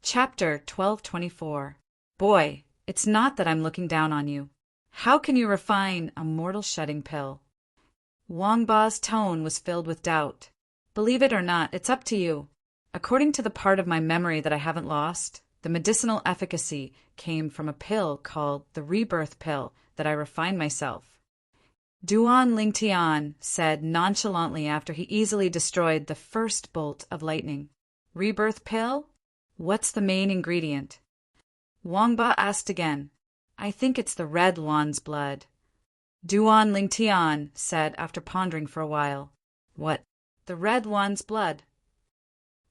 Chapter 1224. Boy, it's not that I'm looking down on you. How can you refine a mortal-shedding pill? Wang Ba's tone was filled with doubt. Believe it or not, it's up to you. According to the part of my memory that I haven't lost, the medicinal efficacy came from a pill called the rebirth pill that I refined myself. Duan Lingtian said nonchalantly after he easily destroyed the first bolt of lightning. Rebirth pill? What's the main ingredient? Wang Ba asked again. I think it's the red Luan's blood. Duan Lingtian said after pondering for a while. What? The red Luan's blood?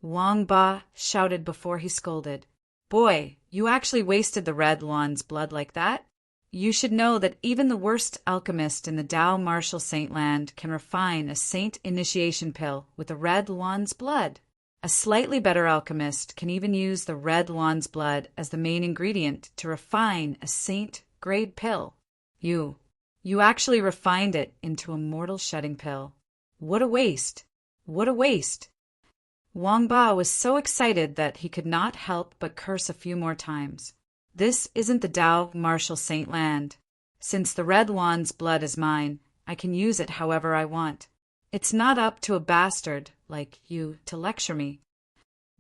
Wang Ba shouted before he scolded. Boy, you actually wasted the red Luan's blood like that? You should know that even the worst alchemist in the Tao Martial Saint Land can refine a saint initiation pill with the red Luan's blood. A slightly better alchemist can even use the red Luan's blood as the main ingredient to refine a saint-grade pill. You actually refined it into a mortal-shedding pill. What a waste! What a waste! Wang Ba was so excited that he could not help but curse a few more times. This isn't the Tao Martial Saint Land. Since the red Luan's blood is mine, I can use it however I want. It's not up to a bastard like you to lecture me.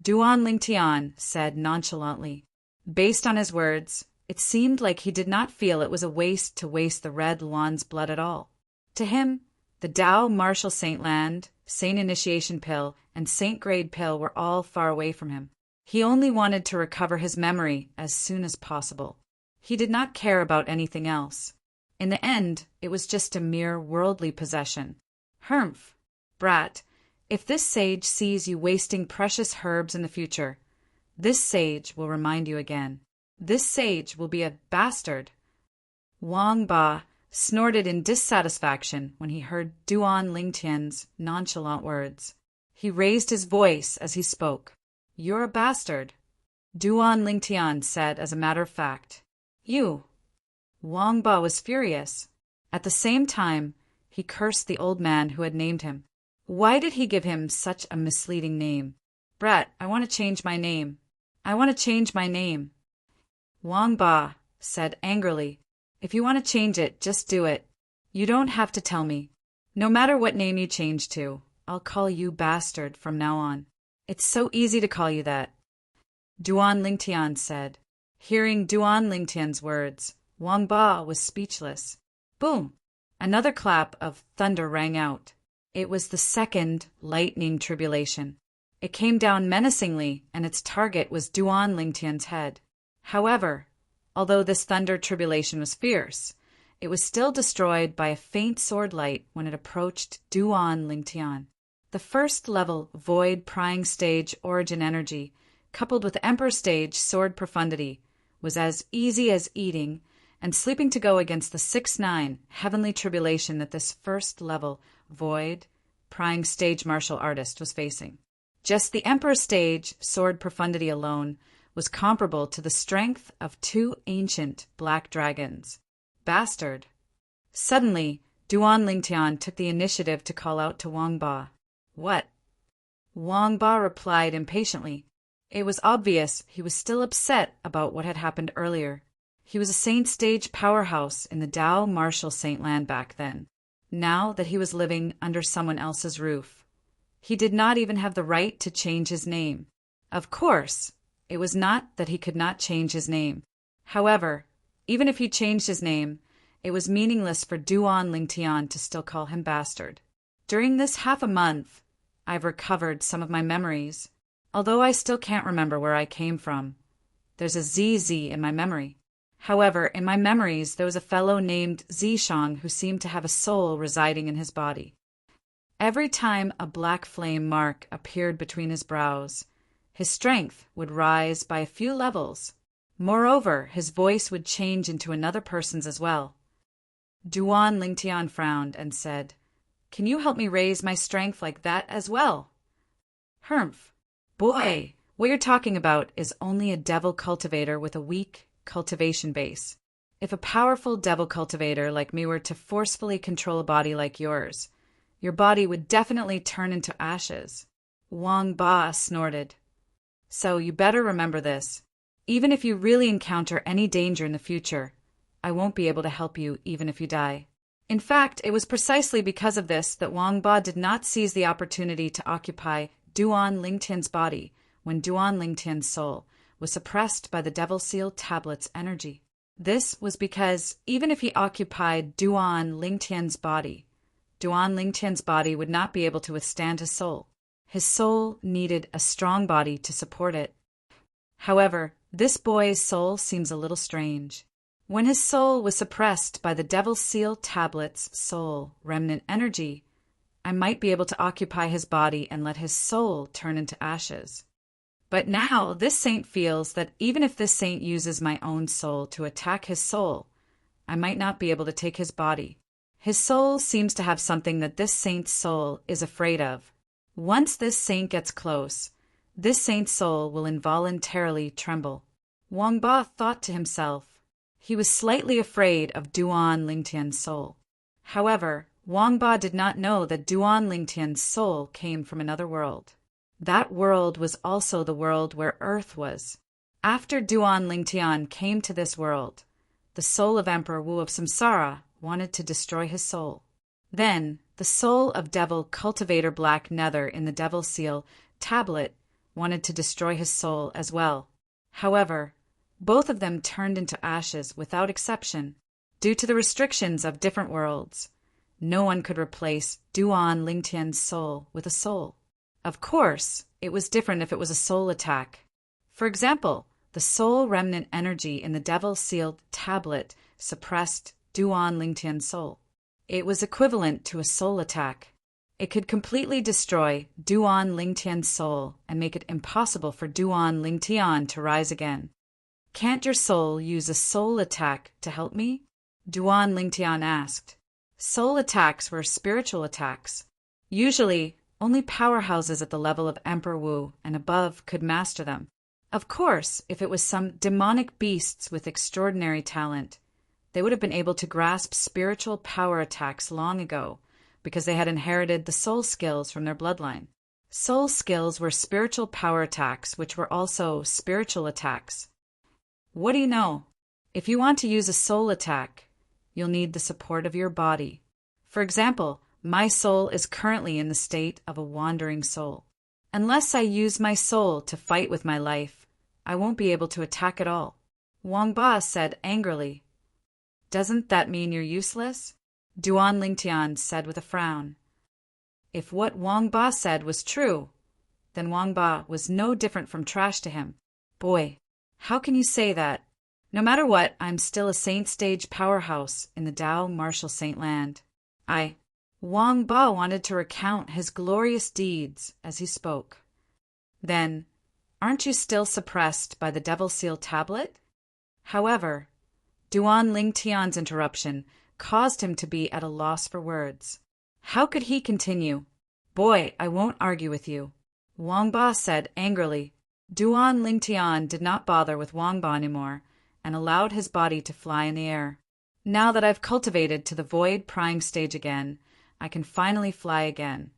Duan Lingtian said nonchalantly. Based on his words, it seemed like he did not feel it was a waste to waste the red Luan's blood at all. To him, the Tao Martial Saint Land, Saint Initiation Pill, and Saint Grade Pill were all far away from him. He only wanted to recover his memory as soon as possible. He did not care about anything else. In the end, it was just a mere worldly possession. Humph, brat, if this sage sees you wasting precious herbs in the future, this sage will remind you again. This sage will be a bastard. Wang Ba snorted in dissatisfaction when he heard Duan Lingtian's nonchalant words. He raised his voice as he spoke. You're a bastard, Duan Lingtian said as a matter of fact. You. Wang Ba was furious. At the same time, he cursed the old man who had named him. Why did he give him such a misleading name? Brat, I want to change my name. I want to change my name. Wang Ba said angrily, if you want to change it, just do it. You don't have to tell me. No matter what name you change to, I'll call you bastard from now on. It's so easy to call you that. Duan Lingtian said. Hearing Duan Lingtian's words, Wang Ba was speechless. Boom! Another clap of thunder rang out. It was the second lightning tribulation. It came down menacingly, and its target was Duan Lingtian's head. However, although this thunder tribulation was fierce, it was still destroyed by a faint sword light when it approached Duan Lingtian. The first level void prying stage origin energy, coupled with Emperor stage sword profundity, was as easy as eating and sleeping to go against the 6-9 heavenly tribulation that this first level void prying stage martial artist was facing. Just the Emperor stage sword profundity alone was comparable to the strength of 2 ancient black dragons. Bastard. Suddenly, Duan Lingtian took the initiative to call out to Wang Ba. What? Wang Ba replied impatiently. It was obvious he was still upset about what had happened earlier. He was a saint stage powerhouse in the Tao Martial Saint Land back then, now that he was living under someone else's roof. He did not even have the right to change his name. Of course, it was not that he could not change his name. However, even if he changed his name, it was meaningless for Duan Lingtian to still call him bastard. During this half a month, I've recovered some of my memories, although I still can't remember where I came from. There's a ZZ in my memory. However, in my memories, there was a fellow named Zishang who seemed to have a soul residing in his body. Every time a black flame mark appeared between his brows, his strength would rise by a few levels. Moreover, his voice would change into another person's as well. Duan Lingtian frowned and said, Can you help me raise my strength like that as well? Humph. Boy, what you're talking about is only a devil cultivator with a weak cultivation base. If a powerful devil cultivator like me were to forcefully control a body like yours, your body would definitely turn into ashes. Wang Ba snorted. So you better remember this. Even if you really encounter any danger in the future, I won't be able to help you even if you die. In fact, it was precisely because of this that Wang Ba did not seize the opportunity to occupy Duan Lingtian's body when Duan Lingtian's soul was suppressed by the Devil Seal Tablet's energy. This was because even if he occupied Duan Lingtian's body would not be able to withstand his soul. His soul needed a strong body to support it. However, this boy's soul seems a little strange. When his soul was suppressed by the Devil Seal Tablet's soul remnant energy, I might be able to occupy his body and let his soul turn into ashes. But now this saint feels that even if this saint uses my own soul to attack his soul, I might not be able to take his body. His soul seems to have something that this saint's soul is afraid of. Once this saint gets close, this saint's soul will involuntarily tremble. Wang Ba thought to himself. He was slightly afraid of Duan Lingtian's soul. However, Wang Ba did not know that Duan Lingtian's soul came from another world. That world was also the world where Earth was. After Duan Lingtian came to this world, the soul of Emperor Wu of Samsara wanted to destroy his soul. Then, the soul of Devil Cultivator Black Nether in the Devil Seal Tablet wanted to destroy his soul as well. However, both of them turned into ashes without exception. Due to the restrictions of different worlds, no one could replace Duan Lingtian's soul with a soul. Of course, it was different if it was a soul attack. For example, the soul remnant energy in the Devil Sealed Tablet suppressed Duan Lingtian's soul. It was equivalent to a soul attack. It could completely destroy Duan Lingtian's soul and make it impossible for Duan Lingtian to rise again. Can't your soul use a soul attack to help me? Duan Lingtian asked. Soul attacks were spiritual attacks. Usually, only powerhouses at the level of Emperor Wu and above could master them. Of course, if it was some demonic beasts with extraordinary talent, they would have been able to grasp spiritual power attacks long ago because they had inherited the soul skills from their bloodline. Soul skills were spiritual power attacks, which were also spiritual attacks. What do you know? If you want to use a soul attack, you'll need the support of your body. For example, my soul is currently in the state of a wandering soul. Unless I use my soul to fight with my life, I won't be able to attack at all. Wang Ba said angrily. Doesn't that mean you're useless? Duan Lingtian said with a frown. If what Wang Ba said was true, then Wang Ba was no different from trash to him. Boy, how can you say that? No matter what, I'm still a saint stage powerhouse in the Tao Martial Saint Land. Wang Ba wanted to recount his glorious deeds as he spoke. Then, aren't you still suppressed by the Devil Seal Tablet? However, Duan Lingtian's interruption caused him to be at a loss for words. How could he continue? Boy, I won't argue with you, Wang Ba said angrily. Duan Lingtian did not bother with Wang Ba anymore and allowed his body to fly in the air. Now that I've cultivated to the void prying stage again, I can finally fly again.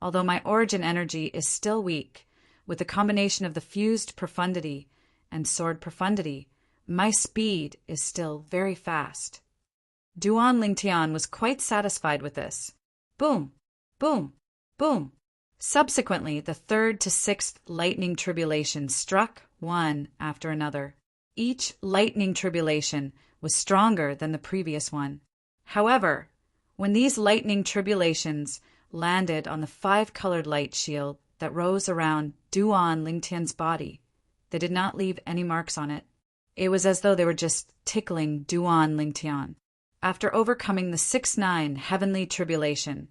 Although my origin energy is still weak, with the combination of the fused profundity and sword profundity, my speed is still very fast. Duan Lingtian was quite satisfied with this. Boom, boom, boom. Subsequently, the third to sixth lightning tribulations struck one after another. Each lightning tribulation was stronger than the previous one. However, when these lightning tribulations landed on the five-colored light shield that rose around Duan Lingtian's body, they did not leave any marks on it. It was as though they were just tickling Duan Lingtian. After overcoming the 6-9 heavenly tribulation,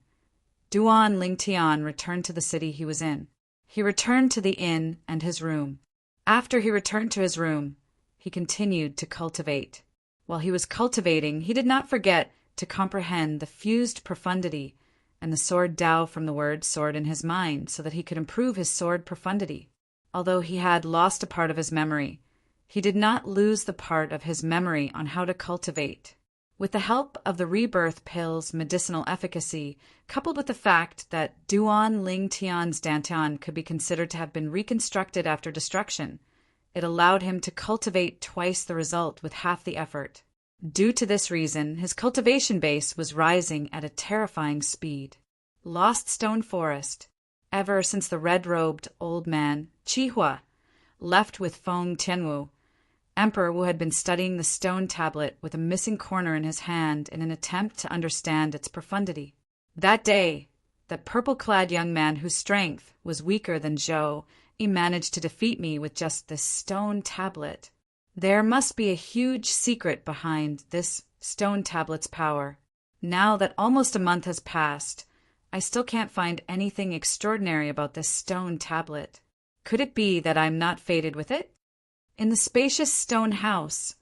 Duan Lingtian returned to the city he was in. He returned to the inn and his room. After he returned to his room, he continued to cultivate. While he was cultivating, he did not forget to comprehend the fused profundity and the sword Tao from the word sword in his mind so that he could improve his sword profundity. Although he had lost a part of his memory, he did not lose the part of his memory on how to cultivate. With the help of the rebirth pill's medicinal efficacy, coupled with the fact that Duan Ling Tian's dantian could be considered to have been reconstructed after destruction, it allowed him to cultivate twice the result with half the effort. Due to this reason, his cultivation base was rising at a terrifying speed. Lost Stone Forest. Ever since the red-robed old man, Qihua, left with Feng Tianwu, Emperor Wu had been studying the stone tablet with a missing corner in his hand in an attempt to understand its profundity. That day, the purple-clad young man whose strength was weaker than Zhou, he managed to defeat me with just this stone tablet. There must be a huge secret behind this stone tablet's power. Now that almost a month has passed, I still can't find anything extraordinary about this stone tablet. Could it be that I'm not fated with it? In the spacious stone house,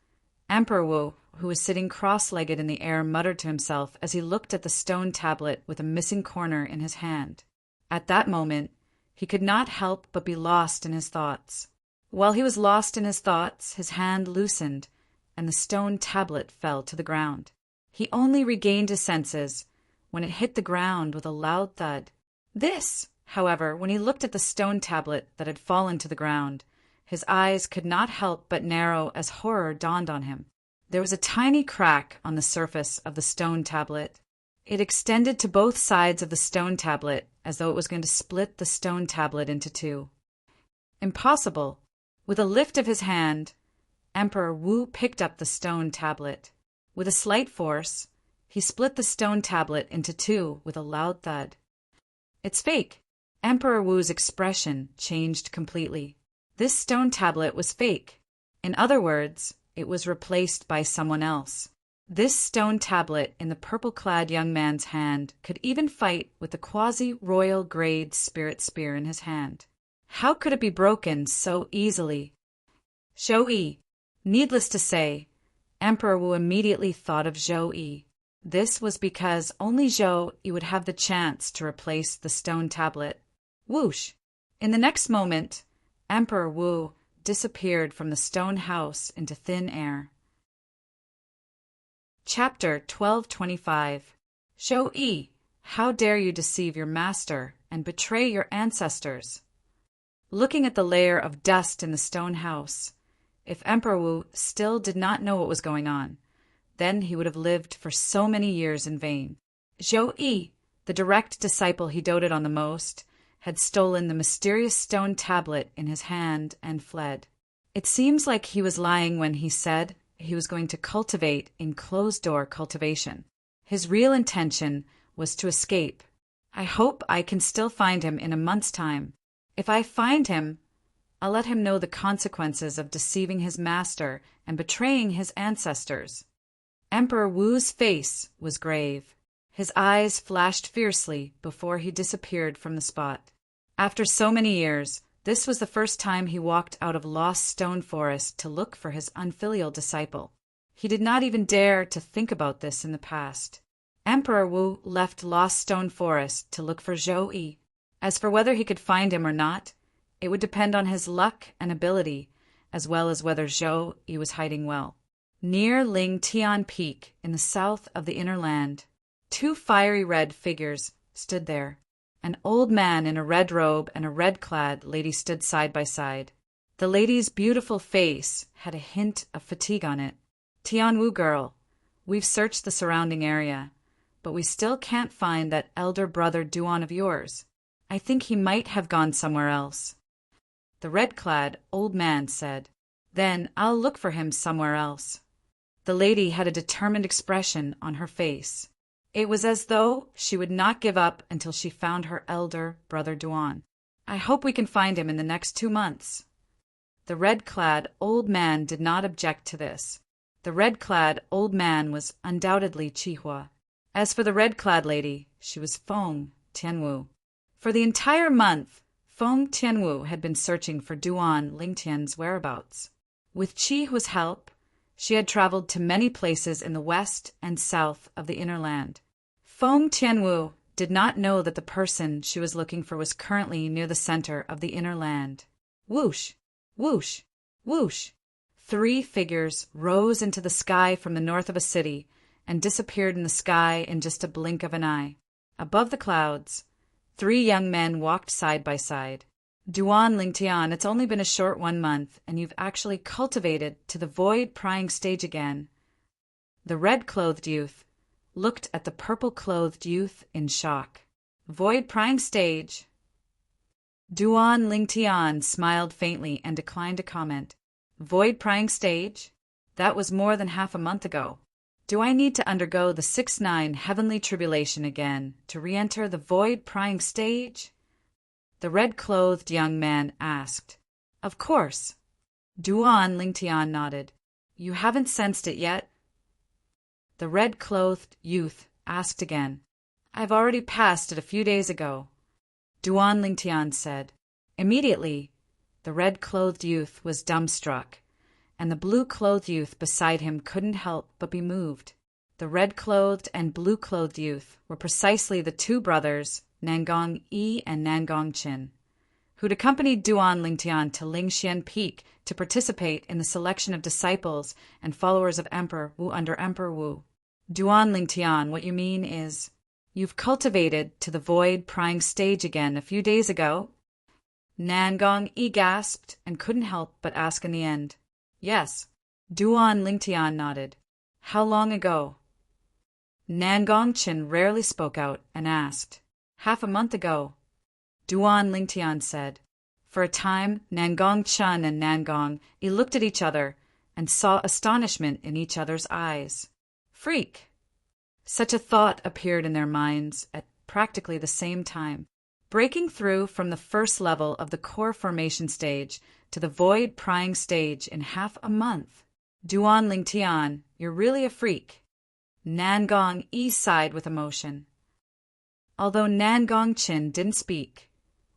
Emperor Wu, who was sitting cross-legged in the air, muttered to himself as he looked at the stone tablet with a missing corner in his hand. At that moment, he could not help but be lost in his thoughts. While he was lost in his thoughts, his hand loosened, and the stone tablet fell to the ground. He only regained his senses when it hit the ground with a loud thud. This, however, when he looked at the stone tablet that had fallen to the ground, his eyes could not help but narrow as horror dawned on him. There was a tiny crack on the surface of the stone tablet. It extended to both sides of the stone tablet as though it was going to split the stone tablet into two. Impossible! With a lift of his hand, Emperor Wu picked up the stone tablet. With a slight force, he split the stone tablet into two with a loud thud. It's fake! Emperor Wu's expression changed completely. This stone tablet was fake. In other words, it was replaced by someone else. This stone tablet in the purple-clad young man's hand could even fight with the quasi-royal grade spirit spear in his hand. How could it be broken so easily? Zhou Yi. Needless to say, Emperor Wu immediately thought of Zhou Yi. This was because only Zhou Yi would have the chance to replace the stone tablet. Whoosh! In the next moment, Emperor Wu disappeared from the stone house into thin air. Chapter 1225. Zhou Yi, how dare you deceive your master and betray your ancestors? Looking at the layer of dust in the stone house, if Emperor Wu still did not know what was going on, then he would have lived for so many years in vain. Zhou Yi, the direct disciple he doted on the most, had stolen the mysterious stone tablet in his hand and fled. It seems like he was lying when he said he was going to cultivate in closed-door cultivation. His real intention was to escape. I hope I can still find him in a month's time. If I find him, I'll let him know the consequences of deceiving his master and betraying his ancestors. Emperor Wu's face was grave. His eyes flashed fiercely before he disappeared from the spot. After so many years, this was the first time he walked out of Lost Stone Forest to look for his unfilial disciple. He did not even dare to think about this in the past. Emperor Wu left Lost Stone Forest to look for Zhou Yi. As for whether he could find him or not, it would depend on his luck and ability, as well as whether Zhou Yi was hiding well. Near Ling Tian Peak, in the south of the Inner Land, two fiery red figures stood there. An old man in a red robe and a red-clad lady stood side by side. The lady's beautiful face had a hint of fatigue on it. Tianwu girl, we've searched the surrounding area, but we still can't find that elder brother Duan of yours. I think he might have gone somewhere else. The red-clad old man said, Then I'll look for him somewhere else. The lady had a determined expression on her face. It was as though she would not give up until she found her elder brother Duan. I hope we can find him in the next 2 months. The red-clad old man did not object to this. The red-clad old man was undoubtedly Qihua. As for the red-clad lady, she was Feng Tianwu. For the entire month, Feng Tianwu had been searching for Duan Lingtian's whereabouts. With Qihua's help, she had traveled to many places in the west and south of the Inner Land. Feng Tianwu did not know that the person she was looking for was currently near the center of the Inner Land. Whoosh! Whoosh! Whoosh! 3 figures rose into the sky from the north of a city and disappeared in the sky in just a blink of an eye. Above the clouds, 3 young men walked side by side. Duan Lingtian, it's only been a short 1 month, and you've actually cultivated to the void-prying stage again. The red-clothed youth looked at the purple-clothed youth in shock. Void-prying stage? Duan Lingtian smiled faintly and declined to comment. Void-prying stage? That was more than half a month ago. Do I need to undergo the 6-9 heavenly tribulation again to re-enter the void-prying stage? The red-clothed young man asked. Of course. Duan Lingtian nodded. You haven't sensed it yet? The red-clothed youth asked again. I've already passed it a few days ago, Duan Lingtian said. Immediately, the red-clothed youth was dumbstruck, and the blue-clothed youth beside him couldn't help but be moved. The red-clothed and blue-clothed youth were precisely the 2 brothers, Nangong Yi and Nangong Qin, who'd accompanied Duan Lingtian to Lingxian Peak to participate in the selection of disciples and followers of Emperor Wu under Emperor Wu. Duan Lingtian, what you mean is, you've cultivated to the void-prying stage again a few days ago? Nangong Yi gasped and couldn't help but ask in the end. Yes. Duan Lingtian nodded. How long ago? Nangong Qin rarely spoke out and asked. Half a month ago, Duan Lingtian said. For a time, Nangong Chen and Nangong Yi looked at each other and saw astonishment in each other's eyes. Freak! Such a thought appeared in their minds at practically the same time. Breaking through from the first level of the core formation stage to the void-prying stage in half a month. Duan Lingtian, you're really a freak. Nangong Yi sighed with emotion. Although Nangong Qin didn't speak,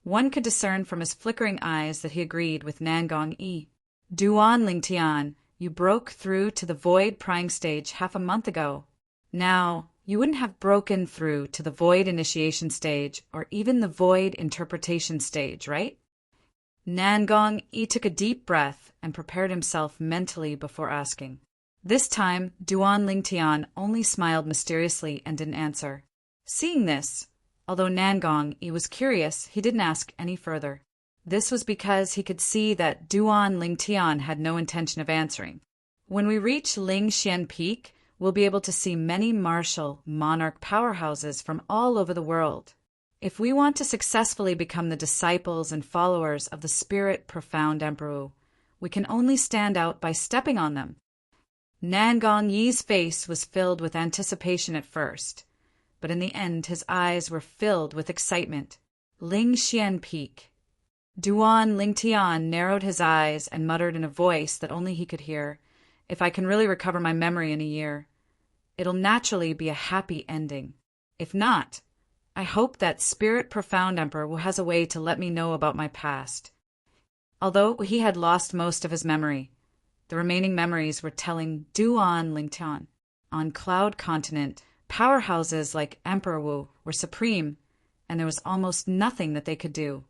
one could discern from his flickering eyes that he agreed with Nangong Yi. Duan Lingtian, you broke through to the void-prying stage half a month ago. Now, you wouldn't have broken through to the void initiation stage or even the void interpretation stage, right? Nangong Yi took a deep breath and prepared himself mentally before asking. This time, Duan Lingtian only smiled mysteriously and didn't answer. Seeing this, although Nangong Yi was curious, he didn't ask any further. This was because he could see that Duan Lingtian had no intention of answering. When we reach Lingxian Peak, we'll be able to see many martial, monarch powerhouses from all over the world. If we want to successfully become the disciples and followers of the Spirit Profound Emperor, we can only stand out by stepping on them. Nangong Yi's face was filled with anticipation at first, but in the end his eyes were filled with excitement. Lingxian Peak. Duan Lingtian narrowed his eyes and muttered in a voice that only he could hear, If I can really recover my memory in a year, it'll naturally be a happy ending. If not, I hope that Spirit Profound Emperor has a way to let me know about my past. Although he had lost most of his memory, the remaining memories were telling Duan Lingtian. On Cloud Continent, powerhouses like Emperor Wu were supreme, and there was almost nothing that they could do.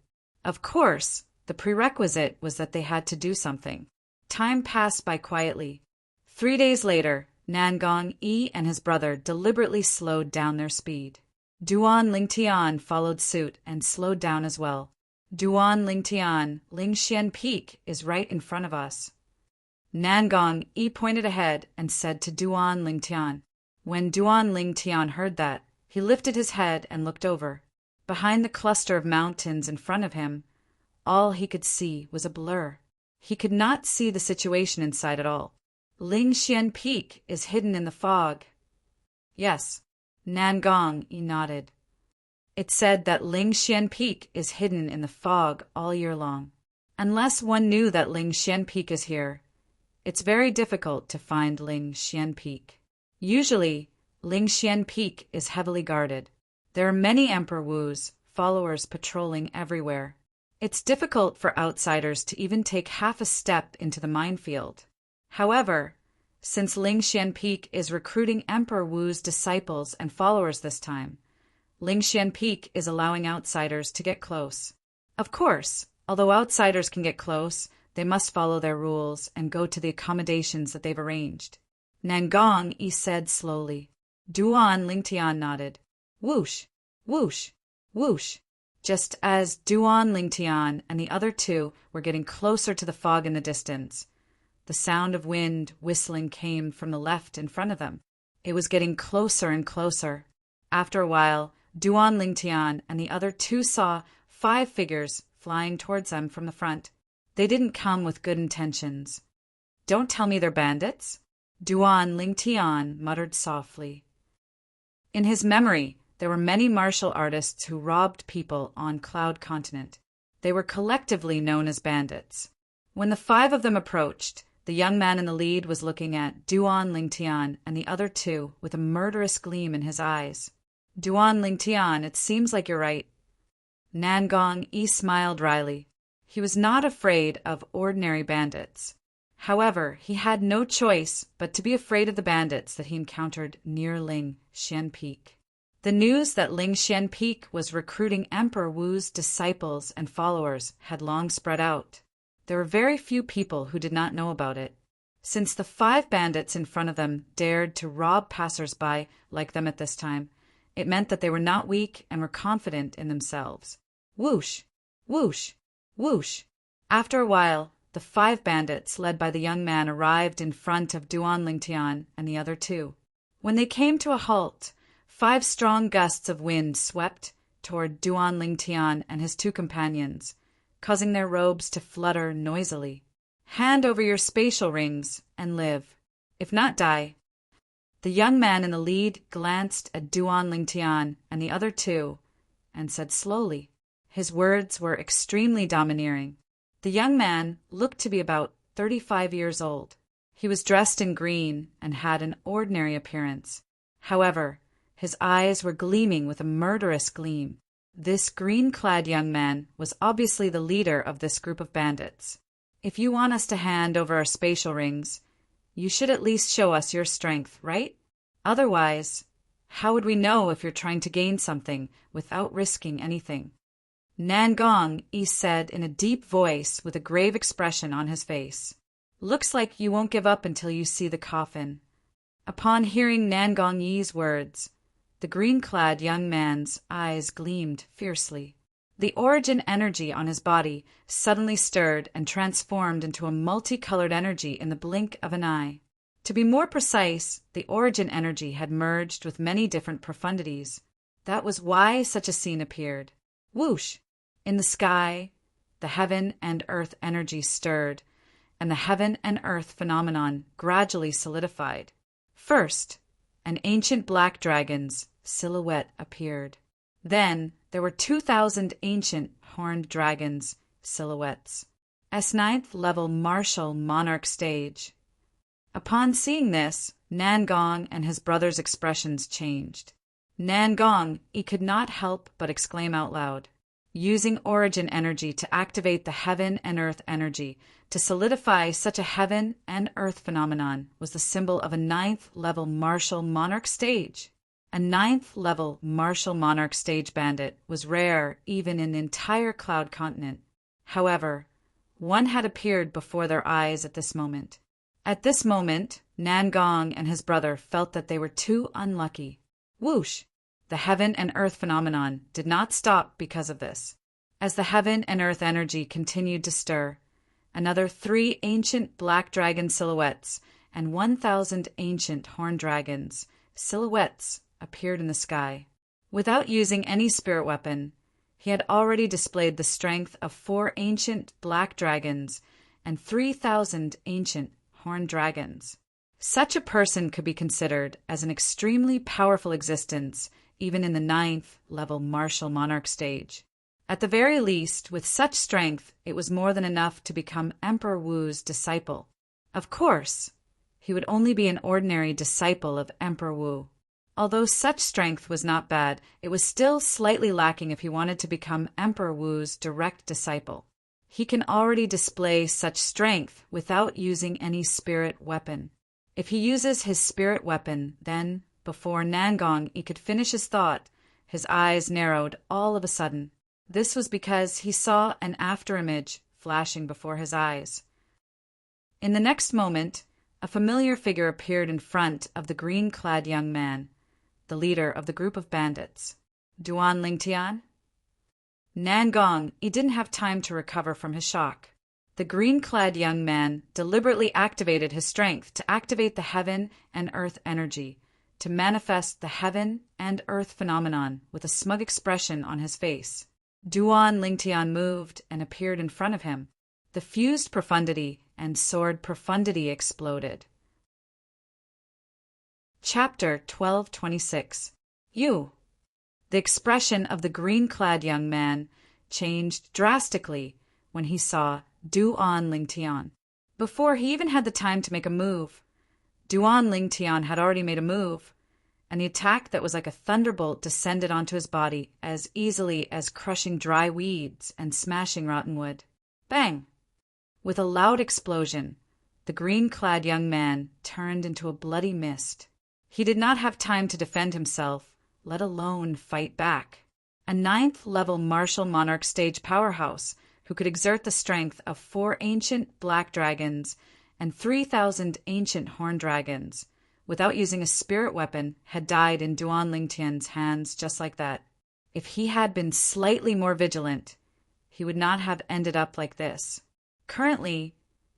Of course, the prerequisite was that they had to do something. Time passed by quietly. 3 days later, Nangong Yi and his brother deliberately slowed down their speed. Duan Lingtian followed suit and slowed down as well. Duan Lingtian, Lingxian Peak is right in front of us. Nangong Yi pointed ahead and said to Duan Lingtian. When Duan Lingtian heard that, he lifted his head and looked over. Behind the cluster of mountains in front of him, all he could see was a blur. He could not see the situation inside at all. Lingxian Peak is hidden in the fog. Yes, Nangong Yi nodded. It said that Lingxian Peak is hidden in the fog all year long. Unless one knew that Lingxian Peak is here, it's very difficult to find Lingxian Peak. Usually, Lingxian Peak is heavily guarded. There are many Emperor Wu's followers patrolling everywhere. It's difficult for outsiders to even take half a step into the minefield. However, since Lingxian Peak is recruiting Emperor Wu's disciples and followers this time, Lingxian Peak is allowing outsiders to get close. Of course, although outsiders can get close, they must follow their rules and go to the accommodations that they've arranged. Nangong, he said slowly. Duan Lingtian nodded. Whoosh, whoosh, whoosh. Just as Duan Lingtian and the other two were getting closer to the fog in the distance, the sound of wind whistling came from the left in front of them. It was getting closer and closer. After a while, Duan Lingtian and the other two saw 5 figures flying towards them from the front. They didn't come with good intentions. Don't tell me they're bandits, Duan Lingtian muttered softly. In his memory, there were many martial artists who robbed people on Cloud Continent. They were collectively known as bandits. When the 5 of them approached, the young man in the lead was looking at Duan Lingtian and the other 2 with a murderous gleam in his eyes. Duan Lingtian, it seems like you're right. Nangong Yi smiled wryly. He was not afraid of ordinary bandits. However, he had no choice but to be afraid of the bandits that he encountered near Ling Xian Peak. The news that Ling Xian Peak was recruiting Emperor Wu's disciples and followers had long spread out. There were very few people who did not know about it. Since the 5 bandits in front of them dared to rob passers-by like them at this time, it meant that they were not weak and were confident in themselves. Whoosh, whoosh, whoosh. After a while, the 5 bandits led by the young man arrived in front of Duan Lingtian and the other 2. When they came to a halt, 5 strong gusts of wind swept toward Duan Lingtian and his 2 companions, causing their robes to flutter noisily. Hand over your spatial rings and live, if not die. The young man in the lead glanced at Duan Lingtian and the other 2 and said slowly. His words were extremely domineering. The young man looked to be about 35 years old. He was dressed in green and had an ordinary appearance. However, his eyes were gleaming with a murderous gleam. This green-clad young man was obviously the leader of this group of bandits. If you want us to hand over our spatial rings, you should at least show us your strength, right? Otherwise, how would we know if you're trying to gain something without risking anything? Nangong, Yi said in a deep voice with a grave expression on his face. Looks like you won't give up until you see the coffin. Upon hearing Nangong Yi's words, the green-clad young man's eyes gleamed fiercely. The origin energy on his body suddenly stirred and transformed into a multicolored energy in the blink of an eye. To be more precise, the origin energy had merged with many different profundities. That was why such a scene appeared. Whoosh! In the sky, the heaven and earth energy stirred, and the heaven and earth phenomenon gradually solidified. First, an ancient black dragon's silhouette appeared. Then there were 2,000 ancient horned dragons' silhouettes. S9th level martial monarch stage. Upon seeing this, Nangong and his brother's expressions changed. Nangong, he could not help but exclaim out loud. Using origin energy to activate the heaven and earth energy to solidify such a heaven and earth phenomenon was the symbol of a 9th level martial monarch stage. A 9th level martial monarch stage bandit was rare even in the entire Cloud Continent. However, one had appeared before their eyes at this moment. At this moment, Nangong and his brother felt that they were too unlucky. Whoosh! The heaven and earth phenomenon did not stop because of this. As the heaven and earth energy continued to stir, another 3 ancient black dragon silhouettes and 1,000 ancient horned dragons silhouettes appeared in the sky. Without using any spirit weapon, he had already displayed the strength of 4 ancient black dragons and 3,000 ancient horned dragons. Such a person could be considered as an extremely powerful existence even in the 9th level martial monarch stage. At the very least, with such strength, it was more than enough to become Emperor Wu's disciple. Of course, he would only be an ordinary disciple of Emperor Wu. Although such strength was not bad, it was still slightly lacking if he wanted to become Emperor Wu's direct disciple. He can already display such strength without using any spirit weapon. If he uses his spirit weapon, then, before Nangong he could finish his thought, his eyes narrowed all of a sudden. This was because he saw an afterimage flashing before his eyes. In the next moment, a familiar figure appeared in front of the green-clad young man, the leader of the group of bandits. Duan Lingtian? Nangong, he didn't have time to recover from his shock. The green-clad young man deliberately activated his strength to activate the heaven and earth energy, to manifest the heaven and earth phenomenon with a smug expression on his face. Duan Lingtian moved and appeared in front of him. The fused profundity and soared profundity exploded. Chapter 1226. You. The expression of the green-clad young man changed drastically when he saw Duan Lingtian. Before he even had the time to make a move, Duan Lingtian had already made a move, and the attack that was like a thunderbolt descended onto his body as easily as crushing dry weeds and smashing rotten wood. Bang! With a loud explosion, the green-clad young man turned into a bloody mist. He did not have time to defend himself, let alone fight back. A 9th-level martial monarch stage powerhouse who could exert the strength of 4 ancient black dragons and 3,000 ancient horned dragons, without using a spirit weapon, had died in Duan Lingtian's hands just like that. If he had been slightly more vigilant, he would not have ended up like this. Currently,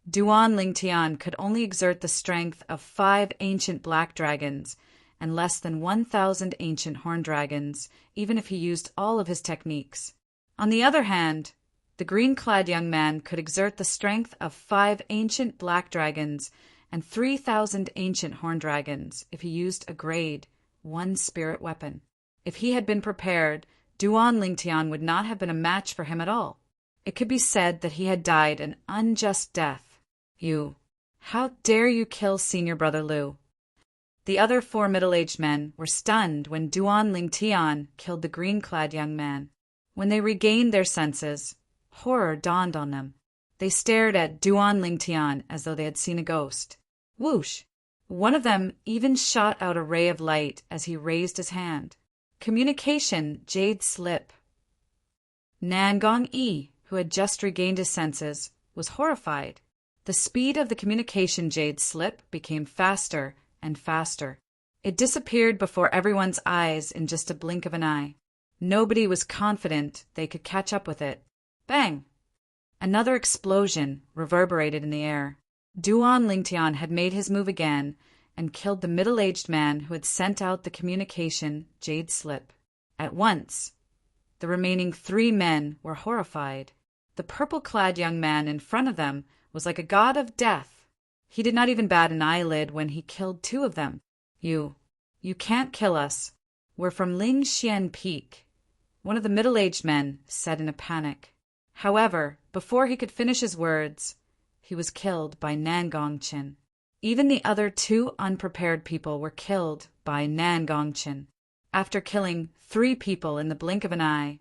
Duan Lingtian could only exert the strength of 5 ancient black dragons and less than 1,000 ancient horned dragons, even if he used all of his techniques. On the other hand, the green-clad young man could exert the strength of 5 ancient black dragons and 3,000 ancient horned dragons if he used a grade 1 spirit weapon. If he had been prepared, Duan Lingtian would not have been a match for him at all. It could be said that he had died an unjust death. You. How dare you kill senior brother Liu? The other 4 middle-aged men were stunned when Duan Lingtian killed the green-clad young man. When they regained their senses, horror dawned on them. They stared at Duan Lingtian as though they had seen a ghost. Whoosh! One of them even shot out a ray of light as he raised his hand. Communication jade slip. Nangong Yi, who had just regained his senses, was horrified. The speed of the communication jade slip became faster and faster. It disappeared before everyone's eyes in just a blink of an eye. Nobody was confident they could catch up with it. Bang! Another explosion reverberated in the air. Duan Lingtian had made his move again and killed the middle-aged man who had sent out the communication jade slip. At once, the remaining 3 men were horrified. The purple-clad young man in front of them was like a god of death. He did not even bat an eyelid when he killed 2 of them. You can't kill us. We're from Lingxian Peak, one of the middle-aged men said in a panic. However, before he could finish his words, he was killed by Nangongqin. Even the other 2 unprepared people were killed by Nangongqin. After killing 3 people in the blink of an eye,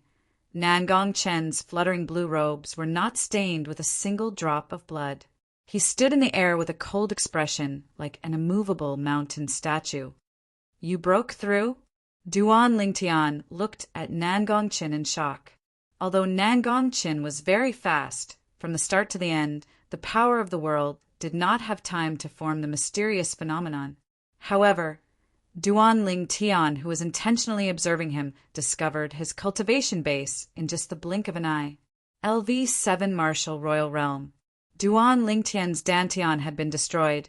Nangongqin's fluttering blue robes were not stained with a single drop of blood. He stood in the air with a cold expression like an immovable mountain statue. You broke through? Duan Lingtian looked at Nangongqin in shock. Although Nangongqin was very fast, from the start to the end, the power of the world did not have time to form the mysterious phenomenon. However, Duan Lingtian, who was intentionally observing him, discovered his cultivation base in just the blink of an eye. LV7 Martial Royal Realm. Duan Lingtian's Dantian had been destroyed,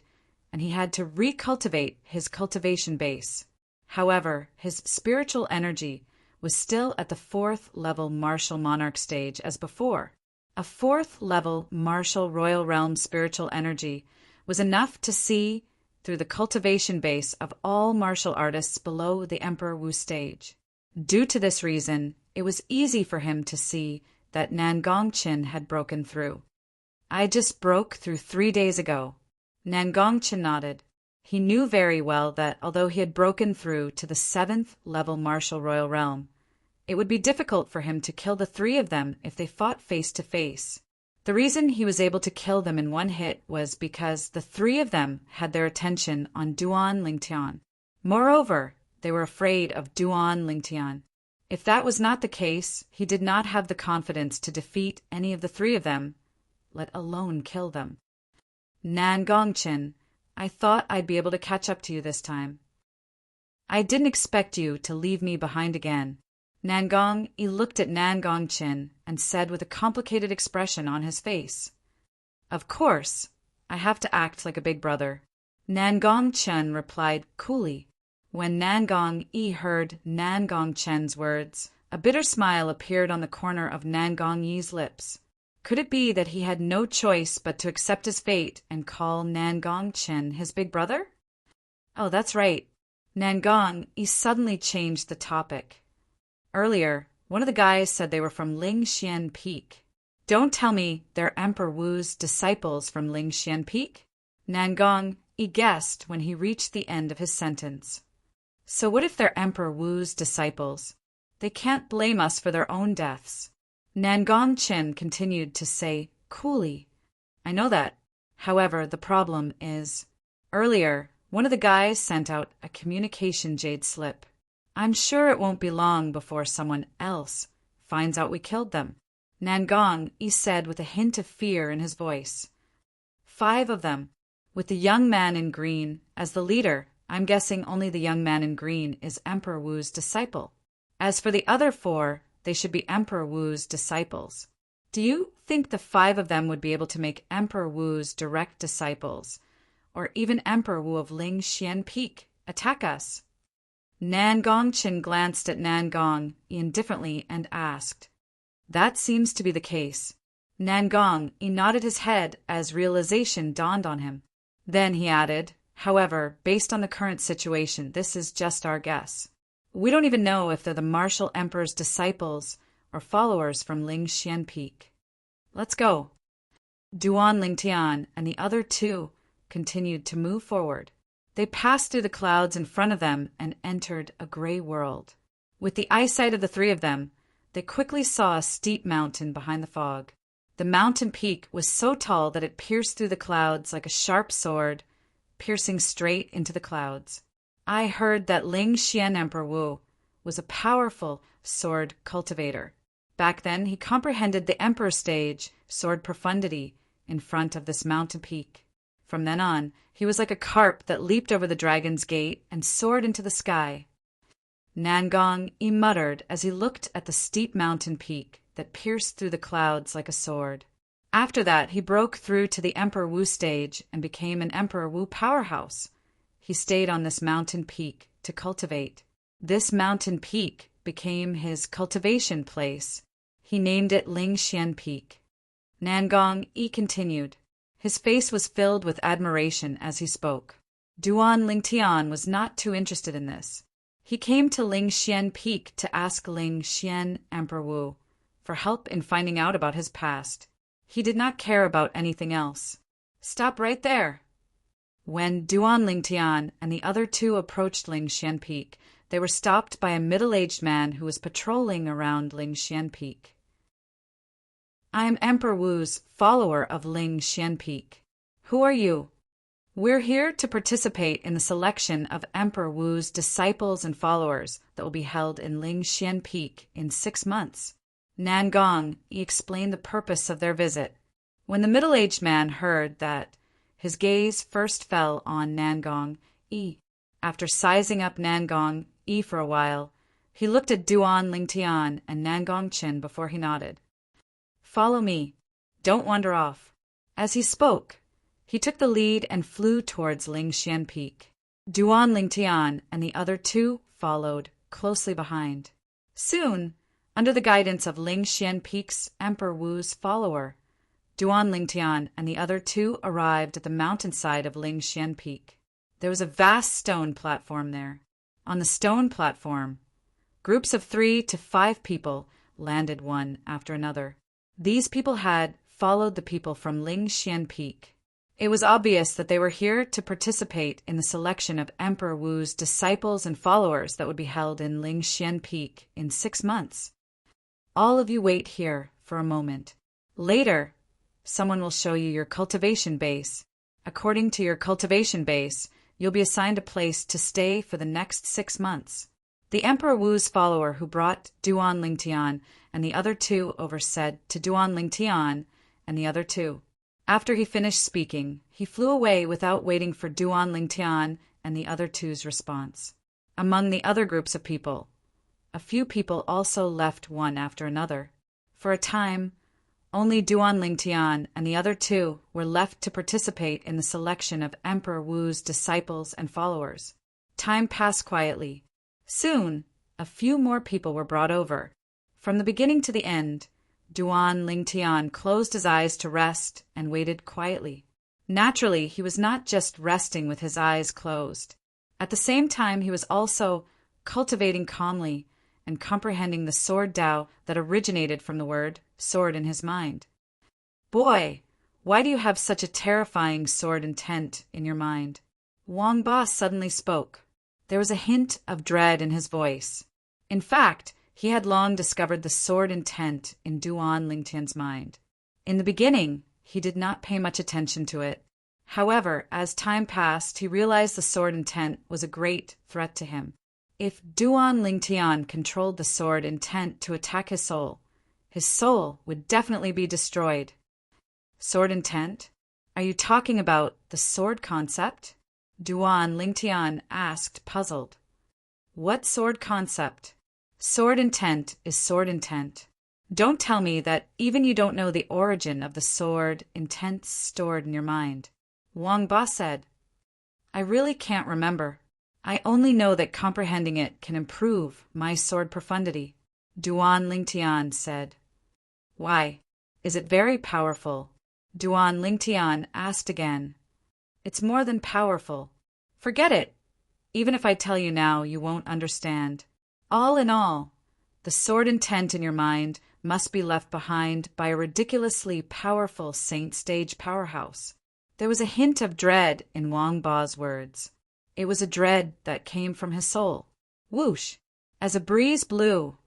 and he had to recultivate his cultivation base. However, his spiritual energy was still at the 4th-level Martial Monarch stage as before. A 4th-level Martial Royal Realm spiritual energy was enough to see through the cultivation base of all martial artists below the Emperor Wu stage. Due to this reason, it was easy for him to see that Nangongqin had broken through. I just broke through 3 days ago. Nangongqin nodded. He knew very well that although he had broken through to the 7th-level Martial Royal Realm, it would be difficult for him to kill the 3 of them if they fought face to face. The reason he was able to kill them in one hit was because the 3 of them had their attention on Duan Lingtian. Moreover, they were afraid of Duan Lingtian. If that was not the case, he did not have the confidence to defeat any of the 3 of them, let alone kill them. Nangongqin, I thought I'd be able to catch up to you this time. I didn't expect you to leave me behind again. Nangong Yi looked at Nangong Chin and said with a complicated expression on his face. Of course, I have to act like a big brother. Nangong Chen replied coolly. When Nangong Yi heard Nangong Chen's words, a bitter smile appeared on the corner of Nangong Yi's lips. Could it be that he had no choice but to accept his fate and call Nangong Chen his big brother? Oh, that's right. Nangong Yi suddenly changed the topic. Earlier, one of the guys said they were from Lingxian Peak. Don't tell me they're Emperor Wu's disciples from Lingxian Peak? Nangong Yi guessed when he reached the end of his sentence. So what if they're Emperor Wu's disciples? They can't blame us for their own deaths. Nangong Chen continued to say coolly. I know that. However, the problem is, earlier, one of the guys sent out a communication jade slip. I'm sure it won't be long before someone else finds out we killed them. Nangong Yi said with a hint of fear in his voice. 5 of them, with the young man in green as the leader. I'm guessing only the young man in green is Emperor Wu's disciple. As for the other 4, they should be Emperor Wu's disciples. Do you think the 5 of them would be able to make Emperor Wu's direct disciples, or even Emperor Wu of Lingxian Peak, attack us? Nangong Chen glanced at Nangong Yi indifferently and asked. That seems to be the case. Nangong Yi nodded his head as realization dawned on him. Then he added, however, based on the current situation, this is just our guess. We don't even know if they're the martial emperor's disciples or followers from Lingxian Peak. Let's go. Duan Lingtian and the other 2 continued to move forward. They passed through the clouds in front of them and entered a gray world. With the eyesight of the 3 of them, they quickly saw a steep mountain behind the fog. The mountain peak was so tall that it pierced through the clouds like a sharp sword, piercing straight into the clouds. I heard that Lingxian Emperor Wu was a powerful sword cultivator. Back then, he comprehended the emperor stage, sword profundity, in front of this mountain peak. From then on, he was like a carp that leaped over the dragon's gate and soared into the sky. Nangong Yi muttered as he looked at the steep mountain peak that pierced through the clouds like a sword. After that, he broke through to the Emperor Wu stage and became an Emperor Wu powerhouse. He stayed on this mountain peak to cultivate. This mountain peak became his cultivation place. He named it Lingxian Peak. Nangong Yi continued. His face was filled with admiration as he spoke. Duan Lingtian was not too interested in this. He came to Lingxian Peak to ask Lingxian Emperor Wu for help in finding out about his past. He did not care about anything else. Stop right there. When Duan Lingtian and the other 2 approached Lingxian Peak, they were stopped by a middle-aged man who was patrolling around Lingxian Peak. I am Emperor Wu's follower of Lingxian Peak. Who are you? We're here to participate in the selection of Emperor Wu's disciples and followers that will be held in Lingxian Peak in 6 months. Nangong Yi explained the purpose of their visit. When the middle-aged man heard that, his gaze first fell on Nangong Yi. After sizing up Nangong Yi for a while, he looked at Duan Lingtian and Nangong Chen before he nodded. Follow me. Don't wander off. As he spoke, he took the lead and flew towards Lingxian Peak. Duan Lingtian and the other 2 followed closely behind. Soon, under the guidance of Lingxian Peak's Emperor Wu's follower, Duan Lingtian and the other 2 arrived at the mountainside of Lingxian Peak. There was a vast stone platform there. On the stone platform, groups of 3 to 5 people landed one after another. These people had followed the people from Lingxian Peak. It was obvious that they were here to participate in the selection of Emperor Wu's disciples and followers that would be held in Lingxian Peak in 6 months. All of you wait here for a moment. Later, someone will show you your cultivation base. According to your cultivation base, you'll be assigned a place to stay for the next 6 months. The Emperor Wu's follower who brought Duan Lingtian and the other 2 over said to Duan Lingtian and the other 2, After he finished speaking, he flew away without waiting for Duan Lingtian and the other two's response. Among the other groups of people, a few people also left one after another. For a time, only Duan Lingtian and the other two were left to participate in the selection of Emperor Wu's disciples and followers. Time passed quietly. Soon, a few more people were brought over. From the beginning to the end, Duan Lingtian closed his eyes to rest and waited quietly. Naturally, he was not just resting with his eyes closed. At the same time, he was also cultivating calmly and comprehending the sword Tao that originated from the word sword in his mind. Boy, why do you have such a terrifying sword intent in your mind? Wang Ba suddenly spoke. There was a hint of dread in his voice. In fact, he had long discovered the sword intent in Duan Lingtian's mind. In the beginning, he did not pay much attention to it. However, as time passed, he realized the sword intent was a great threat to him. If Duan Lingtian controlled the sword intent to attack his soul would definitely be destroyed. Sword intent? Are you talking about the sword concept? Duan Lingtian asked, puzzled. What sword concept? Sword intent is sword intent. Don't tell me that even you don't know the origin of the sword intent stored in your mind. Wang Ba said. I really can't remember. I only know that comprehending it can improve my sword profundity. Duan Lingtian said. Why? Is it very powerful? Duan Lingtian asked again. It's more than powerful. Forget it. Even if I tell you now, you won't understand. All in all, the sword intent in your mind must be left behind by a ridiculously powerful saint stage powerhouse. There was a hint of dread in Wang Ba's words. It was a dread that came from his soul. Whoosh! As a breeze blew,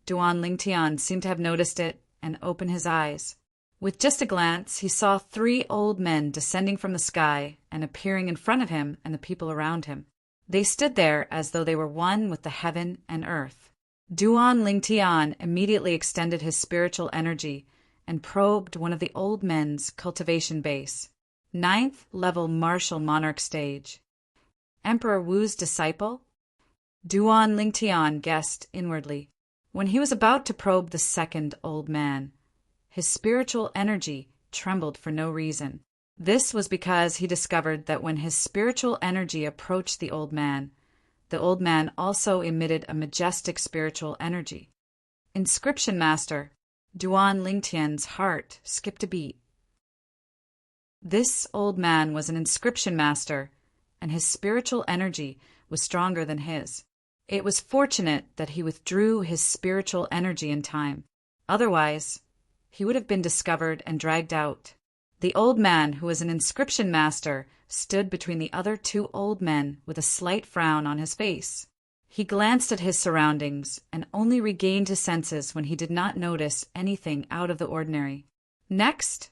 Duan Lingtian seemed to have noticed it and opened his eyes. With just a glance, he saw 3 old men descending from the sky and appearing in front of him and the people around him. They stood there as though they were one with the heaven and earth. Duan Lingtian immediately extended his spiritual energy and probed one of the old men's cultivation base. 9th level martial monarch stage. Emperor Wu's disciple? Duan Lingtian guessed inwardly. When he was about to probe the second old man, his spiritual energy trembled for no reason. This was because he discovered that when his spiritual energy approached the old man also emitted a majestic spiritual energy. Inscription Master, Duan Lingtian's heart skipped a beat. This old man was an inscription master, and his spiritual energy was stronger than his. It was fortunate that he withdrew his spiritual energy in time. Otherwise, he would have been discovered and dragged out. The old man, who was an inscription master, stood between the other 2 old men with a slight frown on his face. He glanced at his surroundings and only regained his senses when he did not notice anything out of the ordinary. Next,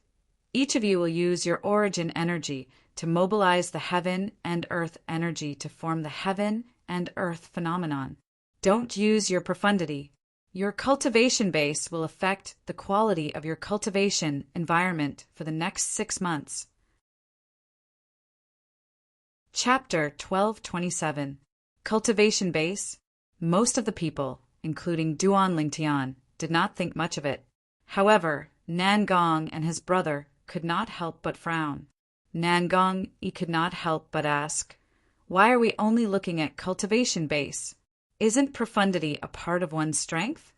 each of you will use your origin energy to mobilize the heaven and earth energy to form the heaven and earth phenomenon. Don't use your profundity. Your cultivation base will affect the quality of your cultivation environment for the next 6 months. Chapter 1227. Cultivation base. Most of the people, including Duan Lingtian, did not think much of it. However, Nangong and his brother could not help but frown. Nangong could not help but ask, why are we only looking at cultivation base? Isn't profundity a part of one's strength?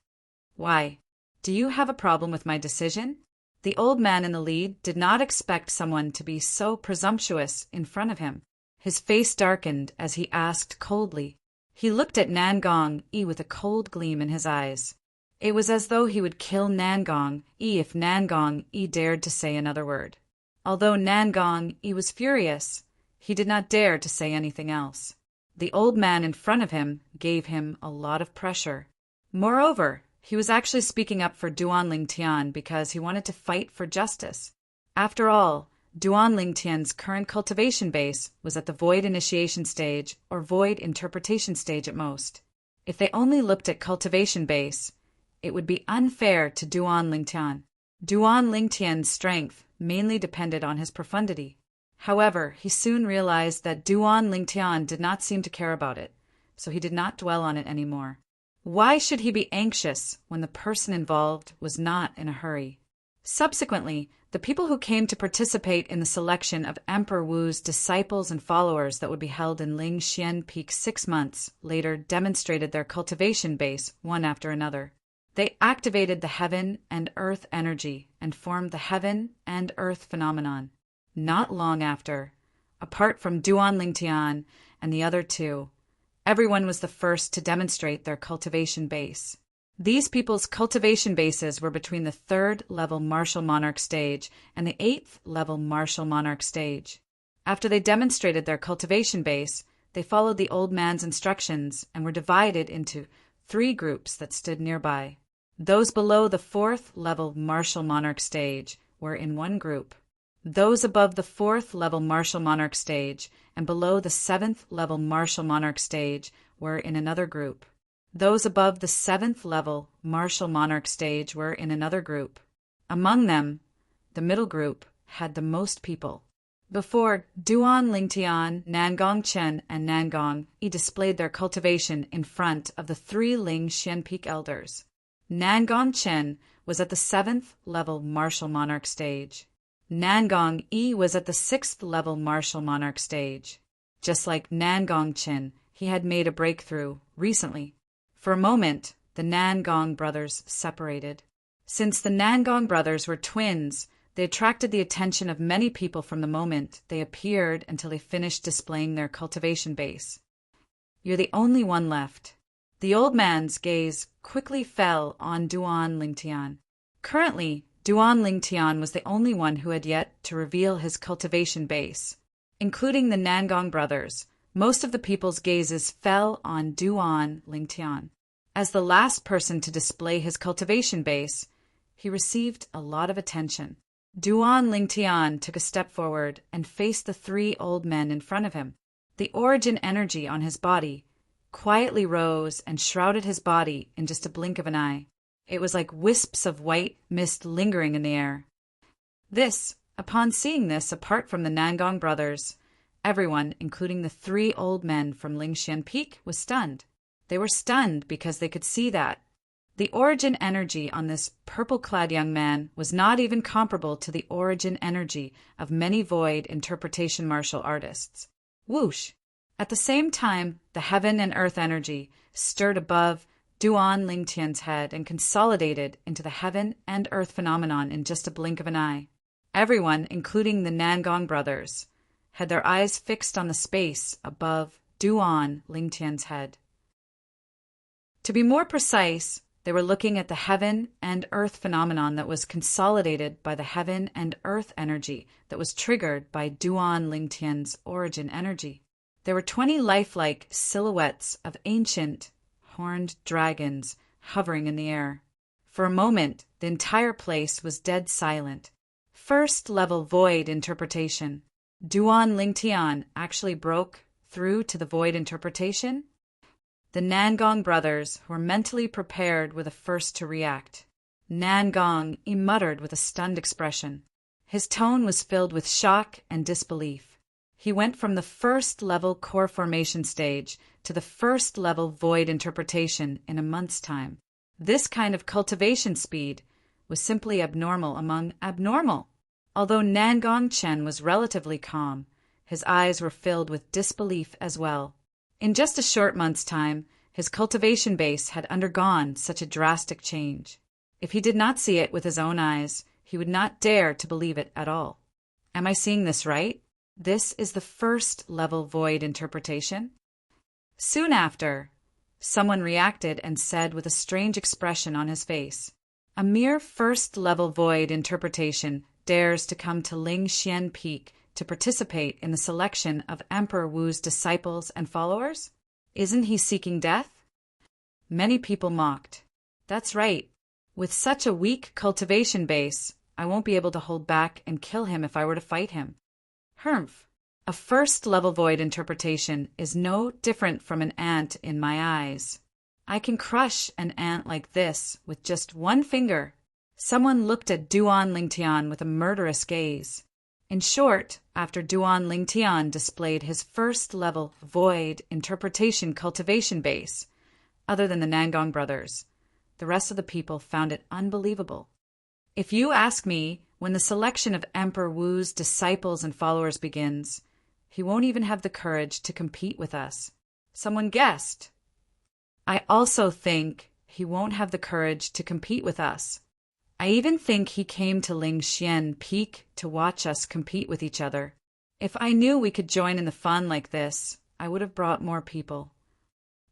Why? Do you have a problem with my decision? The old man in the lead did not expect someone to be so presumptuous in front of him. His face darkened as he asked coldly. He looked at Nangong with a cold gleam in his eyes. It was as though he would kill Nangong if Nangong dared to say another word. Although Nangong was furious, he did not dare to say anything else. The old man in front of him gave him a lot of pressure. Moreover, he was actually speaking up for Duan Lingtian because he wanted to fight for justice. After all, Duan Lingtian's current cultivation base was at the void initiation stage or void interpretation stage at most. If they only looked at cultivation base, it would be unfair to Duan Lingtian. Duan Lingtian's strength mainly depended on his profundity. However, he soon realized that Duan Lingtian did not seem to care about it, so he did not dwell on it anymore. Why should he be anxious when the person involved was not in a hurry? Subsequently, the people who came to participate in the selection of Emperor Wu's disciples and followers that would be held in Lingxian Peak 6 months later demonstrated their cultivation base one after another. They activated the heaven and earth energy and formed the heaven and earth phenomenon. Not long after, apart from Duan Lingtian and the other two, everyone was the first to demonstrate their cultivation base. These people's cultivation bases were between the 3rd level martial monarch stage and the 8th level martial monarch stage. After they demonstrated their cultivation base, they followed the old man's instructions and were divided into 3 groups that stood nearby. Those below the 4th level martial monarch stage were in one group. Those above the 4th level martial monarch stage and below the 7th level martial monarch stage were in another group. Those above the 7th level martial monarch stage were in another group. Among them, the middle group had the most people. Before Duan Lingtian, Nangong Chen, and Nangong Yi displayed their cultivation in front of the 3 Ling Xian Peak elders. Nangong Chen was at the 7th level martial monarch stage. Nangong Yi was at the 6th level martial monarch stage. Just like Nangong Chen, he had made a breakthrough recently. For a moment, the Nangong brothers separated. Since the Nangong brothers were twins, they attracted the attention of many people from the moment they appeared until they finished displaying their cultivation base. You're the only one left. The old man's gaze quickly fell on Duan Lingtian. Currently, Duan Lingtian was the only one who had yet to reveal his cultivation base. Including the Nangong brothers, most of the people's gazes fell on Duan Lingtian. As the last person to display his cultivation base, he received a lot of attention. Duan Lingtian took a step forward and faced the 3 old men in front of him. The origin energy on his body quietly rose and shrouded his body in just a blink of an eye. It was like wisps of white mist lingering in the air. Upon seeing this, apart from the Nangong brothers, everyone, including the 3 old men from Lingxian Peak, was stunned. They were stunned because they could see that the origin energy on this purple-clad young man was not even comparable to the origin energy of many void interpretation martial artists. Whoosh! At the same time, the heaven and earth energy stirred above Duan Lingtian's head and consolidated into the heaven and earth phenomenon in just a blink of an eye. Everyone, including the Nangong brothers, had their eyes fixed on the space above Duan Lingtian's head. To be more precise, they were looking at the heaven and earth phenomenon that was consolidated by the heaven and earth energy that was triggered by Duan Lingtian's origin energy. There were 20 lifelike silhouettes of ancient horned dragons hovering in the air. For a moment, the entire place was dead silent. First-level void interpretation. Duan Lingtian actually broke through to the void interpretation? The Nangong brothers were mentally prepared were the first to react. Nangong Yi muttered with a stunned expression. His tone was filled with shock and disbelief. He went from the 1st level core formation stage to the 1st level void interpretation in a month's time. This kind of cultivation speed was simply abnormal among abnormal. Although Nangong Chen was relatively calm, his eyes were filled with disbelief as well. In just a short month's time, his cultivation base had undergone such a drastic change. If he did not see it with his own eyes, he would not dare to believe it at all. Am I seeing this right? This is the 1st level void interpretation? Soon after, someone reacted and said with a strange expression on his face, "A mere 1st level void interpretation dares to come to Lingxian Peak to participate in the selection of Emperor Wu's disciples and followers? Isn't he seeking death?" Many people mocked. That's right. With such a weak cultivation base, I won't be able to hold back and kill him if I were to fight him. Humph. A 1st level void interpretation is no different from an ant in my eyes. I can crush an ant like this with just one finger. Someone looked at Duan Lingtian with a murderous gaze. In short, after Duan Lingtian displayed his first-level void interpretation cultivation base, other than the Nangong brothers, the rest of the people found it unbelievable. If you ask me, when the selection of Emperor Wu's disciples and followers begins, he won't even have the courage to compete with us. Someone guessed. I also think he won't have the courage to compete with us. I even think he came to Lingxian Peak to watch us compete with each other. If I knew we could join in the fun like this, I would have brought more people.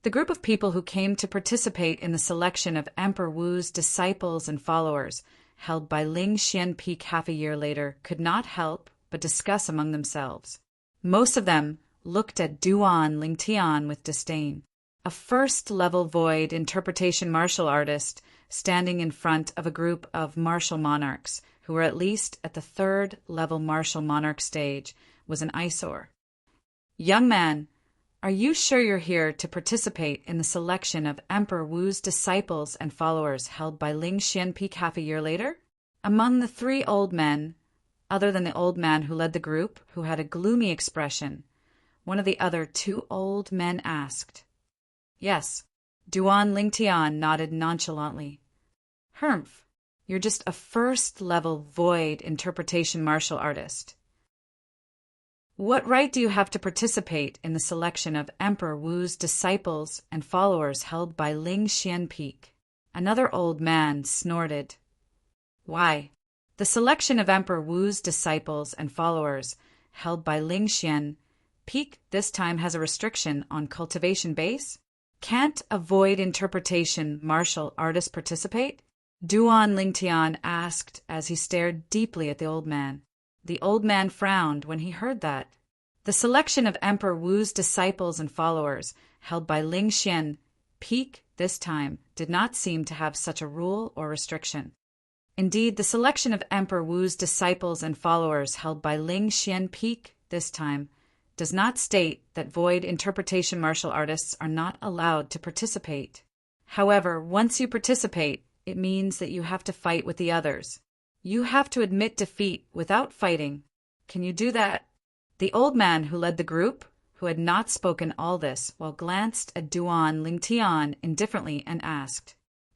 The group of people who came to participate in the selection of Emperor Wu's disciples and followers, held by Lingxian Peak half a year later, could not help but discuss among themselves. Most of them looked at Duan Lingtian with disdain, a first-level void interpretation martial artist standing in front of a group of martial monarchs who were at least at the third-level martial monarch stage was an eyesore. Young man, are you sure you're here to participate in the selection of Emperor Wu's disciples and followers held by Lingxian Peak half a year later? Among the three old men, other than the old man who led the group, who had a gloomy expression, one of the other two old men asked. Yes. Duan Lingtian nodded nonchalantly. Humph, you're just a first-level void interpretation martial artist. What right do you have to participate in the selection of Emperor Wu's disciples and followers held by Lingxian Peak? Another old man snorted. Why, the selection of Emperor Wu's disciples and followers held by Lingxian Peak this time has a restriction on cultivation base. Can't a void interpretation martial artist participate? Duan Lingtian asked as he stared deeply at the old man. The old man frowned when he heard that. The selection of Emperor Wu's disciples and followers, held by Lingxian Peak this time, did not seem to have such a rule or restriction. Indeed, the selection of Emperor Wu's disciples and followers, held by Lingxian Peak this time, does not state that void interpretation martial artists are not allowed to participate. However, once you participate, it means that you have to fight with the others. You have to admit defeat without fighting. Can you do that? The old man who led the group, who had not spoken all this, while glanced at Duan Lingtian indifferently and asked.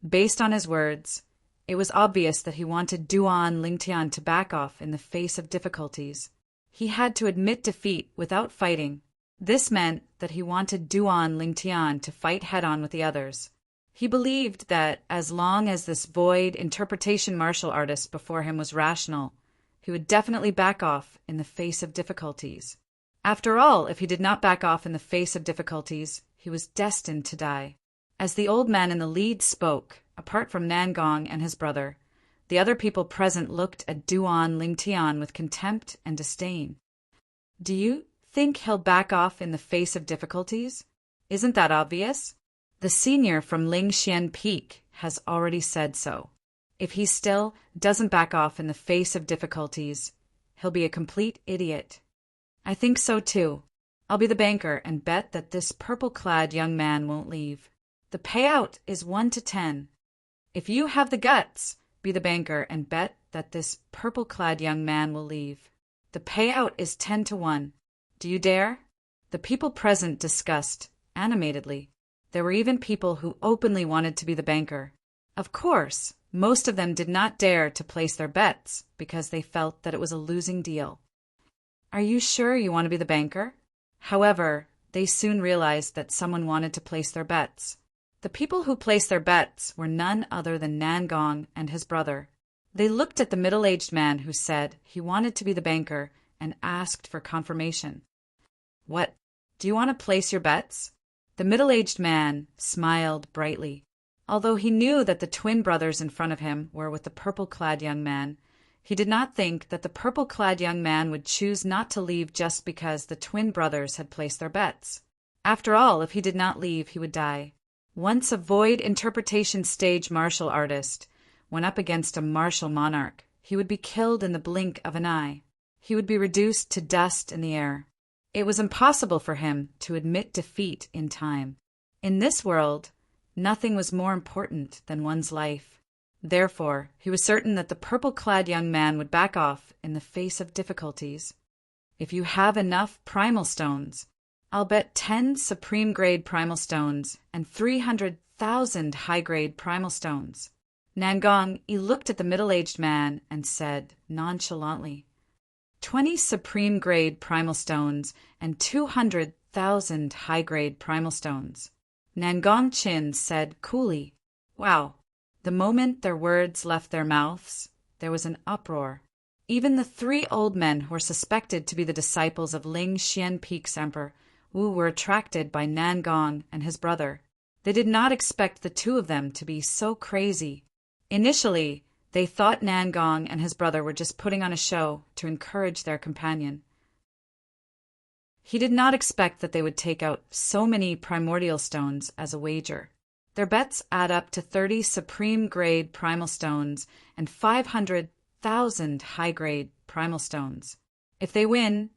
Based on his words, it was obvious that he wanted Duan Lingtian to back off in the face of difficulties. He had to admit defeat without fighting. This meant that he wanted Duan Lingtian to fight head-on with the others. He believed that as long as this void interpretation martial artist before him was rational, he would definitely back off in the face of difficulties. After all, if he did not back off in the face of difficulties, he was destined to die. As the old man in the lead spoke, apart from Nangong and his brother, the other people present looked at Duan Lingtian with contempt and disdain. Do you think he'll back off in the face of difficulties? Isn't that obvious? The senior from Lingxian Peak has already said so. If he still doesn't back off in the face of difficulties, he'll be a complete idiot. I think so too. I'll be the banker and bet that this purple-clad young man won't leave. The payout is 1 to 10. If you have the guts, be the banker and bet that this purple-clad young man will leave. The payout is 10 to 1. Do you dare? The people present discussed animatedly. There were even people who openly wanted to be the banker. Of course, most of them did not dare to place their bets because they felt that it was a losing deal. Are you sure you want to be the banker? However, they soon realized that someone wanted to place their bets. The people who placed their bets were none other than Nangong and his brother. They looked at the middle-aged man who said he wanted to be the banker and asked for confirmation. What? Do you want to place your bets? The middle-aged man smiled brightly. Although he knew that the twin brothers in front of him were with the purple-clad young man, he did not think that the purple-clad young man would choose not to leave just because the twin brothers had placed their bets. After all, if he did not leave, he would die. Once a void interpretation stage martial artist went up against a martial monarch, he would be killed in the blink of an eye. He would be reduced to dust in the air. It was impossible for him to admit defeat in time. In this world, nothing was more important than one's life. Therefore, he was certain that the purple-clad young man would back off in the face of difficulties. If you have enough primal stones, I'll bet 10 supreme-grade primal stones and 300,000 high-grade primal stones. Nangong looked at the middle-aged man and said nonchalantly, 20 supreme-grade primal stones and 200,000 high-grade primal stones. Nangong Chin said coolly, wow. The moment their words left their mouths, there was an uproar. Even the 3 old men who were suspected to be the disciples of Ling Xian Peak's Emperor Wu were attracted by Nangong and his brother. They did not expect the 2 of them to be so crazy. Initially, they thought Nangong and his brother were just putting on a show to encourage their companion. He did not expect that they would take out so many primordial stones as a wager. Their bets add up to 30 supreme-grade primal stones and 500,000 high-grade primal stones. If they win,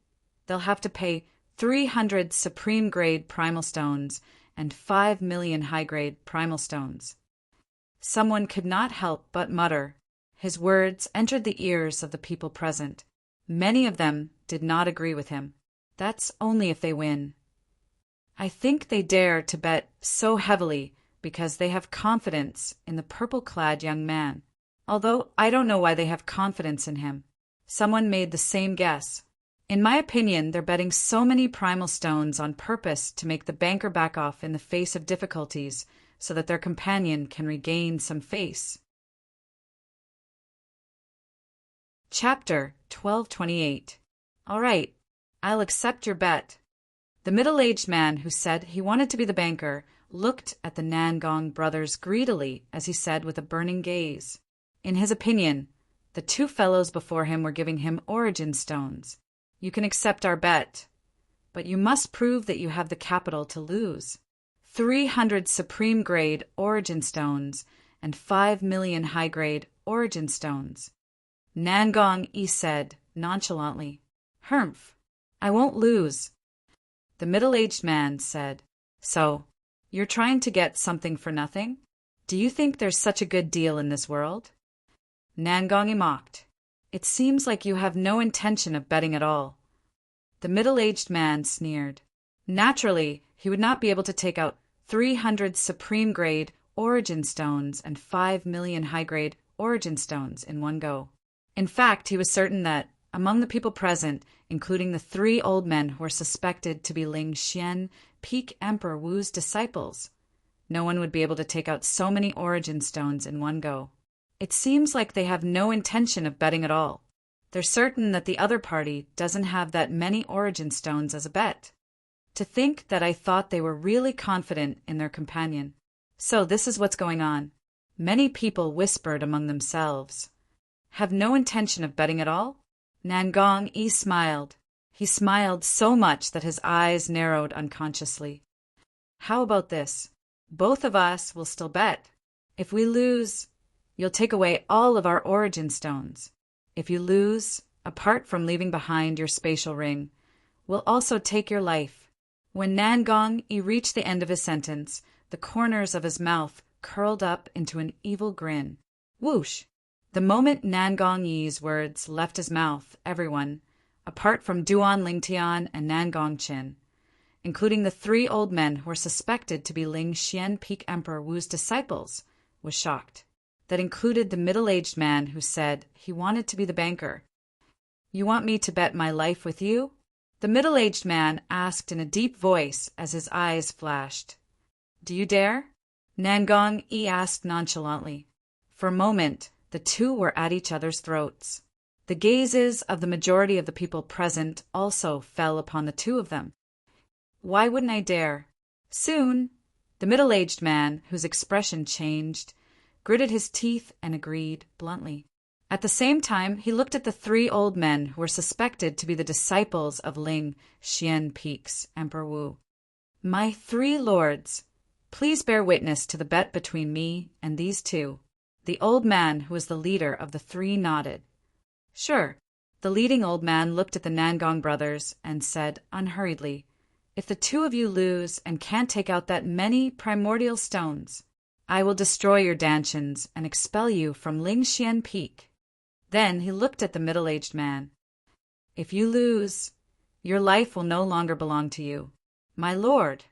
they'll have to pay 300 supreme-grade primal stones and 5 million high-grade primal stones. Someone could not help but mutter. His words entered the ears of the people present. Many of them did not agree with him. That's only if they win. I think they dare to bet so heavily because they have confidence in the purple-clad young man. Although I don't know why they have confidence in him. Someone made the same guess. In my opinion, they're betting so many primal stones on purpose to make the banker back off in the face of difficulties so that their companion can regain some face. Chapter 1228. All right, I'll accept your bet. The middle-aged man who said he wanted to be the banker looked at the Nangong brothers greedily as he said with a burning gaze. In his opinion, the 2 fellows before him were giving him origin stones. You can accept our bet, but you must prove that you have the capital to lose. 300 supreme-grade origin stones and 5 million high-grade origin stones. Nangong said nonchalantly, Humph, I won't lose. The middle-aged man said, So, you're trying to get something for nothing? Do you think there's such a good deal in this world? Nangong mocked. It seems like you have no intention of betting at all. The middle-aged man sneered. Naturally, he would not be able to take out 300 supreme-grade origin stones and 5 million high-grade origin stones in one go. In fact, he was certain that, among the people present, including the 3 old men who were suspected to be Ling Xian Peak Emperor Wu's disciples, no one would be able to take out so many origin stones in one go. It seems like they have no intention of betting at all. They're certain that the other party doesn't have that many origin stones as a bet. To think that I thought they were really confident in their companion. So this is what's going on. Many people whispered among themselves. Have no intention of betting at all? Nangong smiled. He smiled so much that his eyes narrowed unconsciously. How about this? Both of us will still bet. If we lose, you'll take away all of our origin stones. If you lose, apart from leaving behind your spatial ring, we'll also take your life. When Nangong reached the end of his sentence, the corners of his mouth curled up into an evil grin. Whoosh! The moment Nangong Yi's words left his mouth, everyone, apart from Duan Lingtian and Nangong Chin, including the 3 old men who were suspected to be Ling Xian Peak Emperor Wu's disciples, was shocked. That included the middle-aged man who said he wanted to be the banker. You want me to bet my life with you? The middle-aged man asked in a deep voice as his eyes flashed. Do you dare? Nangong asked nonchalantly. For a moment, the 2 were at each other's throats. The gazes of the majority of the people present also fell upon the 2 of them. Why wouldn't I dare? Soon, the middle-aged man, whose expression changed, gritted his teeth and agreed bluntly. At the same time, he looked at the 3 old men who were suspected to be the disciples of Ling Xian Peak's Emperor Wu. My 3 lords, please bear witness to the bet between me and these 2. The old man who was the leader of the 3 nodded. Sure. The leading old man looked at the Nangong brothers and said unhurriedly, If the 2 of you lose and can't take out that many primordial stones, I will destroy your dantians and expel you from Lingxian Peak. Then he looked at the middle-aged man. If you lose, your life will no longer belong to you, my lord.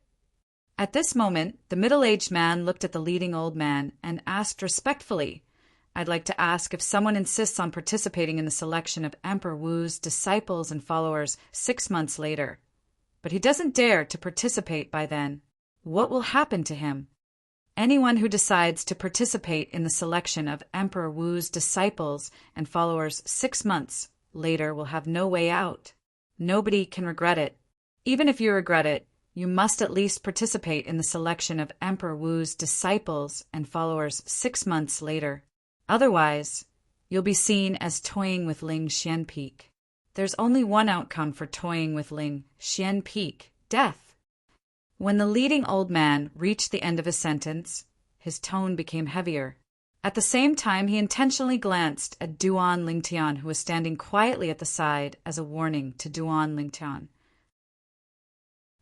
At this moment, the middle-aged man looked at the leading old man and asked respectfully, I'd like to ask if someone insists on participating in the selection of Emperor Wu's disciples and followers 6 months later, but he doesn't dare to participate by then. What will happen to him? Anyone who decides to participate in the selection of Emperor Wu's disciples and followers 6 months later will have no way out. Nobody can regret it. Even if you regret it, you must at least participate in the selection of Emperor Wu's disciples and followers 6 months later. Otherwise, you'll be seen as toying with Ling Xian Peak. There's only one outcome for toying with Ling Xian Peak: death. When the leading old man reached the end of his sentence, his tone became heavier. At the same time, he intentionally glanced at Duan Lingtian, who was standing quietly at the side, as a warning to Duan Lingtian.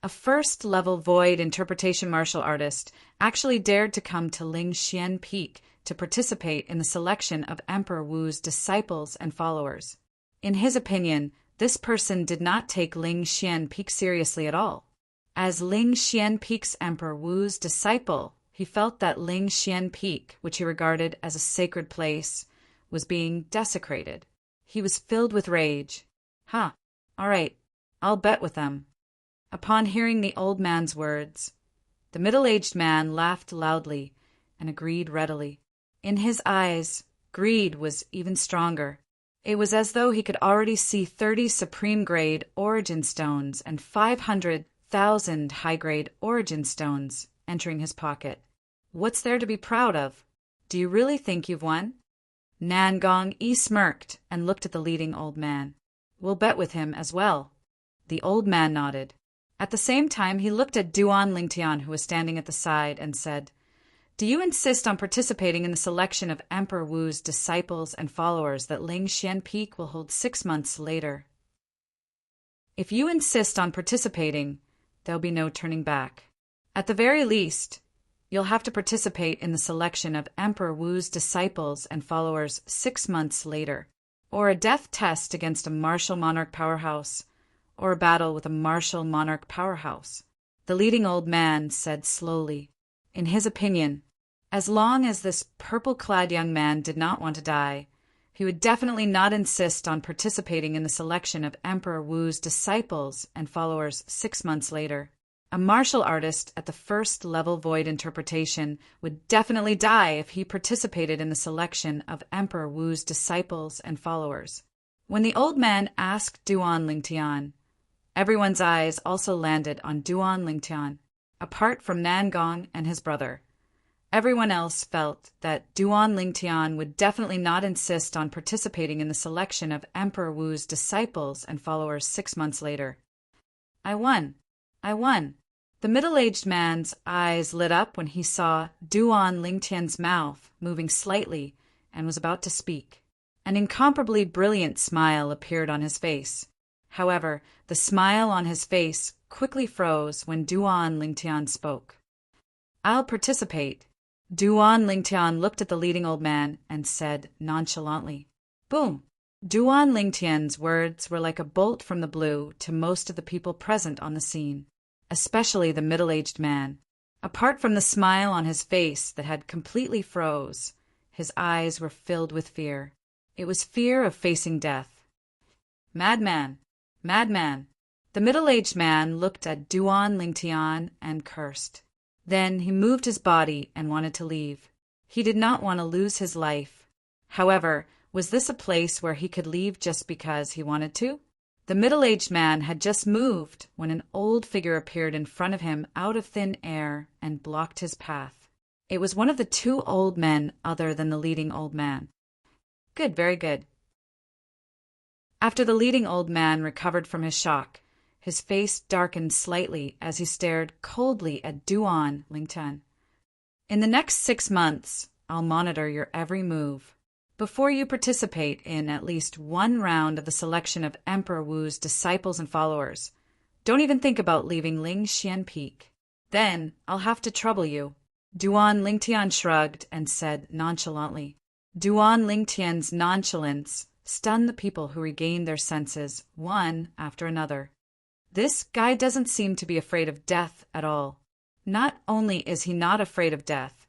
A first-level void interpretation martial artist actually dared to come to Ling Xian Peak to participate in the selection of Emperor Wu's disciples and followers. In his opinion, this person did not take Ling Xian Peak seriously at all. As Ling Xian Peak's Emperor Wu's disciple, he felt that Ling Xian Peak, which he regarded as a sacred place, was being desecrated. He was filled with rage. All right, I'll bet with them. Upon hearing the old man's words, the middle-aged man laughed loudly and agreed readily. In his eyes, greed was even stronger. It was as though he could already see 30 supreme-grade origin stones and 500,000 high-grade origin stones entering his pocket. What's there to be proud of? Do you really think you've won? Nangong smirked and looked at the leading old man. We'll bet with him as well. The old man nodded. At the same time, he looked at Duan Lingtian, who was standing at the side, and said, Do you insist on participating in the selection of Emperor Wu's disciples and followers that Ling Xian Peak will hold 6 months later? If you insist on participating, there'll be no turning back. At the very least, you'll have to participate in the selection of Emperor Wu's disciples and followers 6 months later, or a death test against a martial monarch powerhouse, or a battle with a martial monarch powerhouse. The leading old man said slowly, in his opinion, as long as this purple-clad young man did not want to die, he would definitely not insist on participating in the selection of Emperor Wu's disciples and followers 6 months later. A martial artist at the first-level void interpretation would definitely die if he participated in the selection of Emperor Wu's disciples and followers. When the old man asked Duan Lingtian, everyone's eyes also landed on Duan Lingtian, apart from Nangong and his brother. Everyone else felt that Duan Lingtian would definitely not insist on participating in the selection of Emperor Wu's disciples and followers 6 months later. I won. The middle-aged man's eyes lit up when he saw Duan Lingtian's mouth moving slightly and was about to speak. An incomparably brilliant smile appeared on his face. However, the smile on his face quickly froze when Duan Lingtian spoke. I'll participate. Duan Lingtian looked at the leading old man and said nonchalantly, Boom! Duan Lingtian's words were like a bolt from the blue to most of the people present on the scene, especially the middle-aged man. Apart from the smile on his face that had completely froze, his eyes were filled with fear. It was fear of facing death. Madman! The middle-aged man looked at Duan Lingtian and cursed. Then he moved his body and wanted to leave. He did not want to lose his life. However, was this a place where he could leave just because he wanted to? The middle-aged man had just moved when an old figure appeared in front of him out of thin air and blocked his path. It was one of the 2 old men other than the leading old man. Good, very good. After the leading old man recovered from his shock, his face darkened slightly as he stared coldly at Duan Lingtian. In the next 6 months, I'll monitor your every move. Before you participate in at least one round of the selection of Emperor Wu's disciples and followers, don't even think about leaving Ling Xian Peak. Then I'll have to trouble you. Duan Lingtian shrugged and said nonchalantly. Duan Lingtian's nonchalance stunned the people who regained their senses, one after another. This guy doesn't seem to be afraid of death at all. Not only is he not afraid of death,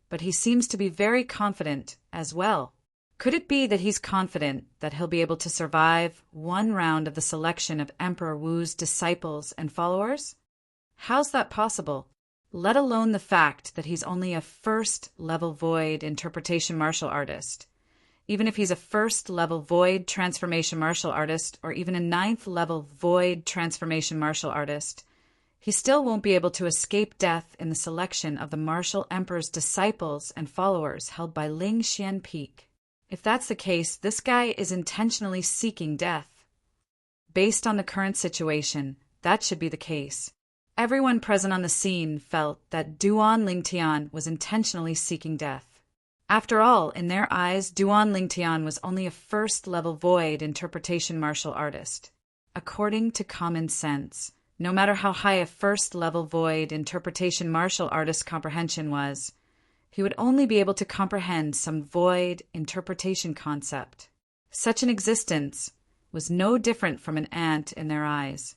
but he seems to be very confident as well. Could it be that he's confident that he'll be able to survive one round of the selection of Emperor Wu's disciples and followers? How's that possible? Let alone the fact that he's only a first-level void interpretation martial artist. Even if he's a first-level void transformation martial artist or even a ninth-level void transformation martial artist, he still won't be able to escape death in the selection of the martial emperor's disciples and followers held by Ling Xian Peak. If that's the case, this guy is intentionally seeking death. Based on the current situation, that should be the case. Everyone present on the scene felt that Duan Lingtian was intentionally seeking death. After all, in their eyes, Duan Lingtian was only a first-level void interpretation martial artist. According to common sense, no matter how high a first-level void interpretation martial artist comprehension was, he would only be able to comprehend some void interpretation concept. Such an existence was no different from an ant in their eyes.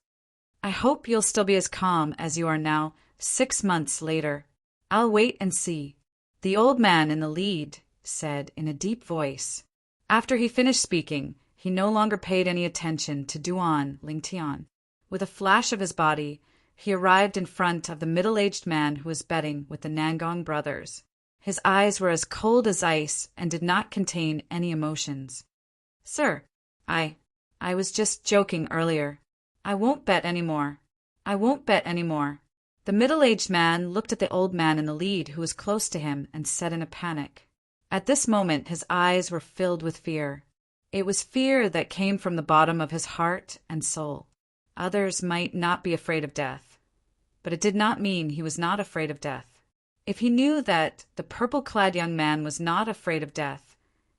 I hope you'll still be as calm as you are now, 6 months later. I'll wait and see, the old man in the lead said in a deep voice. After he finished speaking, he no longer paid any attention to Duan Lingtian. With a flash of his body, he arrived in front of the middle-aged man who was betting with the Nangong brothers. His eyes were as cold as ice and did not contain any emotions. Sir, I was just joking earlier. I won't bet any more. I won't bet any more. The middle-aged man looked at the old man in the lead who was close to him and said in a panic. At this moment his eyes were filled with fear. It was fear that came from the bottom of his heart and soul. Others might not be afraid of death, but it did not mean he was not afraid of death. If he knew that the purple-clad young man was not afraid of death,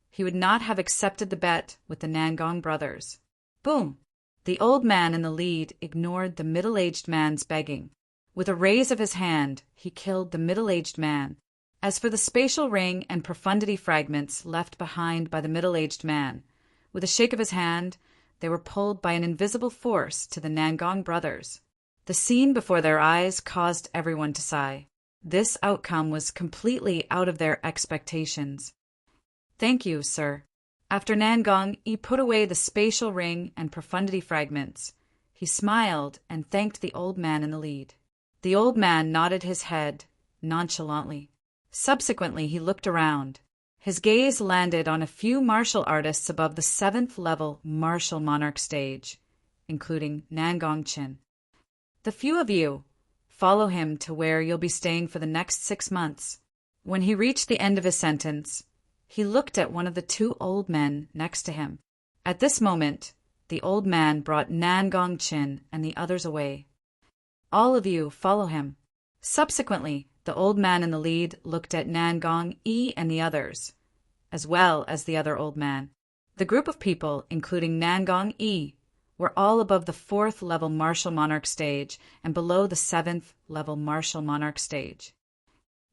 he would not have accepted the bet with the Nangong brothers. Boom! The old man in the lead ignored the middle-aged man's begging. With a raise of his hand, he killed the middle-aged man. As for the spatial ring and profundity fragments left behind by the middle-aged man, with a shake of his hand, they were pulled by an invisible force to the Nangong brothers. The scene before their eyes caused everyone to sigh. This outcome was completely out of their expectations. Thank you, sir. After Nangong put away the spatial ring and profundity fragments, he smiled and thanked the old man in the lead. The old man nodded his head nonchalantly. Subsequently, he looked around. His gaze landed on a few martial artists above the 7th-level martial monarch stage, including Nangong Chin. The few of you, follow him to where you'll be staying for the next 6 months. When he reached the end of his sentence, he looked at one of the 2 old men next to him. At this moment, the old man brought Nangong Chin and the others away. All of you follow him. Subsequently, the old man in the lead looked at Nangong and the others, as well as the other old man. The group of people, including Nangong were all above the 4th-level martial monarch stage and below the 7th-level martial monarch stage.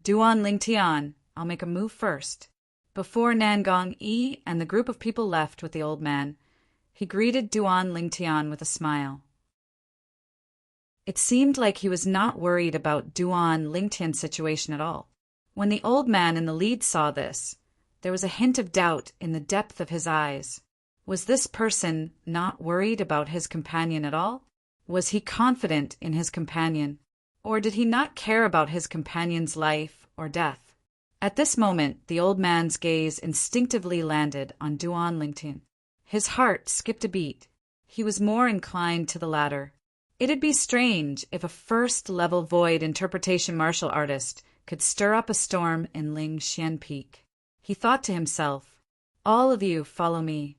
Duan Lingtian, I'll make a move first. Before Nangong and the group of people left with the old man, he greeted Duan Lingtian with a smile. It seemed like he was not worried about Duan Lingtian's situation at all. When the old man in the lead saw this, there was a hint of doubt in the depth of his eyes. Was this person not worried about his companion at all? Was he confident in his companion? Or did he not care about his companion's life or death? At this moment, the old man's gaze instinctively landed on Duan Lingtian. His heart skipped a beat. He was more inclined to the latter. It'd be strange if a first-level void interpretation martial artist could stir up a storm in Ling Xian Peak. He thought to himself, all of you follow me.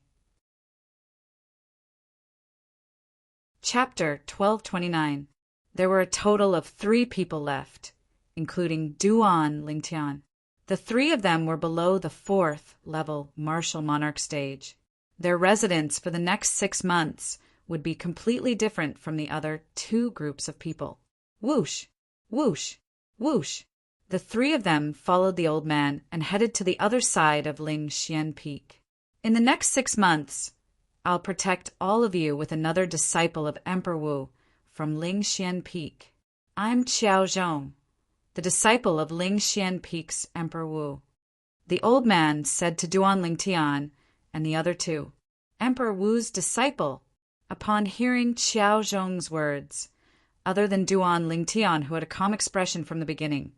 Chapter 1229. There were a total of 3 people left, including Duan Lingtian. The 3 of them were below the 4th-level martial monarch stage. Their residence for the next 6 months would be completely different from the other 2 groups of people. Whoosh, whoosh, whoosh. The three of them followed the old man and headed to the other side of Ling Xian Peak. In the next 6 months, I'll protect all of you with another disciple of Emperor Wu from Ling Xian Peak. I'm Qiao Zhong, the disciple of Ling Xian Peak's Emperor Wu. The old man said to Duan Lingtian and the other two, Emperor Wu's disciple. Upon hearing Qiao Zhong's words, other than Duan Lingtian, who had a calm expression from the beginning,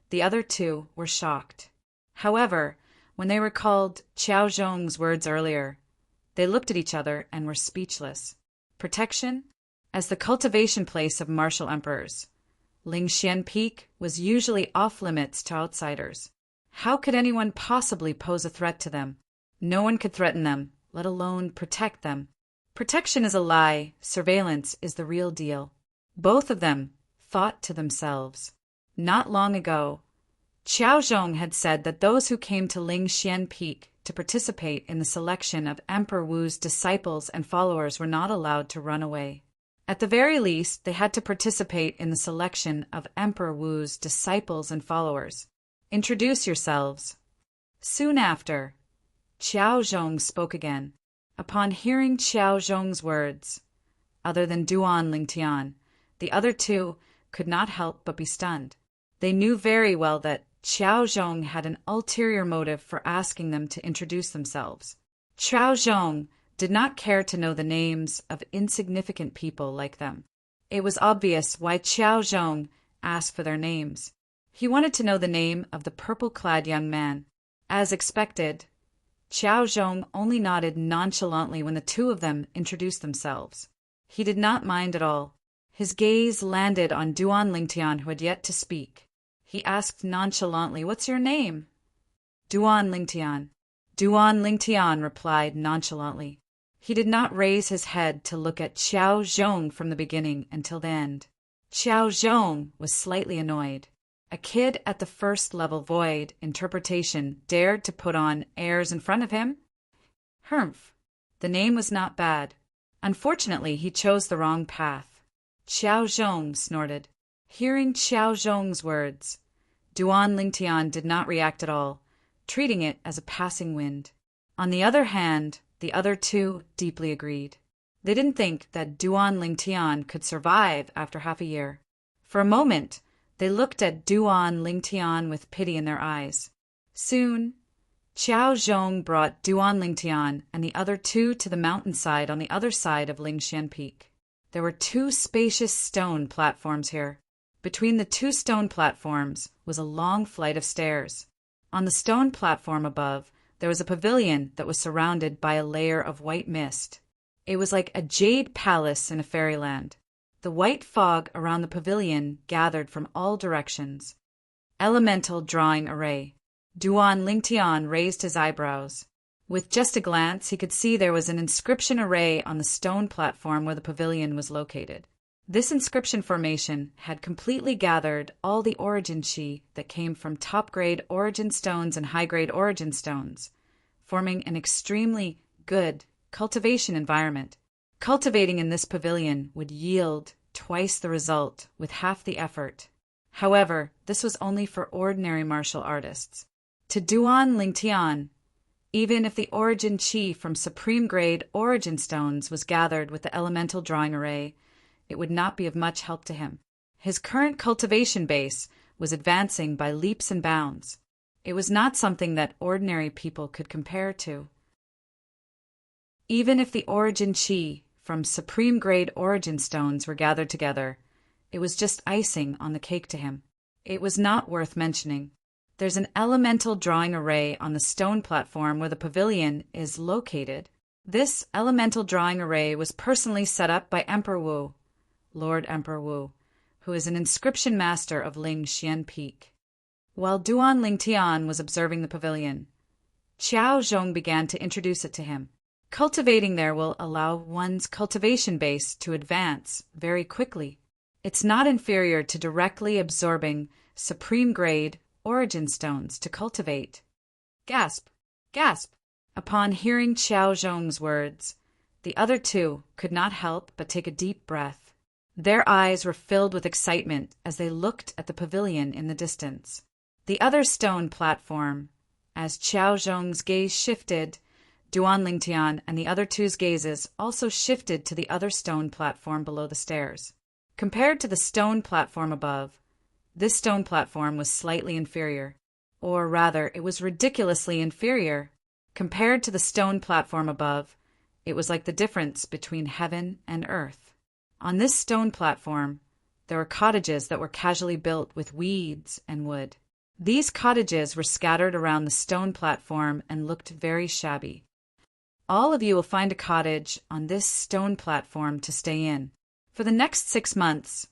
the other two were shocked. However, when they recalled Qiao Zhong's words earlier, they looked at each other and were speechless. Protection? As the cultivation place of martial emperors, Ling Xian Peak was usually off-limits to outsiders. How could anyone possibly pose a threat to them? No one could threaten them, let alone protect them. Protection is a lie, surveillance is the real deal. Both of them thought to themselves. Not long ago, Qiao Zhong had said that those who came to Ling Xian Peak to participate in the selection of Emperor Wu's disciples and followers were not allowed to run away. At the very least, they had to participate in the selection of Emperor Wu's disciples and followers. Introduce yourselves. Soon after, Qiao Zhong spoke again. Upon hearing Qiao Zhong's words, other than Duan Lingtian, the other two could not help but be stunned. They knew very well that Qiao Zhong had an ulterior motive for asking them to introduce themselves. Qiao Zhong did not care to know the names of insignificant people like them. It was obvious why Qiao Zhong asked for their names. He wanted to know the name of the purple-clad young man. As expected, Qiao Zhong only nodded nonchalantly when the two of them introduced themselves. He did not mind at all. His gaze landed on Duan Lingtian, who had yet to speak. He asked nonchalantly, "What's your name?" Duan Lingtian. Duan Lingtian replied nonchalantly. He did not raise his head to look at Qiao Zhong from the beginning until the end. Qiao Zhong was slightly annoyed. A kid at the first level void interpretation dared to put on airs in front of him? Humph. The name was not bad. Unfortunately, he chose the wrong path. Qiao Zhong snorted. Hearing Qiao Zhong's words, Duan Lingtian did not react at all, treating it as a passing wind. On the other hand, the other two deeply agreed. They didn't think that Duan Lingtian could survive after half a year. For a moment, they looked at Duan Lingtian with pity in their eyes. Soon, Qiao Zhong brought Duan Lingtian and the other two to the mountainside on the other side of Ling Xian Peak. There were 2 spacious stone platforms here. Between the 2 stone platforms was a long flight of stairs. On the stone platform above, there was a pavilion that was surrounded by a layer of white mist. It was like a jade palace in a fairyland. The white fog around the pavilion gathered from all directions. Elemental drawing array. Duan Lingtian raised his eyebrows. With just a glance, he could see there was an inscription array on the stone platform where the pavilion was located. This inscription formation had completely gathered all the origin chi that came from top-grade origin stones and high-grade origin stones, forming an extremely good cultivation environment. Cultivating in this pavilion would yield twice the result with half the effort. However, this was only for ordinary martial artists. To Duan Lingtian, even if the origin chi from supreme-grade origin stones was gathered with the elemental drawing array, it would not be of much help to him. His current cultivation base was advancing by leaps and bounds. It was not something that ordinary people could compare to. Even if the origin chi from supreme-grade origin stones were gathered together, it was just icing on the cake to him. It was not worth mentioning. There's an elemental drawing array on the stone platform where the pavilion is located. This elemental drawing array was personally set up by Emperor Wu, Lord Emperor Wu, who is an inscription master of Ling Xian Peak. While Duan Lingtian was observing the pavilion, Qiao Zhong began to introduce it to him. Cultivating there will allow one's cultivation base to advance very quickly. It's not inferior to directly absorbing supreme-grade origin stones to cultivate. Gasp! Gasp! Upon hearing Qiao Zhong's words, the other two could not help but take a deep breath. Their eyes were filled with excitement as they looked at the pavilion in the distance. The other stone platform. As Qiao Zhong's gaze shifted, Duan Lingtian and the other two's gazes also shifted to the other stone platform below the stairs. Compared to the stone platform above, this stone platform was slightly inferior. Or rather, it was ridiculously inferior. Compared to the stone platform above, it was like the difference between heaven and earth. On this stone platform, there were cottages that were casually built with weeds and wood. These cottages were scattered around the stone platform and looked very shabby. All of you will find a cottage on this stone platform to stay in. For the next 6 months,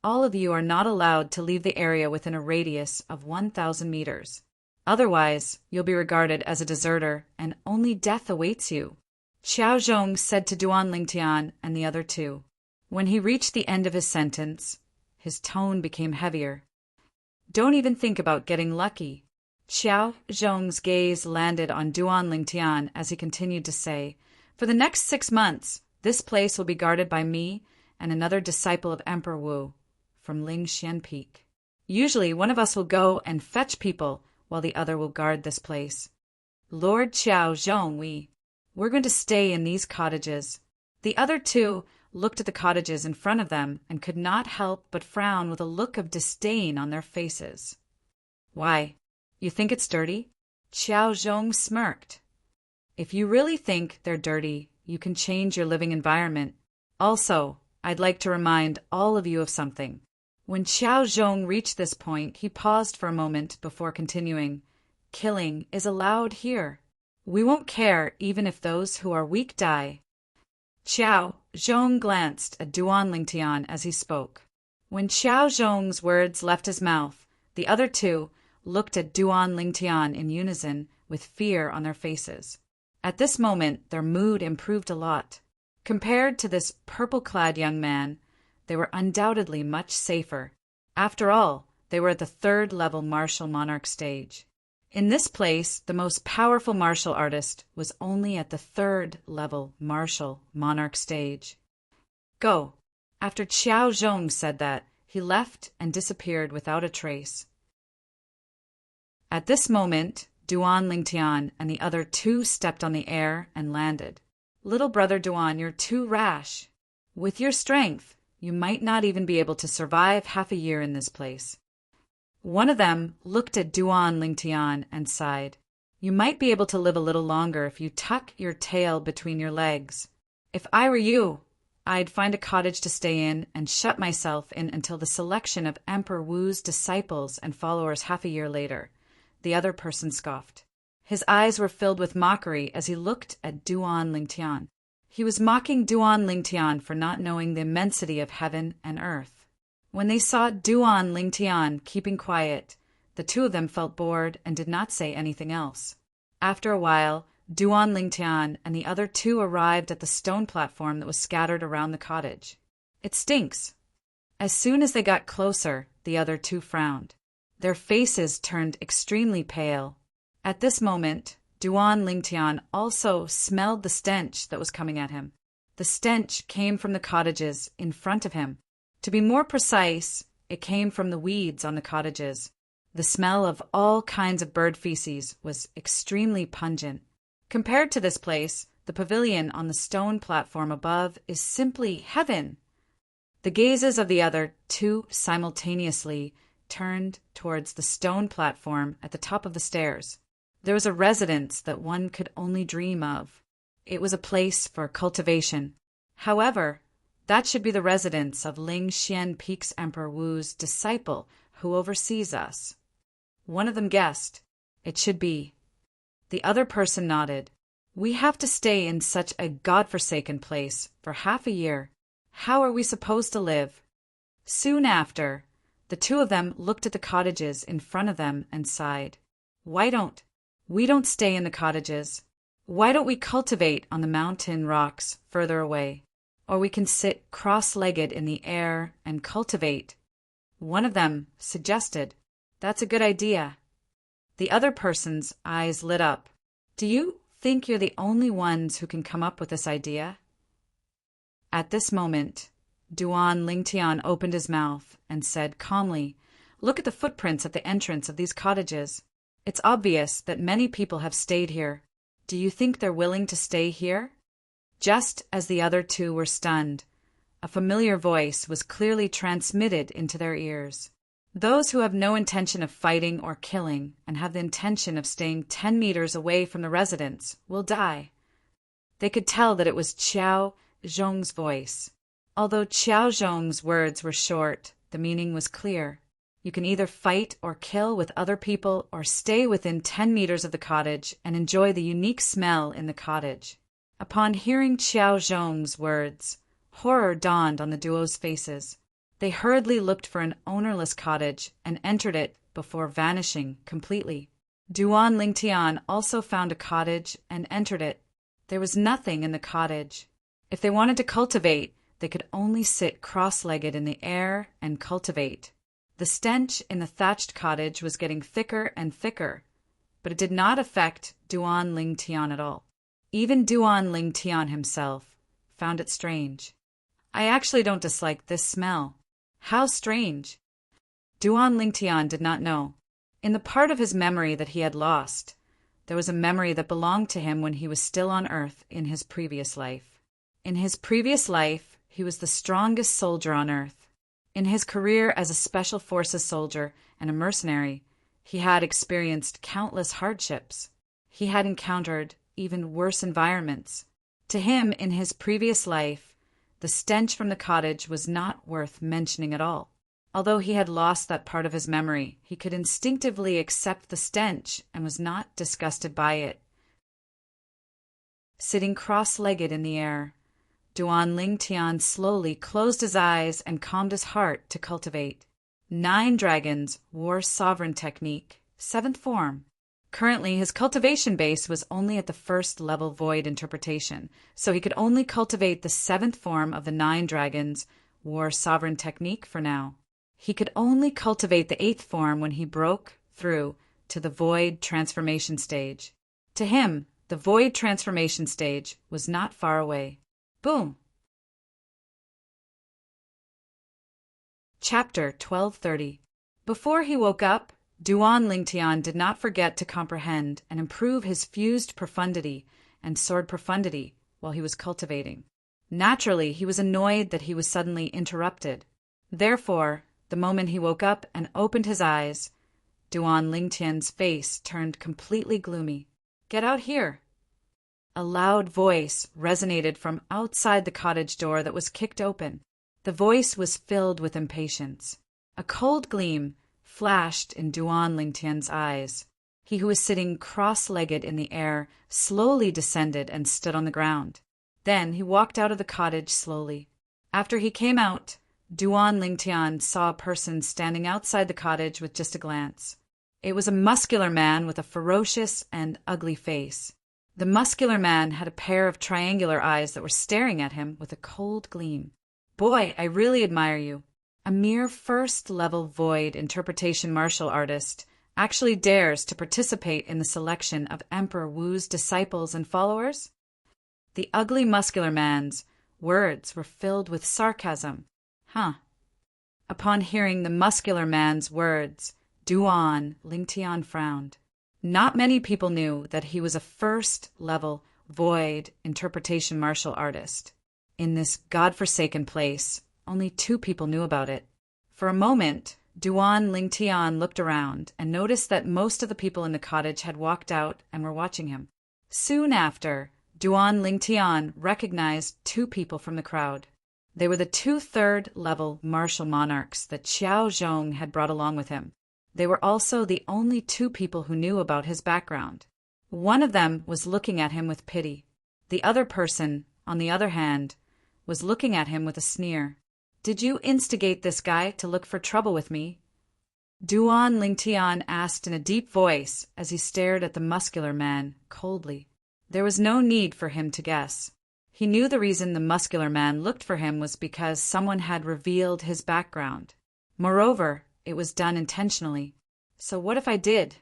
all of you are not allowed to leave the area within a radius of 1,000 meters. Otherwise, you'll be regarded as a deserter and only death awaits you. Qiao Zhong said to Duan Lingtian and the other two. When he reached the end of his sentence, his tone became heavier. Don't even think about getting lucky. Qiao Zhong's gaze landed on Duan Lingtian as he continued to say, for the next 6 months, this place will be guarded by me and another disciple of Emperor Wu from Lingxian Peak. Usually, one of us will go and fetch people while the other will guard this place. Lord Qiao Zhong, we're going to stay in these cottages. The other two looked at the cottages in front of them and could not help but frown with a look of disdain on their faces. Why, you think it's dirty? Qiao Zhong smirked. If you really think they're dirty, you can change your living environment. Also, I'd like to remind all of you of something. When Qiao Zhong reached this point, he paused for a moment before continuing. Killing is allowed here. We won't care even if those who are weak die. Qiao Zhong glanced at Duan Lingtian as he spoke. When Qiao Zhong's words left his mouth, the other two looked at Duan Lingtian in unison with fear on their faces. At this moment, their mood improved a lot. Compared to this purple-clad young man, they were undoubtedly much safer. After all, they were at the 3rd-level martial monarch stage. In this place, the most powerful martial artist was only at the 3rd-level martial monarch stage. Go. After Qiao Zhong said that, he left and disappeared without a trace. At this moment, Duan Lingtian and the other two stepped on the air and landed. Little brother Duan, you're too rash. With your strength, you might not even be able to survive half a year in this place. One of them looked at Duan Lingtian and sighed. You might be able to live a little longer if you tuck your tail between your legs. If I were you, I'd find a cottage to stay in and shut myself in until the selection of Emperor Wu's disciples and followers half a year later. The other person scoffed. His eyes were filled with mockery as he looked at Duan Lingtian. He was mocking Duan Lingtian for not knowing the immensity of heaven and earth. When they saw Duan Lingtian keeping quiet, the two of them felt bored and did not say anything else. After a while, Duan Lingtian and the other two arrived at the stone platform that was scattered around the cottage. It stinks. As soon as they got closer, the other two frowned. Their faces turned extremely pale. At this moment, Duan Lingtian also smelled the stench that was coming at him. The stench came from the cottages in front of him. To be more precise, it came from the weeds on the cottages. The smell of all kinds of bird feces was extremely pungent. Compared to this place, the pavilion on the stone platform above is simply heaven. The gazes of the other two simultaneously turned towards the stone platform at the top of the stairs. There was a residence that one could only dream of. It was a place for cultivation. However, that should be the residence of Lingxian Peak's Emperor Wu's disciple who oversees us. One of them guessed. It should be. The other person nodded. We have to stay in such a godforsaken place for half a year. How are we supposed to live? Soon after, the two of them looked at the cottages in front of them and sighed. Why don't we stay in the cottages? Why don't we cultivate on the mountain rocks further away? Or we can sit cross-legged in the air and cultivate. One of them suggested. That's a good idea. The other person's eyes lit up. Do you think you're the only ones who can come up with this idea? At this moment, Duan Lingtian opened his mouth and said calmly, Look at the footprints at the entrance of these cottages. It's obvious that many people have stayed here. Do you think they're willing to stay here?" Just as the other two were stunned, a familiar voice was clearly transmitted into their ears. "Those who have no intention of fighting or killing and have the intention of staying 10 meters away from the residence will die." They could tell that it was Qiao Zhong's voice. Although Qiao Zhong's words were short, the meaning was clear. You can either fight or kill with other people or stay within 10 meters of the cottage and enjoy the unique smell in the cottage. Upon hearing Qiao Zhong's words, horror dawned on the duo's faces. They hurriedly looked for an ownerless cottage and entered it before vanishing completely. Duan Lingtian also found a cottage and entered it. There was nothing in the cottage. If they wanted to cultivate, they could only sit cross-legged in the air and cultivate. The stench in the thatched cottage was getting thicker and thicker, but it did not affect Duan Lingtian at all. Even Duan Lingtian himself found it strange. "I actually don't dislike this smell. How strange." Duan Lingtian did not know. In the part of his memory that he had lost, there was a memory that belonged to him when he was still on Earth in his previous life. In his previous life, he was the strongest soldier on Earth. In his career as a Special Forces soldier and a mercenary, he had experienced countless hardships. He had encountered even worse environments. To him, in his previous life, the stench from the cottage was not worth mentioning at all. Although he had lost that part of his memory, he could instinctively accept the stench and was not disgusted by it. Sitting cross-legged in the air, Duan Lingtian slowly closed his eyes and calmed his heart to cultivate. 9 dragons, War Sovereign Technique, 7th form. Currently, his cultivation base was only at the 1st level Void Interpretation, so he could only cultivate the 7th form of the 9 dragons, War Sovereign Technique for now. He could only cultivate the 8th form when he broke through to the Void Transformation stage. To him, the Void Transformation stage was not far away. Boom! Chapter 1230. Before he woke up, Duan Lingtian did not forget to comprehend and improve his fused profundity and sword profundity while he was cultivating. Naturally, he was annoyed that he was suddenly interrupted. Therefore, the moment he woke up and opened his eyes, Duan Lingtian's face turned completely gloomy. "Get out here!" A loud voice resonated from outside the cottage door that was kicked open. The voice was filled with impatience. A cold gleam flashed in Duan Lingtian's eyes. He who was sitting cross-legged in the air slowly descended and stood on the ground. Then he walked out of the cottage slowly. After he came out, Duan Lingtian saw a person standing outside the cottage with just a glance. It was a muscular man with a ferocious and ugly face. The muscular man had a pair of triangular eyes that were staring at him with a cold gleam. "Boy, I really admire you. A mere 1st-level Void Interpretation martial artist actually dares to participate in the selection of Emperor Wu's disciples and followers?" The ugly muscular man's words were filled with sarcasm. Huh. Upon hearing the muscular man's words, Duan Lingtian frowned. Not many people knew that he was a 1st-level Void Interpretation martial artist. In this godforsaken place, only 2 people knew about it. For a moment, Duan Lingtian looked around and noticed that most of the people in the cottage had walked out and were watching him. Soon after, Duan Lingtian recognized 2 people from the crowd. They were the 2 3rd-level martial monarchs that Qiao Zhong had brought along with him. They were also the only 2 people who knew about his background. One of them was looking at him with pity. The other person, on the other hand, was looking at him with a sneer. "Did you instigate this guy to look for trouble with me?" Duan Lingtian asked in a deep voice as he stared at the muscular man coldly. There was no need for him to guess. He knew the reason the muscular man looked for him was because someone had revealed his background. Moreover, it was done intentionally. So what if I did?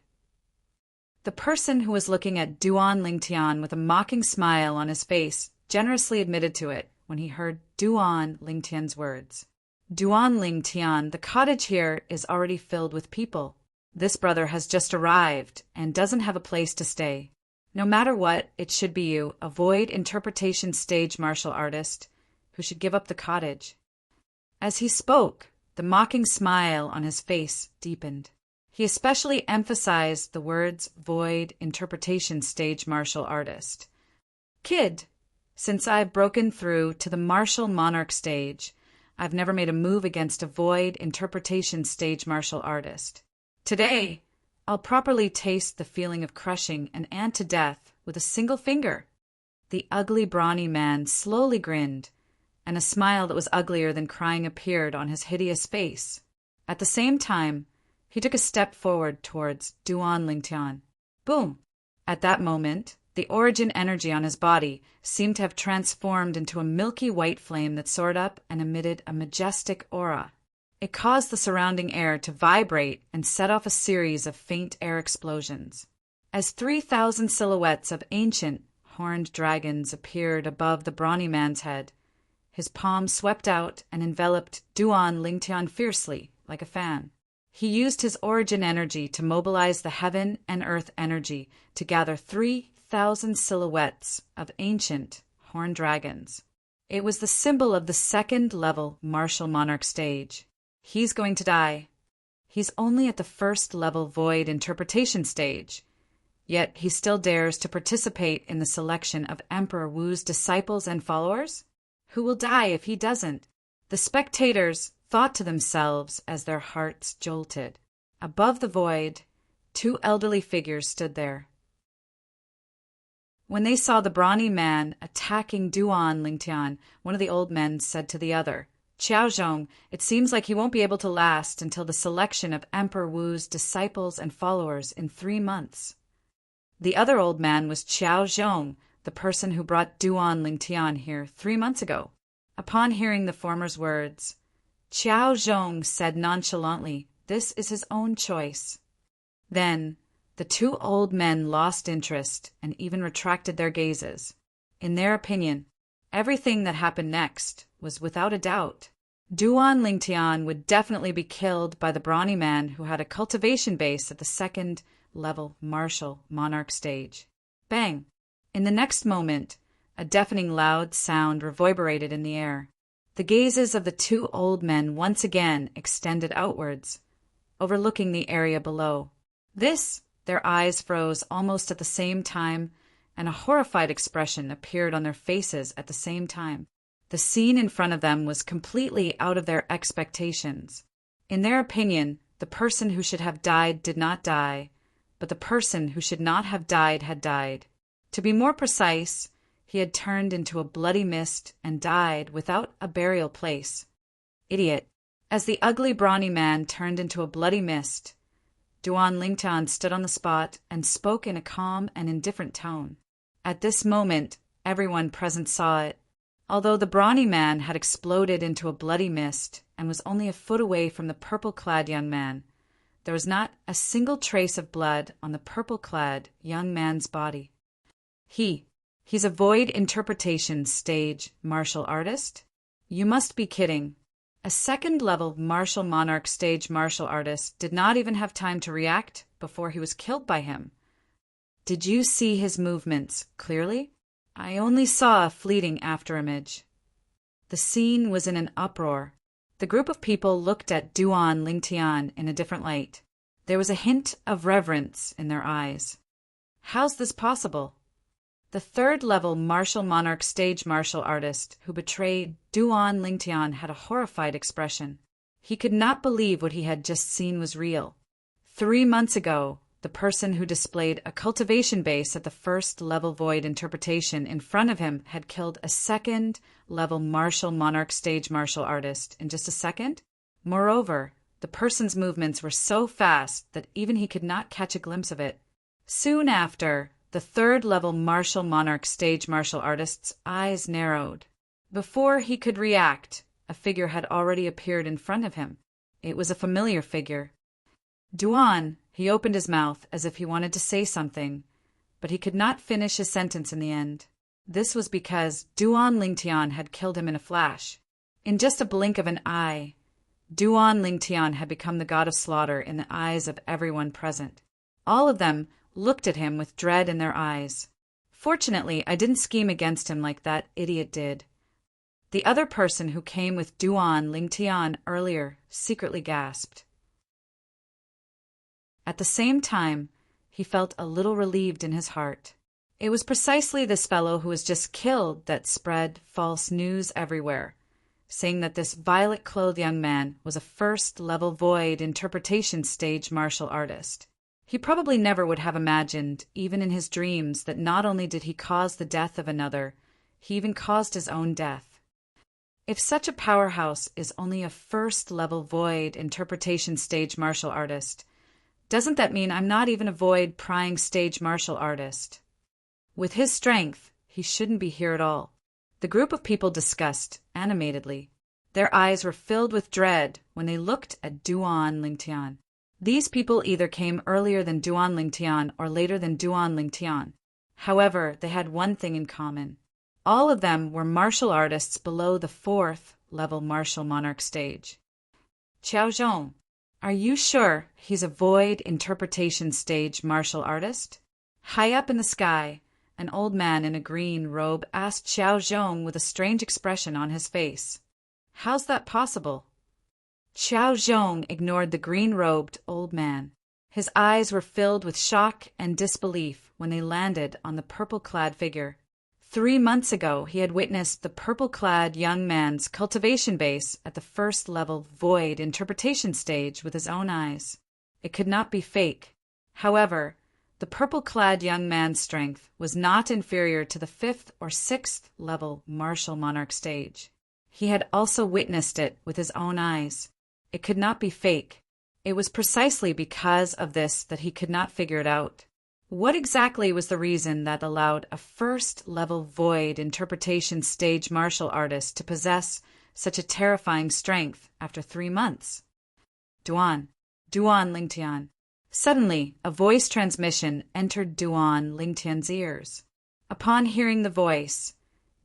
The person who was looking at Duan Lingtian with a mocking smile on his face generously admitted to it when he heard Duan Lingtian's words. Duan Ling Tian, the cottage here is already filled with people. This brother has just arrived and doesn't have a place to stay. No matter what, it should be you, a void interpretation stage martial artist, who should give up the cottage." As he spoke, the mocking smile on his face deepened. He especially emphasized the words void interpretation stage martial artist. "Kid, since I've broken through to the martial monarch stage, I've never made a move against a void interpretation stage martial artist. Today, I'll properly taste the feeling of crushing an ant to death with a single finger." The ugly, brawny man slowly grinned, and a smile that was uglier than crying appeared on his hideous face. At the same time, he took a step forward towards Duan Lingtian. Boom! At that moment, the origin energy on his body seemed to have transformed into a milky white flame that soared up and emitted a majestic aura. It caused the surrounding air to vibrate and set off a series of faint air explosions. As 3,000 silhouettes of ancient, horned dragons appeared above the brawny man's head, his palm swept out and enveloped Duan Lingtian fiercely, like a fan. He used his origin energy to mobilize the heaven and earth energy to gather 3,000 silhouettes of ancient, horned dragons. It was the symbol of the second-level martial monarch stage. He's going to die. He's only at the first-level void interpretation stage. Yet he still dares to participate in the selection of Emperor Wu's disciples and followers? Who will die if he doesn't? The spectators thought to themselves as their hearts jolted. Above the void, 2 elderly figures stood there. When they saw the brawny man attacking Duan Lingtian, one of the old men said to the other, "Xiaozhong, it seems like he won't be able to last until the selection of Emperor Wu's disciples and followers in 3 months." The other old man was Xiaozhong, the person who brought Duan Lingtian here 3 months ago. Upon hearing the former's words, Xiaozhong said nonchalantly, "This is his own choice." Then the 2 old men lost interest and even retracted their gazes. In their opinion, everything that happened next was without a doubt. Duan Lingtian would definitely be killed by the brawny man who had a cultivation base at the second-level martial monarch stage. Bang! In the next moment, a deafening loud sound reverberated in the air. The gazes of the 2 old men once again extended outwards, overlooking the area below. Their eyes froze almost at the same time, and a horrified expression appeared on their faces at the same time. The scene in front of them was completely out of their expectations. In their opinion, the person who should have died did not die, but the person who should not have died had died. To be more precise, he had turned into a bloody mist and died without a burial place. Idiot. As the ugly brawny man turned into a bloody mist, Duan Lingtian stood on the spot and spoke in a calm and indifferent tone. At this moment, everyone present saw it. Although the brawny man had exploded into a bloody mist and was only a foot away from the purple-clad young man, there was not a single trace of blood on the purple-clad young man's body. He's a void interpretation stage martial artist? You must be kidding. A second-level martial monarch stage martial artist did not even have time to react before he was killed by him. Did you see his movements clearly? I only saw a fleeting afterimage. The scene was in an uproar. The group of people looked at Duan Lingtian in a different light. There was a hint of reverence in their eyes. How's this possible? The third-level martial monarch stage martial artist who betrayed Duan Lingtian had a horrified expression. He could not believe what he had just seen was real. 3 months ago, the person who displayed a cultivation base at the first-level void interpretation in front of him had killed a second-level martial monarch stage martial artist in just a second. Moreover, the person's movements were so fast that even he could not catch a glimpse of it. Soon after, the third-level martial monarch stage martial artist's eyes narrowed. Before he could react, a figure had already appeared in front of him. It was a familiar figure. Duan, he opened his mouth as if he wanted to say something, but he could not finish his sentence in the end. This was because Duan Lingtian had killed him in a flash. In just a blink of an eye, Duan Lingtian had become the god of slaughter in the eyes of everyone present. All of them looked at him with dread in their eyes. Fortunately, I didn't scheme against him like that idiot did. The other person who came with Duan Lingtian earlier secretly gasped. At the same time, he felt a little relieved in his heart. It was precisely this fellow who was just killed that spread false news everywhere, saying that this violet-clothed young man was a first-level void interpretation stage martial artist. He probably never would have imagined, even in his dreams, that not only did he cause the death of another, he even caused his own death. If such a powerhouse is only a first-level void interpretation stage martial artist, doesn't that mean I'm not even a void prying stage martial artist? With his strength, he shouldn't be here at all. The group of people discussed, animatedly. Their eyes were filled with dread when they looked at Duan Lingtian. These people either came earlier than Duan Lingtian or later than Duan Lingtian. However, they had one thing in common. All of them were martial artists below the 4th level martial monarch stage. Qiao Zhong, are you sure he's a void interpretation stage martial artist? High up in the sky, an old man in a green robe asked Qiao Zhong with a strange expression on his face. How's that possible? Qiao Zhong ignored the green-robed old man. His eyes were filled with shock and disbelief when they landed on the purple-clad figure. 3 months ago, he had witnessed the purple-clad young man's cultivation base at the first-level void interpretation stage with his own eyes. It could not be fake. However, the purple-clad young man's strength was not inferior to the 5th or 6th level martial monarch stage. He had also witnessed it with his own eyes. It could not be fake. It was precisely because of this that he could not figure it out. What exactly was the reason that allowed a first-level void interpretation stage martial artist to possess such a terrifying strength after 3 months? Duan Lingtian. Suddenly, a voice transmission entered Duan Lingtian's ears. Upon hearing the voice,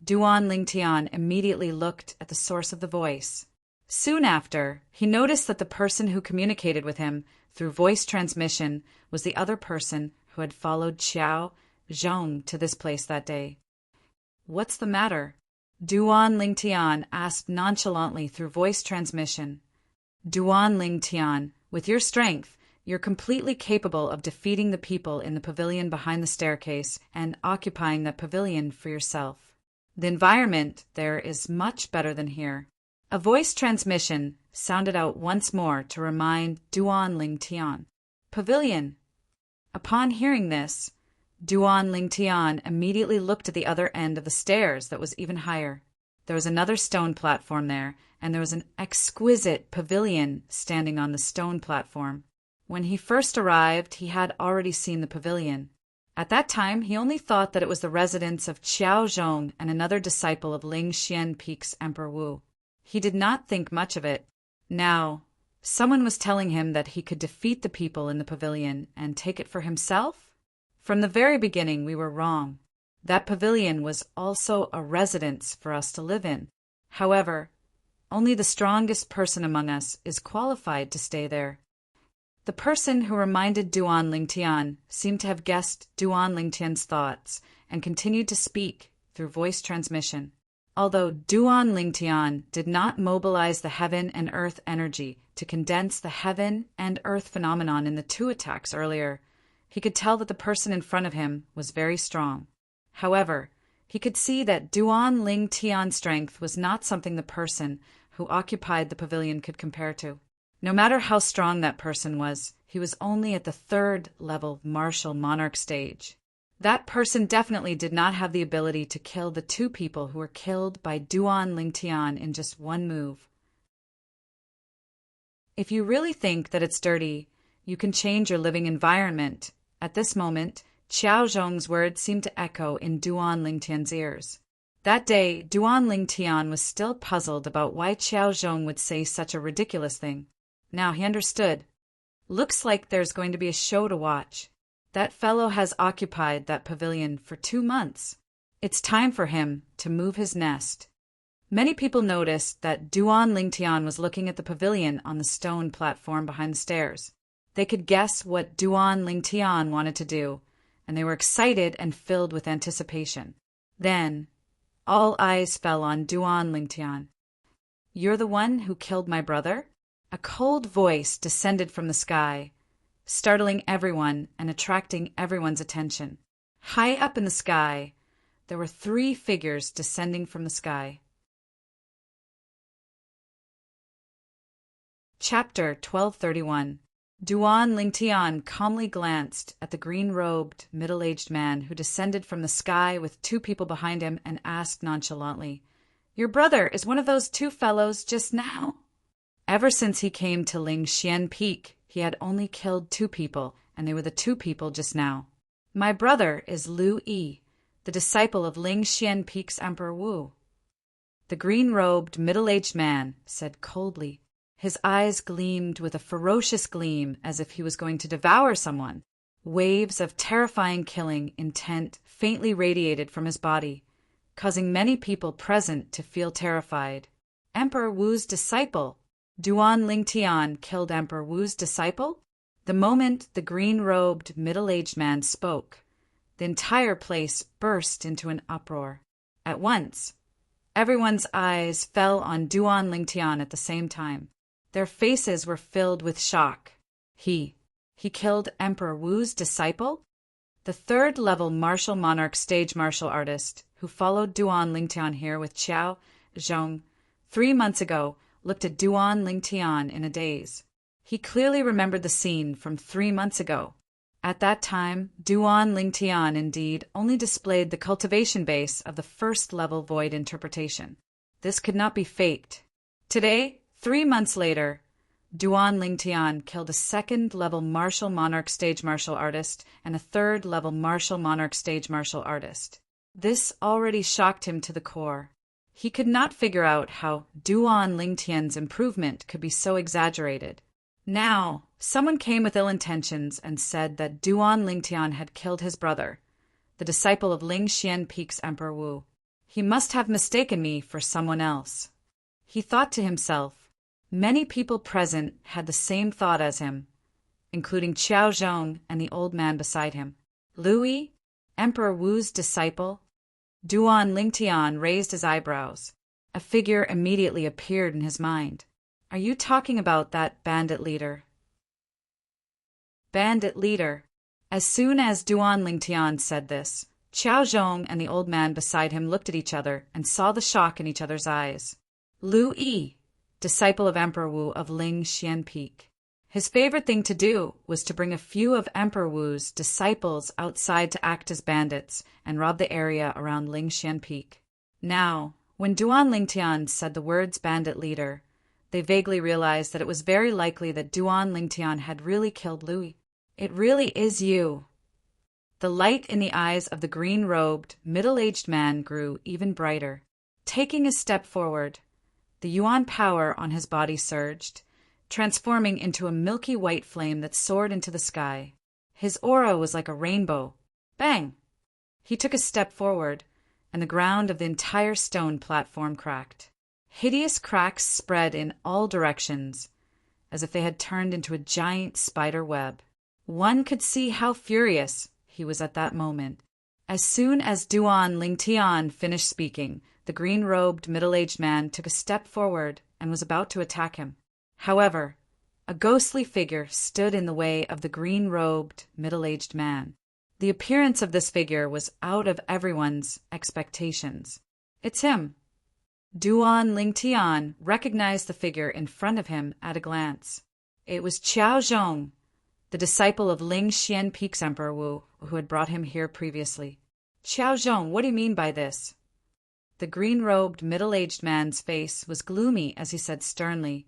Duan Lingtian immediately looked at the source of the voice. Soon after, he noticed that the person who communicated with him through voice transmission was the other person who had followed Qiao Zhong to this place that day. What's the matter? Duan Lingtian asked nonchalantly through voice transmission. Duan Lingtian, with your strength, you're completely capable of defeating the people in the pavilion behind the staircase and occupying that pavilion for yourself. The environment there is much better than here. A voice transmission sounded out once more to remind Duan Lingtian. Pavilion. Upon hearing this, Duan Lingtian immediately looked at the other end of the stairs that was even higher. There was another stone platform there, and there was an exquisite pavilion standing on the stone platform. When he first arrived, he had already seen the pavilion. At that time, he only thought that it was the residence of Qiao Zhong and another disciple of Ling Xian Peak's Emperor Wu. He did not think much of it. Now, someone was telling him that he could defeat the people in the pavilion and take it for himself? From the very beginning, we were wrong. That pavilion was also a residence for us to live in. However, only the strongest person among us is qualified to stay there. The person who reminded Duan Lingtian seemed to have guessed Duan Lingtian's thoughts and continued to speak through voice transmission. Although Duan Lingtian did not mobilize the heaven and earth energy to condense the heaven and earth phenomenon in the 2 attacks earlier, he could tell that the person in front of him was very strong. However, he could see that Duan Lingtian's strength was not something the person who occupied the pavilion could compare to. No matter how strong that person was, he was only at the 3rd level martial monarch stage. That person definitely did not have the ability to kill the 2 people who were killed by Duan Lingtian in just one move. If you really think that it's dirty, you can change your living environment. At this moment, Qiao Zhong's words seemed to echo in Duan Lingtian's ears. That day, Duan Lingtian was still puzzled about why Qiao Zhong would say such a ridiculous thing. Now he understood. Looks like there's going to be a show to watch. That fellow has occupied that pavilion for 2 months. It's time for him to move his nest. Many people noticed that Duan Lingtian was looking at the pavilion on the stone platform behind the stairs. They could guess what Duan Lingtian wanted to do, and they were excited and filled with anticipation. Then, all eyes fell on Duan Lingtian. "You're the one who killed my brother?" A cold voice descended from the sky, startling everyone and attracting everyone's attention. High up in the sky, there were 3 figures descending from the sky. Chapter 1231. Duan Lingtian calmly glanced at the green-robed, middle-aged man who descended from the sky with 2 people behind him and asked nonchalantly, "Your brother is one of those 2 fellows just now?" Ever since he came to Lingxian Peak, he had only killed 2 people, and they were the 2 people just now. "My brother is Lu Yi, the disciple of Lingxian Peak's Emperor Wu." The green-robed, middle-aged man said coldly. His eyes gleamed with a ferocious gleam as if he was going to devour someone. Waves of terrifying killing intent faintly radiated from his body, causing many people present to feel terrified. Emperor Wu's disciple! Duan Lingtian killed Emperor Wu's disciple? The moment the green-robed, middle-aged man spoke, the entire place burst into an uproar. At once, everyone's eyes fell on Duan Lingtian at the same time. Their faces were filled with shock. He killed Emperor Wu's disciple? The 3rd-level martial monarch stage martial artist who followed Duan Lingtian here with Qiao Zhong 3 months ago looked at Duan Lingtian in a daze. He clearly remembered the scene from 3 months ago. At that time, Duan Lingtian indeed only displayed the cultivation base of the 1st-level void interpretation. This could not be faked. Today, 3 months later, Duan Lingtian killed a 2nd-level martial monarch stage martial artist and a 3rd-level martial monarch stage martial artist. This already shocked him to the core. He could not figure out how Duan Lingtian's improvement could be so exaggerated. Now, someone came with ill intentions and said that Duan Lingtian had killed his brother, the disciple of Lingxian Peak's Emperor Wu. He must have mistaken me for someone else. He thought to himself. Many people present had the same thought as him, including Qiao Zhong and the old man beside him. Louis, Emperor Wu's disciple? Duan Lingtian raised his eyebrows. A figure immediately appeared in his mind. "Are you talking about that bandit leader?" Bandit leader. As soon as Duan Lingtian said this, Qiao Zhong and the old man beside him looked at each other and saw the shock in each other's eyes. Lu Yi, disciple of Emperor Wu of Lingxian Peak. His favorite thing to do was to bring a few of Emperor Wu's disciples outside to act as bandits and rob the area around Lingxian Peak. Now, when Duan Lingtian said the words bandit leader, they vaguely realized that it was very likely that Duan Lingtian had really killed Louis. "It really is you." The light in the eyes of the green-robed, middle-aged man grew even brighter. Taking a step forward, the yuan power on his body surged, transforming into a milky white flame that soared into the sky. His aura was like a rainbow. Bang! He took a step forward, and the ground of the entire stone platform cracked. Hideous cracks spread in all directions, as if they had turned into a giant spider web. One could see how furious he was at that moment. As soon as Duan Lingtian finished speaking, the green-robed, middle-aged man took a step forward and was about to attack him. However, a ghostly figure stood in the way of the green-robed, middle-aged man. The appearance of this figure was out of everyone's expectations. "It's him." Duan Lingtian recognized the figure in front of him at a glance. It was Qiao Zhong, the disciple of Lingxian Peak's Emperor Wu, who had brought him here previously. "Qiao Zhong, what do you mean by this?" The green-robed, middle-aged man's face was gloomy as he said sternly,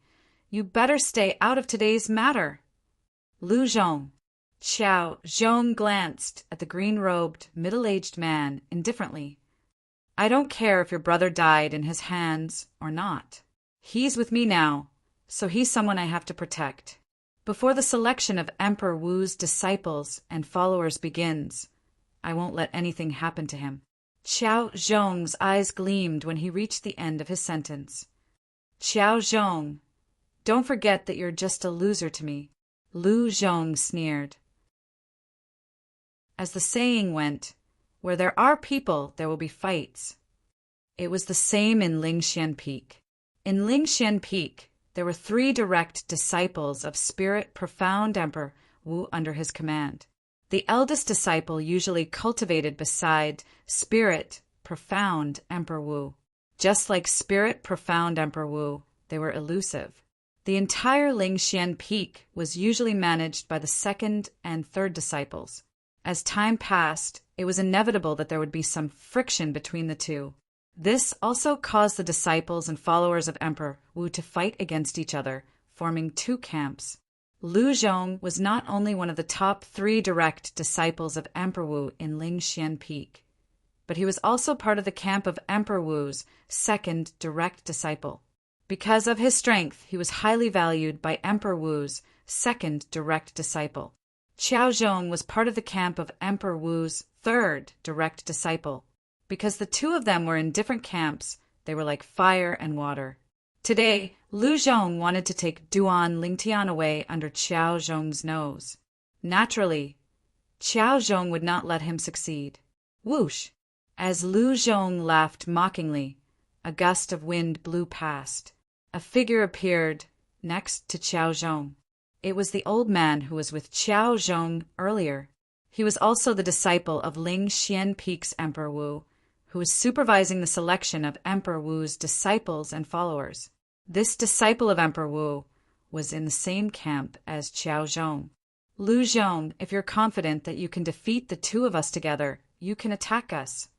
"You better stay out of today's matter." "Lu Zhong." Qiao Zhong glanced at the green-robed, middle-aged man indifferently. "I don't care if your brother died in his hands or not. He's with me now, so he's someone I have to protect. Before the selection of Emperor Wu's disciples and followers begins, I won't let anything happen to him." Qiao Zhong's eyes gleamed when he reached the end of his sentence. Qiao Zhong, don't forget that you're just a loser to me, Lu Zhong sneered. As the saying went, where there are people, there will be fights. It was the same in Lingxian Peak. In Lingxian Peak, there were 3 direct disciples of Spirit Profound Emperor Wu under his command. The eldest disciple usually cultivated beside Spirit Profound Emperor Wu. Just like Spirit Profound Emperor Wu, they were elusive. The entire Lingxian Peak was usually managed by the 2nd and 3rd disciples. As time passed, it was inevitable that there would be some friction between the two. This also caused the disciples and followers of Emperor Wu to fight against each other, forming 2 camps. Lu Zhong was not only one of the top 3 direct disciples of Emperor Wu in Lingxian Peak, but he was also part of the camp of Emperor Wu's 2nd direct disciple. Because of his strength, he was highly valued by Emperor Wu's 2nd direct disciple. Qiao Zhong was part of the camp of Emperor Wu's 3rd direct disciple. Because the 2 of them were in different camps, they were like fire and water. Today, Lu Zhong wanted to take Duan Lingtian away under Qiao Zhong's nose. Naturally, Qiao Zhong would not let him succeed. Whoosh! As Lu Zhong laughed mockingly, a gust of wind blew past. A figure appeared next to Qiao Zhong. It was the old man who was with Qiao Zhong earlier. He was also the disciple of Lingxian Peak's Emperor Wu, who was supervising the selection of Emperor Wu's disciples and followers. This disciple of Emperor Wu was in the same camp as Qiao Zhong. Lu Zhong, if you're confident that you can defeat the 2 of us together, you can attack us.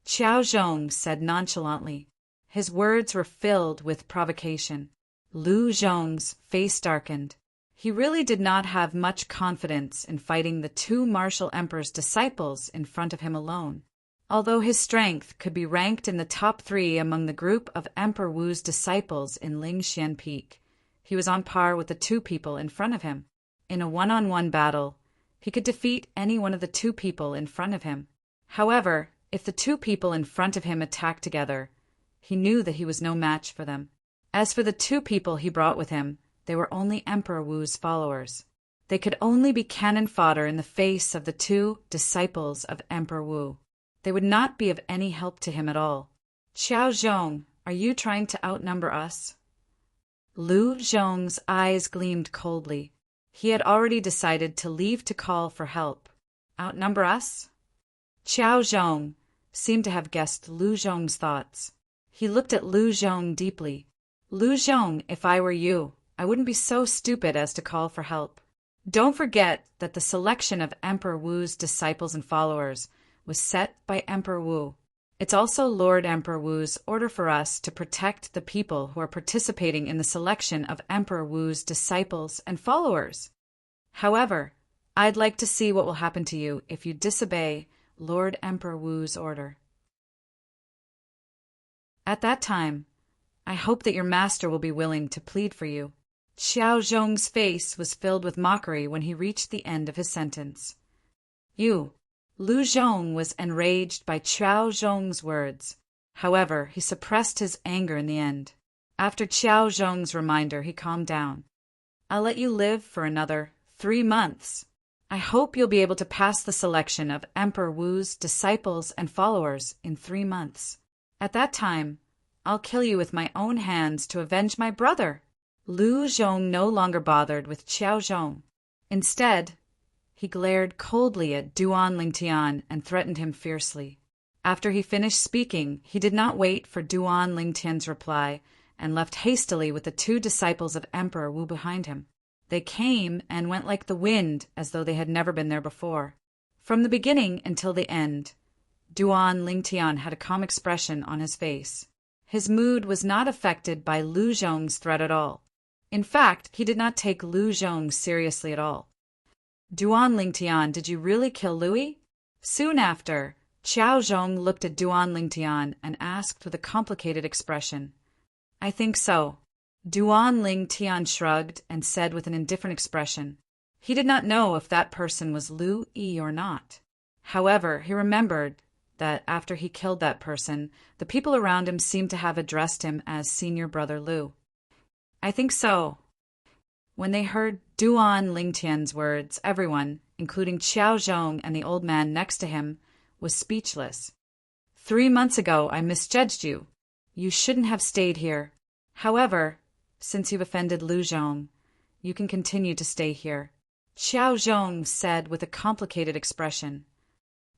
Qiao Zhong said nonchalantly. His words were filled with provocation. Lu Zhong's face darkened. He really did not have much confidence in fighting the 2 martial emperor's disciples in front of him alone. Although his strength could be ranked in the top 3 among the group of Emperor Wu's disciples in Lingxian Peak, he was on par with the 2 people in front of him. In a one-on-one battle, he could defeat any one of the 2 people in front of him. However, if the 2 people in front of him attacked together, he knew that he was no match for them. As for the 2 people he brought with him, they were only Emperor Wu's followers. They could only be cannon fodder in the face of the 2 disciples of Emperor Wu. They would not be of any help to him at all. Qiao Zhong, are you trying to outnumber us? Lu Zhong's eyes gleamed coldly. He had already decided to leave to call for help. Outnumber us? Qiao Zhong seemed to have guessed Lu Zhong's thoughts. He looked at Lu Zhong deeply. Lu Zhong, if I were you, I wouldn't be so stupid as to call for help. Don't forget that the selection of Emperor Wu's disciples and followers was set by Emperor Wu. It's also Lord Emperor Wu's order for us to protect the people who are participating in the selection of Emperor Wu's disciples and followers. However, I'd like to see what will happen to you if you disobey Lord Emperor Wu's order. At that time, I hope that your master will be willing to plead for you. Qiao Zhong's face was filled with mockery when he reached the end of his sentence. Lu Zhong was enraged by Qiao Zhong's words. However, he suppressed his anger in the end. After Qiao Zhong's reminder, he calmed down. I'll let you live for another 3 months. I hope you'll be able to pass the selection of Emperor Wu's disciples and followers in 3 months. At that time, I'll kill you with my own hands to avenge my brother. Lu Zhong no longer bothered with Qiao Zhong. Instead, he glared coldly at Duan Lingtian and threatened him fiercely. After he finished speaking, he did not wait for Duan Lingtian's reply and left hastily with the 2 disciples of Emperor Wu behind him. They came and went like the wind, as though they had never been there before. From the beginning until the end, Duan Lingtian had a calm expression on his face. His mood was not affected by Lu Zhong's threat at all. In fact, he did not take Lu Zhong seriously at all. Duan Lingtian, did you really kill Louis? Soon after, Qiao Zhong looked at Duan Lingtian and asked with a complicated expression. I think so. Duan Lingtian shrugged and said with an indifferent expression. He did not know if that person was Lu Yi or not. However, he remembered that after he killed that person, the people around him seemed to have addressed him as Senior Brother Liu. I think so. When they heard Duan Lingtian's words, everyone, including Qiao Zhong and the old man next to him, was speechless. 3 months ago, I misjudged you. You shouldn't have stayed here. However, since you've offended Lu Zhong, you can continue to stay here, Qiao Zhong said with a complicated expression.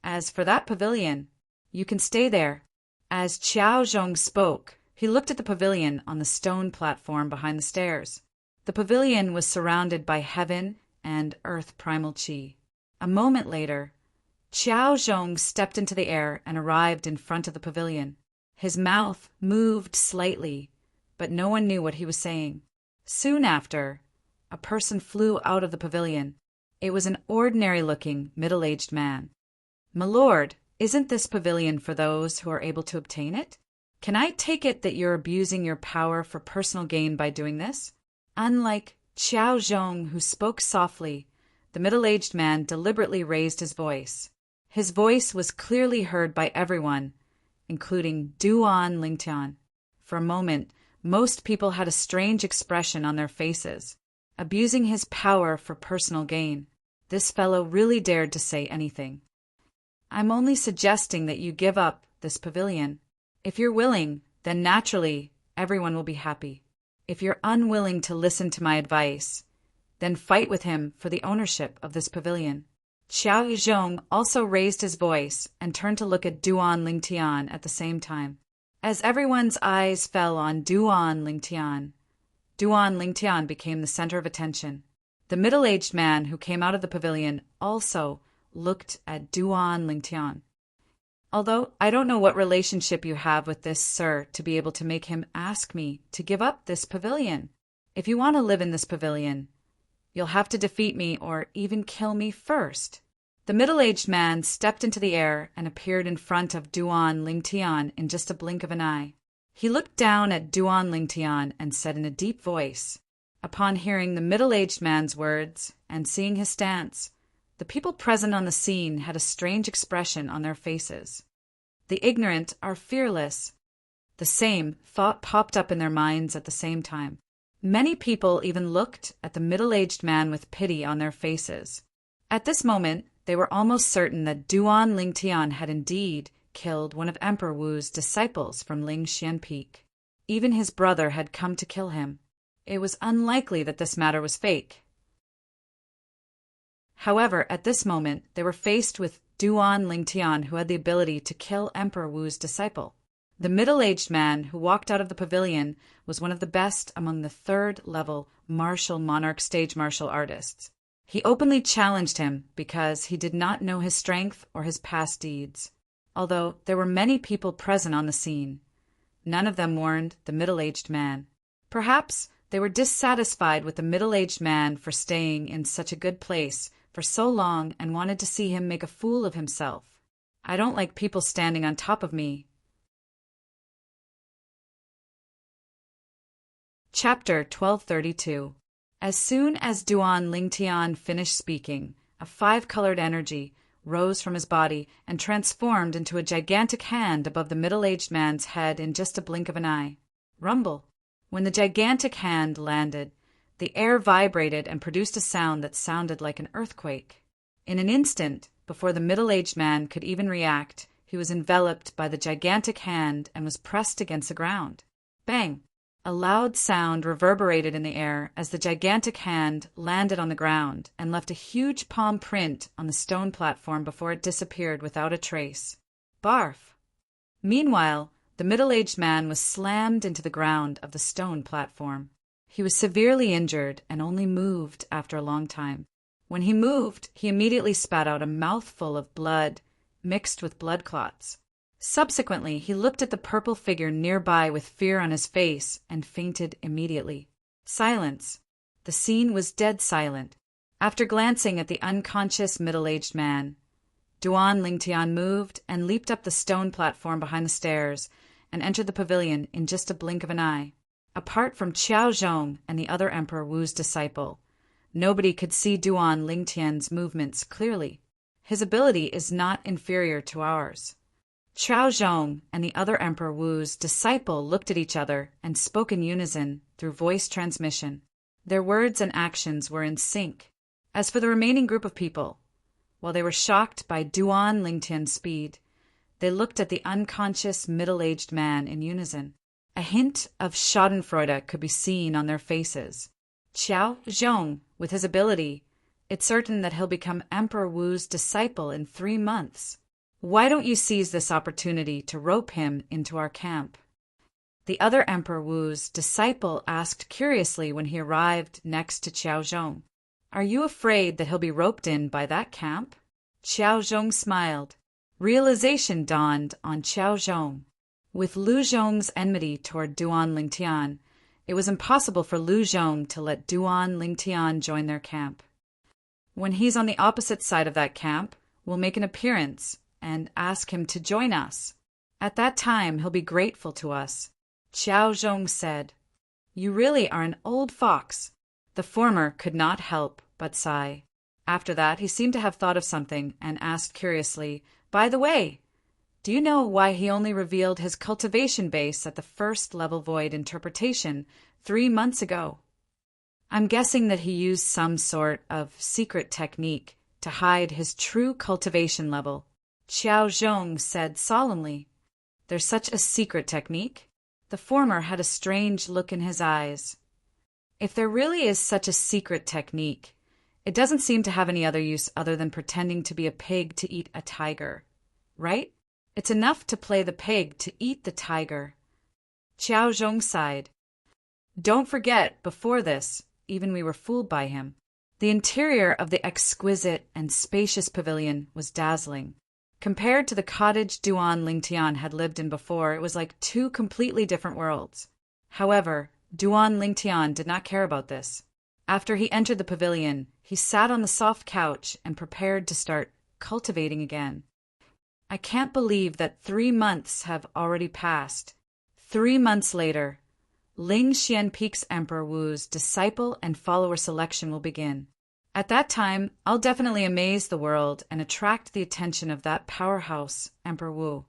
As for that pavilion, you can stay there. As Qiao Zhong spoke, he looked at the pavilion on the stone platform behind the stairs. The pavilion was surrounded by heaven and earth primal qi. A moment later, Qiao Zhong stepped into the air and arrived in front of the pavilion. His mouth moved slightly, but no one knew what he was saying. Soon after, a person flew out of the pavilion. It was an ordinary-looking, middle-aged man. "My lord, isn't this pavilion for those who are able to obtain it? Can I take it that you're abusing your power for personal gain by doing this?" Unlike Qiao Zhong, who spoke softly, the middle-aged man deliberately raised his voice. His voice was clearly heard by everyone, including Duan Lingtian. For a moment, most people had a strange expression on their faces. Abusing his power for personal gain. This fellow really dared to say anything. "I'm only suggesting that you give up this pavilion. If you're willing, then naturally everyone will be happy. If you're unwilling to listen to my advice, then fight with him for the ownership of this pavilion." Qiao Zhong also raised his voice and turned to look at Duan Lingtian at the same time. As everyone's eyes fell on Duan Lingtian became the center of attention. The middle-aged man who came out of the pavilion also looked at Duan Lingtian. "Although I don't know what relationship you have with this sir to be able to make him ask me to give up this pavilion. If you want to live in this pavilion, you'll have to defeat me or even kill me first." The middle-aged man stepped into the air and appeared in front of Duan Lingtian in just a blink of an eye. He looked down at Duan Lingtian and said in a deep voice. Upon hearing the middle-aged man's words and seeing his stance, the people present on the scene had a strange expression on their faces. The ignorant are fearless. The same thought popped up in their minds at the same time. Many people even looked at the middle-aged man with pity on their faces. At this moment, they were almost certain that Duan Lingtian had indeed killed one of Emperor Wu's disciples from Lingxian Peak. Even his brother had come to kill him. It was unlikely that this matter was fake. However, at this moment, they were faced with Duan Lingtian, who had the ability to kill Emperor Wu's disciple. The middle-aged man who walked out of the pavilion was one of the best among the third-level Monarch stage martial artists. He openly challenged him because he did not know his strength or his past deeds. Although there were many people present on the scene, none of them warned the middle-aged man. Perhaps they were dissatisfied with the middle-aged man for staying in such a good place for so long and wanted to see him make a fool of himself. "I don't like people standing on top of me." Chapter 1232. As soon as Duan Lingtian finished speaking, a 5-colored energy rose from his body and transformed into a gigantic hand above the middle-aged man's head in just a blink of an eye. Rumble. When the gigantic hand landed, the air vibrated and produced a sound that sounded like an earthquake. In an instant, before the middle-aged man could even react, he was enveloped by the gigantic hand and was pressed against the ground. Bang! A loud sound reverberated in the air as the gigantic hand landed on the ground and left a huge palm print on the stone platform before it disappeared without a trace. Barf! Meanwhile, the middle-aged man was slammed into the ground of the stone platform. He was severely injured and only moved after a long time. When he moved, he immediately spat out a mouthful of blood mixed with blood clots. Subsequently, he looked at the purple figure nearby with fear on his face and fainted immediately. Silence. The scene was dead silent. After glancing at the unconscious middle-aged man, Duan Lingtian moved and leaped up the stone platform behind the stairs and entered the pavilion in just a blink of an eye. Apart from Qiao Zhong and the other Emperor Wu's disciple, nobody could see Duan Lingtian's movements clearly. His ability is not inferior to ours. Qiao Zhong and the other Emperor Wu's disciple looked at each other and spoke in unison through voice transmission. Their words and actions were in sync. As for the remaining group of people, while they were shocked by Duan Lingtian's speed, they looked at the unconscious middle-aged man in unison. A hint of schadenfreude could be seen on their faces. Qiao Zhong, with his ability, it's certain that he'll become Emperor Wu's disciple in 3 months. Why don't you seize this opportunity to rope him into our camp? The other Emperor Wu's disciple asked curiously when he arrived next to Qiao Zhong. Are you afraid that he'll be roped in by that camp? Qiao Zhong smiled. Realization dawned on Qiao Zhong. With Lu Zhong's enmity toward Duan Lingtian, it was impossible for Lu Zhong to let Duan Lingtian join their camp. When he's on the opposite side of that camp, we'll make an appearance and ask him to join us. At that time, he'll be grateful to us. Qiao Zhong said. You really are an old fox. The former could not help but sigh. After that, he seemed to have thought of something and asked curiously, By the way, do you know why he only revealed his cultivation base at the first level void interpretation 3 months ago? I'm guessing that he used some sort of secret technique to hide his true cultivation level. Qiao Zhong said solemnly. There's such a secret technique? The former had a strange look in his eyes. If there really is such a secret technique, it doesn't seem to have any other use other than pretending to be a pig to eat a tiger, right? It's enough to play the pig to eat the tiger. Qiao Zhong sighed. Don't forget, before this, even we were fooled by him. The interior of the exquisite and spacious pavilion was dazzling. Compared to the cottage Duan Lingtian had lived in before, it was like 2 completely different worlds. However, Duan Lingtian did not care about this. After he entered the pavilion, he sat on the soft couch and prepared to start cultivating again. I can't believe that 3 months have already passed. 3 months later, Ling Xianpeak's Emperor Wu's disciple and follower selection will begin. At that time, I'll definitely amaze the world and attract the attention of that powerhouse, Emperor Wu.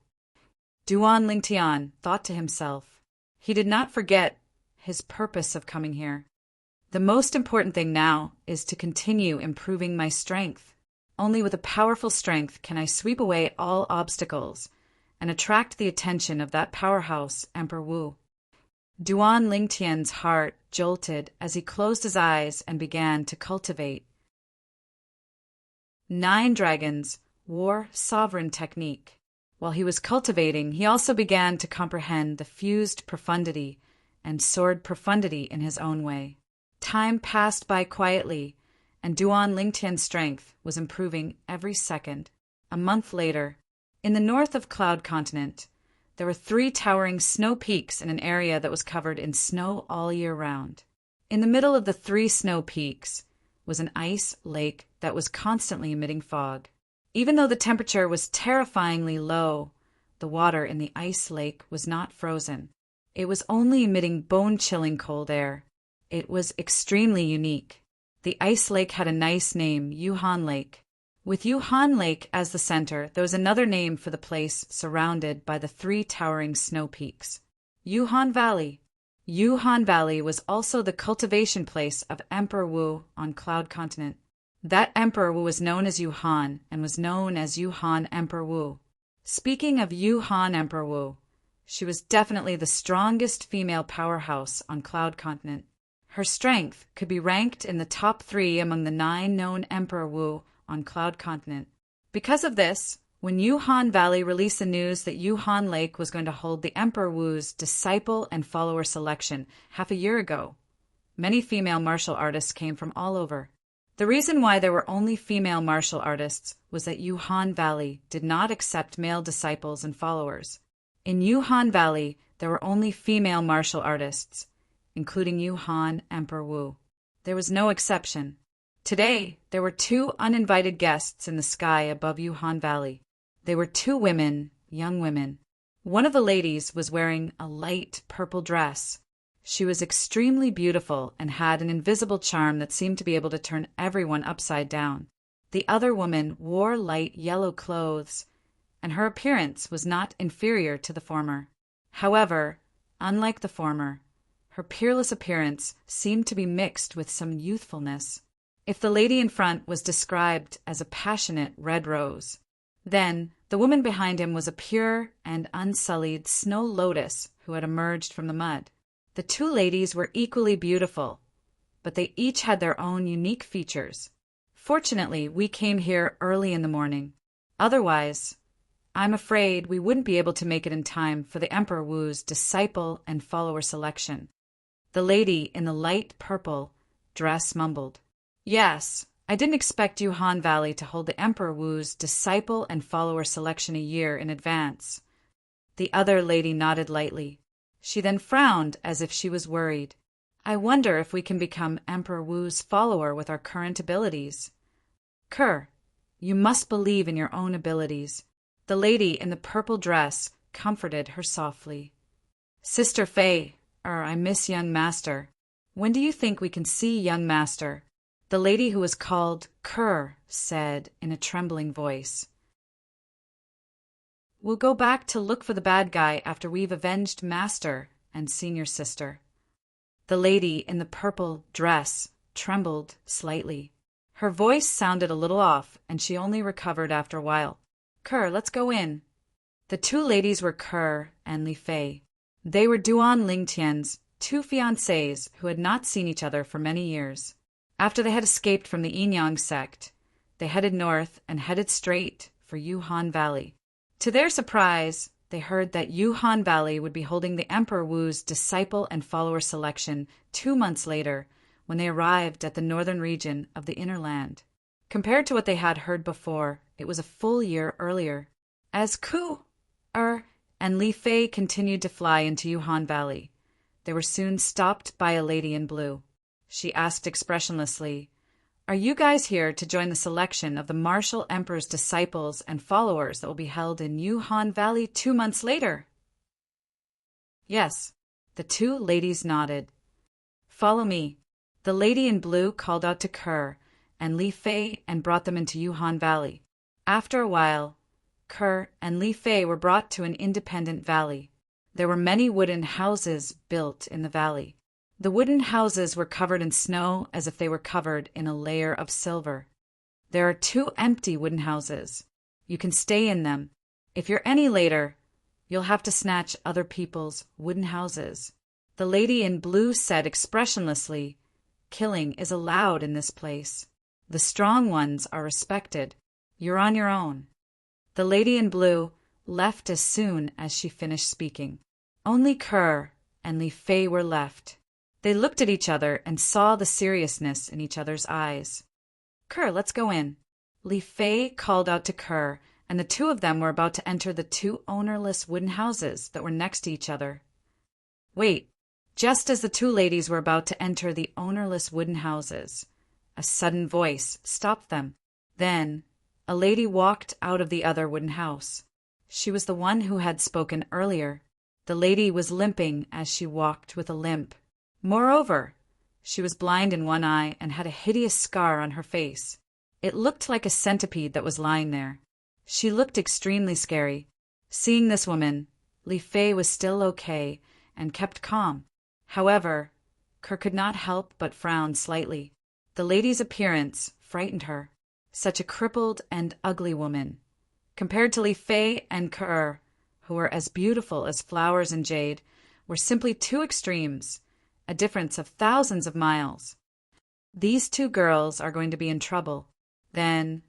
Duan Lingtian thought to himself. He did not forget his purpose of coming here. The most important thing now is to continue improving my strength. Only with a powerful strength can I sweep away all obstacles and attract the attention of that powerhouse, Emperor Wu. Duan Lingtian's heart jolted as he closed his eyes and began to cultivate. 9 Dragons, War Sovereign Technique. While he was cultivating, he also began to comprehend the fused profundity and soared profundity in his own way. Time passed by quietly, and Duan Lingtian's strength was improving every second. A month later, in the north of Cloud Continent, there were 3 towering snow peaks in an area that was covered in snow all year round. In the middle of the 3 snow peaks was an ice lake that was constantly emitting fog. Even though the temperature was terrifyingly low, the water in the ice lake was not frozen. It was only emitting bone-chilling cold air. It was extremely unique. The ice lake had a nice name, Yuhan Lake. With Yuhan Lake as the center, there was another name for the place surrounded by the 3 towering snow peaks. Yuhan Valley. Yuhan Valley was also the cultivation place of Emperor Wu on Cloud Continent. That Emperor Wu was known as Yuhan and was known as Yuhan Emperor Wu. Speaking of Yuhan Emperor Wu, she was definitely the strongest female powerhouse on Cloud Continent. Her strength could be ranked in the top 3 among the 9 known Emperor Wu on Cloud Continent. Because of this, when Yuhan Valley released the news that Yuhan Lake was going to hold the Emperor Wu's disciple and follower selection half a year ago, many female martial artists came from all over. The reason why there were only female martial artists was that Yuhan Valley did not accept male disciples and followers. In Yuhan Valley, there were only female martial artists, including Yuhan Emperor Wu. There was no exception. Today, there were 2 uninvited guests in the sky above Yuhan Valley. They were 2 women, young women. One of the ladies was wearing a light purple dress. She was extremely beautiful and had an invisible charm that seemed to be able to turn everyone upside down. The other woman wore light yellow clothes and her appearance was not inferior to the former. However, unlike the former, her peerless appearance seemed to be mixed with some youthfulness. If the lady in front was described as a passionate red rose, then the woman behind him was a pure and unsullied snow lotus who had emerged from the mud. The two ladies were equally beautiful, but they each had their own unique features. Fortunately, we came here early in the morning. Otherwise, I'm afraid we wouldn't be able to make it in time for the Emperor Wu's disciple and follower selection. The lady in the light purple dress mumbled. Yes, I didn't expect Yuhan Valley to hold the Emperor Wu's disciple and follower selection a year in advance. The other lady nodded lightly. She then frowned as if she was worried. I wonder if we can become Emperor Wu's follower with our current abilities. Kerr, you must believe in your own abilities. The lady in the purple dress comforted her softly. Sister Fei, I miss young master. When do you think we can see young master? The lady who was called Kerr said in a trembling voice. We'll go back to look for the bad guy after we've avenged master and senior sister. The lady in the purple dress trembled slightly. Her voice sounded a little off, and she only recovered after a while. Kerr, let's go in. The two ladies were Kerr and Li Fei. They were Duan Lingtian's two fiancés who had not seen each other for many years. After they had escaped from the Yinyang sect, they headed north and headed straight for Yuhan Valley. To their surprise, they heard that Yuhan Valley would be holding the Emperor Wu's disciple and follower selection 2 months later when they arrived at the northern region of the Inner Land. Compared to what they had heard before, it was a full year earlier. As Ku, and Li Fei continued to fly into Yuhan Valley, they were soon stopped by a lady in blue. She asked expressionlessly, Are you guys here to join the selection of the martial emperor's disciples and followers that will be held in Yuhan Valley 2 months later? Yes, the two ladies nodded. Follow me. The lady in blue called out to Kerr and Li Fei and brought them into Yuhan Valley. After a while, Kerr and Li Fei were brought to an independent valley. There were many wooden houses built in the valley. The wooden houses were covered in snow as if they were covered in a layer of silver. There are 2 empty wooden houses. You can stay in them. If you're any later, you'll have to snatch other people's wooden houses. The lady in blue said expressionlessly, Killing is allowed in this place. The strong ones are respected. You're on your own. The lady in blue left as soon as she finished speaking. Only Kerr and Li Fei were left. They looked at each other and saw the seriousness in each other's eyes. Kerr, let's go in. Li Fei called out to Kerr, and the two of them were about to enter the 2 ownerless wooden houses that were next to each other. Wait, just as the 2 ladies were about to enter the ownerless wooden houses, a sudden voice stopped them. Then, a lady walked out of the other wooden house. She was the one who had spoken earlier. The lady was limping as she walked with a limp. Moreover, she was blind in one eye and had a hideous scar on her face. It looked like a centipede that was lying there. She looked extremely scary. Seeing this woman, Li Fei was still okay and kept calm. However, Kerr could not help but frown slightly. The lady's appearance frightened her. Such a crippled and ugly woman. Compared to Li Fei and Kerr, who were as beautiful as flowers and jade, were simply 2 extremes, a difference of thousands of miles. These 2 girls are going to be in trouble. Then,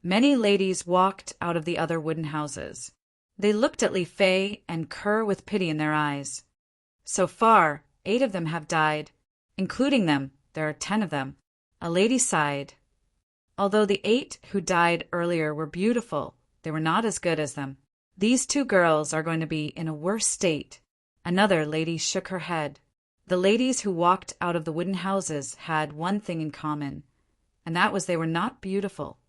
many ladies walked out of the other wooden houses. They looked at Li Fei and Kerr with pity in their eyes. So far, 8 of them have died. Including them, there are 10 of them. A lady sighed. Although the 8 who died earlier were beautiful, they were not as good as them. These 2 girls are going to be in a worse state. Another lady shook her head. The ladies who walked out of the wooden houses had one thing in common, and that was they were not beautiful.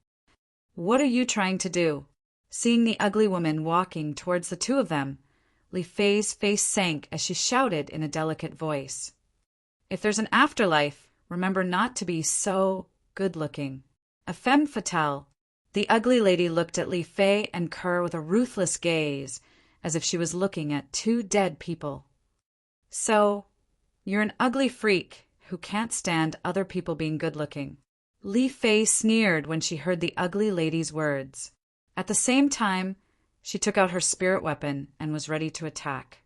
What are you trying to do? Seeing the ugly woman walking towards the 2 of them, Li Fei's face sank as she shouted in a delicate voice. If there's an afterlife, remember not to be so good-looking. A femme fatale. The ugly lady looked at Li Fei and Kerr with a ruthless gaze, as if she was looking at two dead people. So, you're an ugly freak who can't stand other people being good-looking. Li Fei sneered when she heard the ugly lady's words. At the same time, she took out her spirit weapon and was ready to attack.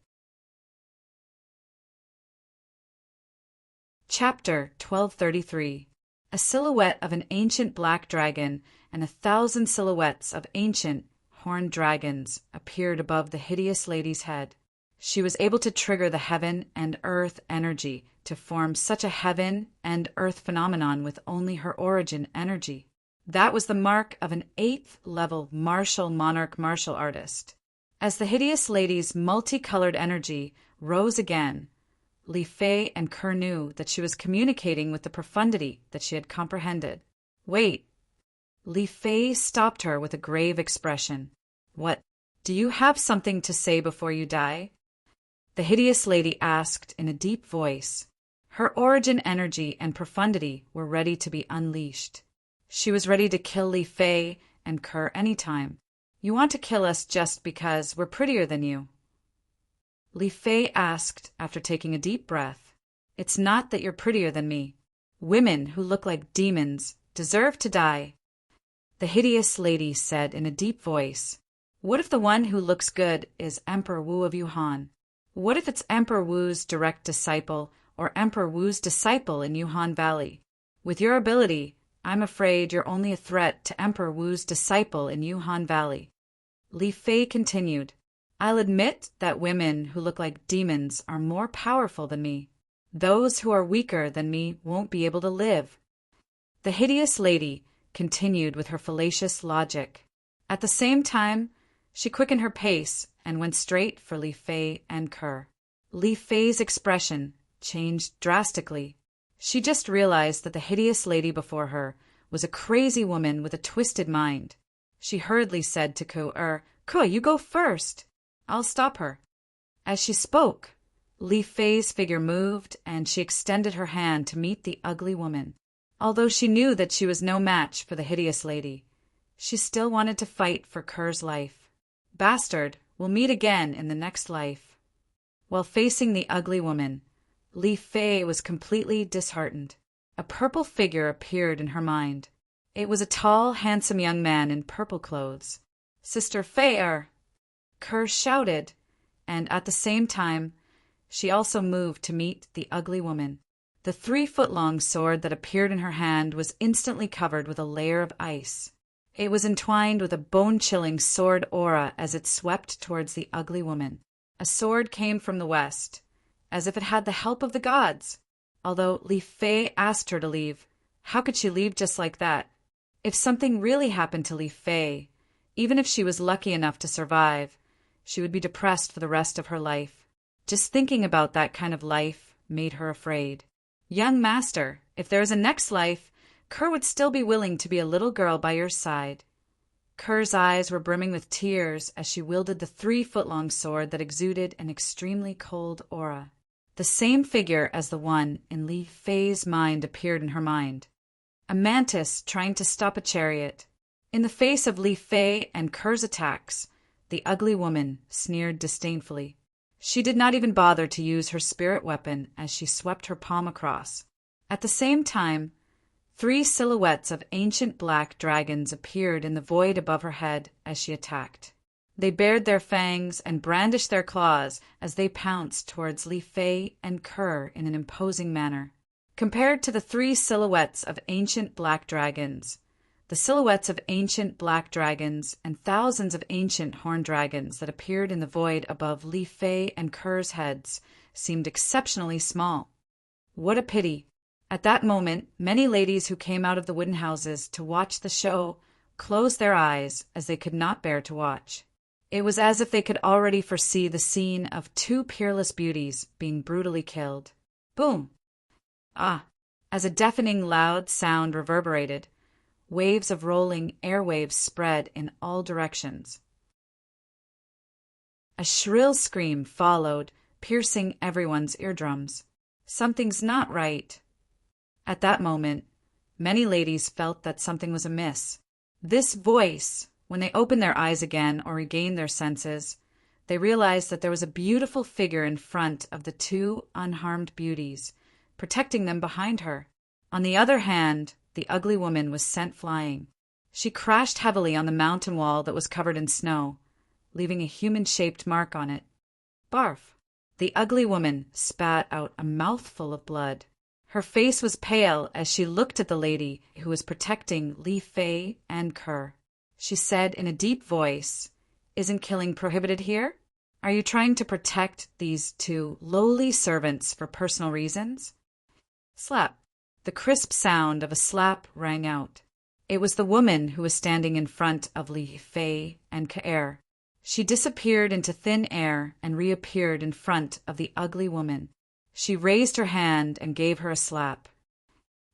Chapter 1233. A silhouette of an ancient black dragon and 1,000 silhouettes of ancient horned dragons appeared above the hideous lady's head. She was able to trigger the heaven and earth energy to form such a heaven and earth phenomenon with only her origin energy. That was the mark of an 8th level Monarch martial artist. As the hideous lady's multicolored energy rose again, Li Fei and Kerr knew that she was communicating with the profundity that she had comprehended. Wait. Li Fei stopped her with a grave expression. What? Do you have something to say before you die? The hideous lady asked in a deep voice. Her origin energy and profundity were ready to be unleashed. She was ready to kill Li Fei and Kerr anytime. You want to kill us just because we're prettier than you? Li Fei asked after taking a deep breath. It's not that you're prettier than me. Women who look like demons deserve to die. The hideous lady said in a deep voice, what if the one who looks good is Emperor Wu of Yuhan? What if it's Emperor Wu's direct disciple or Emperor Wu's disciple in Yuhan Valley? With your ability, I'm afraid you're only a threat to Emperor Wu's disciple in Yuhan Valley. Li Fei continued, I'll admit that women who look like demons are more powerful than me. Those who are weaker than me won't be able to live. The hideous lady continued with her fallacious logic. At the same time, she quickened her pace and went straight for Li Fei and Kerr. Li Fei's expression changed drastically. She just realized that the hideous lady before her was a crazy woman with a twisted mind. She hurriedly said to Kerr, you go first. I'll stop her. As she spoke, Li Fei's figure moved and she extended her hand to meet the ugly woman. Although she knew that she was no match for the hideous lady, she still wanted to fight for Kerr's life. Bastard, we'll meet again in the next life. While facing the ugly woman, Li Fei was completely disheartened. A purple figure appeared in her mind. It was a tall, handsome young man in purple clothes. Sister Fei Kerr shouted, and at the same time, she also moved to meet the ugly woman. The 3-foot-long sword that appeared in her hand was instantly covered with a layer of ice. It was entwined with a bone-chilling sword aura as it swept towards the ugly woman. A sword came from the west, as if it had the help of the gods. Although Li Fei asked her to leave, how could she leave just like that? If something really happened to Li Fei, even if she was lucky enough to survive, she would be depressed for the rest of her life. Just thinking about that kind of life made her afraid. Young master, if there is a next life, Kerr would still be willing to be a little girl by your side. Kerr's eyes were brimming with tears as she wielded the 3-foot-long sword that exuded an extremely cold aura. The same figure as the one in Li Fei's mind appeared in her mind. A mantis trying to stop a chariot. In the face of Li Fei and Kerr's attacks, the ugly woman sneered disdainfully. She did not even bother to use her spirit weapon as she swept her palm across. At the same time, 3 silhouettes of ancient black dragons appeared in the void above her head as she attacked. They bared their fangs and brandished their claws as they pounced towards Li Fei and Kerr in an imposing manner. Compared to the 3 silhouettes of ancient black dragons, the silhouettes of ancient black dragons and thousands of ancient horned dragons that appeared in the void above Li Fei and Kerr's heads seemed exceptionally small. What a pity! At that moment, many ladies who came out of the wooden houses to watch the show closed their eyes as they could not bear to watch. It was as if they could already foresee the scene of 2 peerless beauties being brutally killed. Boom! As a deafening loud sound reverberated, waves of rolling airwaves spread in all directions. A shrill scream followed, piercing everyone's eardrums. Something's not right. At that moment, many ladies felt that something was amiss. This voice, when they opened their eyes again or regained their senses, they realized that there was a beautiful figure in front of the two unharmed beauties, protecting them behind her. On the other hand, the ugly woman was sent flying. She crashed heavily on the mountain wall that was covered in snow, leaving a human-shaped mark on it. Barf! The ugly woman spat out a mouthful of blood. Her face was pale as she looked at the lady who was protecting Li Fei and Kerr. She said in a deep voice, "Isn't killing prohibited here? Are you trying to protect these two lowly servants for personal reasons?" Slap! The crisp sound of a slap rang out. It was the woman who was standing in front of Li Fei and Kerr. She disappeared into thin air and reappeared in front of the ugly woman. She raised her hand and gave her a slap.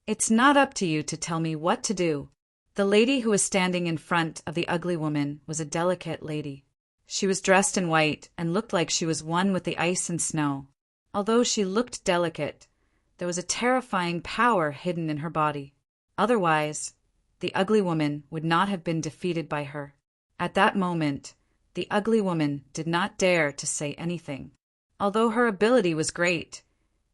"It's not up to you to tell me what to do." The lady who was standing in front of the ugly woman was a delicate lady. She was dressed in white and looked like she was one with the ice and snow. Although she looked delicate, there was a terrifying power hidden in her body. Otherwise, the ugly woman would not have been defeated by her. At that moment, the ugly woman did not dare to say anything. Although her ability was great,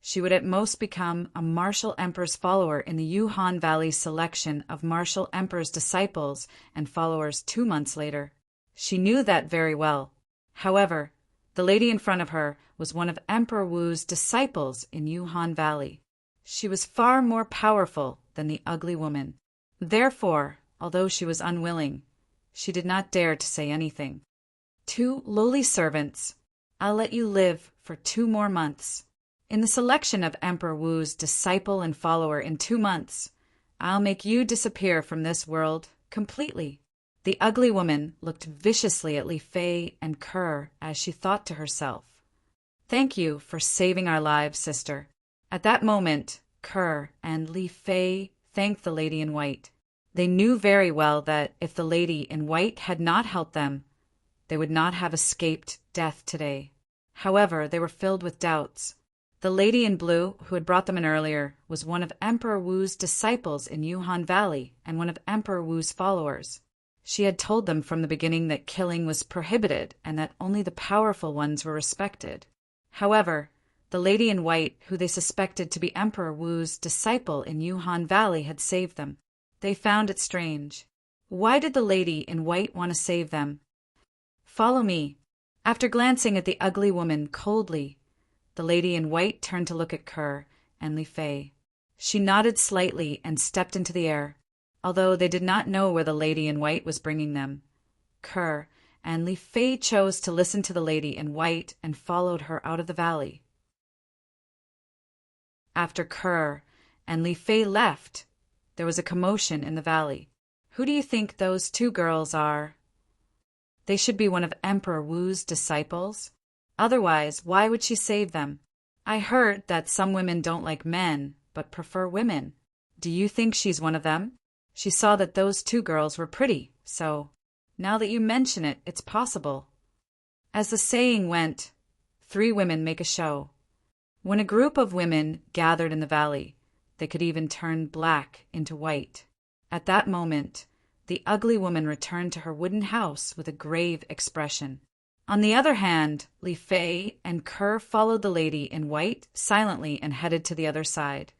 she would at most become a martial emperor's follower in the Yuhan Valley selection of martial emperor's disciples and followers 2 months later. She knew that very well. However, the lady in front of her was one of Emperor Wu's disciples in Yuhan Valley. She was far more powerful than the ugly woman. Therefore, although she was unwilling, she did not dare to say anything. "Two lowly servants, I'll let you live for 2 more months. In the selection of Emperor Wu's disciple and follower in 2 months, I'll make you disappear from this world completely." The ugly woman looked viciously at Li Fei and Kerr as she thought to herself, "Thank you for saving our lives, sister." At that moment, Kerr and Li Fei thanked the lady in white. They knew very well that if the lady in white had not helped them, they would not have escaped death today. However, they were filled with doubts. The lady in blue, who had brought them in earlier, was one of Emperor Wu's disciples in Yuhan Valley and one of Emperor Wu's followers. She had told them from the beginning that killing was prohibited and that only the powerful ones were respected. However, the lady in white, who they suspected to be Emperor Wu's disciple in Yuhan Valley, had saved them. They found it strange. Why did the lady in white want to save them? "Follow me." After glancing at the ugly woman coldly, the lady in white turned to look at Kerr and Li Fei. She nodded slightly and stepped into the air, although they did not know where the lady in white was bringing them. Kerr and Li Fei chose to listen to the lady in white and followed her out of the valley. After Kerr and Li Fei left, there was a commotion in the valley. "Who do you think those 2 girls are?" "They should be one of Emperor Wu's disciples. Otherwise, why would she save them? I heard that some women don't like men, but prefer women. Do you think she's one of them? She saw that those 2 girls were pretty, so, now that you mention it, it's possible." As the saying went, 3 women make a show. When a group of women gathered in the valley, they could even turn black into white. At that moment, the ugly woman returned to her wooden house with a grave expression. On the other hand, Li Fei and Kerr followed the lady in white silently and headed to the other side.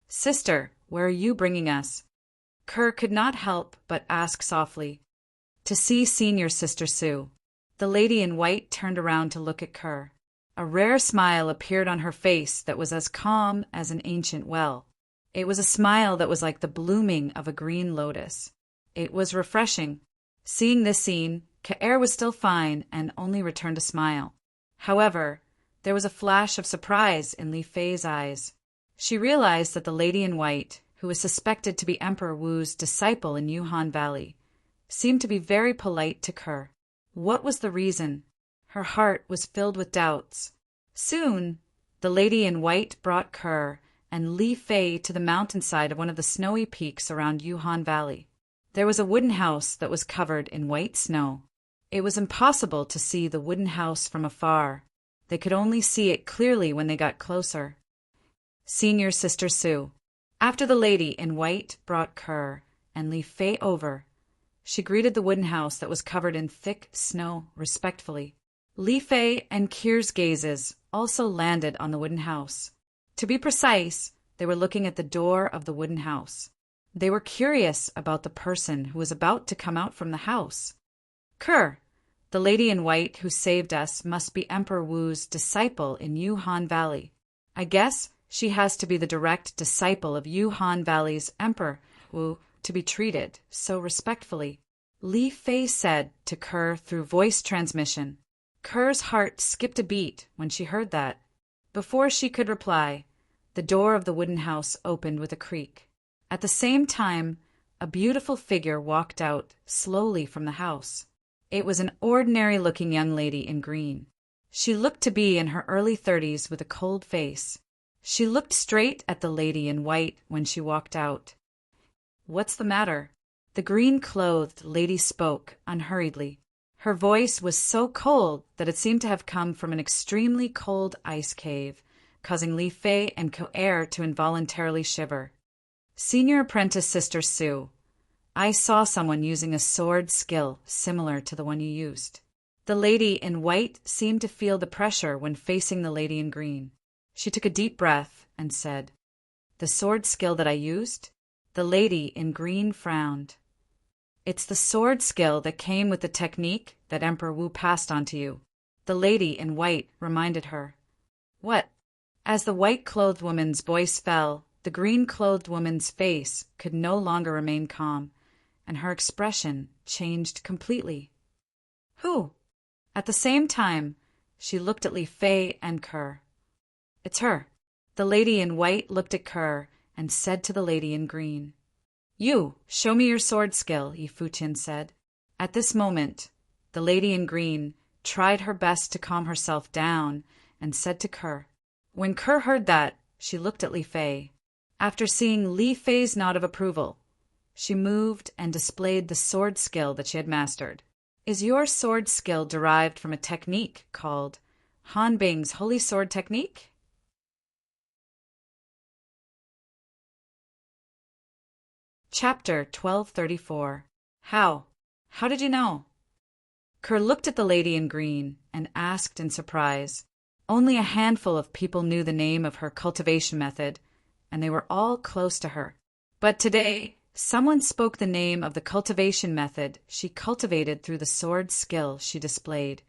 "Sister, where are you bringing us?" Kerr could not help but ask softly. "To see senior sister Sue." The lady in white turned around to look at Kerr. A rare smile appeared on her face that was as calm as an ancient well. It was a smile that was like the blooming of a green lotus. It was refreshing. Seeing this scene, Kerr was still fine and only returned a smile. However, there was a flash of surprise in Li Fei's eyes. She realized that the lady in white, who was suspected to be Emperor Wu's disciple in Yuhan Valley, seemed to be very polite to Kerr. What was the reason? Her heart was filled with doubts. Soon, the lady in white brought Kerr and Li Fei to the mountainside of one of the snowy peaks around Yuhan Valley. There was a wooden house that was covered in white snow. It was impossible to see the wooden house from afar. They could only see it clearly when they got closer. Senior Sister Sue. After the lady in white brought Kerr and Li Fei over, She greeted the wooden house that was covered in thick snow respectfully. Li Fei and Kier's gazes also landed on the wooden house. To be precise, they were looking at the door of the wooden house. They were curious about the person who was about to come out from the house. Kerr, the lady in white who saved us, must be Emperor Wu's disciple in Yuhan Valley. I guess she has to be the direct disciple of Yuhan Valley's Emperor Wu to be treated so respectfully, Li Fei said to Kerr through voice transmission. Kerr's heart skipped a beat when she heard that. Before she could reply, the door of the wooden house opened with a creak. At the same time, a beautiful figure walked out slowly from the house. It was an ordinary-looking young lady in green. She looked to be in her early 30s with a cold face. She looked straight at the lady in white when she walked out. "What's the matter?" The green-clothed lady spoke unhurriedly. Her voice was so cold that it seemed to have come from an extremely cold ice cave, causing Li Fei and Ko-Er to involuntarily shiver. "Senior apprentice Sister Sue, I saw someone using a sword skill similar to the one you used." The lady in white seemed to feel the pressure when facing the lady in green. She took a deep breath and said, "The sword skill that I used?" The lady in green frowned. "It's the sword skill that came with the technique that Emperor Wu passed on to you," the lady in white reminded her. "What?" As the white-clothed woman's voice fell, the green-clothed woman's face could no longer remain calm, and her expression changed completely. "Who?" At the same time, she looked at Li Fei and Kerr. "It's her." The lady in white looked at Kerr and said to the lady in green. "You, show me your sword skill," Yi Fuqian said. At this moment, the lady in green tried her best to calm herself down and said to Kerr. When Kerr heard that, she looked at Li Fei. After seeing Li Fei's nod of approval, she moved and displayed the sword skill that she had mastered. "Is your sword skill derived from a technique called Han Bing's Holy Sword Technique?" Chapter 1234. How? How did you know? Kerr looked at the lady in green and asked in surprise. Only a handful of people knew the name of her cultivation method, and they were all close to her. But today, someone spoke the name of the cultivation method she cultivated through the sword skill she displayed,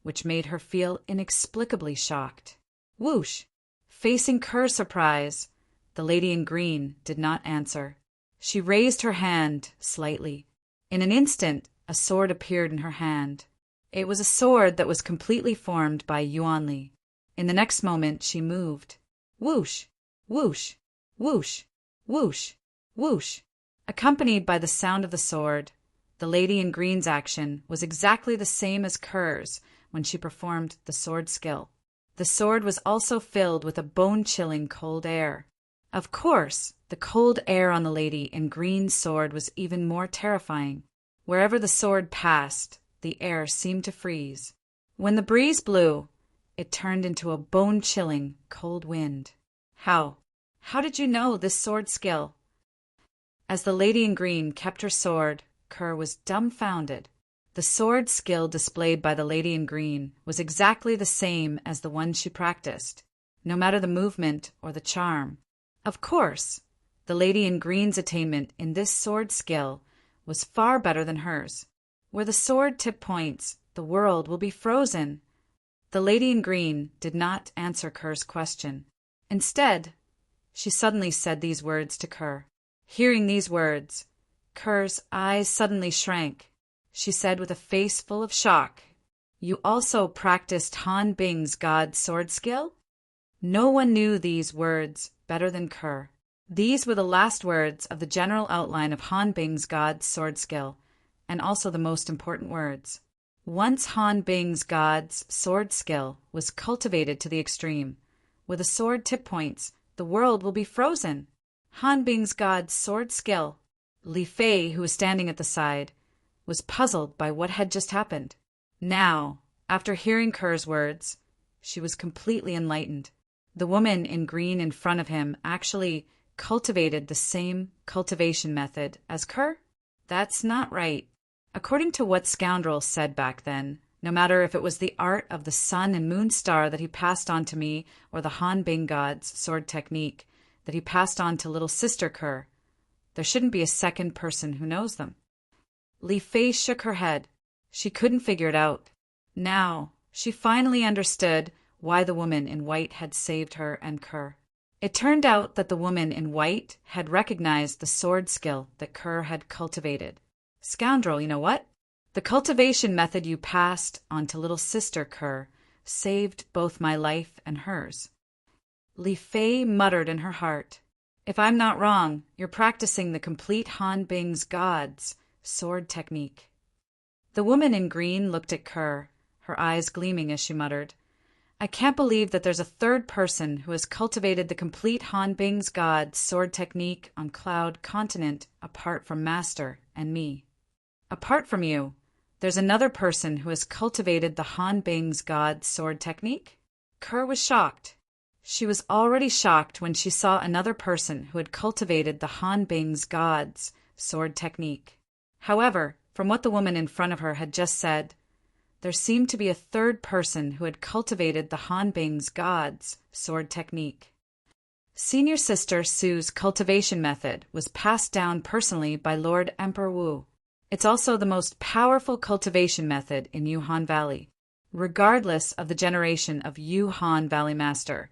which made her feel inexplicably shocked. Whoosh! Facing Kerr's surprise, the lady in green did not answer. She raised her hand slightly. In an instant, a sword appeared in her hand. It was a sword that was completely formed by Yuanli. In the next moment, she moved. Whoosh! Whoosh! Whoosh! Whoosh! Whoosh! Accompanied by the sound of the sword, the lady in green's action was exactly the same as Kerr's when she performed the sword skill. The sword was also filled with a bone-chilling cold air. Of course, the cold air on the lady in green's sword was even more terrifying. Wherever the sword passed, the air seemed to freeze. When the breeze blew, it turned into a bone-chilling cold wind. How did you know this sword skill? As the lady in green kept her sword, Kerr was dumbfounded. The sword skill displayed by the lady in green was exactly the same as the one she practiced, no matter the movement or the charm. Of course, the lady in green's attainment in this sword skill was far better than hers. Where the sword tip points, the world will be frozen. The lady in green did not answer Kerr's question. Instead, she suddenly said these words to Kerr. Hearing these words, Kerr's eyes suddenly shrank. She said with a face full of shock, "You also practiced Han Bing's god sword skill?" No one knew these words better than Kerr. These were the last words of the general outline of Han Bing's god sword skill, and also the most important words. Once Han Bing's god's sword skill was cultivated to the extreme, where the sword tip points, the world will be frozen. Han Bing's god's sword skill. Li Fei, who was standing at the side, was puzzled by what had just happened. Now, after hearing Kerr's words, she was completely enlightened. The woman in green in front of him actually cultivated the same cultivation method as Kerr? That's not right. According to what Scoundrel said back then, no matter if it was the art of the sun and moon star that he passed on to me or the Han Bing god's sword technique that he passed on to little sister Kerr, there shouldn't be a second person who knows them. Li Fei shook her head. She couldn't figure it out. Now, she finally understood why the woman in white had saved her and Kerr. It turned out that the woman in white had recognized the sword skill that Kerr had cultivated. Scoundrel, you know what? The cultivation method you passed on to little sister Kerr saved both my life and hers. Li Fei muttered in her heart, if I'm not wrong, you're practicing the complete Han Bing's god's sword technique. The woman in green looked at Kerr, her eyes gleaming as she muttered, I can't believe that there's a third person who has cultivated the complete Han Bing's god's sword technique on Cloud Continent apart from Master and me. Apart from you, there's another person who has cultivated the Han Bing's god's sword technique? Kerr was shocked. She was already shocked when she saw another person who had cultivated the Han Bing's god's sword technique. However, from what the woman in front of her had just said, there seemed to be a third person who had cultivated the Han Bing's god's sword technique. Senior Sister Sue's cultivation method was passed down personally by Lord Emperor Wu. It's also the most powerful cultivation method in Yuhan Valley, regardless of the generation of Yuhan Valley Master.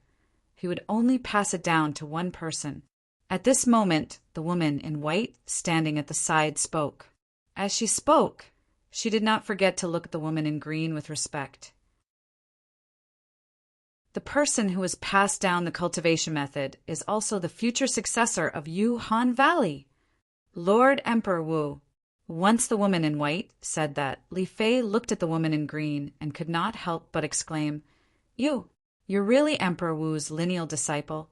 He would only pass it down to one person. At this moment, the woman in white, standing at the side, spoke. As she spoke, she did not forget to look at the woman in green with respect. The person who has passed down the cultivation method is also the future successor of Yuhan Valley, Lord Emperor Wu. Once the woman in white said that, Li Fei looked at the woman in green and could not help but exclaim, You're really Emperor Wu's lineal disciple?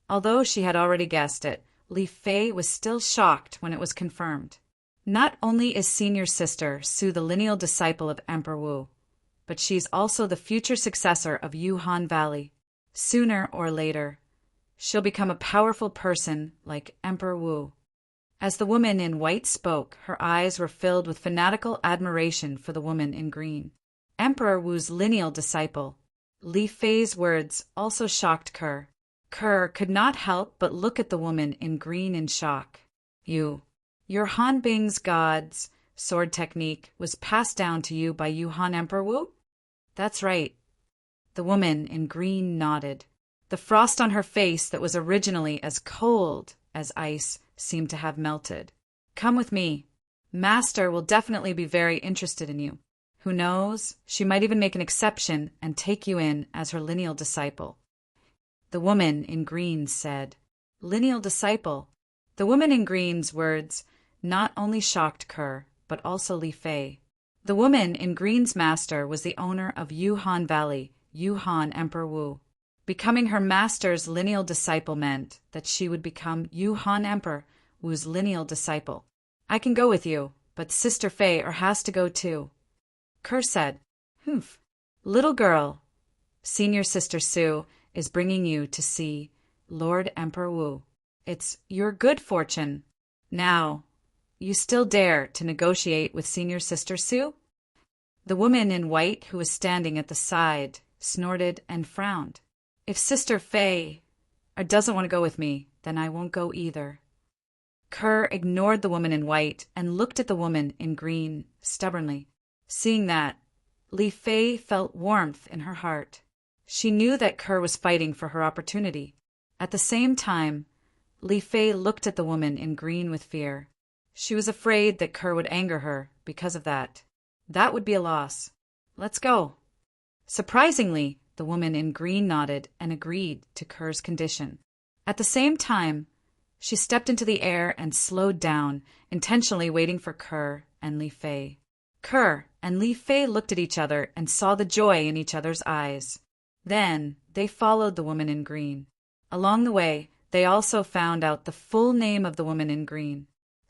Although she had already guessed it, Li Fei was still shocked when it was confirmed. Not only is Senior Sister Sue the lineal disciple of Emperor Wu, but she's also the future successor of Yuhan Valley. Sooner or later, she'll become a powerful person like Emperor Wu. As the woman in white spoke, her eyes were filled with fanatical admiration for the woman in green. Emperor Wu's lineal disciple. Li Fei's words also shocked Kerr. Kerr could not help but look at the woman in green in shock. Your Han Bing's god's sword technique was passed down to you by Yuhan Emperor Wu? That's right. The woman in green nodded. The frost on her face that was originally as cold as ice seemed to have melted. Come with me. Master will definitely be very interested in you. Who knows, she might even make an exception and take you in as her lineal disciple. The woman in green said, Lineal disciple. The woman in green's words not only shocked Kerr, but also Li Fei. The woman in green's master was the owner of Yuhan Valley, Yuhan Emperor Wu. Becoming her master's lineal disciple meant that she would become Yuhan Emperor Wu's lineal disciple. I can go with you, but Sister Fei has to go too. Kerr said, Humph. Little girl, Senior Sister Sue is bringing you to see Lord Emperor Wu. It's your good fortune. Now, you still dare to negotiate with Senior Sister Sue? The woman in white who was standing at the side snorted and frowned. If Sister Fei doesn't want to go with me, then I won't go either. Kerr ignored the woman in white and looked at the woman in green stubbornly. Seeing that, Li Fei felt warmth in her heart. She knew that Kerr was fighting for her opportunity. At the same time, Li Fei looked at the woman in green with fear. She was afraid that Kerr would anger her because of that. That would be a loss. Let's go. Surprisingly, the woman in green nodded and agreed to Kerr's condition. At the same time, she stepped into the air and slowed down, intentionally waiting for Kerr and Li Fei. Kerr and Li Fei looked at each other and saw the joy in each other's eyes. Then they followed the woman in green. Along the way, they also found out the full name of the woman in green,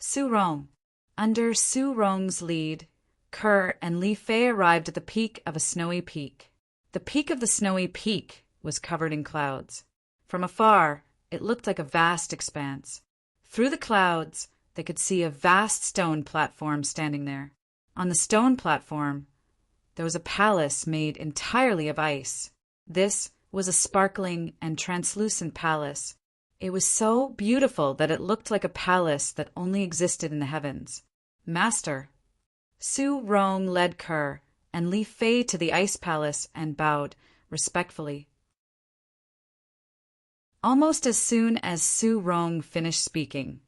Su Rong. Under Su Rong's lead, Kerr and Li Fei arrived at the peak of a snowy peak. The peak of the snowy peak was covered in clouds. From afar, it looked like a vast expanse. Through the clouds, they could see a vast stone platform standing there. On the stone platform, there was a palace made entirely of ice. This was a sparkling and translucent palace. It was so beautiful that it looked like a palace that only existed in the heavens. Master. Su Rong led Kerr and Li Fei to the ice palace and bowed respectfully. Almost as soon as Su Rong finished speaking,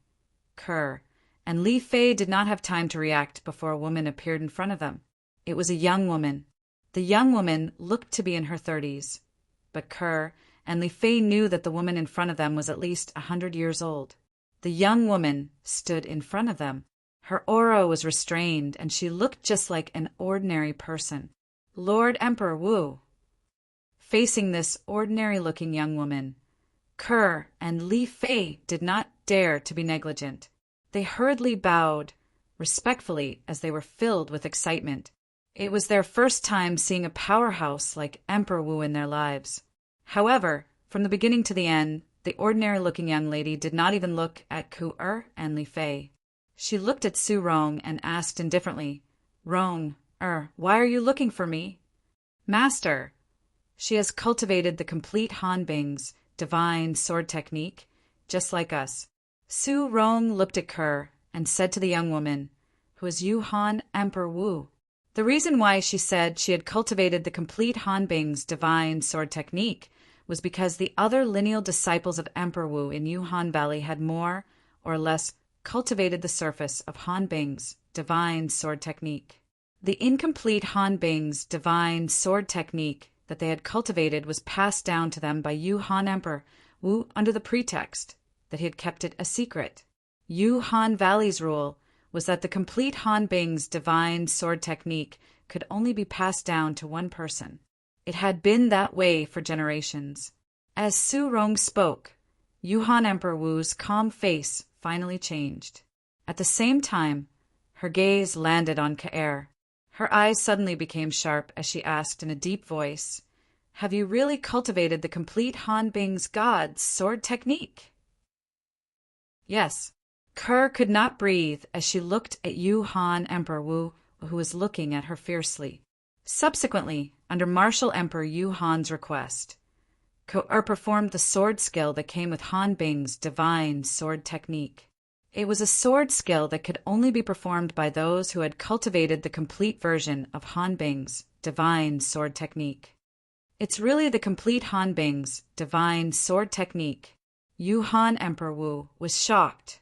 Kerr and Li Fei did not have time to react before a woman appeared in front of them. It was a young woman. The young woman looked to be in her 30s, but Kerr and Li Fei knew that the woman in front of them was at least 100 years old. The young woman stood in front of them. Her aura was restrained, and she looked just like an ordinary person. Lord Emperor Wu. Facing this ordinary-looking young woman, Kerr and Li Fei did not dare to be negligent. They hurriedly bowed, respectfully, as they were filled with excitement. It was their first time seeing a powerhouse like Emperor Wu in their lives. However, from the beginning to the end, the ordinary-looking young lady did not even look at Ku-er and Li Fei. She looked at Su Rong and asked indifferently, "Rong, why are you looking for me?" "Master, she has cultivated the complete Han Bing's divine sword technique, just like us." Su Rong looked at Kerr and said to the young woman, who was Yuhan Emperor Wu. The reason why she said she had cultivated the complete Han Bing's divine sword technique was because the other lineal disciples of Emperor Wu in Yuhan Valley had more or less cultivated the surface of Han Bing's divine sword technique. The incomplete Han Bing's divine sword technique that they had cultivated was passed down to them by Yuhan Emperor Wu under the pretext that he had kept it a secret. Yuhan Valley's rule was that the complete Han Bing's divine sword technique could only be passed down to one person. It had been that way for generations. As Su Rong spoke, Yuhan Emperor Wu's calm face finally changed. At the same time, her gaze landed on Kaer. Her eyes suddenly became sharp as she asked in a deep voice, "Have you really cultivated the complete Han Bing's god's sword technique?" Yes. Kerr could not breathe as she looked at Yuhan Emperor Wu, who was looking at her fiercely. Subsequently, under Martial Emperor Yuhan's request, Ko-er performed the sword skill that came with Han Bing's divine sword technique. It was a sword skill that could only be performed by those who had cultivated the complete version of Han Bing's divine sword technique. It's really the complete Han Bing's divine sword technique. Yuhan Emperor Wu was shocked.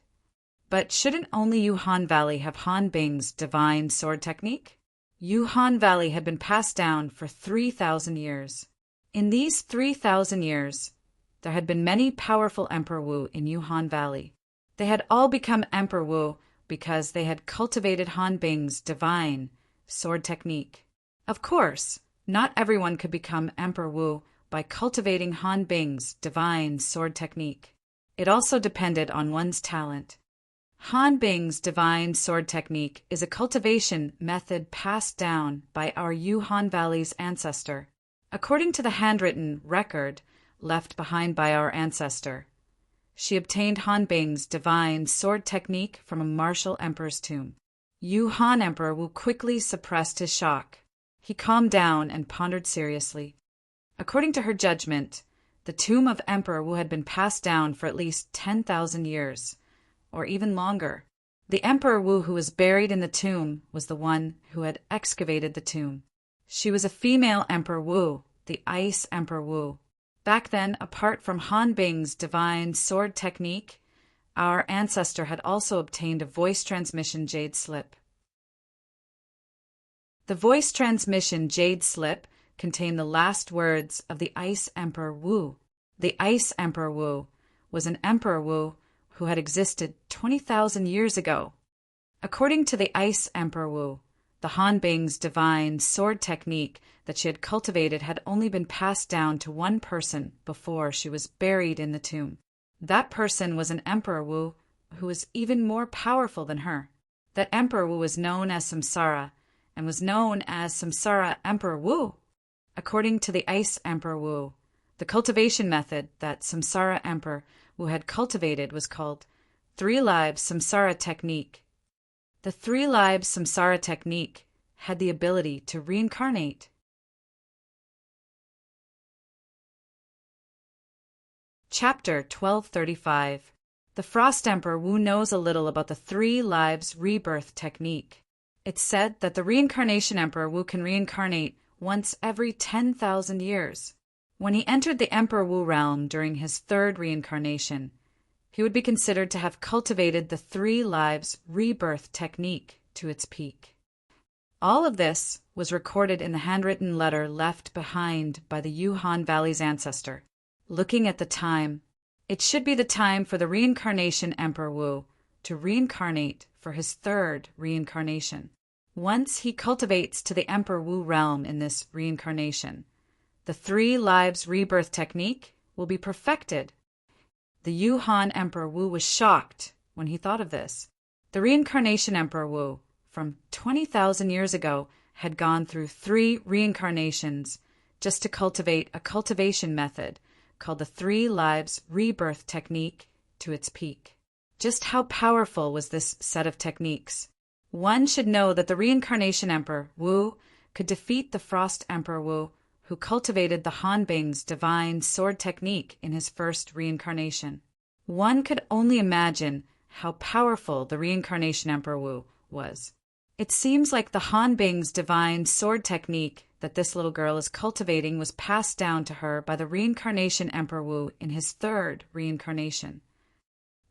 But shouldn't only Yuhan Valley have Han Bing's divine sword technique? Yuhan Valley had been passed down for 3,000 years. In these 3,000 years, there had been many powerful Emperor Wu in Yuhan Valley. They had all become Emperor Wu because they had cultivated Han Bing's divine sword technique. Of course, not everyone could become Emperor Wu by cultivating Han Bing's divine sword technique. It also depended on one's talent. Han Bing's divine sword technique is a cultivation method passed down by our Yuhan Valley's ancestor. According to the handwritten record left behind by our ancestor, she obtained Han Bing's divine sword technique from a martial emperor's tomb. Yuhan Emperor Wu quickly suppressed his shock. He calmed down and pondered seriously. According to her judgment, the tomb of Emperor Wu had been passed down for at least 10,000 years, or even longer. The Emperor Wu who was buried in the tomb was the one who had excavated the tomb. She was a female Emperor Wu, the Ice Emperor Wu. Back then, apart from Han Bing's divine sword technique, our ancestor had also obtained a voice transmission jade slip. The voice transmission jade slip contained the last words of the Ice Emperor Wu. The Ice Emperor Wu was an Emperor Wu who had existed 20,000 years ago. According to the Ice Emperor Wu, the Han Bing's divine sword technique that she had cultivated had only been passed down to one person before she was buried in the tomb. That person was an Emperor Wu who was even more powerful than her. That Emperor Wu was known as Samsara and was known as Samsara Emperor Wu. According to the Ice Emperor Wu, the cultivation method that Samsara Emperor Wu had cultivated was called 3 Lives Samsara Technique. The three lives samsara technique had the ability to reincarnate. Chapter 1235. The Frost Emperor Wu knows a little about the three lives rebirth technique. It's said that the Reincarnation Emperor Wu can reincarnate once every 10,000 years. When he entered the Emperor Wu realm during his third reincarnation, he would be considered to have cultivated the three lives rebirth technique to its peak. All of this was recorded in the handwritten letter left behind by the Yuhan Valley's ancestor. Looking at the time, it should be the time for the Reincarnation Emperor Wu to reincarnate for his third reincarnation. Once he cultivates to the Emperor Wu realm in this reincarnation, the three lives rebirth technique will be perfected. The Yuhan Emperor Wu was shocked when he thought of this. The Reincarnation Emperor Wu, from 20,000 years ago, had gone through 3 reincarnations just to cultivate a cultivation method called the three lives rebirth technique to its peak. Just how powerful was this set of techniques? One should know that the Reincarnation Emperor Wu could defeat the Frost Emperor Wu, who cultivated the Han Bing's divine sword technique in his first reincarnation. One could only imagine how powerful the Reincarnation Emperor Wu was. It seems like the Han Bing's divine sword technique that this little girl is cultivating was passed down to her by the Reincarnation Emperor Wu in his third reincarnation.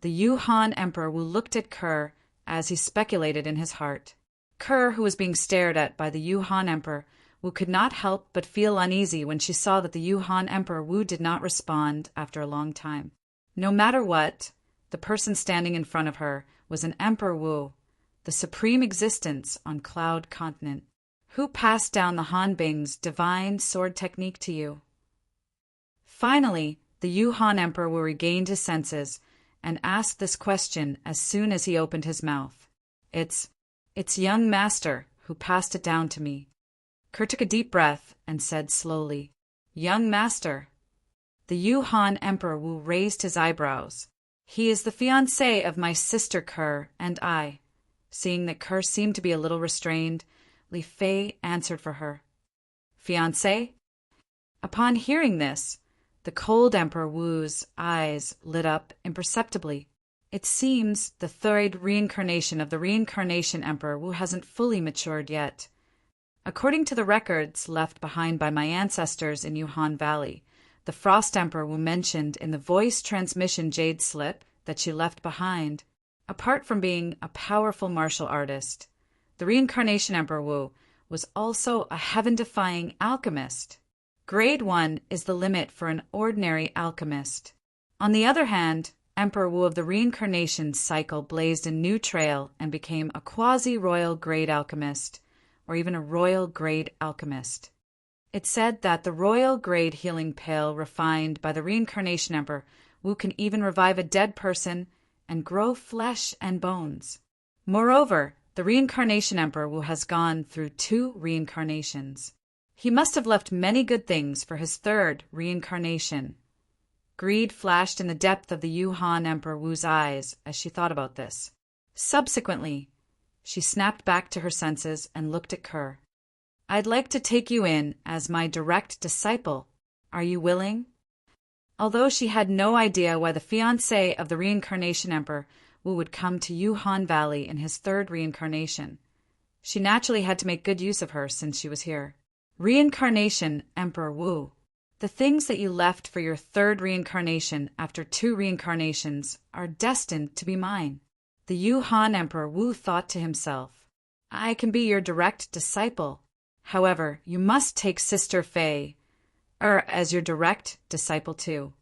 The Yuhan Emperor Wu looked at Kerr as he speculated in his heart. Kerr, who was being stared at by the Yuhan Emperor Wu, could not help but feel uneasy when she saw that the Yuhan Emperor Wu did not respond after a long time. No matter what, the person standing in front of her was an Emperor Wu, the supreme existence on Cloud Continent. Who passed down the Han Bing's divine sword technique to you? Finally, the Yuhan Emperor Wu regained his senses and asked this question as soon as he opened his mouth. It's young master who passed it down to me. Kerr took a deep breath and said slowly, Young master. The Yuhan Emperor Wu raised his eyebrows. He is the fiancé of my sister Kerr and I. Seeing that Kerr seemed to be a little restrained, Li Fei answered for her. Fiancé? Upon hearing this, the cold Emperor Wu's eyes lit up imperceptibly. It seems the third reincarnation of the Reincarnation Emperor Wu hasn't fully matured yet. According to the records left behind by my ancestors in Yuhan Valley, the Frost Emperor Wu mentioned in the voice transmission jade slip that she left behind, apart from being a powerful martial artist, the Reincarnation Emperor Wu was also a heaven-defying alchemist. Grade 1 is the limit for an ordinary alchemist. On the other hand, Emperor Wu of the reincarnation cycle blazed a new trail and became a quasi-royal grade alchemist, or even a royal grade alchemist. It's said that the royal grade healing pill refined by the Reincarnation Emperor Wu can even revive a dead person and grow flesh and bones. Moreover, the Reincarnation Emperor Wu has gone through 2 reincarnations. He must have left many good things for his third reincarnation. Greed flashed in the depth of the Yuhan Emperor Wu's eyes as she thought about this. Subsequently, she snapped back to her senses and looked at Kerr. I'd like to take you in as my direct disciple. Are you willing? Although she had no idea why the fiancé of the Reincarnation Emperor Wu would come to Yuhan Valley in his third reincarnation, she naturally had to make good use of her since she was here. Reincarnation Emperor Wu. The things that you left for your third reincarnation after 2 reincarnations are destined to be mine. The Yuhan Emperor Wu thought to himself, I can be your direct disciple. However, you must take Sister Fei as your direct disciple too.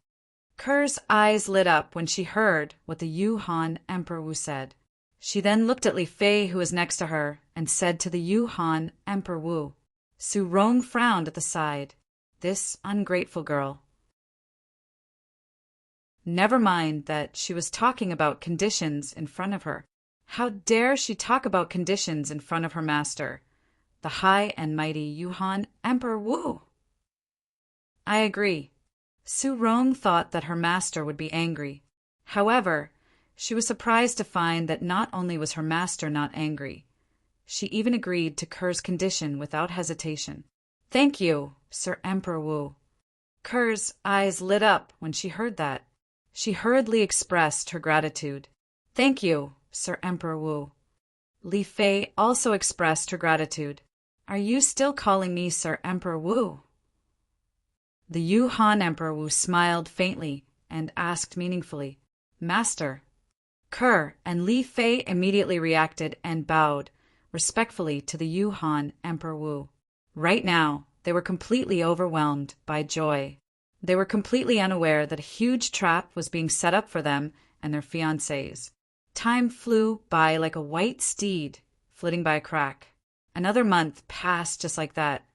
Kerr's eyes lit up when she heard what the Yuhan Emperor Wu said. She then looked at Li Fei, who was next to her, and said to the Yuhan Emperor Wu. Su Rong frowned at the side. This ungrateful girl. Never mind that she was talking about conditions in front of her. How dare she talk about conditions in front of her master, the high and mighty Yuhan Emperor Wu? I agree. Su Rong thought that her master would be angry. However, She was surprised to find that not only was her master not angry, she even agreed to Kerr's condition without hesitation. "Thank you, Sir Emperor Wu." Kerr's eyes lit up when she heard that. She hurriedly expressed her gratitude. "Thank you, Sir Emperor Wu." Li Fei also expressed her gratitude. "Are you still calling me Sir Emperor Wu?" The Yuhan Emperor Wu smiled faintly and asked meaningfully, "Master." Kerr and Li Fei immediately reacted and bowed respectfully to the Yuhan Emperor Wu. Right now, they were completely overwhelmed by joy. They were completely unaware that a huge trap was being set up for them and their fiancés. Time flew by like a white steed flitting by a crack. Another month passed just like that.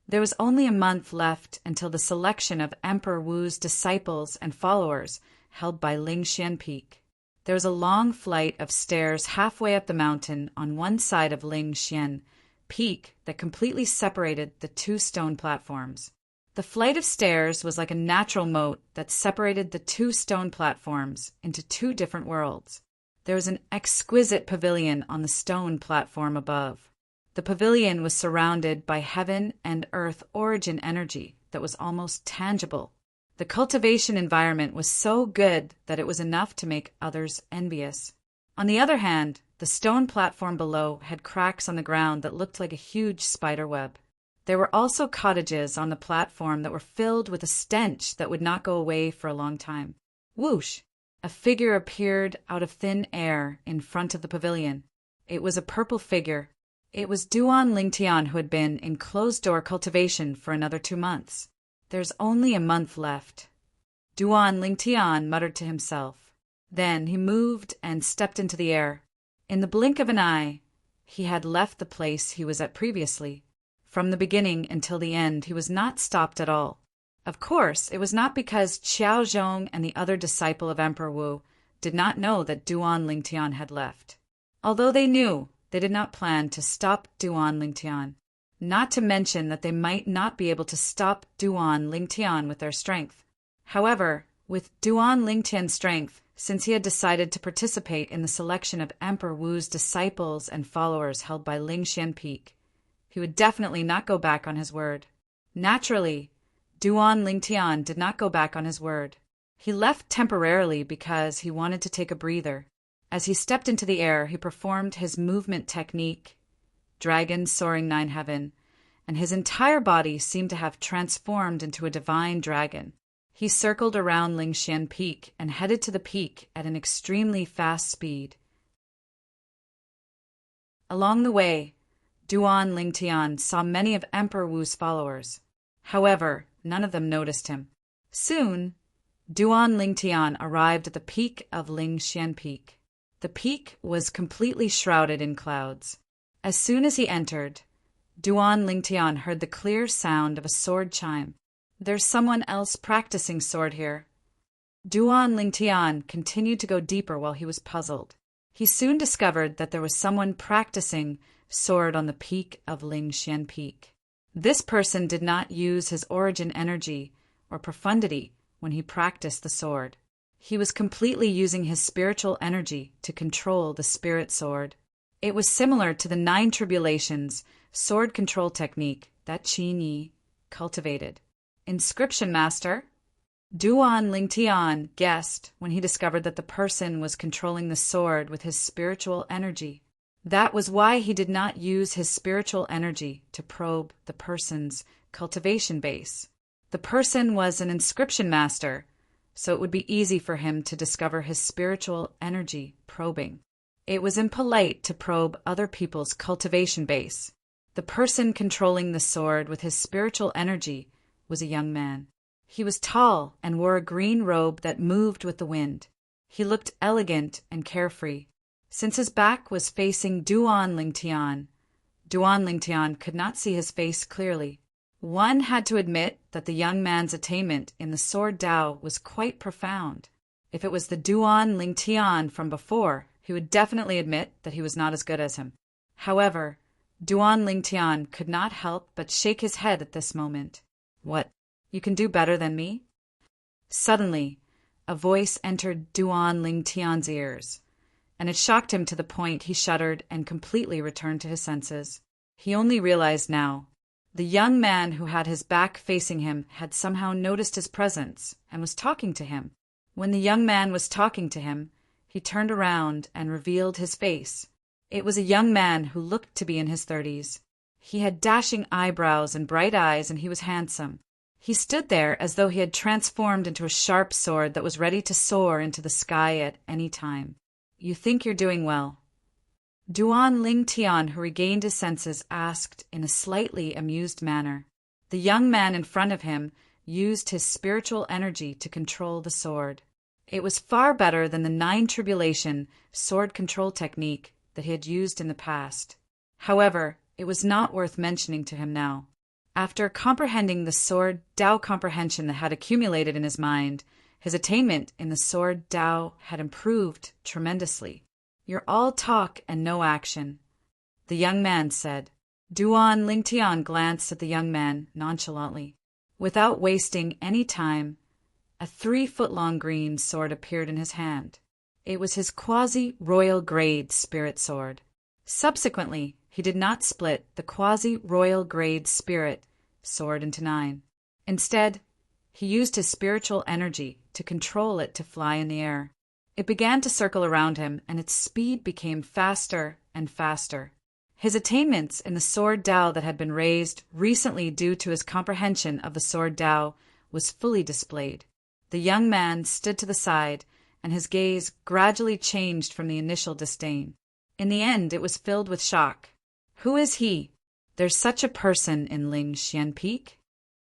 There was only a month left until the selection of Emperor Wu's disciples and followers held by Lingxian Peak. There was a long flight of stairs halfway up the mountain on one side of Lingxian Peak that completely separated the two stone platforms. The flight of stairs was like a natural moat that separated the two stone platforms into two different worlds. There was an exquisite pavilion on the stone platform above. The pavilion was surrounded by heaven and earth origin energy that was almost tangible. The cultivation environment was so good that it was enough to make others envious. On the other hand, the stone platform below had cracks on the ground that looked like a huge spider web. There were also cottages on the platform that were filled with a stench that would not go away for a long time. Whoosh! A figure appeared out of thin air in front of the pavilion. It was a purple figure. It was Duan Lingtian, who had been in closed-door cultivation for another 2 months. "There's only a month left," Duan Lingtian muttered to himself. Then he moved and stepped into the air. In the blink of an eye, he had left the place he was at previously. From the beginning until the end, he was not stopped at all. Of course, it was not because Qiao Zhong and the other disciple of Emperor Wu did not know that Duan Lingtian had left. Although they knew, they did not plan to stop Duan Lingtian. Not to mention that they might not be able to stop Duan Lingtian with their strength. However, with Duan Lingtian's strength, since he had decided to participate in the selection of Emperor Wu's disciples and followers held by Lingxian Peak, he would definitely not go back on his word. Naturally, Duan Lingtian did not go back on his word. He left temporarily because he wanted to take a breather. As he stepped into the air, he performed his movement technique, Dragon Soaring 9 Heaven, and his entire body seemed to have transformed into a divine dragon. He circled around Lingxian Peak and headed to the peak at an extremely fast speed. Along the way, Duan Lingtian saw many of Emperor Wu's followers. However, none of them noticed him. Soon, Duan Lingtian arrived at the peak of Lingxian Peak. The peak was completely shrouded in clouds. As soon as he entered, Duan Lingtian heard the clear sound of a sword chime. "There's someone else practicing sword here." Duan Lingtian continued to go deeper while he was puzzled. He soon discovered that there was someone practicing sword on the peak of Lingxian Peak. This person did not use his origin energy or profundity when he practiced the sword. He was completely using his spiritual energy to control the spirit sword. It was similar to the 9 tribulations sword control technique that Qin Yi cultivated. "Inscription Master," Duan Lingtian guessed when he discovered that the person was controlling the sword with his spiritual energy. That was why he did not use his spiritual energy to probe the person's cultivation base. The person was an inscription master, so it would be easy for him to discover his spiritual energy probing. It was impolite to probe other people's cultivation base. The person controlling the sword with his spiritual energy was a young man. He was tall and wore a green robe that moved with the wind. He looked elegant and carefree. Since his back was facing Duan Lingtian could not see his face clearly. One had to admit that the young man's attainment in the sword Tao was quite profound. If it was the Duan Lingtian from before, he would definitely admit that he was not as good as him. However, Duan Lingtian could not help but shake his head at this moment. "What? You can do better than me?" Suddenly, a voice entered Duan Lingtian's ears, and it shocked him to the point he shuddered and completely returned to his senses. He only realized now. The young man who had his back facing him had somehow noticed his presence and was talking to him. When the young man was talking to him, he turned around and revealed his face. It was a young man who looked to be in his 30s. He had dashing eyebrows and bright eyes, and he was handsome. He stood there as though he had transformed into a sharp sword that was ready to soar into the sky at any time. "You think you're doing well?" Duan Lingtian, who regained his senses, asked in a slightly amused manner. The young man in front of him used his spiritual energy to control the sword. It was far better than the 9 tribulation sword control technique that he had used in the past. However, it was not worth mentioning to him now. After comprehending the sword Tao comprehension that had accumulated in his mind, his attainment in the sword Tao had improved tremendously. "You're all talk and no action," the young man said. Duan Lingtian glanced at the young man nonchalantly. Without wasting any time, a 3-foot-long green sword appeared in his hand. It was his quasi-royal grade spirit sword. Subsequently, he did not split the quasi-royal grade spirit sword into 9. Instead, he used his spiritual energy to control it to fly in the air. It began to circle around him, and its speed became faster and faster. His attainments in the sword Tao that had been raised recently due to his comprehension of the sword Tao was fully displayed. The young man stood to the side, and his gaze gradually changed from the initial disdain. In the end, it was filled with shock. "Who is he? There's such a person in Lingxian Peak?"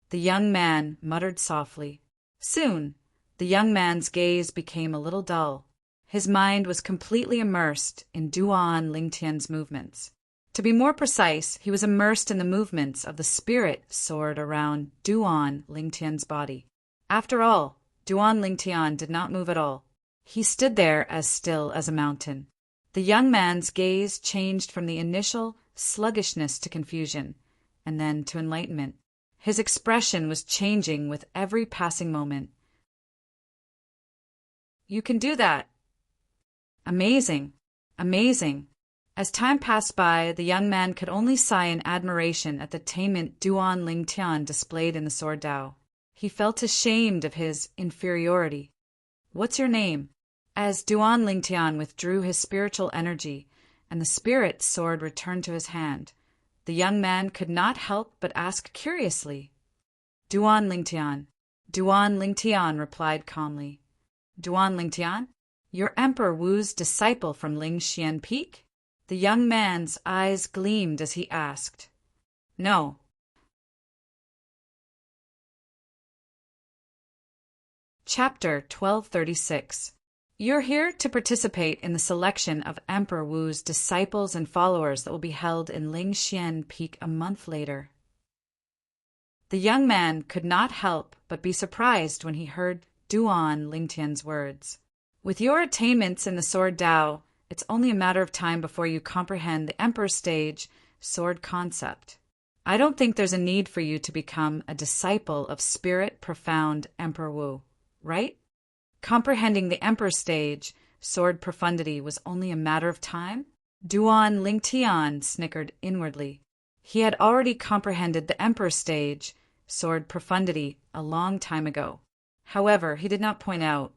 The young man muttered softly. Soon, the young man's gaze became a little dull. His mind was completely immersed in Duan Lingtian's movements. To be more precise, he was immersed in the movements of the spirit sword around Duan Lingtian's body. After all, Duan Lingtian did not move at all. He stood there as still as a mountain. The young man's gaze changed from the initial sluggishness to confusion, and then to enlightenment. His expression was changing with every passing moment. "You can do that. Amazing, amazing." As time passed by, the young man could only sigh in admiration at the attainment Duan Lingtian displayed in the sword Tao. He felt ashamed of his inferiority. "What's your name?" As Duan Lingtian withdrew his spiritual energy and the spirit sword returned to his hand, the young man could not help but ask curiously. "Duan Lingtian." Duan Lingtian replied calmly. "Duan Lingtian? You're Emperor Wu's disciple from Lingxian Peak?" The young man's eyes gleamed as he asked. "No." Chapter 1236. You're here to participate in the selection of Emperor Wu's disciples and followers that will be held in Lingxian Peak a month later. The young man could not help but be surprised when he heard Duan Lingtian's words. "With your attainments in the sword Tao, it's only a matter of time before you comprehend the Emperor stage sword concept. I don't think there's a need for you to become a disciple of Spirit Profound Emperor Wu, right? Comprehending the Emperor stage sword profundity was only a matter of time?" Duan Lingtian snickered inwardly. He had already comprehended the Emperor stage sword profundity a long time ago. However, he did not point out,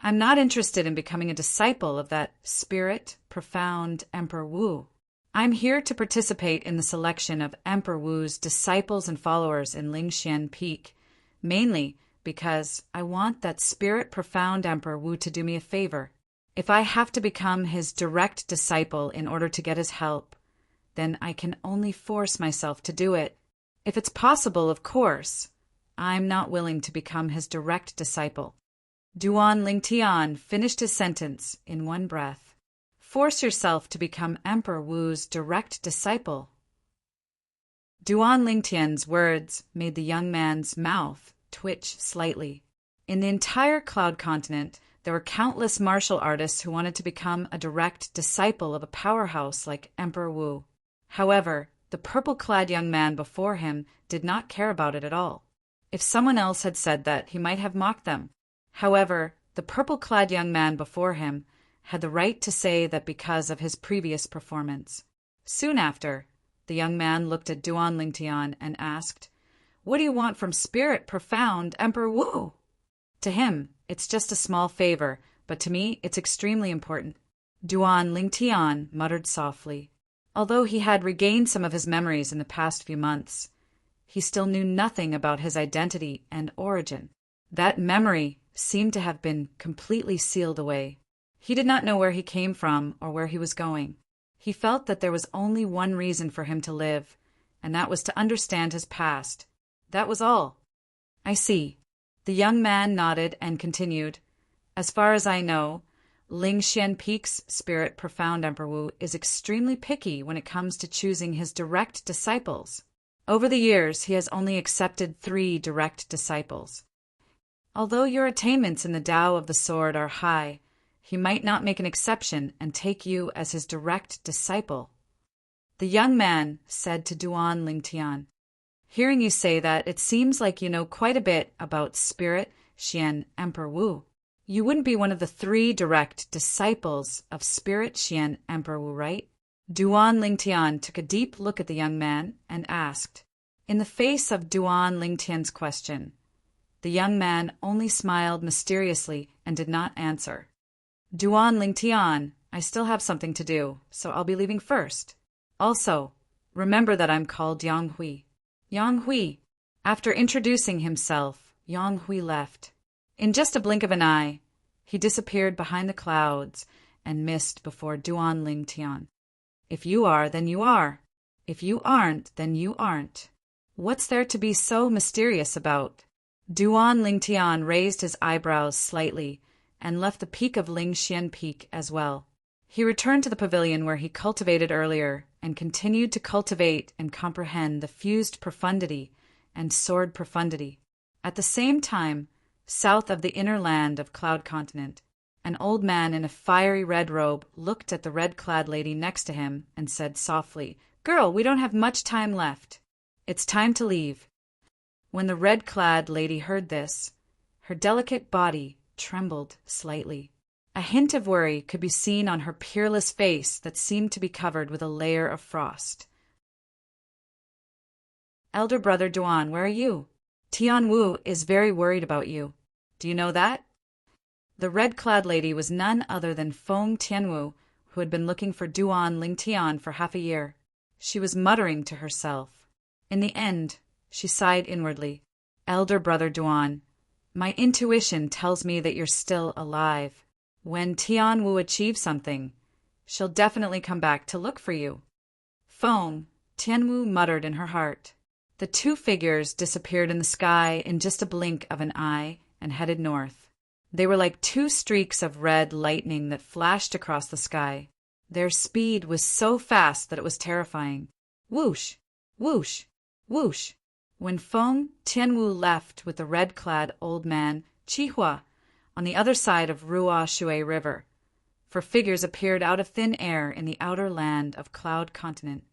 "I'm not interested in becoming a disciple of that Spirit Profound Emperor Wu. I'm here to participate in the selection of Emperor Wu's disciples and followers in Lingxian Peak, mainly because I want that Spirit Profound Emperor Wu to do me a favor. If I have to become his direct disciple in order to get his help, then I can only force myself to do it. If it's possible, of course, I'm not willing to become his direct disciple." Duan Lingtian finished his sentence in one breath. "Force yourself to become Emperor Wu's direct disciple." Duan Lingtian's words made the young man's mouth twitch slightly. In the entire Cloud Continent, there were countless martial artists who wanted to become a direct disciple of a powerhouse like Emperor Wu. However, the purple-clad young man before him did not care about it at all. If someone else had said that, he might have mocked them. However, The purple-clad young man before him had the right to say that because of his previous performance. Soon after, the young man looked at Duan Lingtian and asked, "What do you want from Spirit Profound Emperor Wu?" To him, it's just a small favor, but to me, it's extremely important. Duan Lingtian muttered softly. Although he had regained some of his memories in the past few months, he still knew nothing about his identity and origin. That memory seemed to have been completely sealed away. He did not know where he came from or where he was going. He felt that there was only one reason for him to live, and that was to understand his past. That was all. "I see." The young man nodded and continued, "As far as I know, Ling Xian Peak's Spirit Profound Emperor Wu is extremely picky when it comes to choosing his direct disciples. Over the years, he has only accepted 3 direct disciples. Although your attainments in the Tao of the Sword are high, he might not make an exception and take you as his direct disciple." The young man said to Duan Lingtian, "Hearing you say that, it seems like you know quite a bit about Spirit Xian Emperor Wu. You wouldn't be one of the 3 direct disciples of Spirit Xian Emperor Wu, right?" Duan Lingtian took a deep look at the young man and asked. In the face of Duan Lingtian's question, the young man only smiled mysteriously and did not answer. "Duan Lingtian, I still have something to do, so I'll be leaving first. Also, remember that I'm called Yang Hui." Yang Hui. After introducing himself, Yang Hui left. In just a blink of an eye, he disappeared behind the clouds and mist before Duan Lingtian. "If you are, then you are. If you aren't, then you aren't. What's there to be so mysterious about?" Duan Lingtian raised his eyebrows slightly and left the peak of Ling Xian Peak as well. He returned to the pavilion where he cultivated earlier and continued to cultivate and comprehend the fused profundity and sword profundity. At the same time, south of the inner land of Cloud Continent, an old man in a fiery red robe looked at the red-clad lady next to him and said softly, "Girl, we don't have much time left. It's time to leave." When the red-clad lady heard this, her delicate body trembled slightly. A hint of worry could be seen on her peerless face that seemed to be covered with a layer of frost. "Elder brother Duan, where are you? Tian Wu is very worried about you. Do you know that?" The red-clad lady was none other than Feng Tianwu, who had been looking for Duan Lingtian for half a year. She was muttering to herself. In the end, she sighed inwardly. "Elder brother Duan, my intuition tells me that you're still alive. When Tian Wu achieves something, she'll definitely come back to look for you." Feng Tianwu muttered in her heart. The 2 figures disappeared in the sky in just a blink of an eye and headed north. They were like 2 streaks of red lightning that flashed across the sky. Their speed was so fast that it was terrifying. Whoosh! Whoosh! Whoosh! When Feng Tianwu left with the red-clad old man, Chihua, on the other side of Ruo Shui River, 4 figures appeared out of thin air in the outer land of Cloud Continent.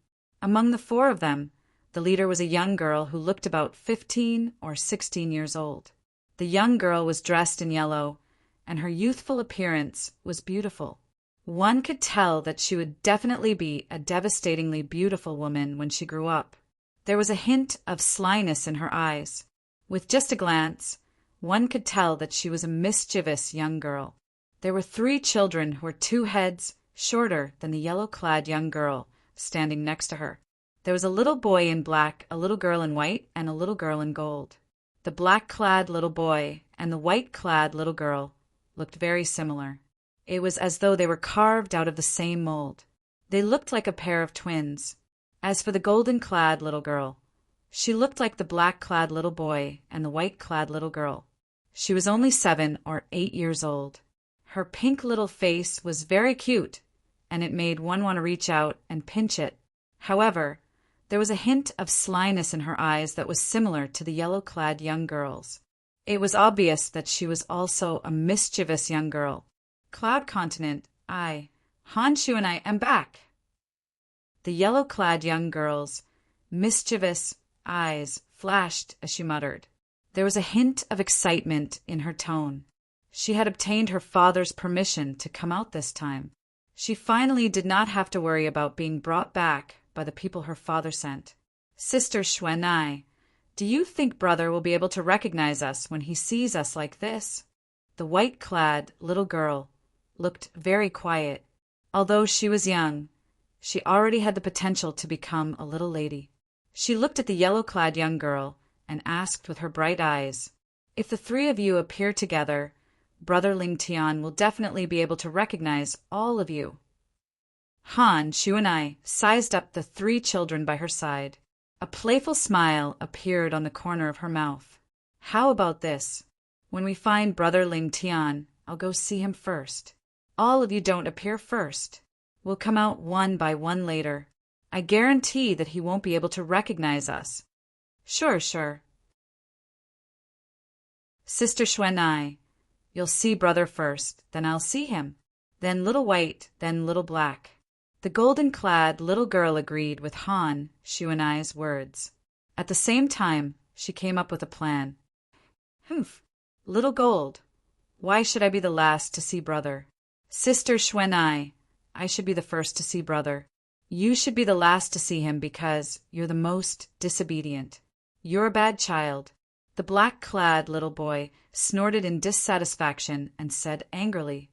Among the 4 of them, the leader was a young girl who looked about 15 or 16 years old. The young girl was dressed in yellow, and her youthful appearance was beautiful. One could tell that she would definitely be a devastatingly beautiful woman when she grew up. There was a hint of slyness in her eyes. With just a glance, one could tell that she was a mischievous young girl. There were 3 children who were 2 heads shorter than the yellow-clad young girl standing next to her. There was a little boy in black, a little girl in white, and a little girl in gold. The black-clad little boy and the white-clad little girl looked very similar. It was as though they were carved out of the same mold. They looked like a pair of twins. As for the golden-clad little girl, she looked like the black-clad little boy and the white-clad little girl. She was only 7 or 8 years old. Her pink little face was very cute, and it made one want to reach out and pinch it. However, there was a hint of slyness in her eyes that was similar to the yellow-clad young girl's. It was obvious that she was also a mischievous young girl. "Cloud Continent, Hanshu and I am back." The yellow-clad young girl's mischievous eyes flashed as she muttered. There was a hint of excitement in her tone. She had obtained her father's permission to come out this time. She finally did not have to worry about being brought back by the people her father sent. Sister Xuanai, do you think brother will be able to recognize us when he sees us like this? The white-clad little girl looked very quiet. Although she was young, she already had the potential to become a little lady. She looked at the yellow-clad young girl and asked with her bright eyes, "If the three of you appear together, Brother Ling Tian will definitely be able to recognize all of you." Han, Shu, and I sized up the three children by her side. A playful smile appeared on the corner of her mouth. "How about this? When we find Brother Ling Tian, I'll go see him first. All of you don't appear first. We'll come out one by one later. I guarantee that he won't be able to recognize us." "Sure, sure." "Sister Xuanai, you'll see brother first, then I'll see him. Then little white, then little black." The golden-clad little girl agreed with Han, Shu, and I's words. At the same time, she came up with a plan. "Humph, little gold, why should I be the last to see brother? Sister Xuanai, I should be the first to see brother. You should be the last to see him because you're the most disobedient. You're a bad child." The black-clad little boy snorted in dissatisfaction and said angrily,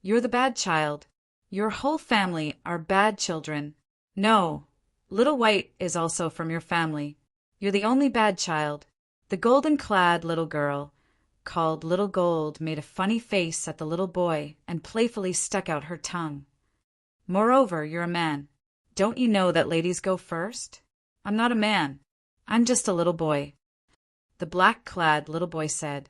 "You're the bad child. Your whole family are bad children." "No, little white is also from your family. You're the only bad child." The golden-clad little girl, called Little Gold, made a funny face at the little boy and playfully stuck out her tongue. "Moreover, you're a man. Don't you know that ladies go first?" "I'm not a man. I'm just a little boy." The black-clad little boy said,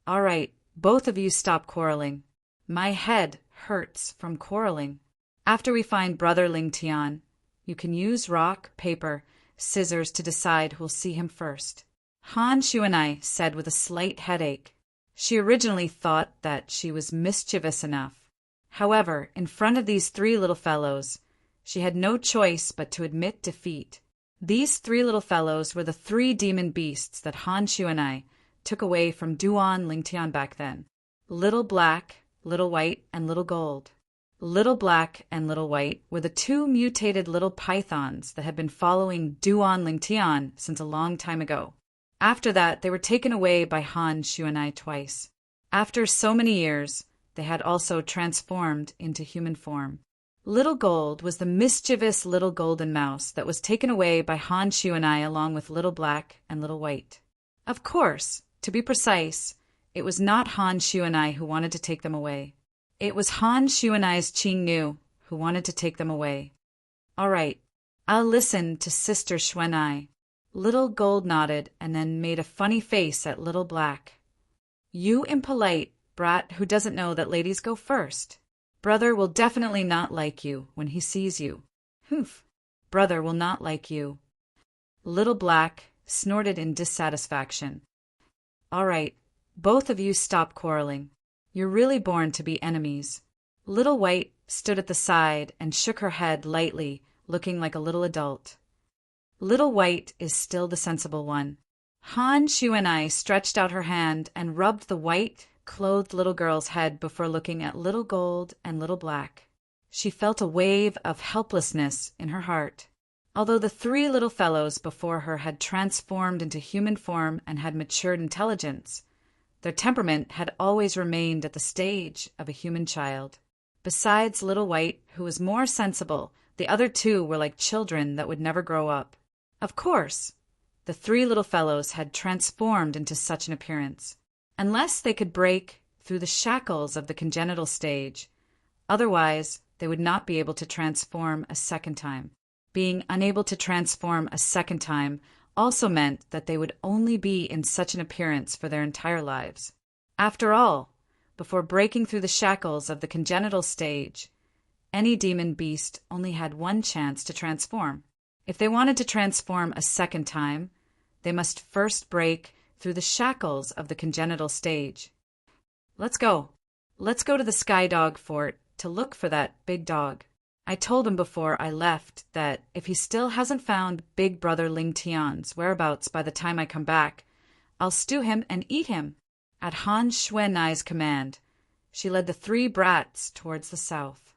"All right, both of you stop quarreling. My head hurts from quarreling. After we find Brother Ling Tian, you can use rock, paper, scissors to decide who'll see him first." Han, Shu, and I said with a slight headache. She originally thought that she was mischievous enough. However, in front of these three little fellows, she had no choice but to admit defeat. These three little fellows were the three demon beasts that Han, Shu, and I took away from Duan Lingtian back then. Little Black, Little White, and Little Gold. Little Black and Little White were the two mutated little pythons that had been following Duan Lingtian since a long time ago. After that, they were taken away by Han, Shu, and I twice. After so many years, they had also transformed into human form. Little Gold was the mischievous little golden mouse that was taken away by Han, Shu, and I along with Little Black and Little White. Of course, to be precise, it was not Han, Shu, and I who wanted to take them away. It was Han, Shu, and I's Qing Nu who wanted to take them away. "All right, I'll listen to Sister Xuanai." Little Gold nodded and then made a funny face at Little Black. "You impolite brat who doesn't know that ladies go first. Brother will definitely not like you when he sees you." "Humph, brother will not like you." Little Black snorted in dissatisfaction. "All right, both of you stop quarreling. You're really born to be enemies." Little White stood at the side and shook her head lightly, looking like a little adult. Little White is still the sensible one. Han, Shu, and I stretched out her hand and rubbed the white-clothed little girl's head before looking at Little Gold and Little Black. She felt a wave of helplessness in her heart. Although the three little fellows before her had transformed into human form and had matured intelligence, their temperament had always remained at the stage of a human child. Besides Little White, who was more sensible, the other two were like children that would never grow up. Of course, the three little fellows had transformed into such an appearance. Unless they could break through the shackles of the congenital stage, otherwise they would not be able to transform a second time. Being unable to transform a second time also meant that they would only be in such an appearance for their entire lives. After all, before breaking through the shackles of the congenital stage, any demon beast only had one chance to transform. If they wanted to transform a second time, they must first break through the shackles of the congenital stage. Let's go. Let's go to the Sky Dog Fort to look for that big dog. I told him before I left that if he still hasn't found Big Brother Ling Tian's whereabouts by the time I come back, I'll stew him and eat him. At Han Xuanai's command, she led the three brats towards the south.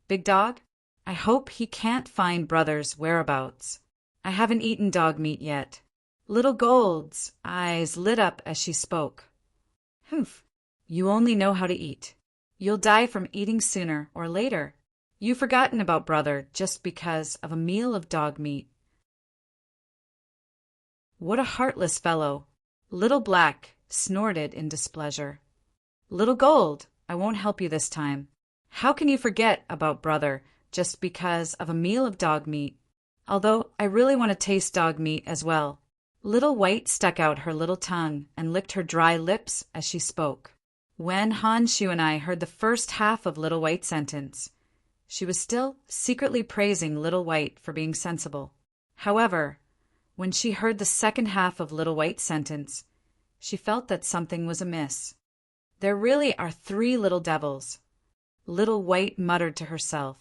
Big Dog, I hope he can't find Brother's whereabouts. I haven't eaten dog meat yet. Little Gold's eyes lit up as she spoke. Humph, you only know how to eat. You'll die from eating sooner or later. You've forgotten about Brother just because of a meal of dog meat. What a heartless fellow! Little Black snorted in displeasure. Little Gold, I won't help you this time. How can you forget about Brother just because of a meal of dog meat? Although I really want to taste dog meat as well. Little White stuck out her little tongue and licked her dry lips as she spoke. When Han Xuanai heard the first half of Little White's sentence, she was still secretly praising Little White for being sensible. However, when she heard the second half of Little White's sentence, she felt that something was amiss. There really are three little devils, Little White muttered to herself.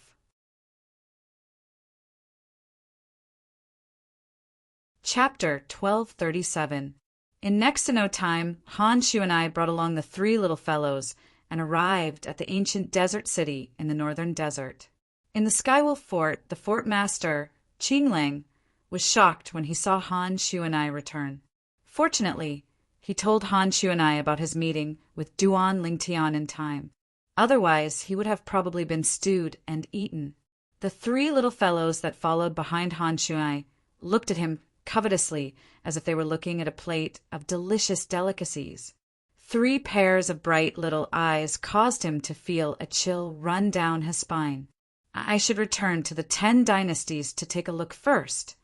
Chapter 1237. In next to no time, Han Xuanai brought along the three little fellows and arrived at the ancient desert city in the northern desert. In the Skywolf Fort, the fort master, Qinglang, was shocked when he saw Han Xuanai return. Fortunately, he told Han Xuanai about his meeting with Duan Lingtian in time. Otherwise, he would have probably been stewed and eaten. The three little fellows that followed behind Han Xuanai looked at him covetously as if they were looking at a plate of delicious delicacies. Three pairs of bright little eyes caused him to feel a chill run down his spine. I should return to the 10 dynasties to take a look first.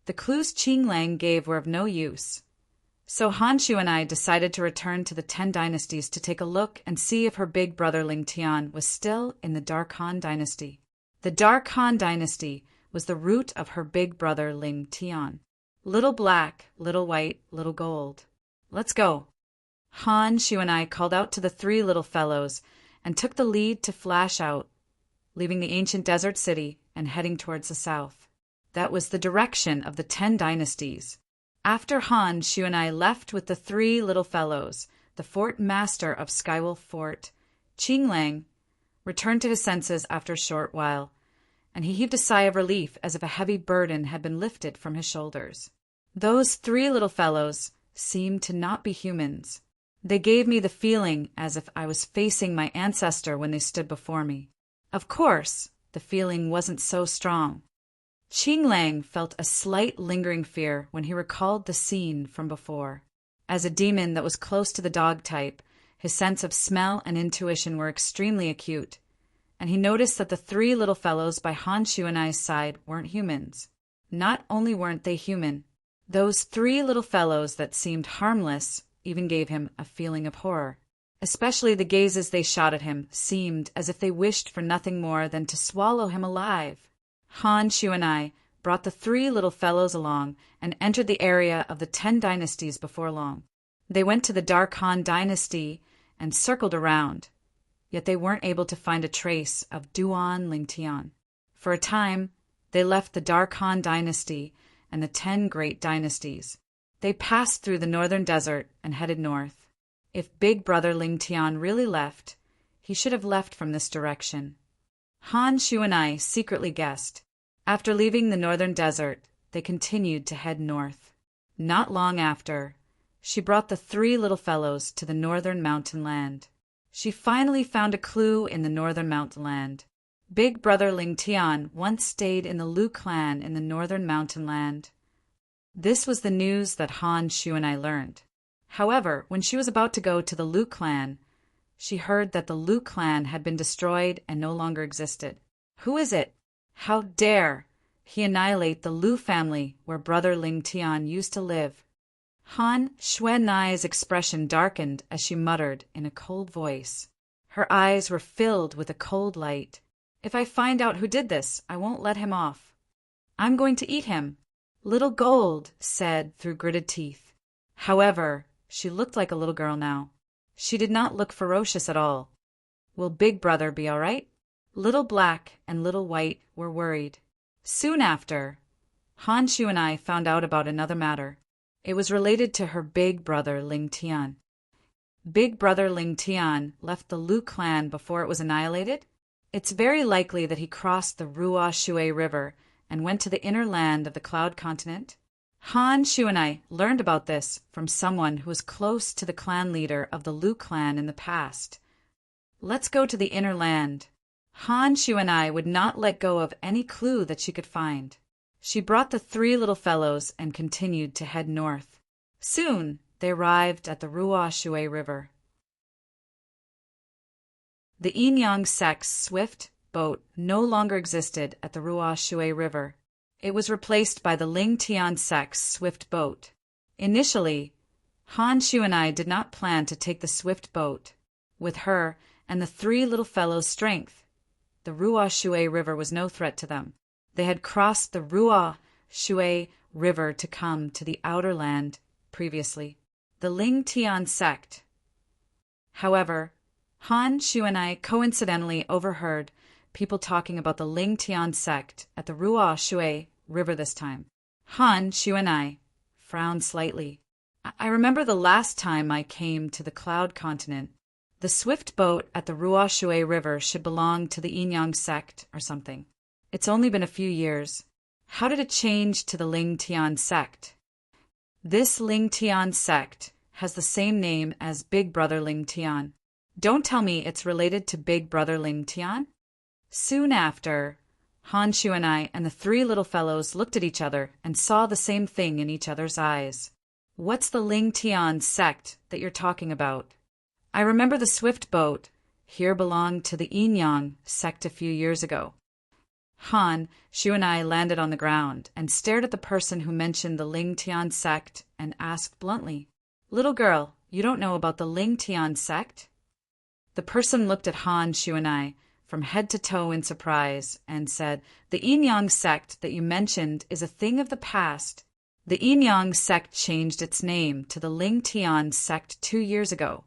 The clues Qinglang gave were of no use. So Han Xuanai decided to return to the 10 dynasties to take a look and see if her big brother Ling Tian was still in the Dark Han dynasty. The Dark Han dynasty was the root of her big brother Ling Tian. Little Black, Little White, Little Gold. Let's go. Han Xuanai called out to the three little fellows and took the lead to flash out, leaving the ancient desert city and heading towards the south. That was the direction of the 10 dynasties. After Han Xuanai left with the three little fellows, the fort master of Skywolf Fort, Qinglang, returned to his senses after a short while, and he heaved a sigh of relief as if a heavy burden had been lifted from his shoulders. Those three little fellows seemed to not be humans. They gave me the feeling as if I was facing my ancestor when they stood before me. Of course, the feeling wasn't so strong. Qinglang felt a slight lingering fear when he recalled the scene from before. As a demon that was close to the dog type, his sense of smell and intuition were extremely acute, and he noticed that the three little fellows by Han Xuanai's side weren't humans. Not only weren't they human, those three little fellows that seemed harmless even gave him a feeling of horror. Especially the gazes they shot at him seemed as if they wished for nothing more than to swallow him alive. Han Xuanai brought the three little fellows along and entered the area of the 10 dynasties before long. They went to the Dark Han dynasty and circled around, yet they weren't able to find a trace of Duan Lingtian. For a time, they left the Dark Han dynasty and the 10 great dynasties. They passed through the northern desert and headed north. If big brother Ling Tian really left, he should have left from this direction. Han Xuanai secretly guessed. After leaving the northern desert, they continued to head north. Not long after, she brought the three little fellows to the northern mountain land. She finally found a clue in the northern mountain land. Big brother Ling Tian once stayed in the Lu clan in the northern mountain land. This was the news that Han Xuanai learned. However, when she was about to go to the Lu clan, she heard that the Lu clan had been destroyed and no longer existed. Who is it? How dare he annihilate the Lu family where brother Ling Tian used to live? Han Xuanai's expression darkened as she muttered in a cold voice. Her eyes were filled with a cold light. If I find out who did this, I won't let him off. I'm going to eat him, Little Gold said through gritted teeth. However, she looked like a little girl now. She did not look ferocious at all. Will Big Brother be all right? Little Black and Little White were worried. Soon after, Han Xuanai found out about another matter. It was related to her big brother Ling Tian. Big Brother Ling Tian left the Lu clan before it was annihilated? It's very likely that he crossed the Ruo Shui River and went to the inner land of the Cloud Continent. Han Shu and I learned about this from someone who was close to the clan leader of the Lu clan in the past. Let's go to the inner land. Han Shu and I would not let go of any clue that she could find. She brought the three little fellows and continued to head north. Soon, they arrived at the Ruo Shui River. The Yin sect's swift boat no longer existed at the Ruo Shui River. It was replaced by the Ling Tian sect's swift boat. Initially, Han Shu and I did not plan to take the swift boat. With her and the three little fellows' strength, the Ruo Shui River was no threat to them. They had crossed the Ruo Shui River to come to the outer land previously, the Ling Tian sect. However, Han Shu and I coincidentally overheard people talking about the Ling Tian sect at the Ruo Shui River this time. Han Shu and I frowned slightly. I remember the last time I came to the Cloud Continent. The swift boat at the Ruo Shui River should belong to the Yin sect or something. It's only been a few years. How did it change to the Ling Tian sect? This Ling Tian sect has the same name as Big Brother Ling Tian. Don't tell me it's related to Big Brother Ling Tian? Soon after, Han Shu and I and the three little fellows looked at each other and saw the same thing in each other's eyes. What's the Ling Tian sect that you're talking about? I remember the swift boat here belonged to the Yin sect a few years ago. Han Shu and I landed on the ground and stared at the person who mentioned the Ling Tian sect and asked bluntly, "Little girl, you don't know about the Ling Tian sect?" The person looked at Han Shu and I from head to toe in surprise and said, "The Yin sect that you mentioned is a thing of the past. The Yin sect changed its name to the Ling Tian sect 2 years ago."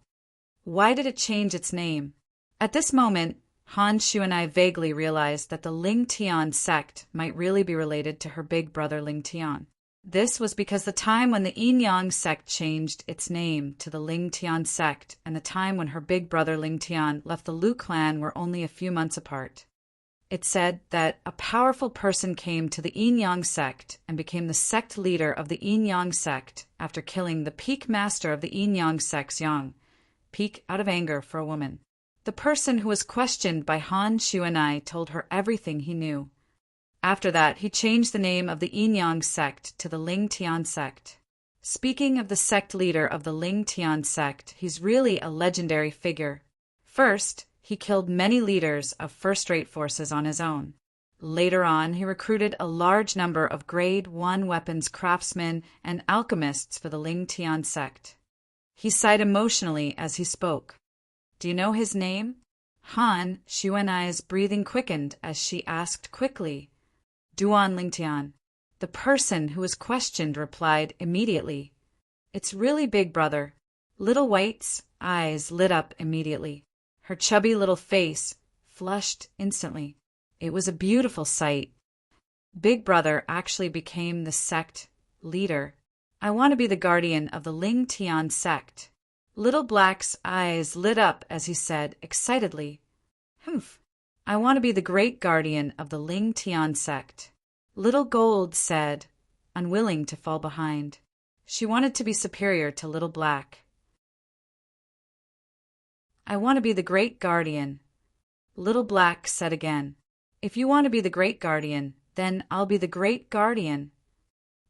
Why did it change its name? At this moment, Han Shu and I vaguely realized that the Ling Tian sect might really be related to her big brother Ling Tian. This was because the time when the Yin sect changed its name to the Ling Tian sect and the time when her big brother Ling Tian left the Lu clan were only a few months apart. It said that a powerful person came to the Yin sect and became the sect leader of the Yin sect after killing the peak master of the Yin sect's Yang, peak out of anger for a woman. The person who was questioned by Han Shu and I told her everything he knew. After that, he changed the name of the Yin sect to the Ling Tian sect. Speaking of the sect leader of the Ling Tian sect, he's really a legendary figure. First, he killed many leaders of first-rate forces on his own. Later on, he recruited a large number of Grade 1 weapons craftsmen and alchemists for the Ling Tian sect. He sighed emotionally as he spoke. Do you know his name? Han Shu and I's breathing quickened as she asked quickly. Duan Ling Tian. The person who was questioned replied immediately. It's really Big Brother. Little White's eyes lit up immediately. Her chubby little face flushed instantly. It was a beautiful sight. Big Brother actually became the sect leader. I want to be the guardian of the Ling Tian sect. Little Black's eyes lit up as he said excitedly, "Humph. I want to be the great guardian of the Ling Tian sect." Little Gold said, unwilling to fall behind. She wanted to be superior to Little Black. "I want to be the great guardian." Little Black said again, "If you want to be the great guardian, then I'll be the great guardian."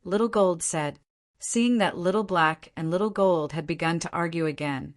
Little Gold said, seeing that Little Black and Little Gold had begun to argue again.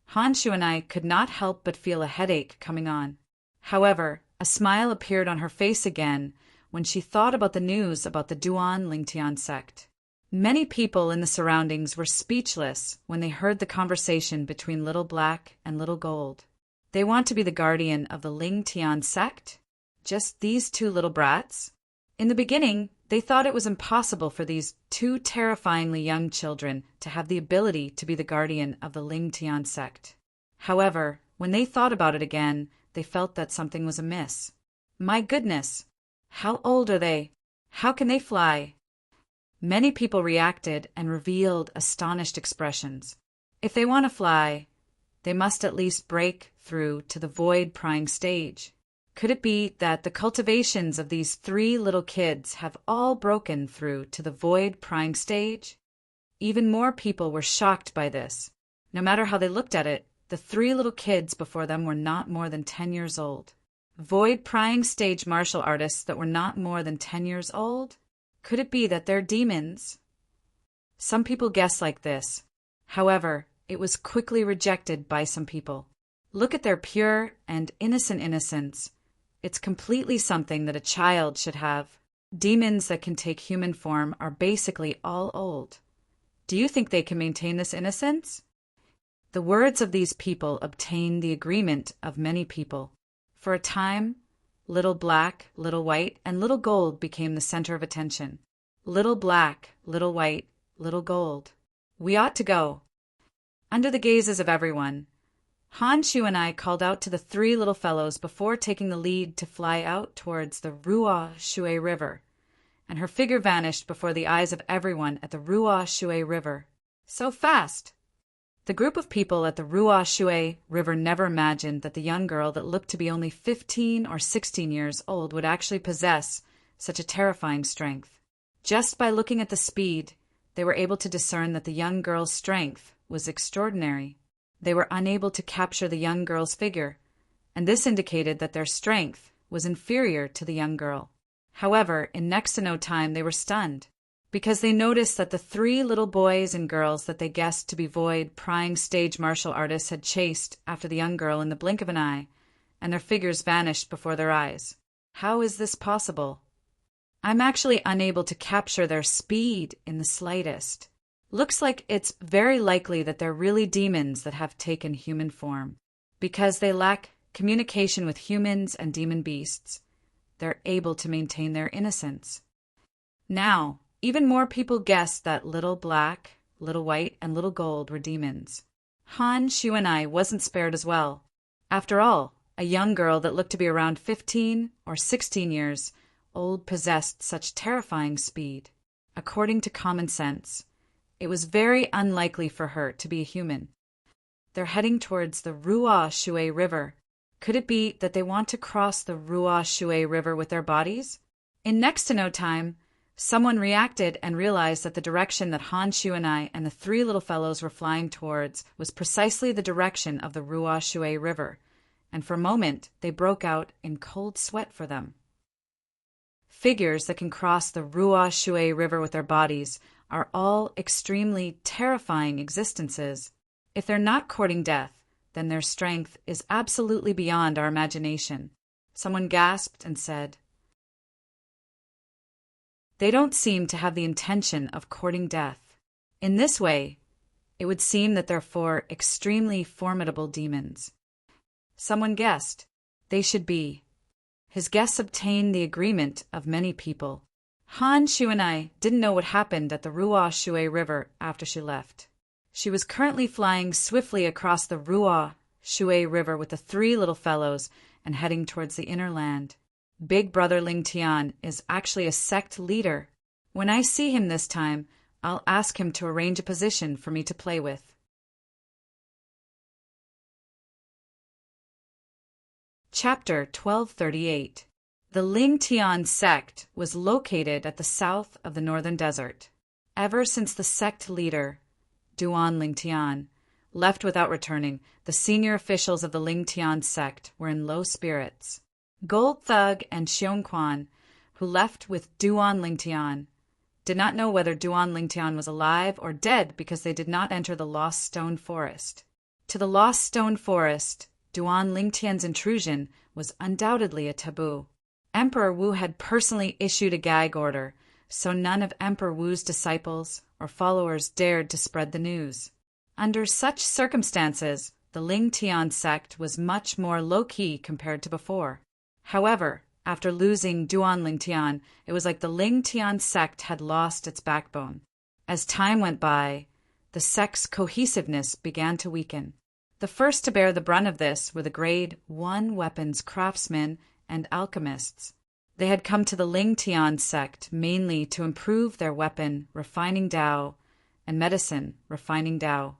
Han Shu and I could not help but feel a headache coming on. However, a smile appeared on her face again when she thought about the news about the Duan Ling Tian sect. Many people in the surroundings were speechless when they heard the conversation between Little Black and Little Gold. They want to be the guardian of the Ling Tian sect? Just these two little brats? In the beginning, they thought it was impossible for these two terrifyingly young children to have the ability to be the guardian of the Ling Tian sect. However, when they thought about it again, they felt that something was amiss. My goodness! How old are they? How can they fly? Many people reacted and revealed astonished expressions. If they want to fly, they must at least break through to the void prying stage. Could it be that the cultivations of these 3 little kids have all broken through to the void prying stage? Even more people were shocked by this. No matter how they looked at it, the 3 little kids before them were not more than 10 years old. Void prying stage martial artists that were not more than 10 years old? Could it be that they're demons? Some people guessed like this. However, it was quickly rejected by some people. Look at their pure and innocent innocence. It's completely something that a child should have. Demons that can take human form are basically all old. Do you think they can maintain this innocence? The words of these people obtained the agreement of many people. For a time, little black, little white, and little gold became the center of attention. Little black, little white, little gold. We ought to go. Under the gazes of everyone, Han Shu and I called out to the 3 little fellows before taking the lead to fly out towards the Ruo Shui River, and her figure vanished before the eyes of everyone at the Ruo Shui River. So fast! The group of people at the Ruo Shui River never imagined that the young girl that looked to be only 15 or 16 years old would actually possess such a terrifying strength. Just by looking at the speed, they were able to discern that the young girl's strength was extraordinary. They were unable to capture the young girl's figure, and this indicated that their strength was inferior to the young girl. However, in next to no time they were stunned, because they noticed that the 3 little boys and girls that they guessed to be void prying stage martial artists had chased after the young girl in the blink of an eye, and their figures vanished before their eyes. How is this possible? I'm actually unable to capture their speed in the slightest. Looks like it's very likely that they're really demons that have taken human form. Because they lack communication with humans and demon beasts, they're able to maintain their innocence. Now, even more people guessed that little black, little white, and little gold were demons. Han Shu and I wasn't spared as well. After all, a young girl that looked to be around 15 or 16 years old possessed such terrifying speed. According to common sense, it was very unlikely for her to be a human. They're heading towards the Ruo Shui River. Could it be that they want to cross the Ruo Shui River with their bodies? In next to no time, someone reacted and realized that the direction that Han Shu and I and the 3 little fellows were flying towards was precisely the direction of the Ruo Shui River, and for a moment they broke out in cold sweat for them. Figures that can cross the Ruo Shui River with their bodies are all extremely terrifying existences. If they're not courting death, then their strength is absolutely beyond our imagination. Someone gasped and said, "They don't seem to have the intention of courting death. In this way, it would seem that they're 4 extremely formidable demons." Someone guessed, "They should be." His guess obtained the agreement of many people. Han Shu and I didn't know what happened at the Ruo Shui River after she left. She was currently flying swiftly across the Ruo Shui River with the 3 little fellows and heading towards the inner land. Big Brother Ling Tian is actually a sect leader. When I see him this time, I'll ask him to arrange a position for me to play with. Chapter 1238. The Ling Tian sect was located at the south of the northern desert. Ever since the sect leader, Duan Ling Tian, left without returning, the senior officials of the Ling Tian sect were in low spirits. Gold Thug and Xiong Quan, who left with Duan Ling Tian, did not know whether Duan Ling Tian was alive or dead because they did not enter the Lost Stone Forest. To the Lost Stone Forest, Duan Ling Tian's intrusion was undoubtedly a taboo. Emperor Wu had personally issued a gag order, so none of Emperor Wu's disciples or followers dared to spread the news. Under such circumstances, the Ling Tian sect was much more low-key compared to before. However, after losing Duan Ling Tian, it was like the Ling Tian sect had lost its backbone. As time went by, the sect's cohesiveness began to weaken. The first to bear the brunt of this were the Grade 1 weapons craftsmen and alchemists. They had come to the Ling Tian sect mainly to improve their weapon refining Dao and medicine refining Dao.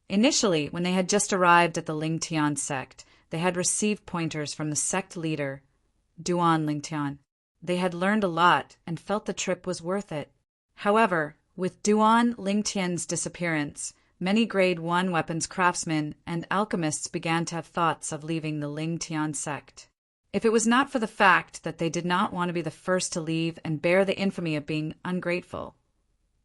Initially, when they had just arrived at the Lingtian sect, they had received pointers from the sect leader, Duan Lingtian. They had learned a lot and felt the trip was worth it. However, with Duan Lingtian's disappearance, many Grade 1 weapons craftsmen and alchemists began to have thoughts of leaving the Lingtian sect. If it was not for the fact that they did not want to be the first to leave and bear the infamy of being ungrateful,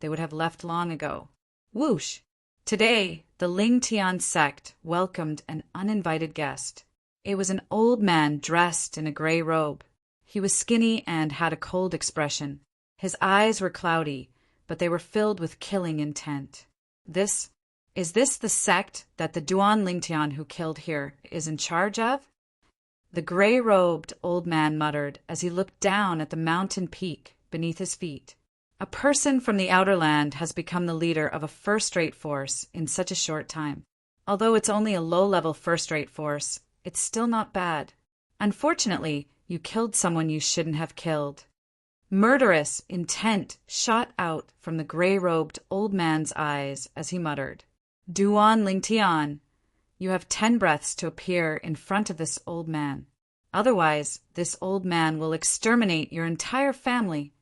they would have left long ago. Whoosh! Today, the Lingtian sect welcomed an uninvited guest. It was an old man dressed in a gray robe. He was skinny and had a cold expression. His eyes were cloudy, but they were filled with killing intent. Is this the sect that the Duan Lingtian who killed here is in charge of? The gray-robed old man muttered as he looked down at the mountain peak beneath his feet. A person from the outer land has become the leader of a first-rate force in such a short time. Although it's only a low-level first-rate force, it's still not bad. Unfortunately, you killed someone you shouldn't have killed. Murderous intent shot out from the gray-robed old man's eyes as he muttered, Duan Lingtian, you have 10 breaths to appear in front of this old man. Otherwise, this old man will exterminate your entire family.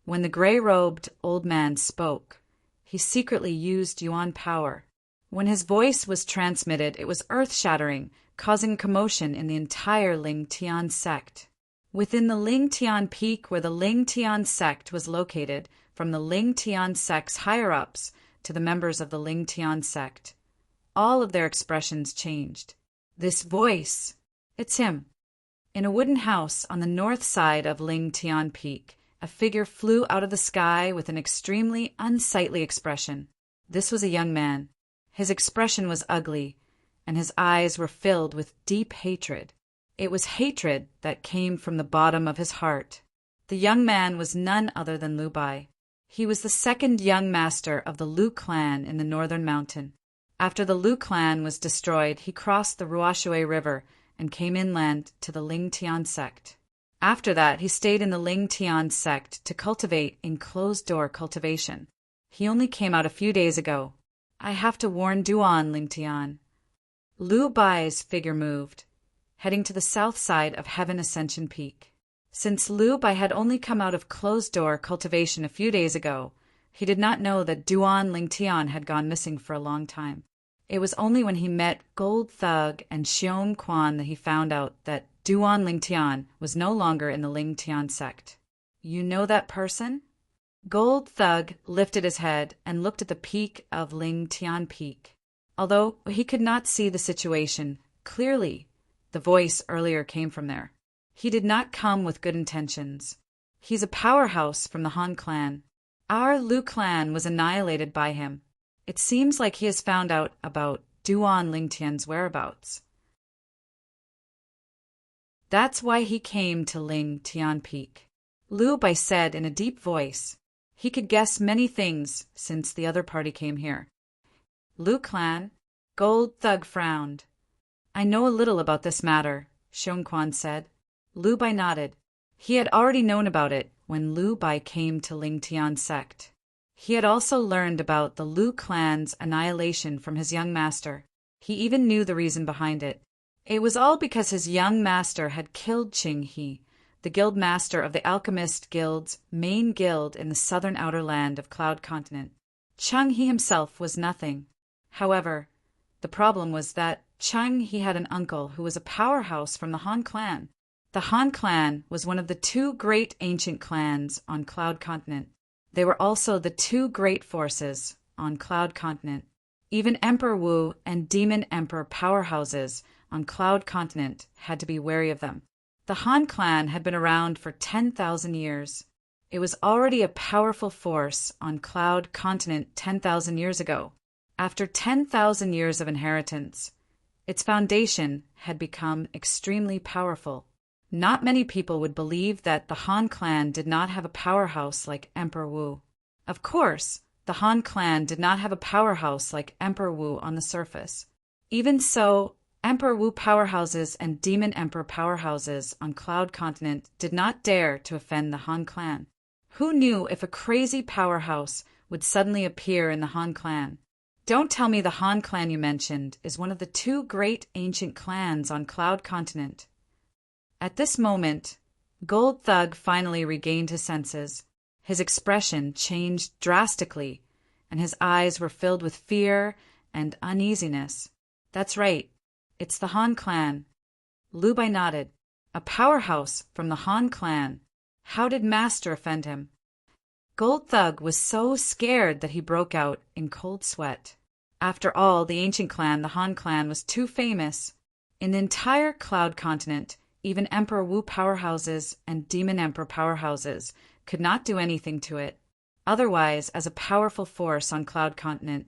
When the gray-robed old man spoke, he secretly used Yuan power. When his voice was transmitted, it was earth-shattering, causing commotion in the entire Lingtian sect. Within the Lingtian peak where the Lingtian sect was located, from the Lingtian sect's higher-ups to the members of the Lingtian sect, all of their expressions changed. This voice, it's him. In a wooden house on the north side of Lingtian Peak, a figure flew out of the sky with an extremely unsightly expression. This was a young man. His expression was ugly, and his eyes were filled with deep hatred. It was hatred that came from the bottom of his heart. The young man was none other than Lu Bai. He was the second young master of the Lu clan in the northern mountain. After the Lu clan was destroyed, he crossed the Ruoshui River and came inland to the Lingtian sect. After that, he stayed in the Lingtian sect to cultivate in closed-door cultivation. He only came out a few days ago. I have to warn Duan Lingtian. Lu Bai's figure moved, heading to the south side of Heaven Ascension Peak. Since Lu Bai had only come out of closed-door cultivation a few days ago, he did not know that Duan Lingtian had gone missing for a long time. It was only when he met Gold Thug and Xiong Quan that he found out that Duan Lingtian was no longer in the Lingtian sect. You know that person? Gold Thug lifted his head and looked at the peak of Lingtian Peak. Although he could not see the situation clearly, the voice earlier came from there. He did not come with good intentions. He's a powerhouse from the Han clan. Our Lu clan was annihilated by him. It seems like he has found out about Duan Lingtian's whereabouts. That's why he came to Lingtian Peak, Lu Bai said in a deep voice. He could guess many things since the other party came here. Lu clan? Gold Thug frowned. I know a little about this matter, Xiong Quan said. Lu Bai nodded. He had already known about it when Lu Bai came to Lingtian sect. He had also learned about the Lu clan's annihilation from his young master. He even knew the reason behind it. It was all because his young master had killed Qing He, the guild master of the Alchemist Guild's main guild in the southern outer land of Cloud Continent. Cheng He himself was nothing. However, the problem was that Cheng He had an uncle who was a powerhouse from the Han clan. The Han clan was one of the 2 great ancient clans on Cloud Continent. They were also the 2 great forces on Cloud Continent. Even Emperor Wu and Demon Emperor powerhouses on Cloud Continent had to be wary of them. The Han clan had been around for 10,000 years. It was already a powerful force on Cloud Continent 10,000 years ago. After 10,000 years of inheritance, its foundation had become extremely powerful. Not many people would believe that the Han clan did not have a powerhouse like Emperor Wu. Of course, the Han clan did not have a powerhouse like Emperor Wu on the surface. Even so, Emperor Wu powerhouses and Demon Emperor powerhouses on Cloud Continent did not dare to offend the Han clan. Who knew if a crazy powerhouse would suddenly appear in the Han clan? Don't tell me the Han clan you mentioned is one of the two great ancient clans on Cloud Continent. At this moment, Gold Thug finally regained his senses. His expression changed drastically, and his eyes were filled with fear and uneasiness. That's right, it's the Han clan. Lu Bai nodded. A powerhouse from the Han clan. How did Master offend him? Gold Thug was so scared that he broke out in cold sweat. After all, the ancient clan, the Han clan, was too famous. In the entire Cloud Continent, even Emperor Wu powerhouses and Demon Emperor powerhouses could not do anything to it. Otherwise, as a powerful force on Cloud Continent,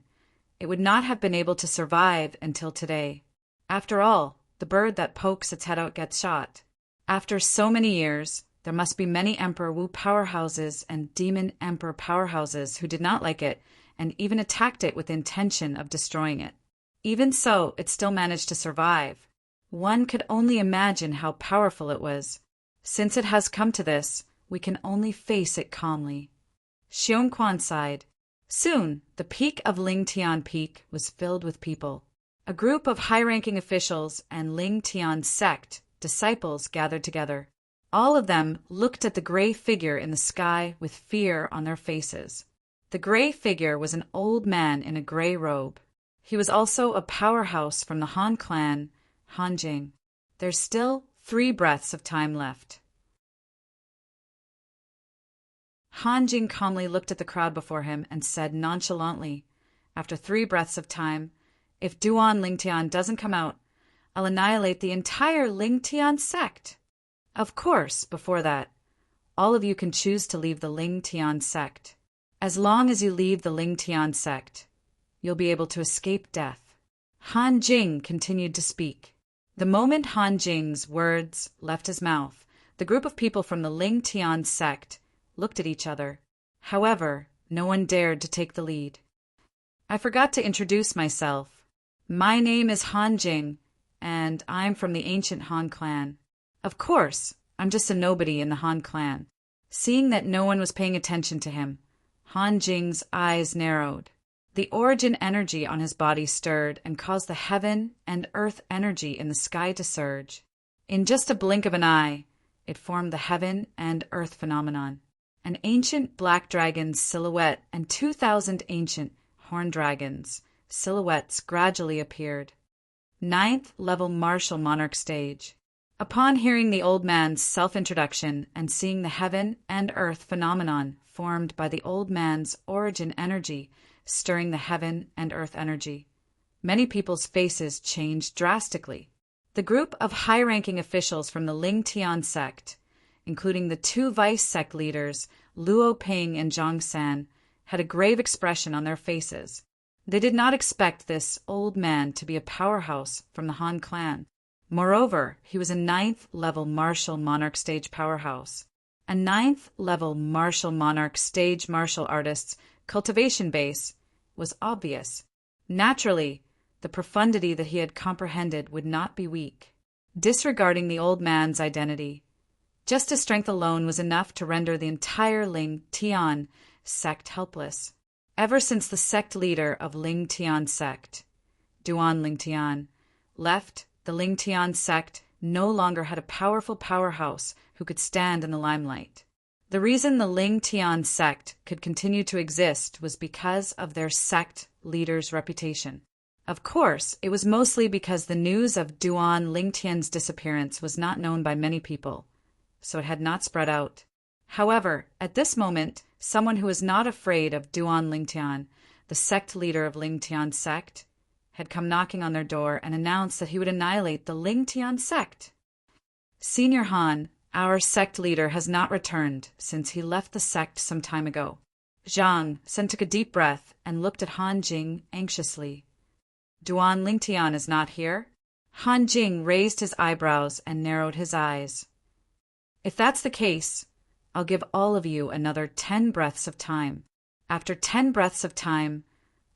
it would not have been able to survive until today. After all, the bird that pokes its head out gets shot. After so many years, there must be many Emperor Wu powerhouses and Demon Emperor powerhouses who did not like it and even attacked it with the intention of destroying it. Even so, it still managed to survive. One could only imagine how powerful it was. Since it has come to this, we can only face it calmly. Xiong Quan sighed. Soon, the peak of Ling Tian Peak was filled with people. A group of high-ranking officials and Ling Tian's sect disciples gathered together. All of them looked at the gray figure in the sky with fear on their faces. The gray figure was an old man in a gray robe. He was also a powerhouse from the Han clan, Han Jing. There's still 3 breaths of time left. Han Jing calmly looked at the crowd before him and said nonchalantly, after 3 breaths of time, if Duan Lingtian doesn't come out, I'll annihilate the entire Lingtian sect. Of course, before that, all of you can choose to leave the Lingtian sect. As long as you leave the Lingtian sect, you'll be able to escape death. Han Jing continued to speak. The moment Han Jing's words left his mouth, the group of people from the Lingtian sect looked at each other. However, no one dared to take the lead. I forgot to introduce myself. My name is Han Jing, and I'm from the ancient Han clan. Of course, I'm just a nobody in the Han clan. Seeing that no one was paying attention to him, Han Jing's eyes narrowed. The origin energy on his body stirred and caused the heaven and earth energy in the sky to surge. In just a blink of an eye, it formed the heaven and earth phenomenon. An ancient black dragon's silhouette and 2,000 ancient horned dragons' silhouettes gradually appeared. 9th level martial monarch stage. Upon hearing the old man's self-introduction and seeing the heaven and earth phenomenon formed by the old man's origin energy stirring the heaven and earth energy, many people's faces changed drastically. The group of high-ranking officials from the Lingtian sect, including the 2 vice sect leaders, Luo Ping and Zhang San, had a grave expression on their faces. They did not expect this old man to be a powerhouse from the Han clan. Moreover, he was a 9th level martial monarch stage powerhouse. A 9th level martial monarch stage martial artist's cultivation base was obvious. Naturally, the profundity that he had comprehended would not be weak. Disregarding the old man's identity, just his strength alone was enough to render the entire Ling Tian sect helpless. Ever since the sect leader of Ling Tian sect, Duan Ling Tian, left, the Ling Tian sect no longer had a powerful powerhouse who could stand in the limelight. The reason the Ling Tian sect could continue to exist was because of their sect leader's reputation. Of course, it was mostly because the news of Duan Lingtian's disappearance was not known by many people, so it had not spread out. However, at this moment, someone who was not afraid of Duan Lingtian, the sect leader of Lingtian sect, had come knocking on their door and announced that he would annihilate the Lingtian sect. Senior Han, our sect leader, has not returned since he left the sect some time ago. Zhang Sen took a deep breath and looked at Han Jing anxiously. Duan Lingtian is not here? Han Jing raised his eyebrows and narrowed his eyes. If that's the case, I'll give all of you another 10 breaths of time. After 10 breaths of time,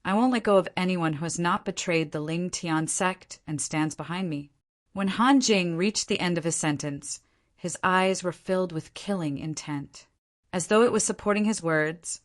I won't let go of anyone who has not betrayed the Ling Tian sect and stands behind me. When Han Jing reached the end of his sentence, his eyes were filled with killing intent. As though it was supporting his words,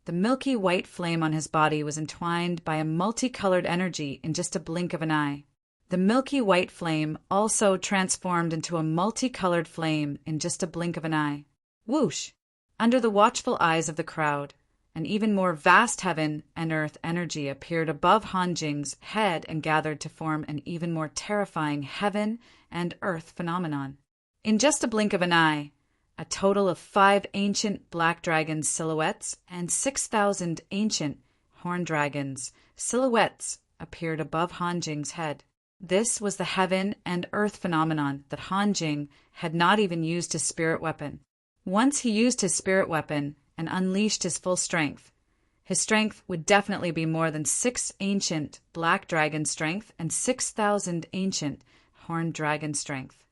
The milky white flame on his body was entwined by a multicolored energy in just a blink of an eye. The milky white flame also transformed into a multicolored flame in just a blink of an eye. Whoosh! Under the watchful eyes of the crowd, an even more vast heaven and earth energy appeared above Han Jing's head and gathered to form an even more terrifying heaven and earth phenomenon. In just a blink of an eye, a total of 5 ancient black dragon silhouettes and 6,000 ancient horned dragons silhouettes appeared above Han Jing's head. This was the heaven and earth phenomenon that Han Jing had not even used his spirit weapon. Once he used his spirit weapon and unleashed his full strength, his strength would definitely be more than 6 ancient black dragon strength and 6,000 ancient horned dragon strength.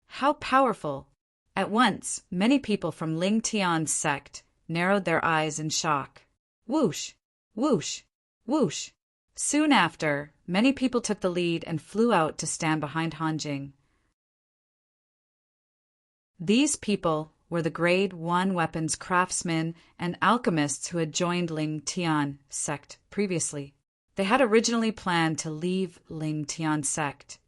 How powerful! At once, many people from Ling Tian's sect narrowed their eyes in shock. Whoosh! Whoosh! Whoosh! Soon after, many people took the lead and flew out to stand behind Han Jing. These people were the Grade 1 weapons craftsmen and alchemists who had joined Ling Tian sect previously. They had originally planned to leave Ling Tian sect,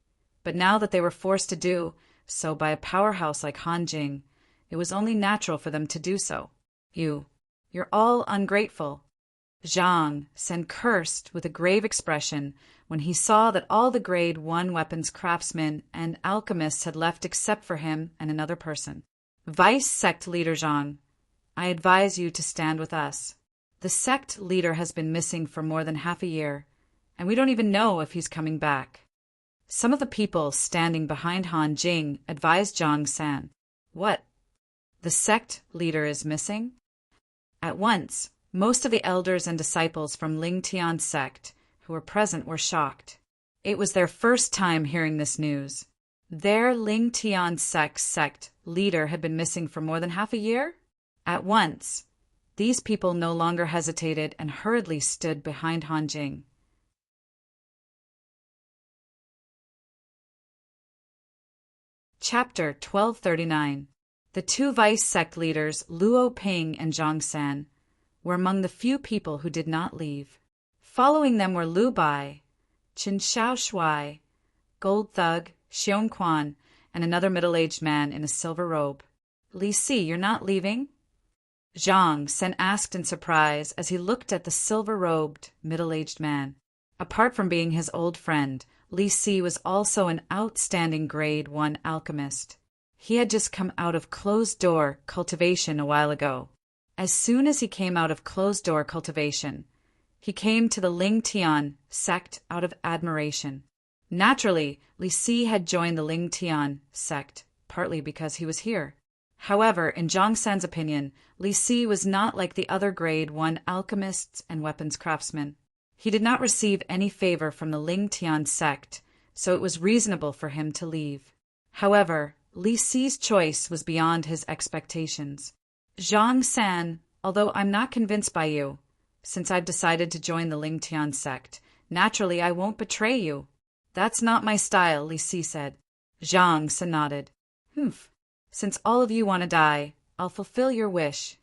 but now that they were forced to do so by a powerhouse like Han Jing, it was only natural for them to do so. You're all ungrateful. Zhang Sen cursed with a grave expression when he saw that all the Grade 1 weapons craftsmen and alchemists had left except for him and another person. Vice Sect Leader Zhang, I advise you to stand with us. The sect leader has been missing for more than half a year, and we don't even know if he's coming back. Some of the people standing behind Han Jing advised Zhang San. What? The sect leader is missing? At once, most of the elders and disciples from Ling Tian's sect who were present were shocked. It was their first time hearing this news. Their Ling Tian sect leader had been missing for more than half a year? At once, these people no longer hesitated and hurriedly stood behind Han Jing. Chapter 1239. The 2 vice sect leaders, Luo Ping and Zhang San, were among the few people who did not leave. Following them were Lu Bai, Qin Xiao Shuai, Gold Thug, Xiong Quan, and another middle-aged man in a silver robe. Li Si, you're not leaving? Zhang Sen asked in surprise as he looked at the silver-robed, middle-aged man. Apart from being his old friend, Li Si was also an outstanding Grade 1 alchemist. He had just come out of closed-door cultivation a while ago. As soon as he came out of closed-door cultivation, he came to the Ling Tian sect out of admiration. Naturally, Li Si had joined the Ling Tian sect, partly because he was here. However, in Zhang San's opinion, Li Si was not like the other Grade 1 alchemists and weapons craftsmen. He did not receive any favor from the Ling Tian sect, so it was reasonable for him to leave. However, Li Si's choice was beyond his expectations. Zhang San, although I'm not convinced by you, since I've decided to join the Ling Tian sect, naturally I won't betray you. That's not my style, Li Si said. Zhang San nodded. Since all of you want to die, I'll fulfill your wish.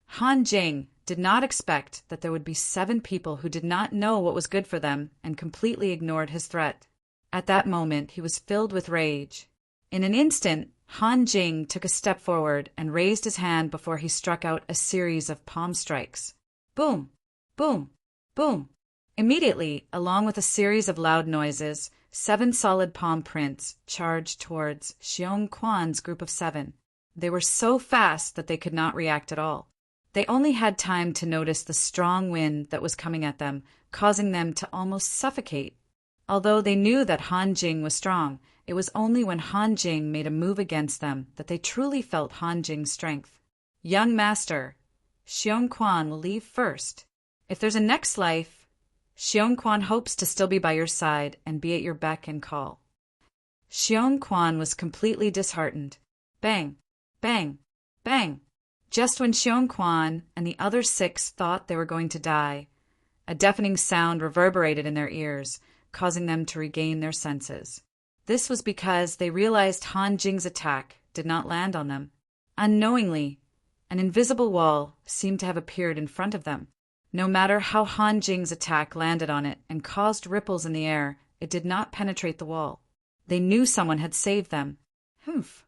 Han Jing did not expect that there would be 7 people who did not know what was good for them and completely ignored his threat. At that moment, he was filled with rage. In an instant, Han Jing took a step forward and raised his hand before he struck out a series of palm strikes. Boom! Boom! Boom! Immediately, along with a series of loud noises, 7 solid palm prints charged towards Xiong Quan's group of 7. They were so fast that they could not react at all. They only had time to notice the strong wind that was coming at them, causing them to almost suffocate. Although they knew that Han Jing was strong, it was only when Han Jing made a move against them that they truly felt Han Jing's strength. Young master, Xiong Quan will leave first. If there's a next life, Xiong Quan hopes to still be by your side and be at your beck and call. Xiong Quan was completely disheartened. Bang! Bang! Bang! Just when Xiong Quan and the other 6 thought they were going to die, a deafening sound reverberated in their ears, causing them to regain their senses. This was because they realized Han Jing's attack did not land on them. Unknowingly, An invisible wall seemed to have appeared in front of them. No matter how Han Jing's attack landed on it and caused ripples in the air, it did not penetrate the wall. They knew someone had saved them. Humph.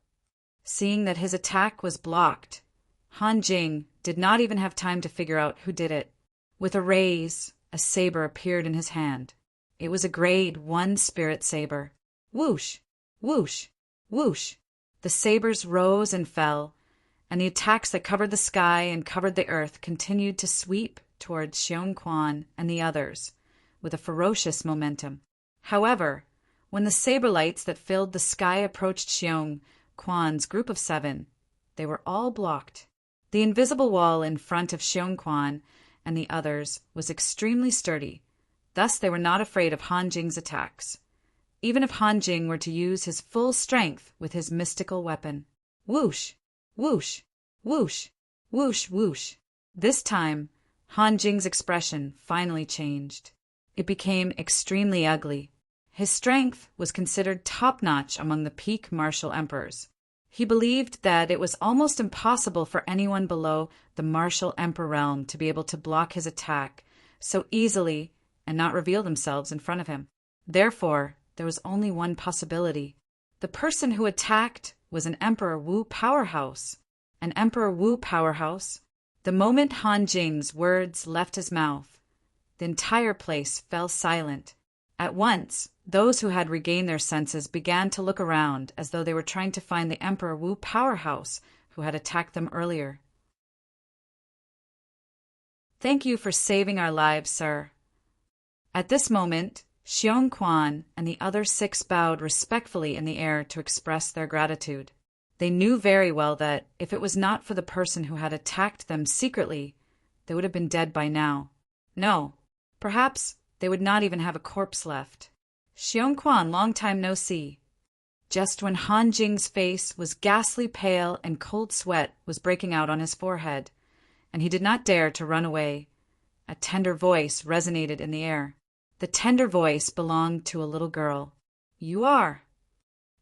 Seeing that his attack was blocked, Han Jing did not even have time to figure out who did it. With a raise, a saber appeared in his hand. It was a grade 1 spirit saber. Whoosh! Whoosh! Whoosh! The sabers rose and fell, and the attacks that covered the sky and covered the earth continued to sweep towards Xiong Quan and the others, with a ferocious momentum. However, when the saber lights that filled the sky approached Xiong Quan's group of 7, they were all blocked. The invisible wall in front of Xiong Quan and the others was extremely sturdy, thus they were not afraid of Han Jing's attacks, even if Han Jing were to use his full strength with his mystical weapon. Whoosh! Whoosh! Whoosh! Whoosh! Whoosh! This time, Han Jing's expression finally changed. It became extremely ugly. His strength was considered top-notch among the peak martial emperors. He believed that it was almost impossible for anyone below the martial emperor realm to be able to block his attack so easily and not reveal themselves in front of him. Therefore, there was only one possibility. The person who attacked was an Emperor Wu powerhouse. An Emperor Wu powerhouse. The moment Han Jing's words left his mouth, the entire place fell silent. At once, those who had regained their senses began to look around as though they were trying to find the Emperor Wu powerhouse who had attacked them earlier. "Thank you for saving our lives, sir." At this moment, Xiong Quan and the other 6 bowed respectfully in the air to express their gratitude. They knew very well that, if it was not for the person who had attacked them secretly, they would have been dead by now. No, perhaps they would not even have a corpse left. "Xiong Quan, long time no see." Just when Han Jing's face was ghastly pale and cold sweat was breaking out on his forehead, and he did not dare to run away, a tender voice resonated in the air. The tender voice belonged to a little girl. "You are."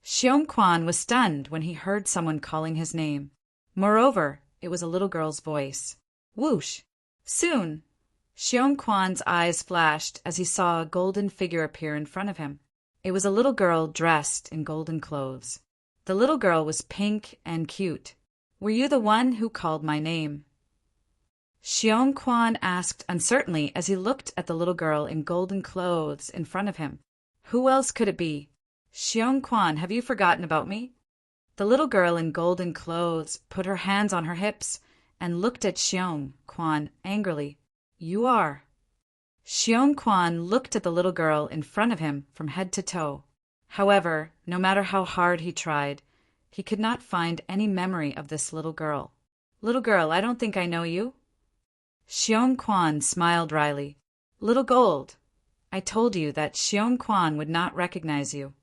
Xiong Quan was stunned when he heard someone calling his name. Moreover, it was a little girl's voice. Whoosh! Soon, Xiong Quan's eyes flashed as he saw a golden figure appear in front of him. It was a little girl dressed in golden clothes. The little girl was pink and cute. "Were you the one who called my name?" Xiong Quan asked uncertainly as he looked at the little girl in golden clothes in front of him. Who else could it be? "Xiong Quan, have you forgotten about me?" The little girl in golden clothes put her hands on her hips and looked at Xiong Quan angrily. "You are." Xiong Quan looked at the little girl in front of him from head to toe. However, no matter how hard he tried, he could not find any memory of this little girl. "Little girl, I don't think I know you." Xiong Quan smiled wryly. "Little Gold, I told you that Xiong Quan would not recognize you."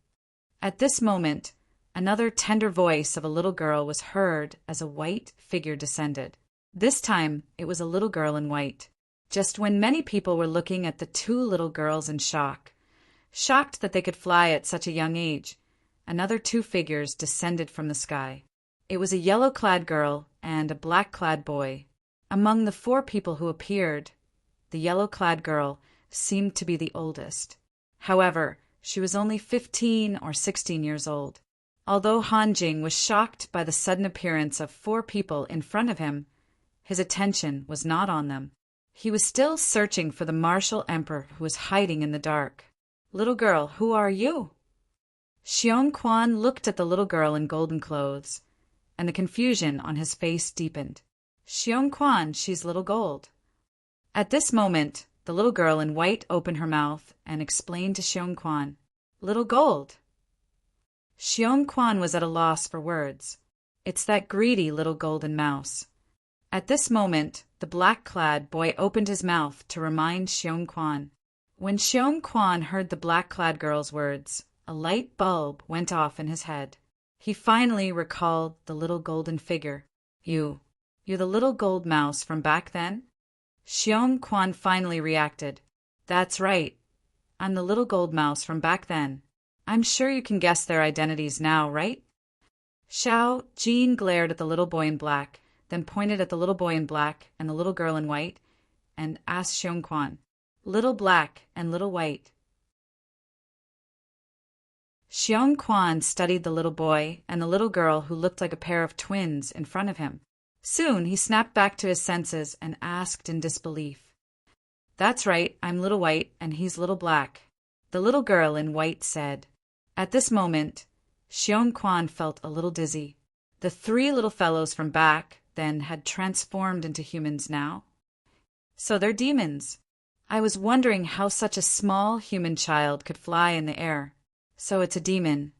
At this moment, another tender voice of a little girl was heard as a white figure descended. This time, it was a little girl in white. Just when many people were looking at the 2 little girls in shock, shocked that they could fly at such a young age, another 2 figures descended from the sky. It was a yellow-clad girl and a black-clad boy. Among the 4 people who appeared, the yellow-clad girl seemed to be the oldest. However, she was only 15 or 16 years old. Although Han Jing was shocked by the sudden appearance of 4 people in front of him, his attention was not on them. He was still searching for the martial emperor who was hiding in the dark. "Little girl, who are you?" Xiong Quan looked at the little girl in golden clothes, and the confusion on his face deepened. "Xiong Quan, she's Little Gold." At this moment, the little girl in white opened her mouth and explained to Xiong Quan, "Little Gold." Xiong Quan was at a loss for words. "It's that greedy little golden mouse." At this moment, the black-clad boy opened his mouth to remind Xiong Quan. When Xiong Quan heard the black-clad girl's words, a light bulb went off in his head. He finally recalled the little golden figure. You're the little gold mouse from back then?" Xiong Quan finally reacted. "That's right. I'm the little gold mouse from back then. I'm sure you can guess their identities now, right?" Xiao Jin glared at the little boy in black, then pointed at the little boy in black and the little girl in white, and asked Xiongquan, "Little black and little white." Xiongquan studied the little boy and the little girl who looked like a pair of twins in front of him. Soon he snapped back to his senses and asked in disbelief, "That's right, I'm little white and he's little black," the little girl in white said. At this moment, Xiongquan felt a little dizzy. The three little fellows from back then had transformed into humans now. So they're demons. I was wondering how such a small human child could fly in the air. So it's a demon.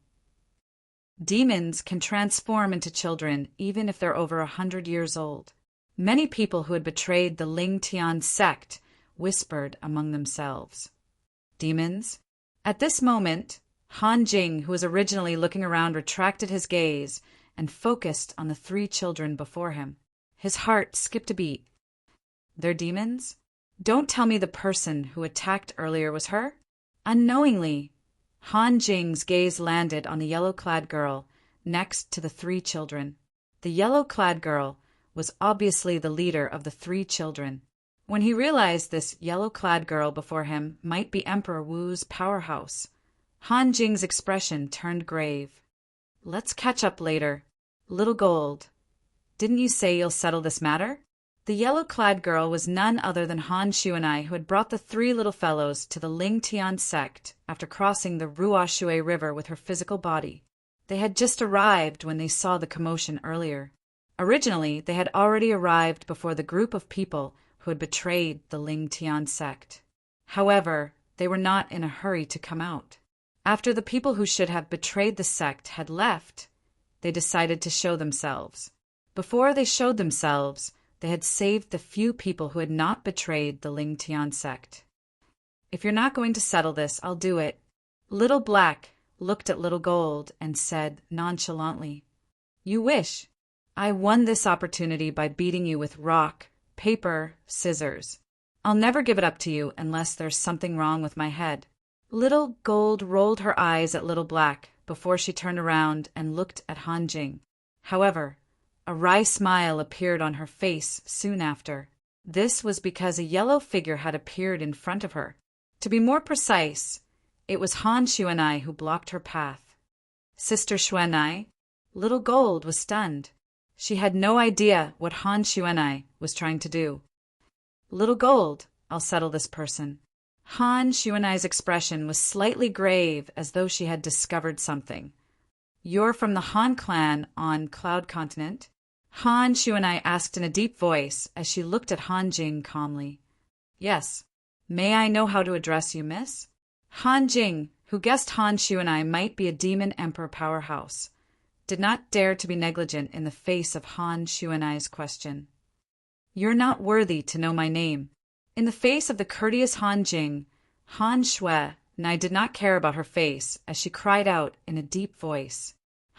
Demons can transform into children even if they're over 100 years old. Many people who had betrayed the Ling Tian sect whispered among themselves. Demons? At this moment, Han Jing, who was originally looking around, retracted his gaze and focused on the three children before him. His heart skipped a beat. They're demons? Don't tell me the person who attacked earlier was her? Unknowingly, Han Jing's gaze landed on the yellow-clad girl next to the three children. The yellow-clad girl was obviously the leader of the three children. When he realized this yellow-clad girl before him might be Emperor Wu's powerhouse, Han Jing's expression turned grave. "Let's catch up later. Little Gold, didn't you say you'll settle this matter?" The yellow-clad girl was none other than Han Xuanai, who had brought the three little fellows to the Ling Tian sect after crossing the Ruoshui River with her physical body. They had just arrived when they saw the commotion earlier. Originally, they had already arrived before the group of people who had betrayed the Ling Tian sect. However, they were not in a hurry to come out. After the people who should have betrayed the sect had left, they decided to show themselves. Before they showed themselves, they had saved the few people who had not betrayed the Ling Tian sect. "If you're not going to settle this, I'll do it." Little Black looked at Little Gold and said nonchalantly, "You wish. I won this opportunity by beating you with rock, paper, scissors. I'll never give it up to you unless there's something wrong with my head." Little Gold rolled her eyes at Little Black before she turned around and looked at Han Jing. However, a wry smile appeared on her face soon after. This was because a yellow figure had appeared in front of her. To be more precise, it was Han Xuanai who blocked her path. "Sister Xuanai?" Little Gold was stunned. She had no idea what Han Xuanai was trying to do. "Little Gold, I'll settle this person." Han Xuanai's expression was slightly grave, as though she had discovered something. "You're from the Han clan on Cloud Continent?" Han Xuanai asked in a deep voice as she looked at Han Jing calmly. "Yes. May I know how to address you, miss?" Han Jing, who guessed Han Xuanai might be a demon emperor powerhouse, did not dare to be negligent in the face of Han Xuanai's question. "You're not worthy to know my name." In the face of the courteous Han Jing, Han Xuanai did not care about her face as she cried out in a deep voice.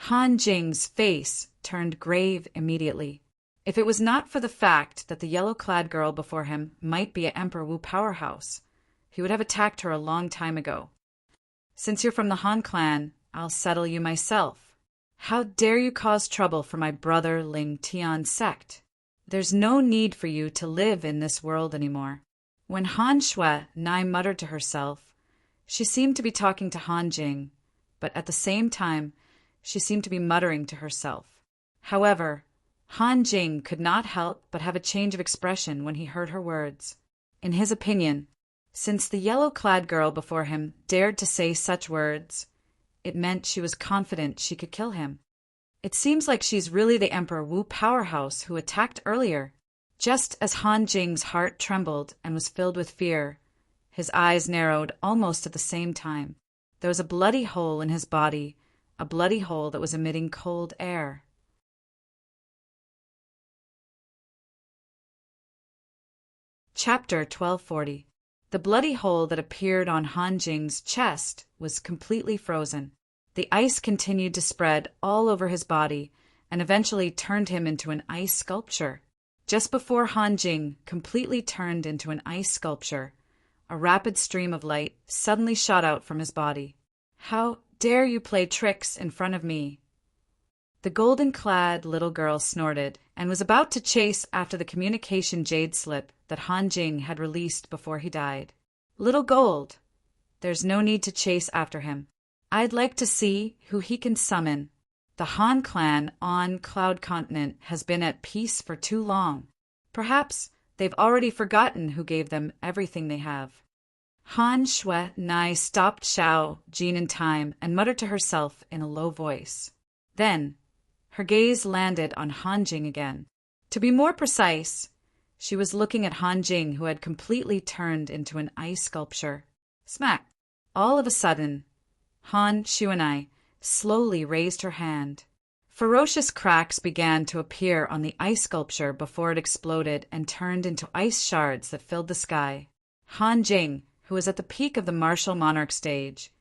Han Jing's face turned grave immediately. If it was not for the fact that the yellow-clad girl before him might be an Emperor Wu powerhouse, he would have attacked her a long time ago. "Since you're from the Han clan, I'll settle you myself. How dare you cause trouble for my brother Ling Tian sect? There's no need for you to live in this world anymore." When Han Xuanai muttered to herself, she seemed to be talking to Han Jing, but at the same time, she seemed to be muttering to herself. However, Han Jing could not help but have a change of expression when he heard her words. In his opinion, since the yellow-clad girl before him dared to say such words, it meant she was confident she could kill him. It seems like she's really the Emperor Wu powerhouse who attacked earlier. Just as Han Jing's heart trembled and was filled with fear, his eyes narrowed almost at the same time. There was a bloody hole in his body, a bloody hole that was emitting cold air. Chapter 1240. The bloody hole that appeared on Han Jing's chest was completely frozen. The ice continued to spread all over his body and eventually turned him into an ice sculpture. Just before Han Jing completely turned into an ice sculpture, a rapid stream of light suddenly shot out from his body. "How dare you play tricks in front of me?" The golden-clad little girl snorted and was about to chase after the communication jade slip that Han Jing had released before he died. Little Gold, there's no need to chase after him. I'd like to see who he can summon. The Han clan on Cloud Continent has been at peace for too long. Perhaps they've already forgotten who gave them everything they have. Han Shui Nai stopped Xiao Jin in time and muttered to herself in a low voice. Then, her gaze landed on Han Jing again. To be more precise, she was looking at Han Jing, who had completely turned into an ice sculpture. Smack! All of a sudden, Han Shuanai slowly raised her hand. Ferocious cracks began to appear on the ice sculpture before it exploded and turned into ice shards that filled the sky. Han Jing, who was at the peak of the martial monarch stage,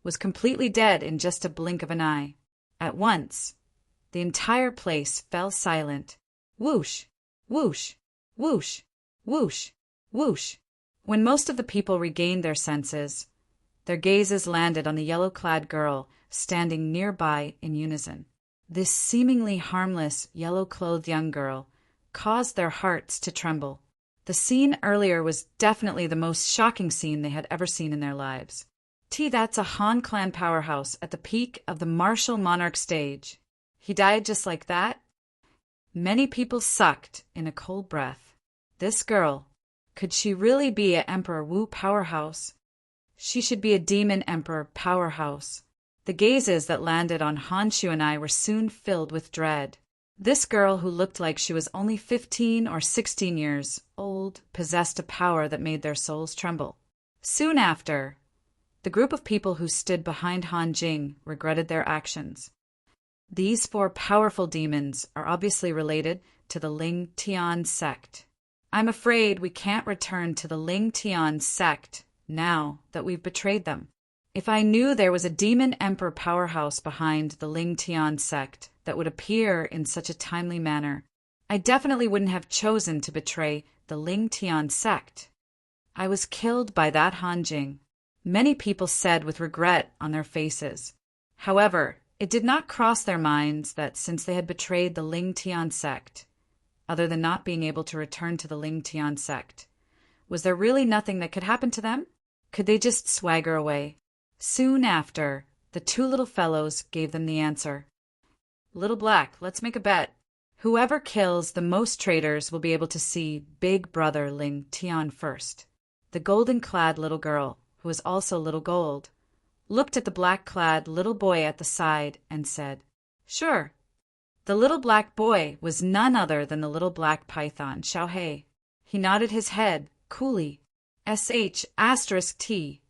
was completely dead in just a blink of an eye. At once, the entire place fell silent. Whoosh! Whoosh! Whoosh! Whoosh! Whoosh! When most of the people regained their senses, their gazes landed on the yellow-clad girl standing nearby in unison. This seemingly harmless, yellow-clothed young girl caused their hearts to tremble. The scene earlier was definitely the most shocking scene they had ever seen in their lives. That's a Han clan powerhouse at the peak of the martial monarch stage. He died just like that? Many people sucked in a cold breath. This girl, could she really be a Emperor Wu powerhouse? She should be a demon emperor powerhouse. The gazes that landed on Han Shu and I were soon filled with dread. This girl, who looked like she was only 15 or 16 years old, possessed a power that made their souls tremble. Soon after, the group of people who stood behind Han Jing regretted their actions. These 4 powerful demons are obviously related to the Ling Tian sect. I'm afraid we can't return to the Ling Tian sect now that we've betrayed them. If I knew there was a demon emperor powerhouse behind the Ling Tian sect that would appear in such a timely manner, I definitely wouldn't have chosen to betray the Ling Tian sect. I was killed by that Han Jing, many people said with regret on their faces. However, it did not cross their minds that since they had betrayed the Ling Tian sect, other than not being able to return to the Ling Tian sect, was there really nothing that could happen to them? Could they just swagger away? Soon after, the 2 little fellows gave them the answer. Little Black, let's make a bet. Whoever kills the most traitors will be able to see Big Brother Ling Tian first. The golden-clad little girl, who was also Little Gold, looked at the black-clad little boy at the side and said, Sure. The little black boy was none other than the little black python, Xiaohei. He nodded his head, coolly. **T.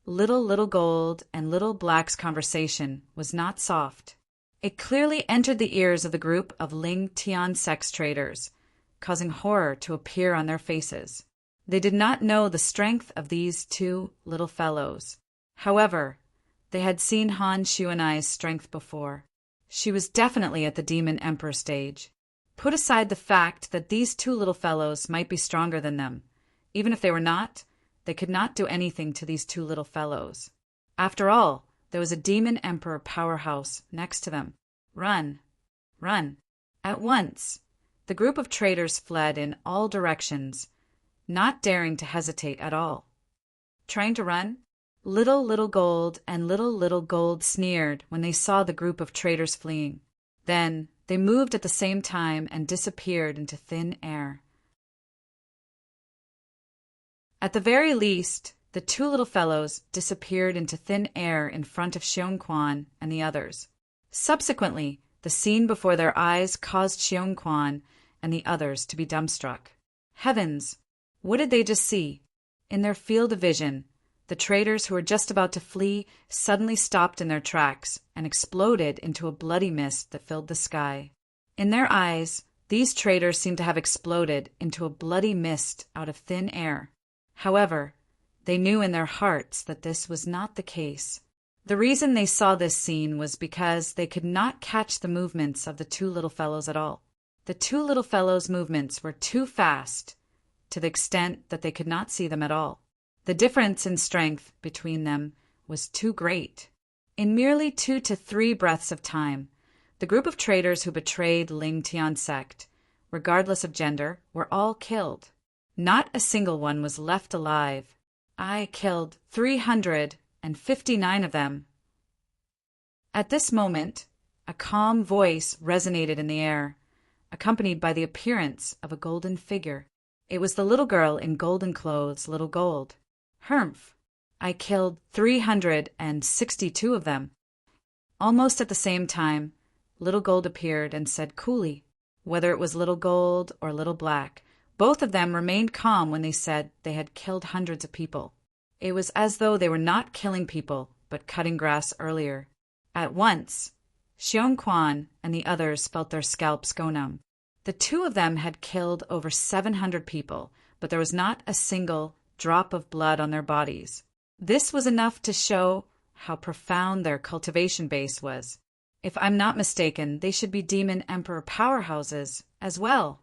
Little Gold and Little Black's conversation was not soft. It clearly entered the ears of the group of Ling Tian sex traders, causing horror to appear on their faces. They did not know the strength of these 2 little fellows. However, they had seen Han Shuanai's strength before. She was definitely at the Demon Emperor stage. Put aside the fact that these 2 little fellows might be stronger than them. Even if they were not, they could not do anything to these 2 little fellows. After all, there was a Demon Emperor powerhouse next to them. Run! Run! At once, the group of traders fled in all directions, not daring to hesitate at all. Trying to run? Little Gold and Little Gold sneered when they saw the group of traders fleeing. Then they moved at the same time and disappeared into thin air. At the very least, the 2 little fellows disappeared into thin air in front of Xiong Quan and the others. Subsequently, the scene before their eyes caused Xiong Quan and the others to be dumbstruck. Heavens! What did they just see? In their field of vision, the traders who were just about to flee suddenly stopped in their tracks and exploded into a bloody mist that filled the sky. In their eyes, these traders seemed to have exploded into a bloody mist out of thin air. However, they knew in their hearts that this was not the case. The reason they saw this scene was because they could not catch the movements of the 2 little fellows at all. The 2 little fellows' movements were too fast, to the extent that they could not see them at all. The difference in strength between them was too great. In merely 2 to 3 breaths of time, The group of traitors who betrayed Ling Tian's sect, regardless of gender, were all killed. Not a single one was left alive. I killed 359 of them. At this moment, a calm voice resonated in the air, accompanied by the appearance of a golden figure. It was the little girl in golden clothes, Little Gold. Humph! I killed 362 of them. Almost at the same time, Little Gold appeared and said coolly. Whether it was Little Gold or Little Black, both of them remained calm when they said they had killed hundreds of people. It was as though they were not killing people, but cutting grass earlier. At once, Xiong Quan and the others felt their scalps go numb. The two of them had killed over 700 people, but there was not a single drop of blood on their bodies. This was enough to show how profound their cultivation base was. If I'm not mistaken, they should be demon emperor powerhouses as well.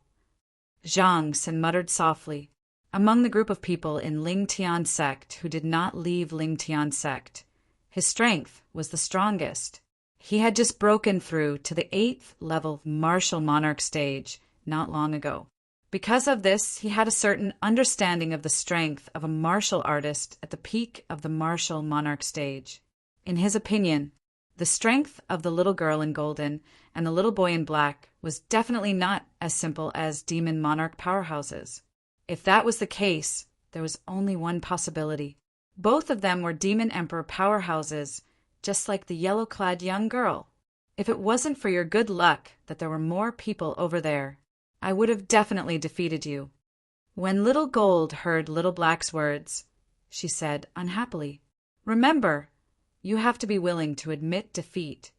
Zhang Xin muttered softly. Among the group of people in Ling Tian's sect who did not leave Ling Tian's sect, his strength was the strongest. He had just broken through to the 8th level martial monarch stage not long ago. Because of this, he had a certain understanding of the strength of a martial artist at the peak of the martial monarch stage. In his opinion, the strength of the little girl in golden and the little boy in black was definitely not as simple as demon monarch powerhouses. If that was the case, there was only one possibility. Both of them were demon emperor powerhouses, just like the yellow-clad young girl. If it wasn't for your good luck that there were more people over there, I would have definitely defeated you. When Little Gold heard Little Black's words, she said unhappily, "Remember, you have to be willing to admit defeat."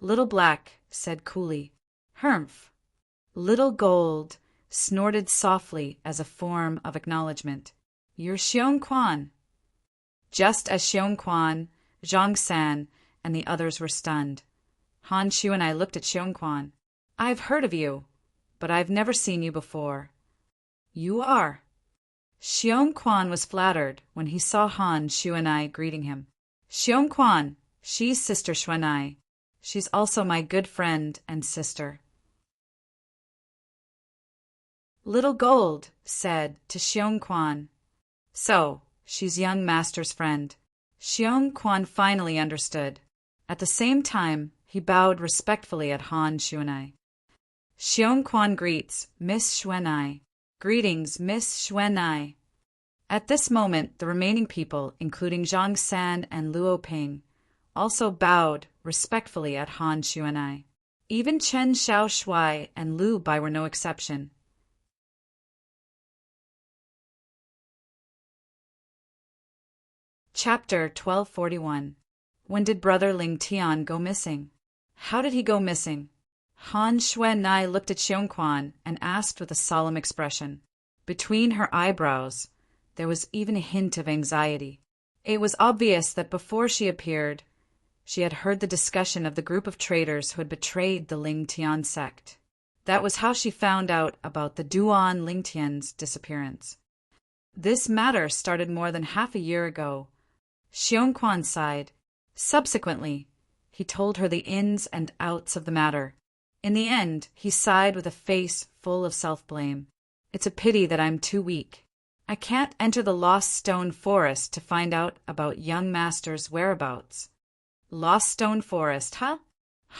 Little Black said coolly, "Humph." Little Gold snorted softly as a form of acknowledgement. "You're Xiong Quan." Just as Xiong Quan, Zhang San, and the others were stunned, Han Shu and I looked at Xiong Quan. "I've heard of you, but I've never seen you before." "You are." Xiong Quan was flattered when he saw Han Shu and I greeting him. "Xiong Quan, she's Sister Xuanai. She's also my good friend and sister." Little Gold said to Xiong Quan, "So, she's young master's friend." Xiong Quan finally understood. At the same time, he bowed respectfully at Han Shu and I. Xiong Quan greets Miss Xuanai. "Greetings, Miss Xuanai." At this moment, the remaining people, including Zhang San and Luo Ping, also bowed respectfully at Han Shu and I. Even Chen Xiao Shuai and Lu Bai were no exception. Chapter 1241. When did Brother Ling Tian go missing? How did he go missing? Han Xuanai looked at Xiong Quan and asked with a solemn expression. Between her eyebrows, there was even a hint of anxiety. It was obvious that before she appeared, she had heard the discussion of the group of traitors who had betrayed the Ling Tian sect. That was how she found out about the Duan Ling Tian's disappearance. This matter started more than half a year ago. Xiong Quan sighed. Subsequently, he told her the ins and outs of the matter. In the end, he sighed with a face full of self-blame. "It's a pity that I'm too weak. I can't enter the Lost Stone Forest to find out about young master's whereabouts." Lost Stone Forest, huh?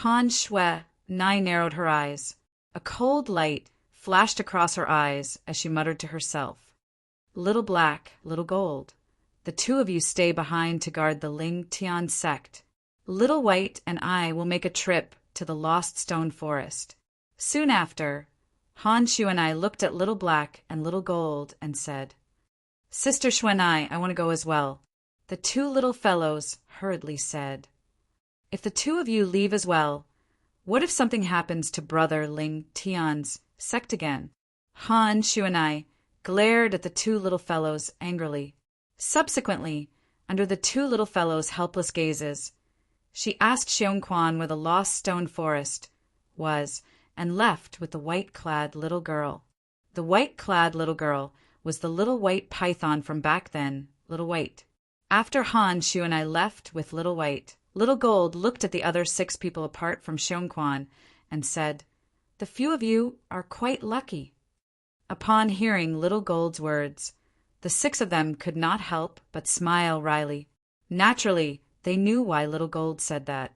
Han Shui Nai narrowed her eyes. A cold light flashed across her eyes as she muttered to herself. "Little Black, Little Gold. The two of you stay behind to guard the Ling Tian sect. Little White and I will make a trip to the Lost Stone Forest." Soon after, Han Shu and I looked at Little Black and Little Gold and said, "Sister Xuanai, I want to go as well." The two little fellows hurriedly said, "If the two of you leave as well, what if something happens to Brother Ling Tian's sect again?" Han Shu and I glared at the two little fellows angrily. Subsequently, under the two little fellows' helpless gazes, she asked Xiong Quan where the Lost Stone Forest was and left with the white-clad little girl. The white-clad little girl was the little white python from back then, Little White. After Han Shu and I left with Little White, Little Gold looked at the other 6 people apart from Xiongquan and said, "The few of you are quite lucky." Upon hearing Little Gold's words, the 6 of them could not help but smile wryly. Naturally, they knew why Little Gold said that.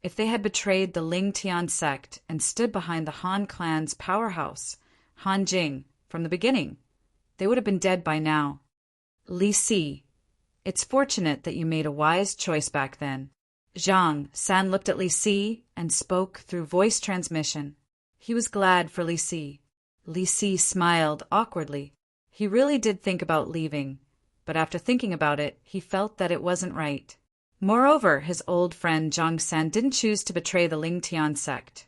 If they had betrayed the Ling Tian sect and stood behind the Han clan's powerhouse, Han Jing, from the beginning, they would have been dead by now. Li Si, it's fortunate that you made a wise choice back then. Zhang San looked at Li Si and spoke through voice transmission. He was glad for Li Si. Li Si smiled awkwardly. He really did think about leaving, but after thinking about it, he felt that it wasn't right. Moreover, his old friend Zhang San didn't choose to betray the Ling Tian sect,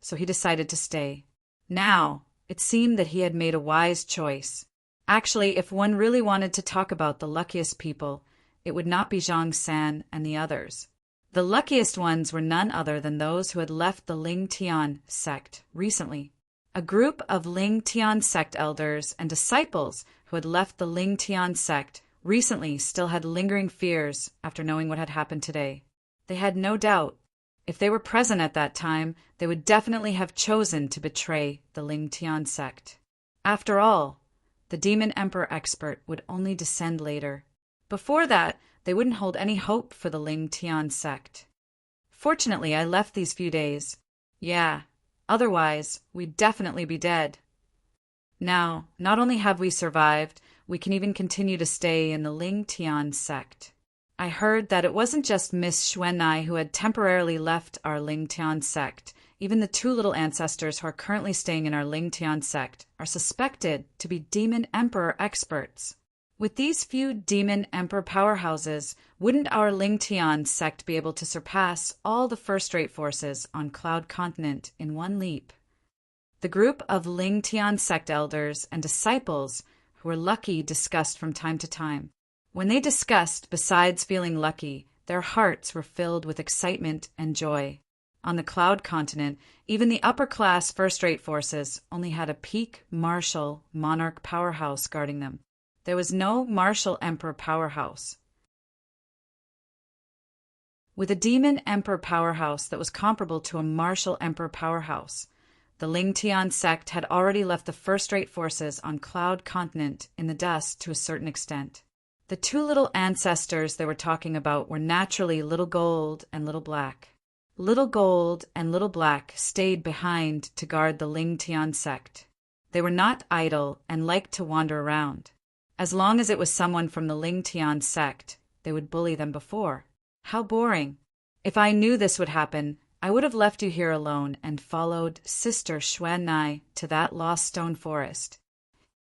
so he decided to stay. Now, it seemed that he had made a wise choice. Actually, if one really wanted to talk about the luckiest people, it would not be Zhang San and the others. The luckiest ones were none other than those who had left the Ling Tian sect recently. A group of Ling Tian sect elders and disciples who had left the Ling Tian sect recently still had lingering fears after knowing what had happened today. They had no doubt, if they were present at that time, they would definitely have chosen to betray the Ling Tian sect. After all, the Demon Emperor expert would only descend later. Before that, they wouldn't hold any hope for the Ling Tian sect. Fortunately, I left these few days. Yeah, otherwise, we'd definitely be dead. Now, not only have we survived, we can even continue to stay in the Ling Tian sect. I heard that it wasn't just Miss Xuanai who had temporarily left our Ling Tian sect. Even the 2 little ancestors who are currently staying in our Ling Tian sect are suspected to be Demon Emperor experts. With these few Demon Emperor powerhouses, wouldn't our Ling Tian sect be able to surpass all the first-rate forces on Cloud Continent in one leap? The group of Ling Tian sect elders and disciples who were lucky discussed from time to time. When they discussed, besides feeling lucky, their hearts were filled with excitement and joy. On the Cloud Continent, even the upper-class first-rate forces only had a peak martial Monarch powerhouse guarding them. There was no martial Emperor powerhouse. With a Demon Emperor powerhouse that was comparable to a martial Emperor powerhouse, the Ling Tian sect had already left the first-rate forces on Cloud Continent in the dust to a certain extent. The 2 little ancestors they were talking about were naturally Little Gold and Little Black. Little Gold and Little Black stayed behind to guard the Ling Tian sect. They were not idle and liked to wander around. As long as it was someone from the Ling Tian sect, they would bully them before. How boring. If I knew this would happen, I would have left you here alone and followed Sister Xuanai to that lost stone forest.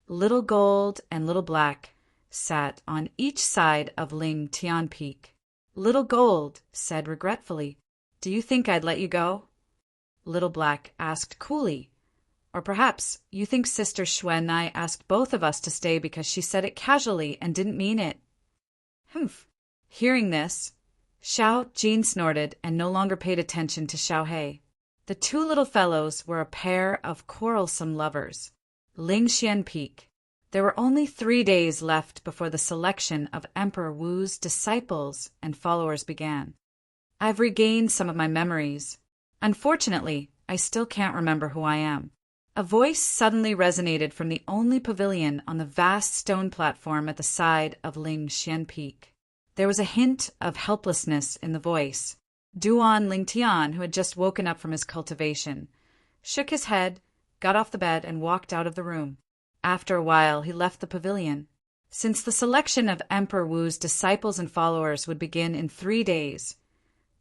Little Gold and Little Black sat on each side of Ling Tian Peak. Little Gold said regretfully, "Do you think I'd let you go?" Little Black asked coolly, "Or perhaps you think Sister Xuanai asked both of us to stay because she said it casually and didn't mean it?" Humph. Hearing this, Xiao Jin snorted and no longer paid attention to Xiao He. The 2 little fellows were a pair of quarrelsome lovers. Ling Xian Peak. There were only 3 days left before the selection of Emperor Wu's disciples and followers began. I've regained some of my memories. Unfortunately, I still can't remember who I am. A voice suddenly resonated from the only pavilion on the vast stone platform at the side of Ling Xian Peak. There was a hint of helplessness in the voice. Duan Lingtian, who had just woken up from his cultivation, shook his head, got off the bed, and walked out of the room. After a while, he left the pavilion. Since the selection of Emperor Wu's disciples and followers would begin in 3 days,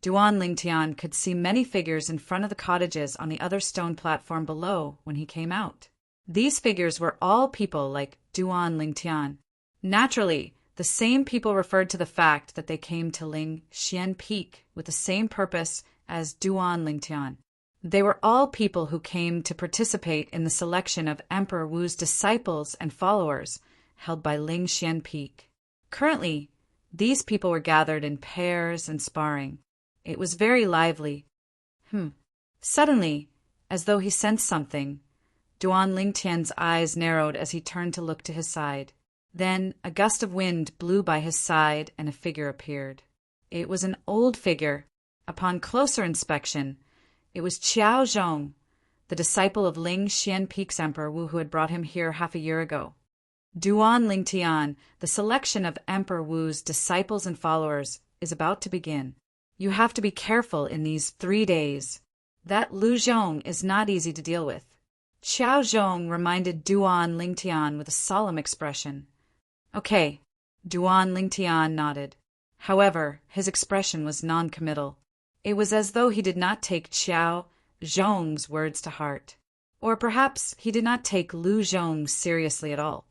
Duan Lingtian could see many figures in front of the cottages on the other stone platform below when he came out. These figures were all people like Duan Lingtian. Naturally, the same people referred to the fact that they came to Ling Xian Peak with the same purpose as Duan Lingtian. They were all people who came to participate in the selection of Emperor Wu's disciples and followers held by Ling Xian Peak. Currently, these people were gathered in pairs and sparring. It was very lively. Suddenly, as though he sensed something, Duan Lingtian's eyes narrowed as he turned to look to his side. Then a gust of wind blew by his side and a figure appeared. It was an old figure. Upon closer inspection, it was Qiao Zhong, the disciple of Ling Xianpeake's Emperor Wu, who had brought him here half a year ago. Duan Lingtian, the selection of Emperor Wu's disciples and followers, is about to begin. You have to be careful in these 3 days. That Lu Zhong is not easy to deal with. Qiao Zhong reminded Duan Lingtian with a solemn expression. Okay, Duan Lingtian nodded. However, his expression was non-committal. It was as though he did not take Qiao Zhong's words to heart. Or perhaps he did not take Lu Zhong seriously at all.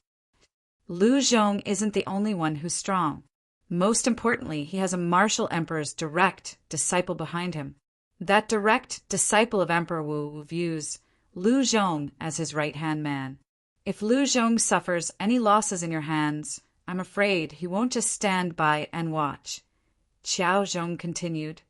Lu Zhong isn't the only one who's strong. Most importantly, he has a martial emperor's direct disciple behind him. That direct disciple of Emperor Wu views Lu Zhong as his right-hand man. If Lu Zhong suffers any losses in your hands, I'm afraid he won't just stand by and watch. Qiao Zhong continued.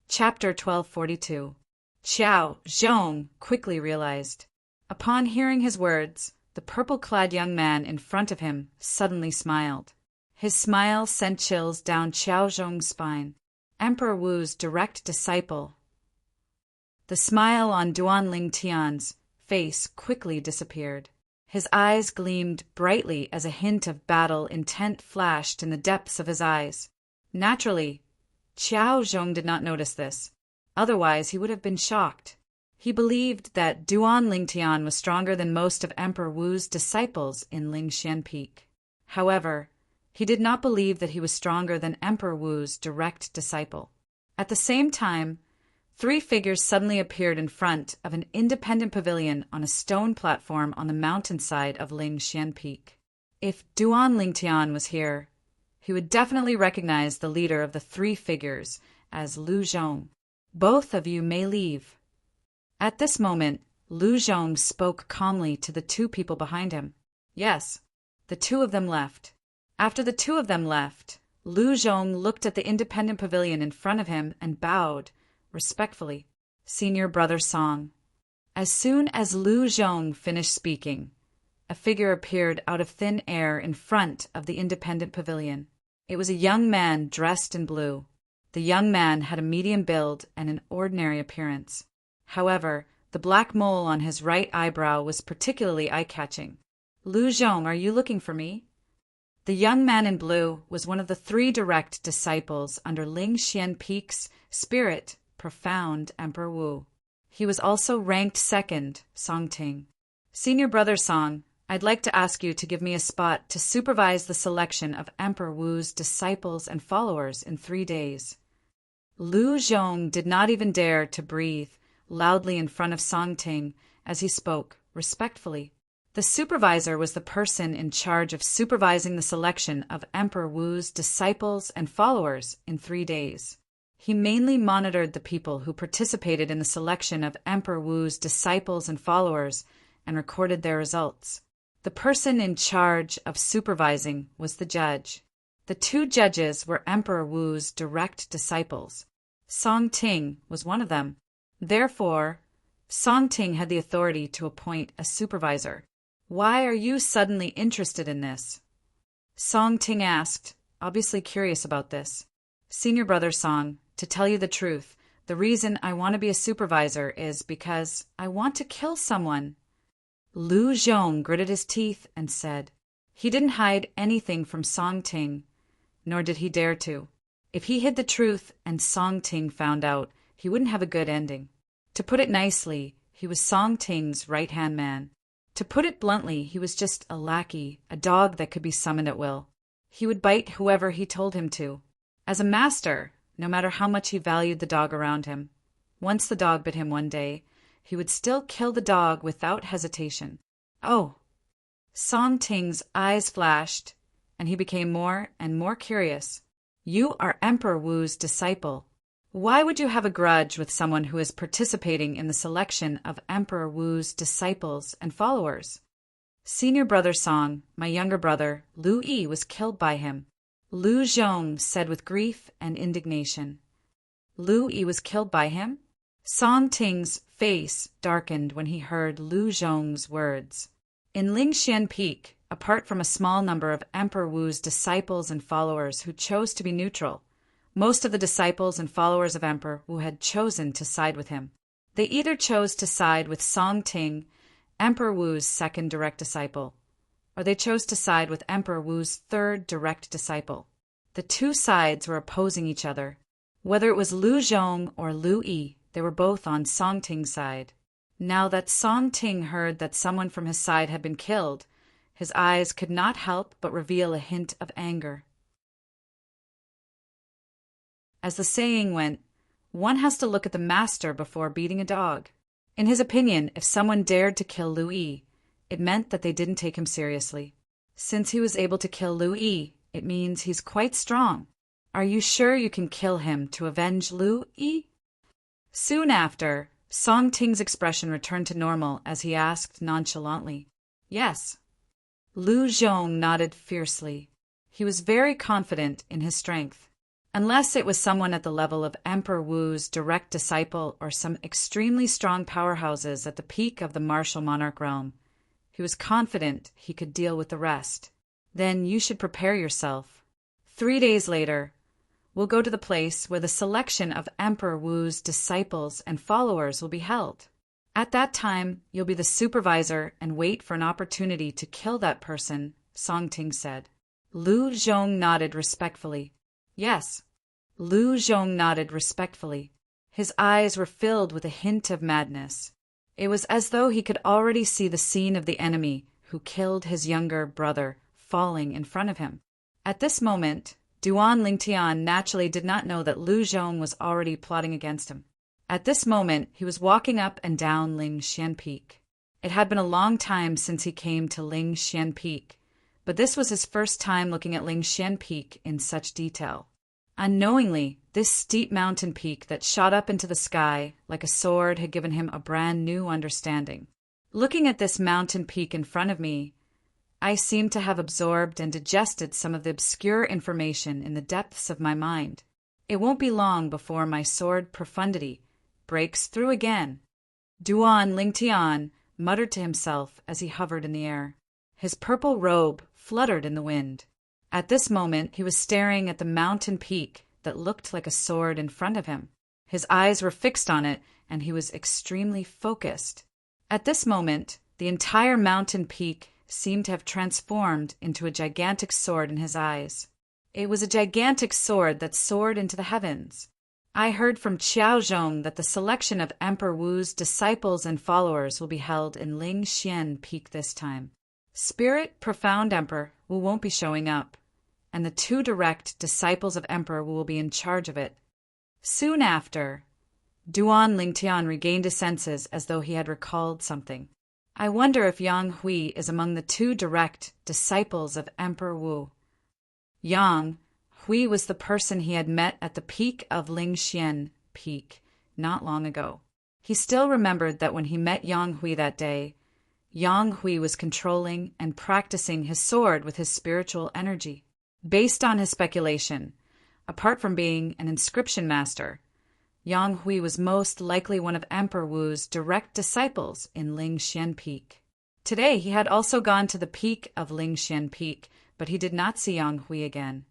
Chapter 1242. Qiao Zhong quickly realized. Upon hearing his words, the purple-clad young man in front of him suddenly smiled. His smile sent chills down Qiao Zhong's spine. Emperor Wu's direct disciple. The smile on Duan Lingtian's face quickly disappeared. His eyes gleamed brightly as a hint of battle intent flashed in the depths of his eyes. Naturally, Qiao Zhong did not notice this. Otherwise, he would have been shocked. He believed that Duan Lingtian was stronger than most of Emperor Wu's disciples in Ling Xianpeake. However, he did not believe that he was stronger than Emperor Wu's direct disciple. At the same time, 3 figures suddenly appeared in front of an independent pavilion on a stone platform on the mountainside of Ling Xianpeake. If Duan Lingtian was here, he would definitely recognize the leader of the 3 figures as Lu Zhong. Both of you may leave. At this moment, Lu Zhong spoke calmly to the 2 people behind him. Yes, the 2 of them left. After the 2 of them left, Lu Zhong looked at the independent pavilion in front of him and bowed, respectfully. Senior Brother Song. As soon as Lu Zhong finished speaking, a figure appeared out of thin air in front of the independent pavilion. It was a young man dressed in blue. The young man had a medium build and an ordinary appearance. However, the black mole on his right eyebrow was particularly eye-catching. Lu Zhong, are you looking for me? The young man in blue was one of the 3 direct disciples under Ling Xianpeake's spirit, profound Emperor Wu. He was also ranked 2nd, Songting. Senior Brother Song, I'd like to ask you to give me a spot to supervise the selection of Emperor Wu's disciples and followers in 3 days. Lu Zhong did not even dare to breathe loudly in front of Songting as he spoke, respectfully. The supervisor was the person in charge of supervising the selection of Emperor Wu's disciples and followers in 3 days. He mainly monitored the people who participated in the selection of Emperor Wu's disciples and followers and recorded their results. The person in charge of supervising was the judge. The 2 judges were Emperor Wu's direct disciples. Song Ting was one of them. Therefore, Song Ting had the authority to appoint a supervisor. Why are you suddenly interested in this? Song Ting asked, obviously curious about this. Senior Brother Song, to tell you the truth, the reason I want to be a supervisor is because I want to kill someone. Lu Zhong gritted his teeth and said. He didn't hide anything from Song Ting, nor did he dare to. If he hid the truth and Song Ting found out, he wouldn't have a good ending. To put it nicely, he was Song Ting's right-hand man. To put it bluntly, he was just a lackey, a dog that could be summoned at will. He would bite whoever he told him to. As a master, no matter how much he valued the dog around him, once the dog bit him one day, he would still kill the dog without hesitation. Oh! Song Ting's eyes flashed, and he became more and more curious. You are Emperor Wu's disciple. Why would you have a grudge with someone who is participating in the selection of Emperor Wu's disciples and followers? Senior Brother Song, my younger brother, Lu Yi, was killed by him. Lu Zhong said with grief and indignation. Lu Yi was killed by him? Song Ting's face darkened when he heard Lu Zhong's words. In Lingxian Peak, apart from a small number of Emperor Wu's disciples and followers who chose to be neutral, most of the disciples and followers of Emperor Wu had chosen to side with him. They either chose to side with Song Ting, Emperor Wu's second direct disciple, or they chose to side with Emperor Wu's third direct disciple. The two sides were opposing each other. Whether it was Lu Zhong or Lu Yi, they were both on Song Ting's side. Now that Song Ting heard that someone from his side had been killed, his eyes could not help but reveal a hint of anger. As the saying went, one has to look at the master before beating a dog. In his opinion, if someone dared to kill Lu Yi, it meant that they didn't take him seriously. Since he was able to kill Lu Yi, it means he's quite strong. Are you sure you can kill him to avenge Lu Yi? Soon after, Song Ting's expression returned to normal as he asked nonchalantly, "Yes." Lu Zhong nodded fiercely. He was very confident in his strength. Unless it was someone at the level of Emperor Wu's direct disciple or some extremely strong powerhouses at the peak of the martial monarch realm, he was confident he could deal with the rest. Then you should prepare yourself. 3 days later, we'll go to the place where the selection of Emperor Wu's disciples and followers will be held. At that time, you'll be the supervisor and wait for an opportunity to kill that person, Song Ting said. Lu Zhong nodded respectfully. Yes. Lu Zhong nodded respectfully. His eyes were filled with a hint of madness. It was as though he could already see the scene of the enemy who killed his younger brother falling in front of him. At this moment, Duan Lingtian naturally did not know that Lu Zhong was already plotting against him. At this moment, he was walking up and down Lingxian Peak. It had been a long time since he came to Lingxian Peak, but this was his first time looking at Lingxian Peak in such detail. Unknowingly, this steep mountain peak that shot up into the sky like a sword had given him a brand new understanding. Looking at this mountain peak in front of me, I seemed to have absorbed and digested some of the obscure information in the depths of my mind. It won't be long before my sword profundity breaks through again. Duan Lingtian muttered to himself as he hovered in the air. His purple robe fluttered in the wind. At this moment, he was staring at the mountain peak that looked like a sword in front of him. His eyes were fixed on it, and he was extremely focused. At this moment, the entire mountain peak seemed to have transformed into a gigantic sword in his eyes. It was a gigantic sword that soared into the heavens. I heard from Qiao Zhong that the selection of Emperor Wu's disciples and followers will be held in Lingxian Peak this time. Spirit Profound Emperor Wu won't be showing up, and the 2 direct disciples of Emperor Wu will be in charge of it. Soon after, Duan Lingtian regained his senses as though he had recalled something. I wonder if Yang Hui is among the 2 direct disciples of Emperor Wu. Yang Hui was the person he had met at the peak of Lingxian Peak not long ago. He still remembered that when he met Yang Hui that day, Yang Hui was controlling and practicing his sword with his spiritual energy. Based on his speculation, apart from being an inscription master, Yang Hui was most likely one of Emperor Wu's direct disciples in Lingxian Peak. Today he had also gone to the peak of Lingxian Peak, but he did not see Yang Hui again.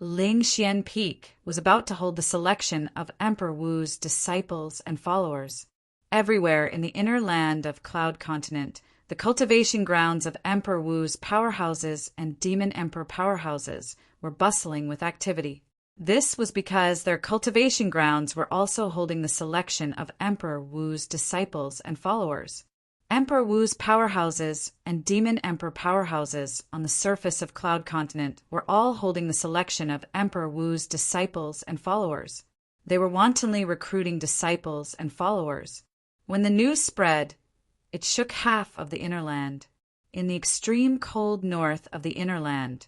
Lingxian Peak was about to hold the selection of Emperor Wu's disciples and followers. Everywhere in the inner land of Cloud Continent, the cultivation grounds of Emperor Wu's powerhouses and Demon Emperor powerhouses were bustling with activity. This was because their cultivation grounds were also holding the selection of Emperor Wu's disciples and followers. Emperor Wu's powerhouses and Demon Emperor powerhouses on the surface of Cloud Continent were all holding the selection of Emperor Wu's disciples and followers. They were wantonly recruiting disciples and followers. When the news spread, it shook half of the inner land. In the extreme cold north of the inner land,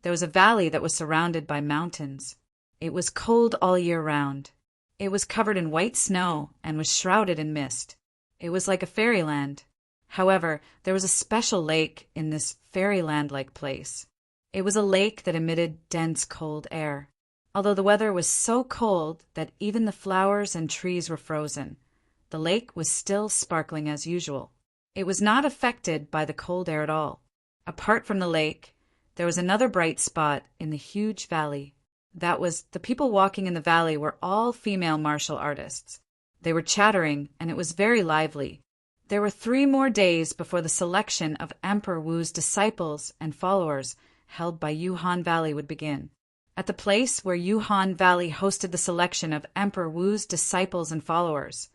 there was a valley that was surrounded by mountains. It was cold all year round. It was covered in white snow and was shrouded in mist. It was like a fairyland. However, there was a special lake in this fairyland-like place. It was a lake that emitted dense cold air. Although the weather was so cold that even the flowers and trees were frozen, The lake was still sparkling as usual. It was not affected by the cold air at all. Apart from the lake, there was another bright spot in the huge valley. That was, the people walking in the valley were all female martial artists. They were chattering, and it was very lively. There were 3 more days before the selection of Emperor Wu's disciples and followers held by Yuhan Valley would begin. At the place where Yuhan Valley hosted the selection of Emperor Wu's disciples and followers,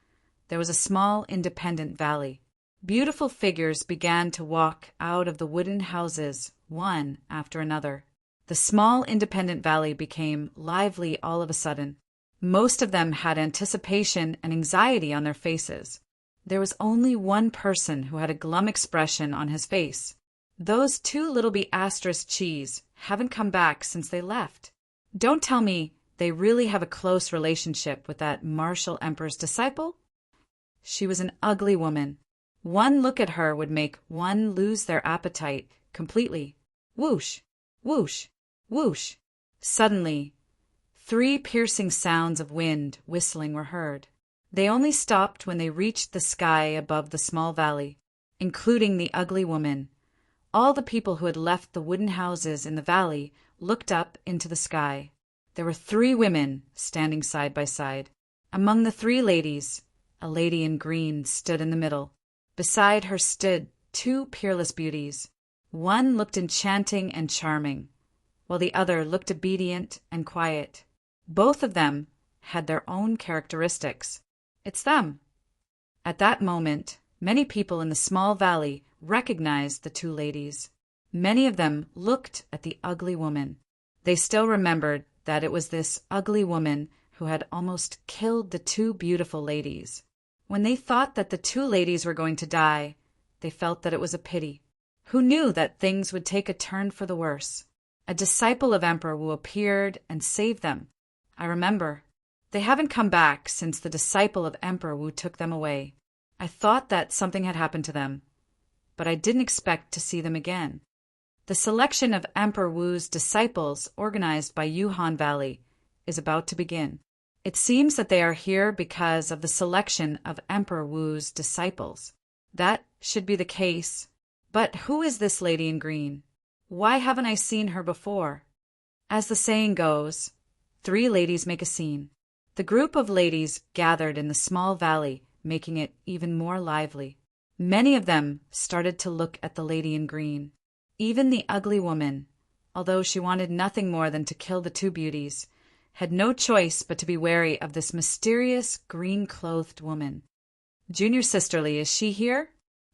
there was a small independent valley. Beautiful figures began to walk out of the wooden houses, one after another. The small independent valley became lively all of a sudden. Most of them had anticipation and anxiety on their faces. There was only one person who had a glum expression on his face. Those 2 little asterisk cheese haven't come back since they left. Don't tell me they really have a close relationship with that martial emperor's disciple? She was an ugly woman. One look at her would make one lose their appetite completely. Whoosh, whoosh, whoosh. Suddenly, 3 piercing sounds of wind whistling were heard. They only stopped when they reached the sky above the small valley, including the ugly woman. All the people who had left the wooden houses in the valley looked up into the sky. There were 3 women standing side by side. Among the 3 ladies, a lady in green stood in the middle. Beside her stood 2 peerless beauties. One looked enchanting and charming, while the other looked obedient and quiet. Both of them had their own characteristics. It's them. At that moment, many people in the small valley recognized the 2 ladies. Many of them looked at the ugly woman. They still remembered that it was this ugly woman who had almost killed the 2 beautiful ladies. When they thought that the 2 ladies were going to die, they felt that it was a pity. Who knew that things would take a turn for the worse? A disciple of Emperor Wu appeared and saved them. I remember. They haven't come back since the disciple of Emperor Wu took them away. I thought that something had happened to them, but I didn't expect to see them again. The selection of Emperor Wu's disciples, organized by Yuhan Valley, is about to begin. It seems that they are here because of the selection of Emperor Wu's disciples. That should be the case. But who is this lady in green? Why haven't I seen her before? As the saying goes, 3 ladies make a scene. The group of ladies gathered in the small valley, making it even more lively. Many of them started to look at the lady in green. Even the ugly woman, although she wanted nothing more than to kill the 2 beauties, had no choice but to be wary of this mysterious green-clothed woman. Junior Sisterly, is she here?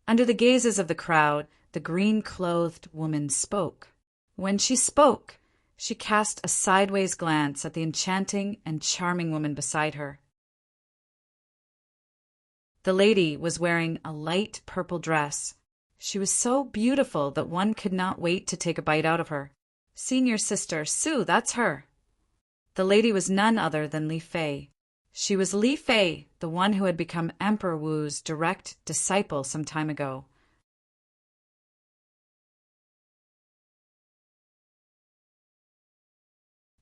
Under the gazes of the crowd, the green-clothed woman spoke. When she spoke, she cast a sideways glance at the enchanting and charming woman beside her. The lady was wearing a light purple dress. She was so beautiful that one could not wait to take a bite out of her. Senior Sister Sue, that's her. The lady was none other than Li Fei. She was Li Fei, the one who had become Emperor Wu's direct disciple some time ago.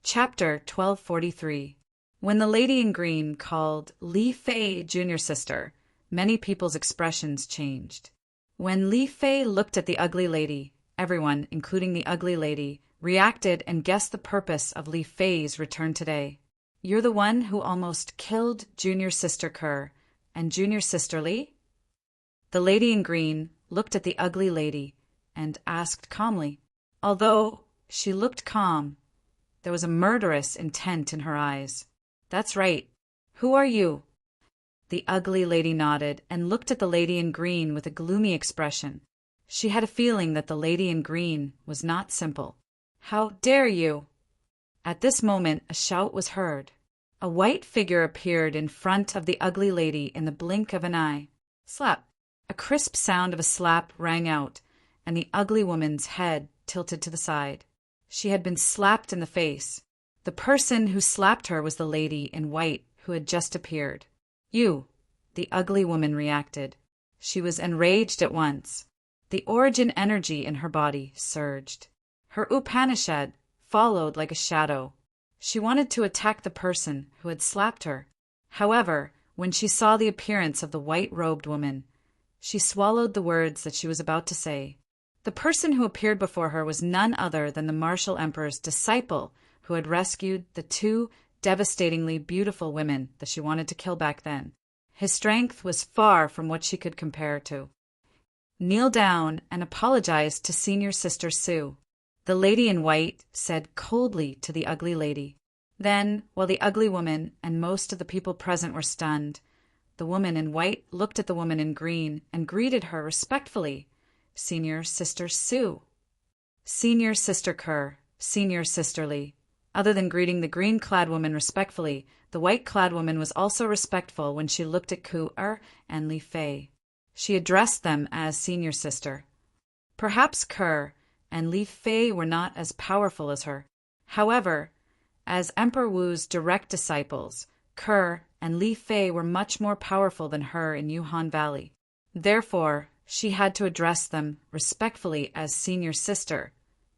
Chapter 1243. When the lady in green called Li Fei Junior Sister, many people's expressions changed. When Li Fei looked at the ugly lady, everyone, including the ugly lady, reacted and guessed the purpose of Li Fei's return today. You're the one who almost killed Junior Sister Kerr and Junior Sister Li? The lady in green looked at the ugly lady and asked calmly. Although she looked calm, there was a murderous intent in her eyes. That's right. Who are you? The ugly lady nodded and looked at the lady in green with a gloomy expression. She had a feeling that the lady in green was not simple. How dare you? At this moment, a shout was heard. A white figure appeared in front of the ugly lady in the blink of an eye. Slap! A crisp sound of a slap rang out, and the ugly woman's head tilted to the side. She had been slapped in the face. The person who slapped her was the lady in white who had just appeared. You, the ugly woman reacted. She was enraged at once. The origin energy in her body surged. Her Upanishad followed like a shadow. She wanted to attack the person who had slapped her. However, When she saw the appearance of the white-robed woman, she swallowed the words that she was about to say. The person who appeared before her was none other than the martial emperor's disciple who had rescued the two devastatingly beautiful women that she wanted to kill back then. His strength was far from what she could compare to. Kneel down and apologize to Senior Sister Sue, the lady in white said coldly to the ugly lady. Then, while the ugly woman and most of the people present were stunned, the woman in white looked at the woman in green and greeted her respectfully. Senior Sister Sue. Senior Sister Kerr, Senior Sisterly. Other than greeting the green-clad woman respectfully, the white-clad woman was also respectful when she looked at Ku-er and Li Fei. She addressed them as Senior Sister. Perhaps Kerr and Li Fei were not as powerful as her. However, as Emperor Wu's direct disciples, Kerr and Li Fei were much more powerful than her in Yuhan Valley. Therefore, she had to address them respectfully as Senior Sister.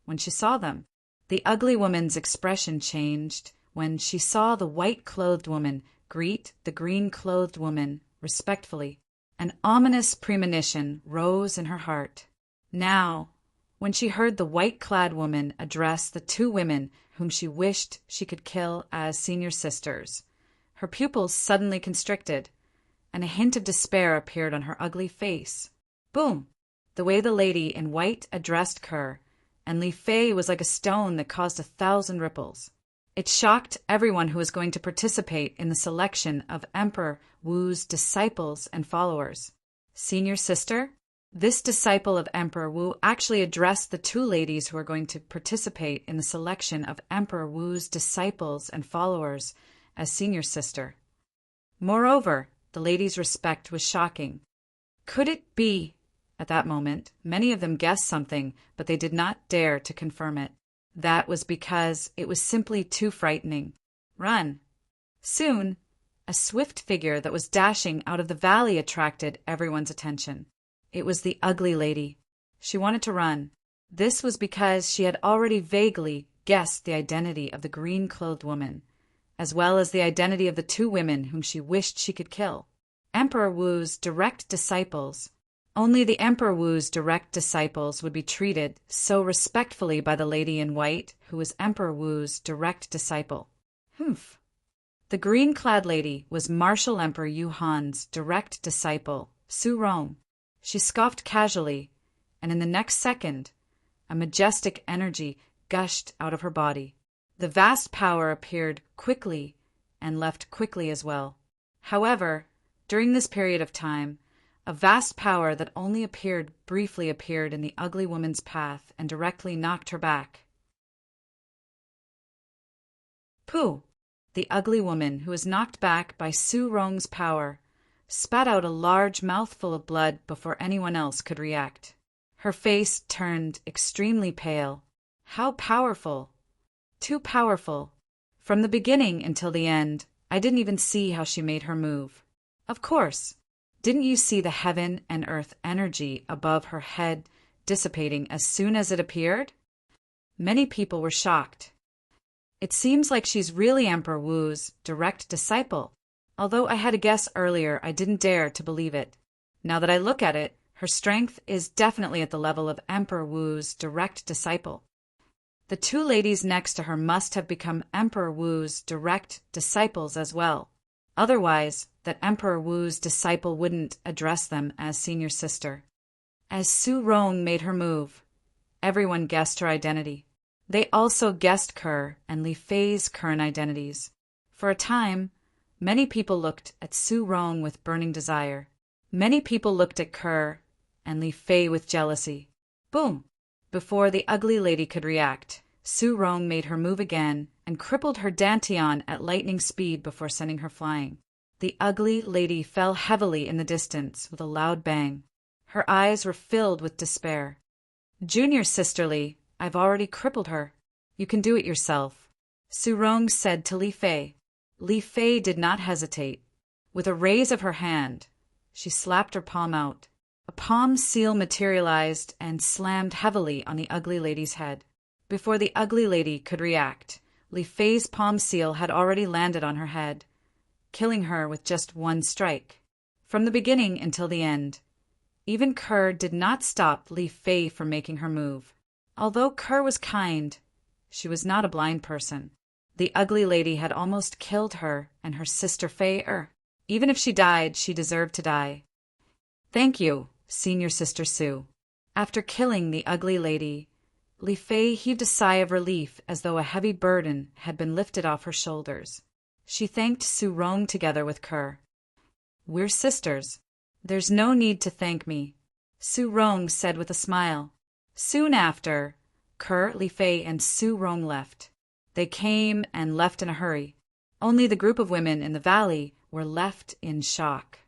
When she saw them, the ugly woman's expression changed when she saw the white-clothed woman greet the green-clothed woman respectfully. An ominous premonition rose in her heart. Now, when she heard the white-clad woman address the two women whom she wished she could kill as Senior Sisters, her pupils suddenly constricted, and a hint of despair appeared on her ugly face. Boom! The way the lady in white addressed Kerr and Li Fei was like a stone that caused 1,000 ripples. It shocked everyone who was going to participate in the selection of Emperor Wu's disciples and followers. Senior Sister? This disciple of Emperor Wu actually addressed the two ladies who were going to participate in the selection of Emperor Wu's disciples and followers as Senior Sister. Moreover, the ladies' respect was shocking. Could it be? At that moment, many of them guessed something, but they did not dare to confirm it. That was because it was simply too frightening. Run! Soon, a swift figure that was dashing out of the valley attracted everyone's attention. It was the ugly lady. She wanted to run. This was because she had already vaguely guessed the identity of the green-clothed woman, as well as the identity of the two women whom she wished she could kill. Emperor Wu's direct disciples. Only the Emperor Wu's direct disciples would be treated so respectfully by the lady in white, who was Emperor Wu's direct disciple. Humph. The green-clad lady was Martial Emperor Yuhan's direct disciple, Su Rong. She scoffed casually, and in the next second, a majestic energy gushed out of her body. The vast power appeared quickly and left quickly as well. However, during this period of time, a vast power that only briefly appeared in the ugly woman's path and directly knocked her back. Pooh! The ugly woman, who was knocked back by Su Rong's power, spat out a large mouthful of blood before anyone else could react. Her face turned extremely pale. How powerful! Too powerful. From the beginning until the end, I didn't even see how she made her move. Of course. Didn't you see the heaven and earth energy above her head dissipating as soon as it appeared? Many people were shocked. It seems like she's really Emperor Wu's direct disciple. Although I had a guess earlier, I didn't dare to believe it. Now that I look at it, her strength is definitely at the level of Emperor Wu's direct disciple. The two ladies next to her must have become Emperor Wu's direct disciples as well. Otherwise, that Emperor Wu's disciple wouldn't address them as Senior Sister. As Su Rong made her move, everyone guessed her identity. They also guessed Kerr and Li Fei's current identities. For a time, many people looked at Su Rong with burning desire. Many people looked at Kerr and Li Fei with jealousy. Boom! Before the ugly lady could react, Su Rong made her move again and crippled her dantian at lightning speed before sending her flying. The ugly lady fell heavily in the distance with a loud bang. Her eyes were filled with despair. Junior Sisterly, I've already crippled her. You can do it yourself, Su Rong said to Li Fei. Li Fei did not hesitate. With a raise of her hand, she slapped her palm out. A palm seal materialized and slammed heavily on the ugly lady's head. Before the ugly lady could react, Li Fei's palm seal had already landed on her head. killing her with just one strike. From the beginning until the end, even Kerr did not stop Li Fei from making her move. Although Kerr was kind, she was not a blind person. The ugly lady had almost killed her and her sister Fei. Even if she died, she deserved to die. Thank you, senior sister Sue. After killing the ugly lady, Li Fei heaved a sigh of relief as though a heavy burden had been lifted off her shoulders. She thanked Su Rong together with Kerr. We're sisters. There's no need to thank me, Su Rong said with a smile. Soon after, Kerr, Li Fei, and Su Rong left. They came and left in a hurry. Only the group of women in the valley were left in shock.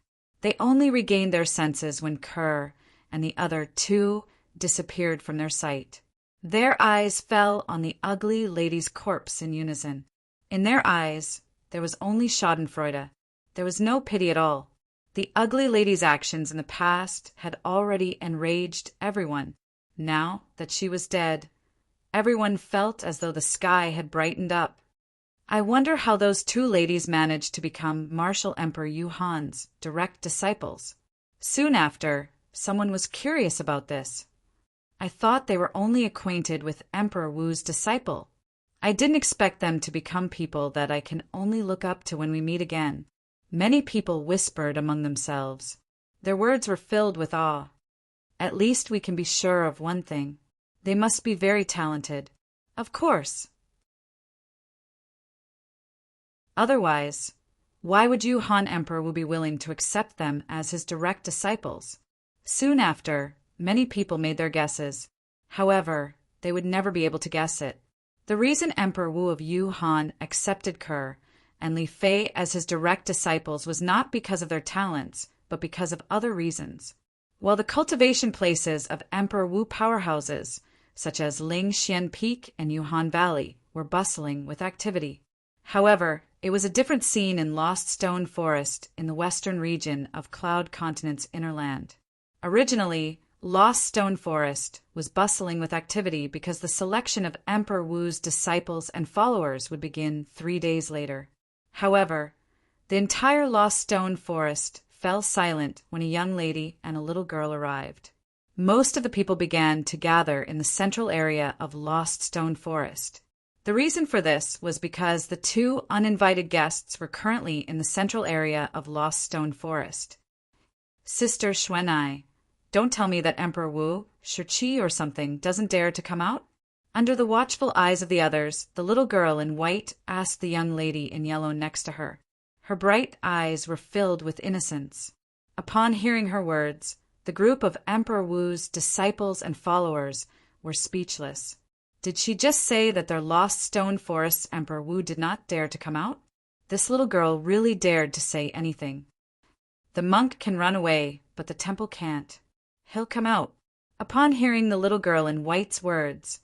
They only regained their senses when Kerr and the other two disappeared from their sight. Their eyes fell on the ugly lady's corpse in unison. In their eyes, there was only schadenfreude. There was no pity at all. The ugly lady's actions in the past had already enraged everyone. Now that she was dead, everyone felt as though the sky had brightened up. I wonder how those two ladies managed to become Martial Emperor Yu Han's direct disciples. Soon after, someone was curious about this. I thought they were only acquainted with Emperor Wu's disciple. I didn't expect them to become people that I can only look up to when we meet again. Many people whispered among themselves. Their words were filled with awe. At least we can be sure of one thing. They must be very talented. Of course. Otherwise, why would Yu Han Emperor Wu be willing to accept them as his direct disciples? Soon after, many people made their guesses. However, they would never be able to guess it. The reason Emperor Wu of Yu Han accepted Kerr and Li Fei as his direct disciples was not because of their talents, but because of other reasons. While the cultivation places of Emperor Wu powerhouses, such as Ling Xian Peak and Yuhan Valley, were bustling with activity. However, it was a different scene in Lost Stone Forest in the western region of Cloud Continent's inner land. Originally, Lost Stone Forest was bustling with activity because the selection of Emperor Wu's disciples and followers would begin 3 days later. However, the entire Lost Stone Forest fell silent when a young lady and a little girl arrived. Most of the people began to gather in the central area of Lost Stone Forest. The reason for this was because the two uninvited guests were currently in the central area of Lost Stone Forest. Sister Xuanai, don't tell me that Emperor Wu, Shiqi or something, doesn't dare to come out? Under the watchful eyes of the others, the little girl in white asked the young lady in yellow next to her. Her bright eyes were filled with innocence. Upon hearing her words, the group of Emperor Wu's disciples and followers were speechless. Did she just say that their Lost Stone Forest Emperor Wu did not dare to come out? This little girl really dared to say anything. The monk can run away, but the temple can't. He'll come out. Upon hearing the little girl in white's words,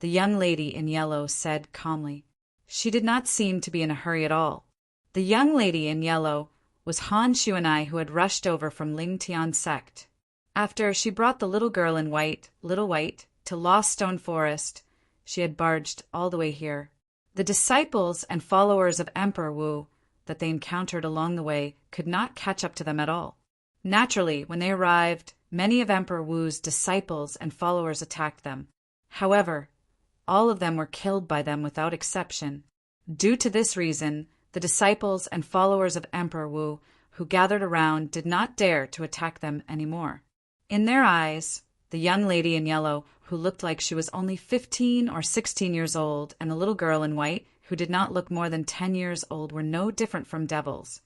the young lady in yellow said calmly. She did not seem to be in a hurry at all. The young lady in yellow was Han Xuanai, who had rushed over from Ling Tian sect. After she brought the little girl in white, Little White, to Lost Stone Forest, she had barged all the way here. The disciples and followers of Emperor Wu that they encountered along the way could not catch up to them at all. Naturally, when they arrived, many of Emperor Wu's disciples and followers attacked them. However, all of them were killed by them without exception. Due to this reason, the disciples and followers of Emperor Wu who gathered around did not dare to attack them anymore. In their eyes, the young lady in yellow, who looked like she was only 15 or 16 years old, and the little girl in white, who did not look more than 10 years old, were no different from devils.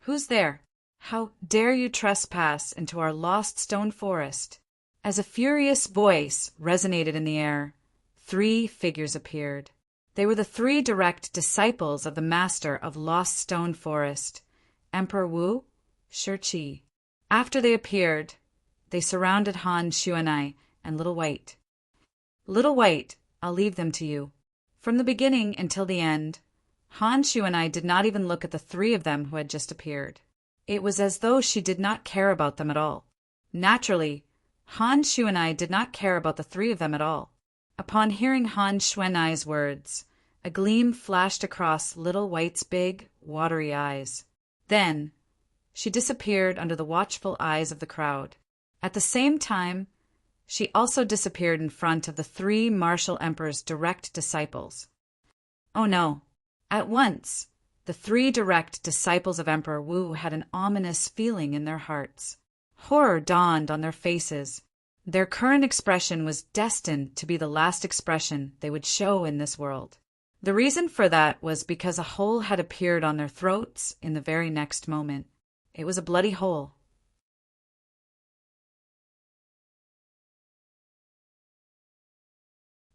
"Who's there? How dare you trespass into our Lost Stone Forest?" As a furious voice resonated in the air, 3 figures appeared. They were the 3 direct disciples of the master of Lost Stone Forest, Emperor Wu, Shiqi. After they appeared, they surrounded Han Xuanai and Little White. "Little White, I'll leave them to you." From the beginning until the end, Han Xuanai did not even look at the 3 of them who had just appeared. It was as though she did not care about them at all. Naturally, Han Xuanai did not care about the 3 of them at all. Upon hearing Han Xuanai's words, a gleam flashed across Little White's big, watery eyes. Then, she disappeared under the watchful eyes of the crowd. At the same time, she also disappeared in front of the 3 martial emperor's direct disciples. Oh no! At once, the 3 direct disciples of Emperor Wu had an ominous feeling in their hearts. Horror dawned on their faces. Their current expression was destined to be the last expression they would show in this world. The reason for that was because a hole had appeared on their throats in the very next moment. It was a bloody hole.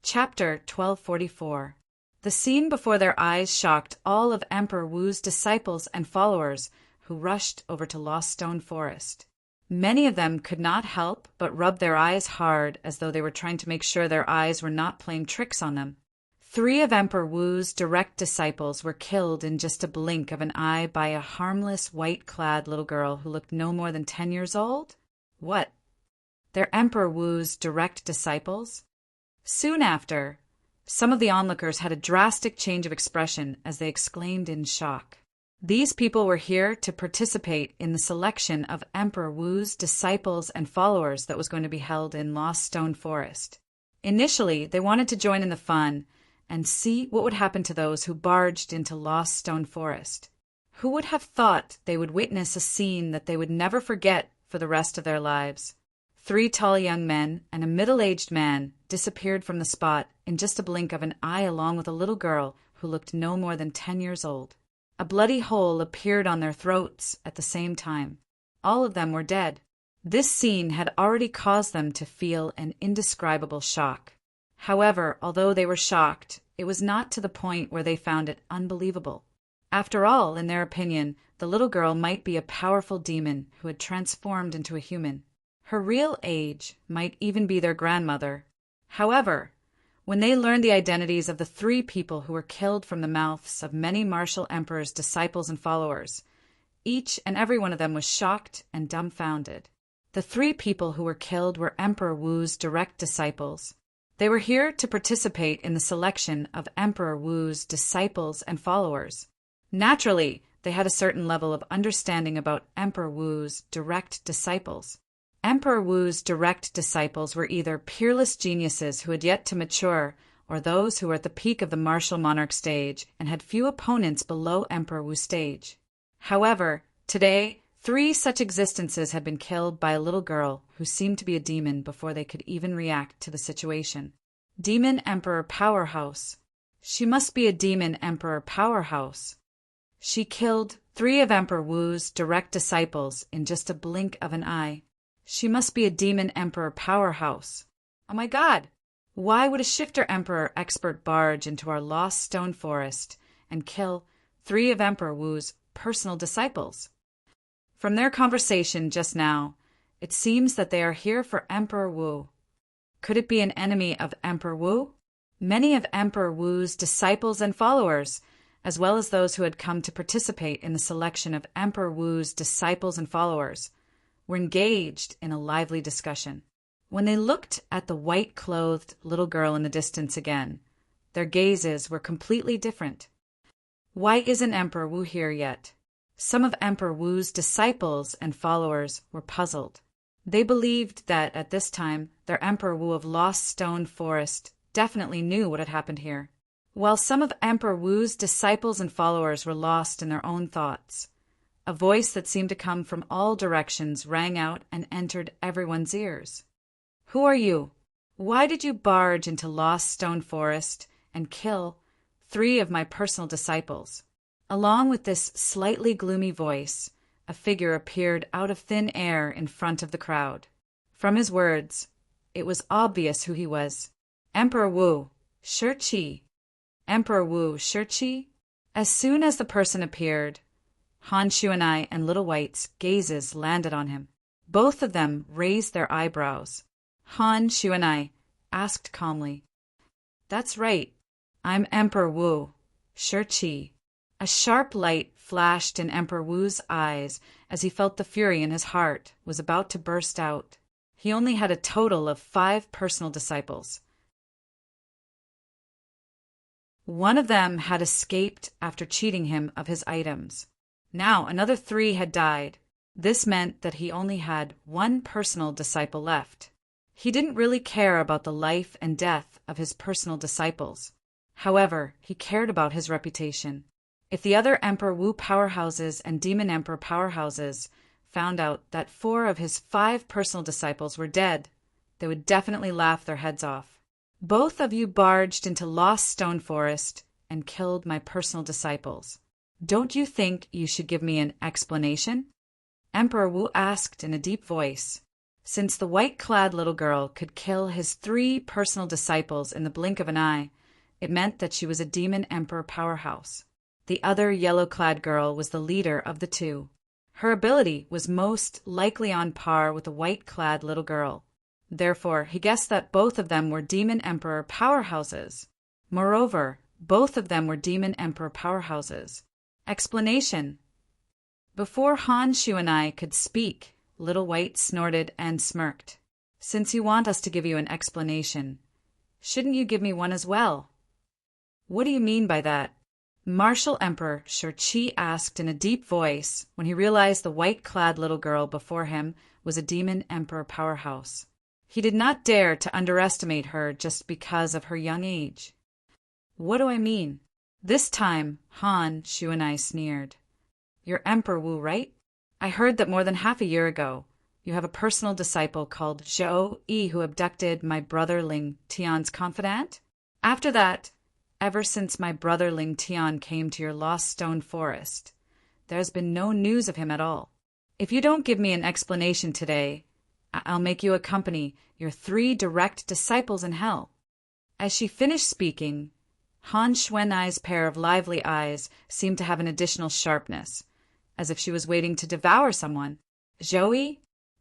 Chapter 1244. The scene before their eyes shocked all of Emperor Wu's disciples and followers who rushed over to Lost Stone Forest. Many of them could not help but rub their eyes hard as though they were trying to make sure their eyes were not playing tricks on them. 3 of Emperor Wu's direct disciples were killed in just a blink of an eye by a harmless, white-clad little girl who looked no more than 10 years old? What? They're Emperor Wu's direct disciples? Soon after, some of the onlookers had a drastic change of expression as they exclaimed in shock. These people were here to participate in the selection of Emperor Wu's disciples and followers that was going to be held in Lost Stone Forest. Initially, they wanted to join in the fun and see what would happen to those who barged into Lost Stone Forest. Who would have thought they would witness a scene that they would never forget for the rest of their lives? 3 tall young men and a middle-aged man disappeared from the spot in just a blink of an eye along with a little girl who looked no more than 10 years old. A bloody hole appeared on their throats at the same time. All of them were dead. This scene had already caused them to feel an indescribable shock. However, although they were shocked, it was not to the point where they found it unbelievable. After all, in their opinion, the little girl might be a powerful demon who had transformed into a human. Her real age might even be their grandmother. However, when they learned the identities of the 3 people who were killed from the mouths of many martial emperors' disciples and followers, each and every one of them was shocked and dumbfounded. The 3 people who were killed were Emperor Wu's direct disciples. They were here to participate in the selection of Emperor Wu's disciples and followers. Naturally, they had a certain level of understanding about Emperor Wu's direct disciples. Emperor Wu's direct disciples were either peerless geniuses who had yet to mature, or those who were at the peak of the martial monarch stage and had few opponents below Emperor Wu's stage. However, today, 3 such existences had been killed by a little girl who seemed to be a demon before they could even react to the situation. Demon Emperor Powerhouse. She must be a Demon Emperor Powerhouse. She killed 3 of Emperor Wu's direct disciples in just a blink of an eye. She must be a Demon Emperor Powerhouse. Oh my God! Why would a Shifter Emperor expert barge into our Lost Stone Forest and kill 3 of Emperor Wu's personal disciples? From their conversation just now, it seems that they are here for Emperor Wu. Could it be an enemy of Emperor Wu? Many of Emperor Wu's disciples and followers, as well as those who had come to participate in the selection of Emperor Wu's disciples and followers, were engaged in a lively discussion. When they looked at the white-clothed little girl in the distance again, their gazes were completely different. Why isn't Emperor Wu here yet? Some of Emperor Wu's disciples and followers were puzzled. They believed that, at this time, their Emperor Wu of Lost Stone Forest definitely knew what had happened here. While some of Emperor Wu's disciples and followers were lost in their own thoughts, a voice that seemed to come from all directions rang out and entered everyone's ears. Who are you? Why did you barge into Lost Stone Forest and kill 3 of my personal disciples? Along with this slightly gloomy voice, a figure appeared out of thin air in front of the crowd. From his words, it was obvious who he was. Emperor Wu, Shi. Emperor Wu, Shi. As soon as the person appeared, Han Shuanai and Little White's gazes landed on him. Both of them raised their eyebrows. Han Shuanai asked calmly, "That's right. I'm Emperor Wu, Shi." A sharp light flashed in Emperor Wu's eyes as he felt the fury in his heart was about to burst out. He only had a total of 5 personal disciples. One of them had escaped after cheating him of his items. Now another 3 had died. This meant that he only had one personal disciple left. He didn't really care about the life and death of his personal disciples. However, he cared about his reputation. If the other Emperor Wu powerhouses and Demon Emperor powerhouses found out that 4 of his 5 personal disciples were dead, they would definitely laugh their heads off. Both of you barged into Lost Stone Forest and killed my personal disciples. Don't you think you should give me an explanation? Emperor Wu asked in a deep voice. Since the white-clad little girl could kill his 3 personal disciples in the blink of an eye, it meant that she was a Demon Emperor powerhouse. The other yellow-clad girl was the leader of the 2. Her ability was most likely on par with the white-clad little girl. Therefore, he guessed that both of them were Demon Emperor powerhouses. Moreover, both of them were Demon Emperor powerhouses. Explanation. Before Han, Shu, and I could speak, Little White snorted and smirked. Since you want us to give you an explanation, shouldn't you give me one as well? What do you mean by that? Martial Emperor Shur-Chi asked in a deep voice when he realized the white-clad little girl before him was a Demon Emperor powerhouse. He did not dare to underestimate her just because of her young age. What do I mean? This time, Han, Shu, and I sneered. You're Emperor Wu, right? I heard that more than half a year ago, you have a personal disciple called Zhou Yi who abducted my brother Ling Tian's confidant. After that, ever since my brother Ling Tian came to your Lost Stone Forest, there's been no news of him at all. If you don't give me an explanation today, I'll make you accompany your 3 direct disciples in hell. As she finished speaking, Han Xuanai's pair of lively eyes seemed to have an additional sharpness, as if she was waiting to devour someone. Zhou,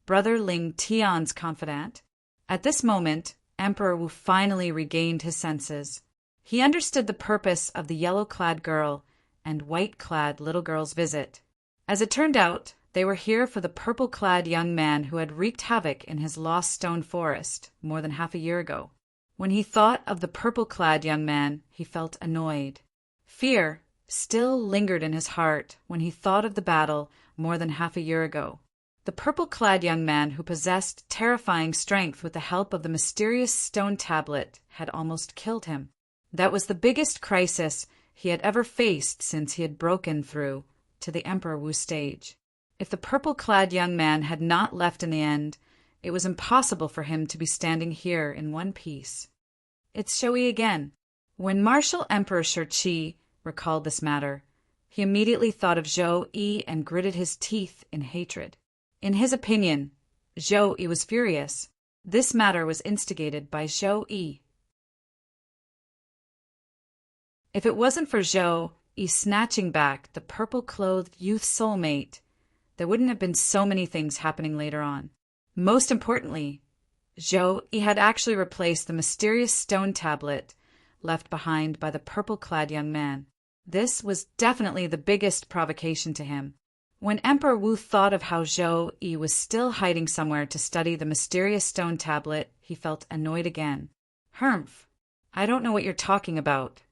brother Ling Tian's confidant. At this moment, Emperor Wu finally regained his senses. He understood the purpose of the yellow-clad girl and white-clad little girl's visit. As it turned out, they were here for the purple-clad young man who had wreaked havoc in his Lost Stone Forest more than half a year ago. When he thought of the purple-clad young man, he felt annoyed. Fear still lingered in his heart when he thought of the battle more than half a year ago. The purple-clad young man who possessed terrifying strength with the help of the mysterious stone tablet had almost killed him. That was the biggest crisis he had ever faced since he had broken through to the Emperor Wu stage. If the purple-clad young man had not left in the end, it was impossible for him to be standing here in one piece. It's Zhou again. When Martial Emperor Shur-Chi recalled this matter, he immediately thought of Zhou Yi and gritted his teeth in hatred. In his opinion, Zhou Yi was furious. This matter was instigated by Zhou Yi. If it wasn't for Zhou Yi snatching back the purple-clothed youth soulmate, there wouldn't have been so many things happening later on. Most importantly, Zhou Yi had actually replaced the mysterious stone tablet left behind by the purple-clad young man. This was definitely the biggest provocation to him. When Emperor Wu thought of how Zhou Yi was still hiding somewhere to study the mysterious stone tablet, he felt annoyed again. Humph, I don't know what you're talking about.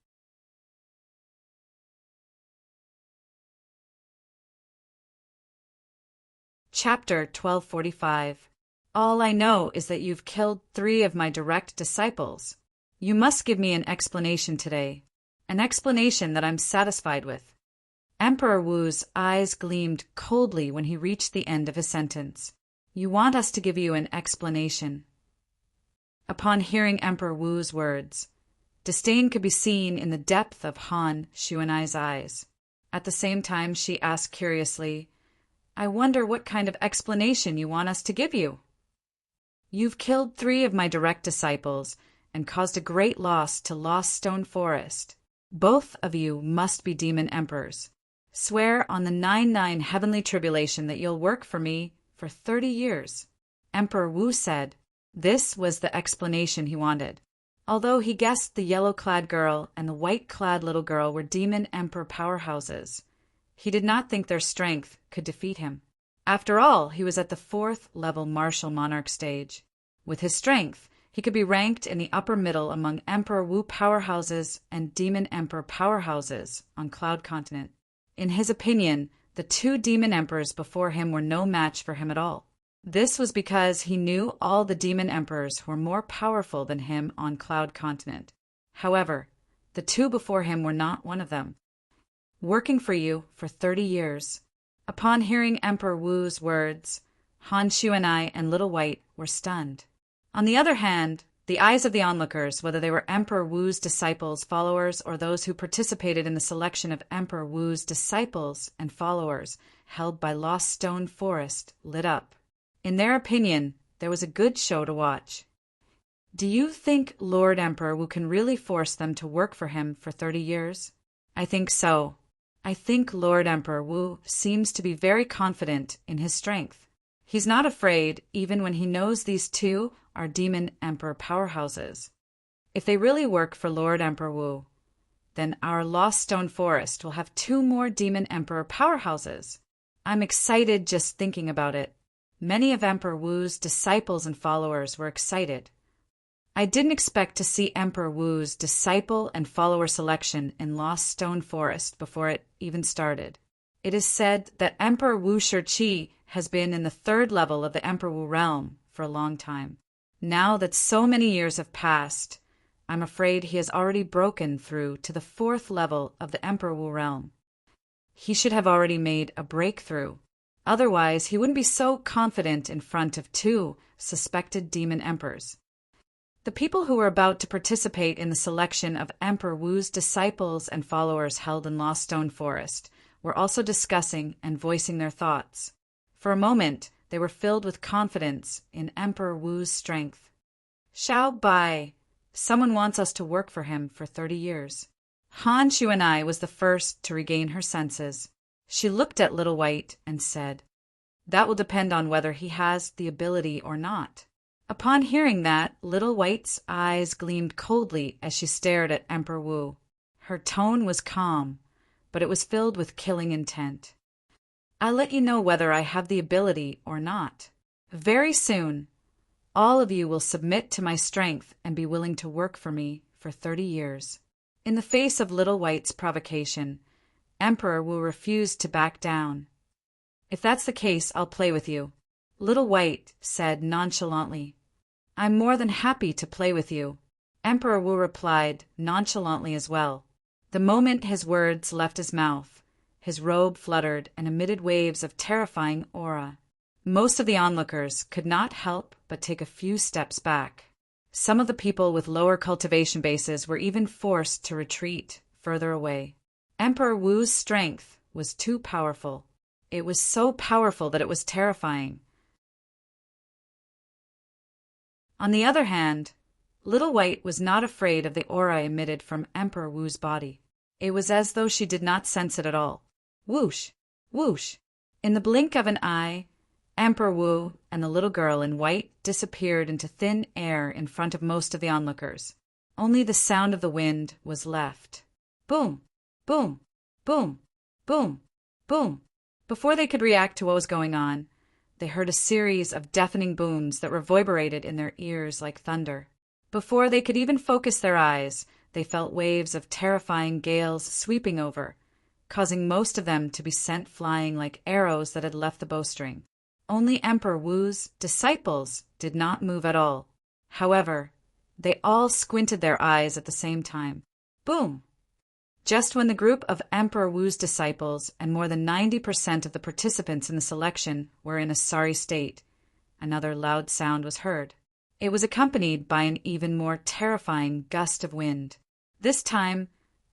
Chapter 1245. All I know is that you've killed 3 of my direct disciples. You must give me an explanation today. An explanation that I'm satisfied with. Emperor Wu's eyes gleamed coldly when he reached the end of his sentence. You want us to give you an explanation. Upon hearing Emperor Wu's words, disdain could be seen in the depth of Han Xuanai's eyes. At the same time, she asked curiously, I wonder what kind of explanation you want us to give you. You've killed 3 of my direct disciples and caused a great loss to Lost Stone Forest. Both of you must be demon emperors. Swear on the 99 heavenly tribulation that you'll work for me for 30 years. Emperor Wu said. This was the explanation he wanted. Although he guessed the yellow-clad girl and the white-clad little girl were demon emperor powerhouses, he did not think their strength could defeat him. After all, he was at the 4th level martial monarch stage. With his strength, he could be ranked in the upper middle among Emperor Wu powerhouses and Demon Emperor powerhouses on Cloud Continent. In his opinion, The two demon emperors before him were no match for him at all. This was because he knew all the demon emperors were more powerful than him on Cloud Continent. However, the two before him were not one of them. Working for you for 30 years. Upon hearing Emperor Wu's words, Han Shuanai and Little White were stunned. On the other hand, the eyes of the onlookers, whether they were Emperor Wu's disciples, followers, or those who participated in the selection of Emperor Wu's disciples and followers held by Lost Stone Forest, lit up. In their opinion, there was a good show to watch. Do you think Lord Emperor Wu can really force them to work for him for 30 years? I think so. I think Lord Emperor Wu seems to be very confident in his strength. He's not afraid even when he knows these two are demon emperor powerhouses. If they really work for Lord Emperor Wu, then our Lost Stone Forest will have two more demon emperor powerhouses. I'm excited just thinking about it. Many of Emperor Wu's disciples and followers were excited. I didn't expect to see Emperor Wu's disciple and follower selection in Lost Stone Forest before it even started. It is said that Emperor Wu Shiqi has been in the 3rd level of the Emperor Wu realm for a long time. Now that so many years have passed, I'm afraid he has already broken through to the 4th level of the Emperor Wu realm. He should have already made a breakthrough. Otherwise, he wouldn't be so confident in front of two suspected demon emperors. The people who were about to participate in the selection of Emperor Wu's disciples and followers held in Lost Stone Forest were also discussing and voicing their thoughts. For a moment, they were filled with confidence in Emperor Wu's strength. Xiao Bai, someone wants us to work for him for 30 years. Han Shuanai was the first to regain her senses. She looked at Little White and said, "That will depend on whether he has the ability or not." Upon hearing that, Little White's eyes gleamed coldly as she stared at Emperor Wu. Her tone was calm, but it was filled with killing intent. "I'll let you know whether I have the ability or not. Very soon, all of you will submit to my strength and be willing to work for me for 30 years. In the face of Little White's provocation, Emperor Wu refused to back down. "If that's the case, I'll play with you," Little White said nonchalantly. "I'm more than happy to play with you," Emperor Wu replied nonchalantly as well. The moment his words left his mouth, his robe fluttered and emitted waves of terrifying aura. Most of the onlookers could not help but take a few steps back. Some of the people with lower cultivation bases were even forced to retreat further away. Emperor Wu's strength was too powerful. It was so powerful that it was terrifying. On the other hand, Little White was not afraid of the aura emitted from Emperor Wu's body. It was as though she did not sense it at all. Whoosh! Whoosh! In the blink of an eye, Emperor Wu and the little girl in white disappeared into thin air in front of most of the onlookers. Only the sound of the wind was left. Boom! Boom! Boom! Boom! Boom! Before they could react to what was going on, they heard a series of deafening booms that reverberated in their ears like thunder. Before they could even focus their eyes, they felt waves of terrifying gales sweeping over, causing most of them to be sent flying like arrows that had left the bowstring. Only Emperor Wu's disciples did not move at all. However, they all squinted their eyes at the same time. Boom! Just when the group of Emperor Wu's disciples and more than 90% of the participants in the selection were in a sorry state, another loud sound was heard. It was accompanied by an even more terrifying gust of wind. This time,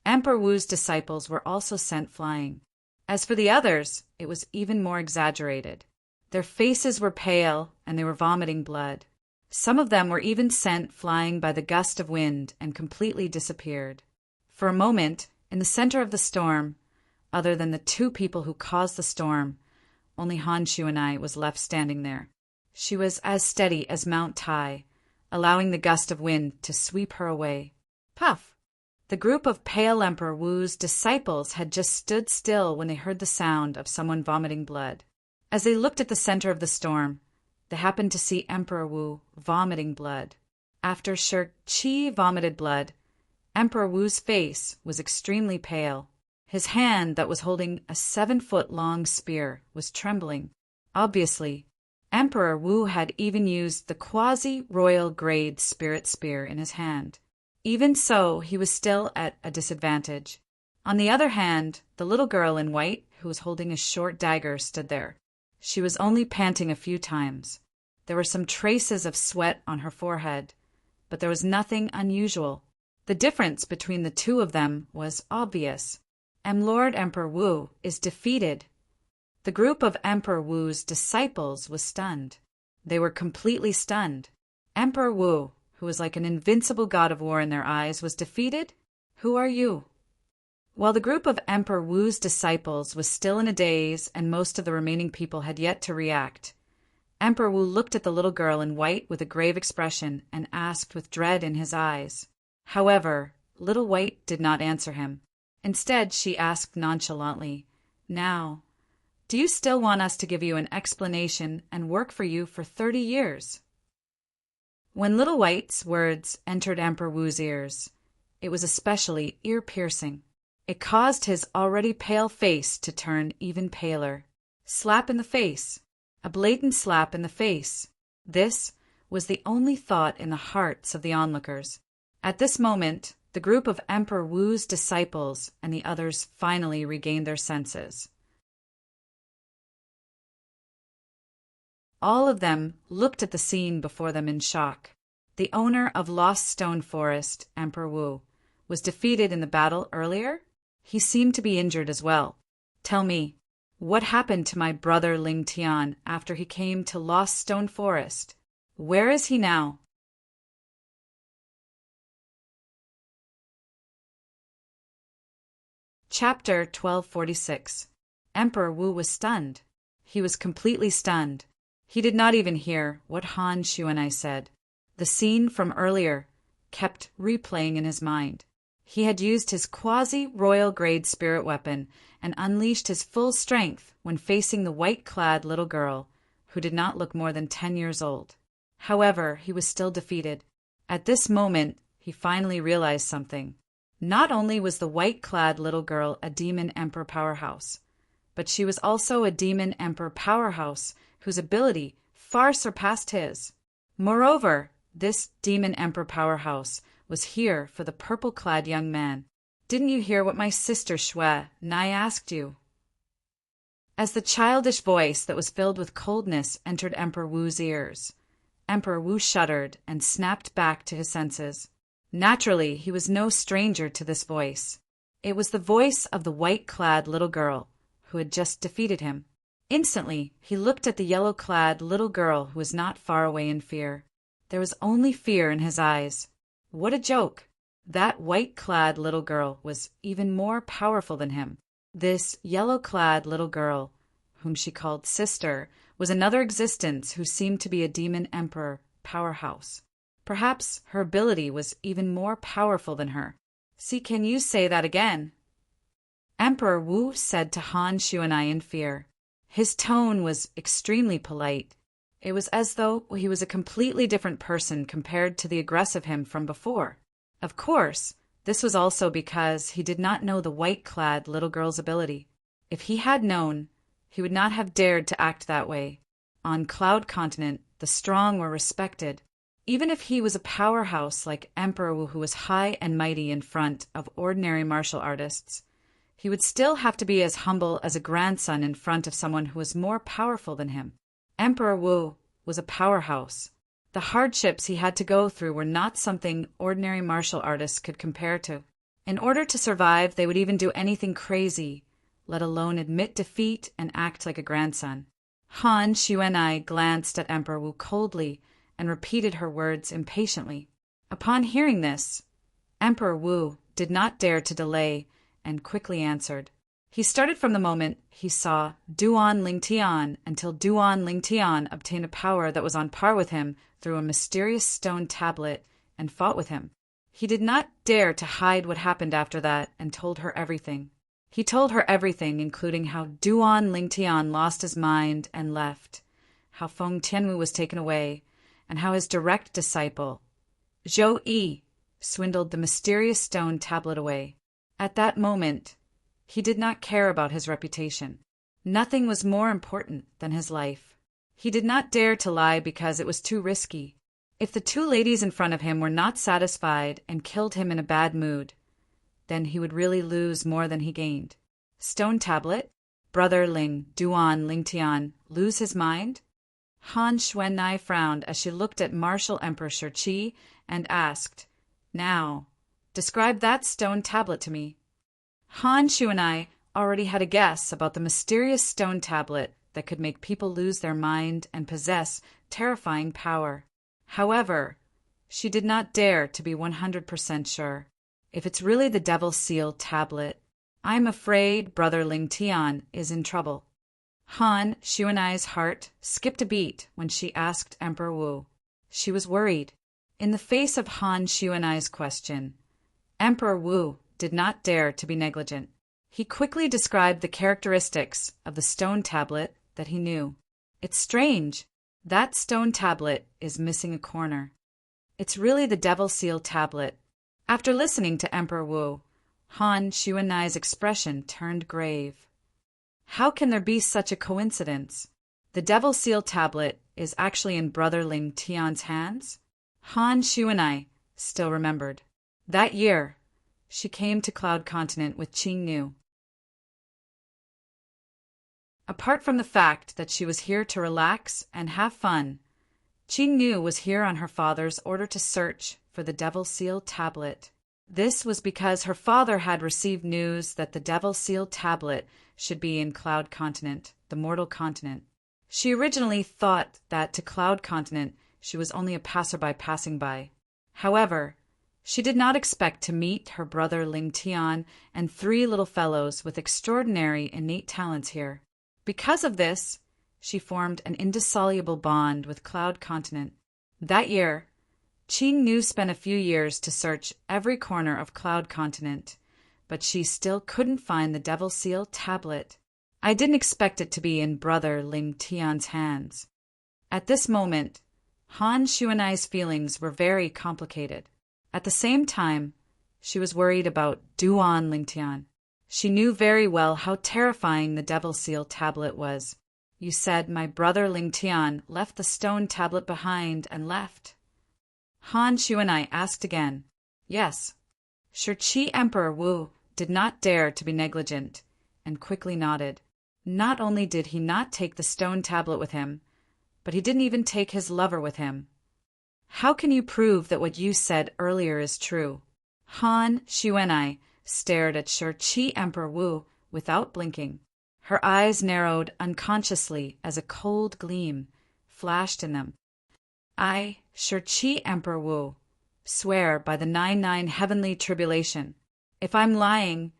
Emperor Wu's disciples were also sent flying. As for the others, it was even more exaggerated. Their faces were pale and they were vomiting blood. Some of them were even sent flying by the gust of wind and completely disappeared. For a moment, in the center of the storm, other than the two people who caused the storm, only Han Shuanai was left standing there. She was as steady as Mount Tai, allowing the gust of wind to sweep her away. Puff! The group of pale Emperor Wu's disciples had just stood still when they heard the sound of someone vomiting blood. As they looked at the center of the storm, they happened to see Emperor Wu vomiting blood. After Shiqi vomited blood, Emperor Wu's face was extremely pale. His hand that was holding a 7-foot-long spear was trembling. Obviously, Emperor Wu had even used the quasi-royal grade spirit spear in his hand. Even so, he was still at a disadvantage. On the other hand, the little girl in white, who was holding a short dagger, stood there. She was only panting a few times. There were some traces of sweat on her forehead, but there was nothing unusual. The difference between the two of them was obvious. Lord Emperor Wu is defeated. The group of Emperor Wu's disciples was stunned. They were completely stunned. Emperor Wu, who was like an invincible god of war in their eyes, was defeated? Who are you? While the group of Emperor Wu's disciples was still in a daze and most of the remaining people had yet to react, Emperor Wu looked at the little girl in white with a grave expression and asked with dread in his eyes. However, Little White did not answer him. Instead, she asked nonchalantly, "Now, do you still want us to give you an explanation and work for you for 30 years?" When Little White's words entered Emperor Wu's ears, it was especially ear-piercing. It caused his already pale face to turn even paler. Slap in the face. A blatant slap in the face. This was the only thought in the hearts of the onlookers. At this moment, the group of Emperor Wu's disciples and the others finally regained their senses. All of them looked at the scene before them in shock. The owner of Lost Stone Forest, Emperor Wu, was defeated in the battle earlier? He seemed to be injured as well. Tell me, what happened to my brother Ling Tian after he came to Lost Stone Forest? Where is he now? Chapter 1246. Emperor Wu was stunned. He was completely stunned. He did not even hear what Han Xuanai said. The scene from earlier kept replaying in his mind. He had used his quasi-royal grade spirit weapon and unleashed his full strength when facing the white-clad little girl, who did not look more than 10 years old. However, he was still defeated. At this moment, he finally realized something. Not only was the white-clad little girl a demon emperor powerhouse, but she was also a demon emperor powerhouse whose ability far surpassed his. Moreover, this demon emperor powerhouse was here for the purple-clad young man. Didn't you hear what my sister Shui Nai asked you? As the childish voice that was filled with coldness entered Emperor Wu's ears, Emperor Wu shuddered and snapped back to his senses. Naturally, he was no stranger to this voice. It was the voice of the white-clad little girl who had just defeated him. Instantly, he looked at the yellow-clad little girl who was not far away in fear. There was only fear in his eyes. What a joke! That white-clad little girl was even more powerful than him. This yellow-clad little girl, whom she called sister, was another existence who seemed to be a demon emperor powerhouse. Perhaps her ability was even more powerful than her. See, can you say that again? Emperor Wu said to Han Xuanai in fear. His tone was extremely polite. It was as though he was a completely different person compared to the aggressive him from before. Of course, this was also because he did not know the white-clad little girl's ability. If he had known, he would not have dared to act that way. On Cloud Continent, the strong were respected. Even if he was a powerhouse like Emperor Wu, who was high and mighty in front of ordinary martial artists, he would still have to be as humble as a grandson in front of someone who was more powerful than him. Emperor Wu was a powerhouse. The hardships he had to go through were not something ordinary martial artists could compare to. In order to survive, they would even do anything crazy, let alone admit defeat and act like a grandson. Han Xuanai glanced at Emperor Wu coldly and repeated her words impatiently. Upon hearing this, Emperor Wu did not dare to delay and quickly answered. He started from the moment he saw Duan Lingtian until Duan Lingtian obtained a power that was on par with him through a mysterious stone tablet and fought with him. He did not dare to hide what happened after that and told her everything. He told her everything, including how Duan Lingtian lost his mind and left, how Feng Tianwu was taken away, and how his direct disciple, Zhou Yi, swindled the mysterious stone tablet away. At that moment, He did not care about his reputation. Nothing was more important than his life. He did not dare to lie because it was too risky. If the two ladies in front of him were not satisfied and killed him in a bad mood, then he would really lose more than he gained. Stone tablet? Brother Ling, Duan Ling Tian, lose his mind? Han Xuanai frowned as she looked at Martial Emperor Shi and asked, "Now, describe that stone tablet to me." Han Xuanai already had a guess about the mysterious stone tablet that could make people lose their mind and possess terrifying power. However, she did not dare to be 100% sure. If it's really the Devil's Seal tablet, I'm afraid Brother Ling Tian is in trouble. Han Xuanai's heart skipped a beat when she asked Emperor Wu. She was worried. In the face of Han Xuanai's question, Emperor Wu did not dare to be negligent. He quickly described the characteristics of the stone tablet that he knew. It's strange. That stone tablet is missing a corner. It's really the Devil's Seal tablet. After listening to Emperor Wu, Han Xuanai's expression turned grave. How can there be such a coincidence? The Devil's Seal tablet is actually in Brother Ling Tian's hands? Han Xuanai still remembered. That year, she came to Cloud Continent with Qing Nu. Apart from the fact that she was here to relax and have fun, Qing Nu was here on her father's order to search for the Devil's Seal tablet. This was because her father had received news that the Devil's Seal tablet should be in Cloud Continent, the mortal continent. She originally thought that to Cloud Continent she was only a passerby passing by. However, she did not expect to meet her brother Ling Tian and 3 little fellows with extraordinary innate talents here. Because of this, she formed an indissoluble bond with Cloud Continent. That year, Qing Nu spent a few years to search every corner of Cloud Continent, but she still couldn't find the Devil's Seal tablet. I didn't expect it to be in Brother Ling Tian's hands. At this moment, Han Xuanai's feelings were very complicated. At the same time, she was worried about Duan Ling Tian. She knew very well how terrifying the Devil's Seal tablet was. You said my brother Ling Tian left the stone tablet behind and left. Han Xuanai asked again. Yes. Shi Emperor Wu did not dare to be negligent, and quickly nodded. Not only did he not take the stone tablet with him, but he didn't even take his lover with him. How can you prove that what you said earlier is true? Han Xuanai stared at Shi Emperor Wu without blinking. Her eyes narrowed unconsciously as a cold gleam flashed in them. I, Shi Emperor Wu, swear by the 99 heavenly tribulation. If I'm lying,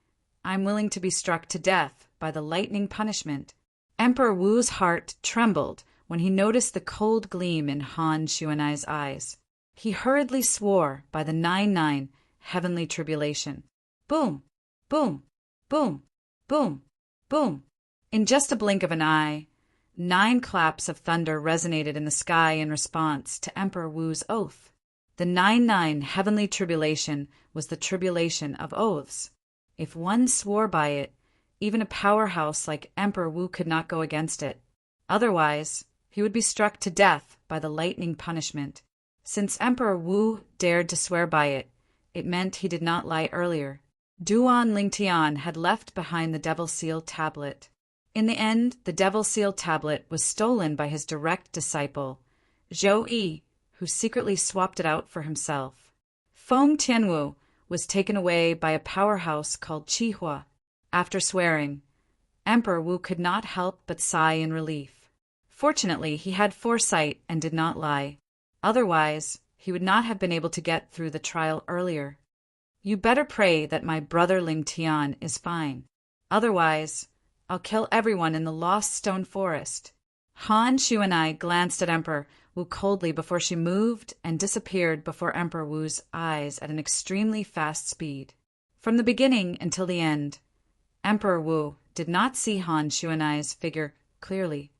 I'm willing to be struck to death by the lightning punishment. Emperor Wu's heart trembled when he noticed the cold gleam in Han Xuanai's eyes. He hurriedly swore by the 99 heavenly tribulation. Boom, boom, boom, boom, boom. In just a blink of an eye, 9 claps of thunder resonated in the sky in response to Emperor Wu's oath. The 99 heavenly tribulation was the tribulation of oaths. If one swore by it, even a powerhouse like Emperor Wu could not go against it. Otherwise, he would be struck to death by the lightning punishment. Since Emperor Wu dared to swear by it, it meant he did not lie earlier. Duan Ling Tian had left behind the Devil's Seal tablet. In the end, the Devil's Seal tablet was stolen by his direct disciple, Zhou Yi, who secretly swapped it out for himself. Feng Tianwu was taken away by a powerhouse called Qihua. After swearing, Emperor Wu could not help but sigh in relief. Fortunately, he had foresight and did not lie. Otherwise, he would not have been able to get through the trial earlier. You better pray that my brother Ling Tian is fine. Otherwise, I'll kill everyone in the Lost Stone Forest. Han Xuanai glanced at Emperor Wu coldly before she moved and disappeared before Emperor Wu's eyes at an extremely fast speed. From the beginning until the end, Emperor Wu did not see Han Xuanai's figure clearly.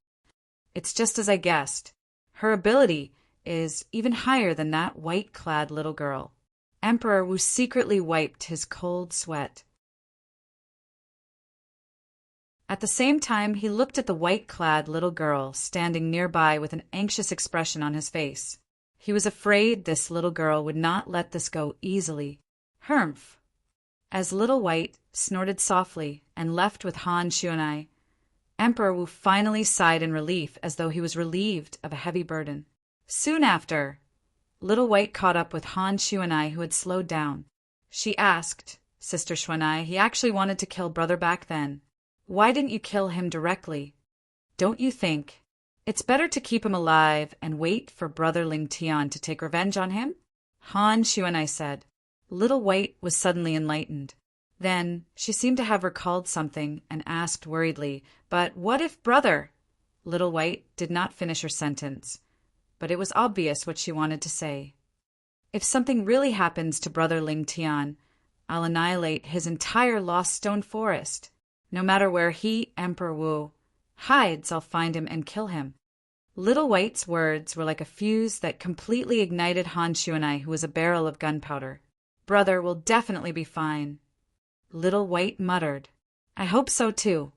It's just as I guessed. Her ability is even higher than that white-clad little girl. Emperor Wu secretly wiped his cold sweat. At the same time, he looked at the white-clad little girl standing nearby with an anxious expression on his face. He was afraid this little girl would not let this go easily. Humph! As Little White snorted softly and left with Han Xuanai, Emperor Wu finally sighed in relief as though he was relieved of a heavy burden. Soon after, Little White caught up with Han Xuanai, who had slowed down. She asked, "Sister Xuanai, he actually wanted to kill brother back then. Why didn't you kill him directly? Don't you think it's better to keep him alive and wait for brother Ling Tian to take revenge on him?" Han Xuanai said. Little White was suddenly enlightened. Then she seemed to have recalled something and asked worriedly, "But what if brother—" Little White did not finish her sentence, but it was obvious what she wanted to say. "If something really happens to brother Ling Tian, I'll annihilate his entire Lost Stone Forest. No matter where he, Emperor Wu, hides, I'll find him and kill him." Little White's words were like a fuse that completely ignited Han Xuanai, who was a barrel of gunpowder. "Brother will definitely be fine." Little White muttered, "I hope so too."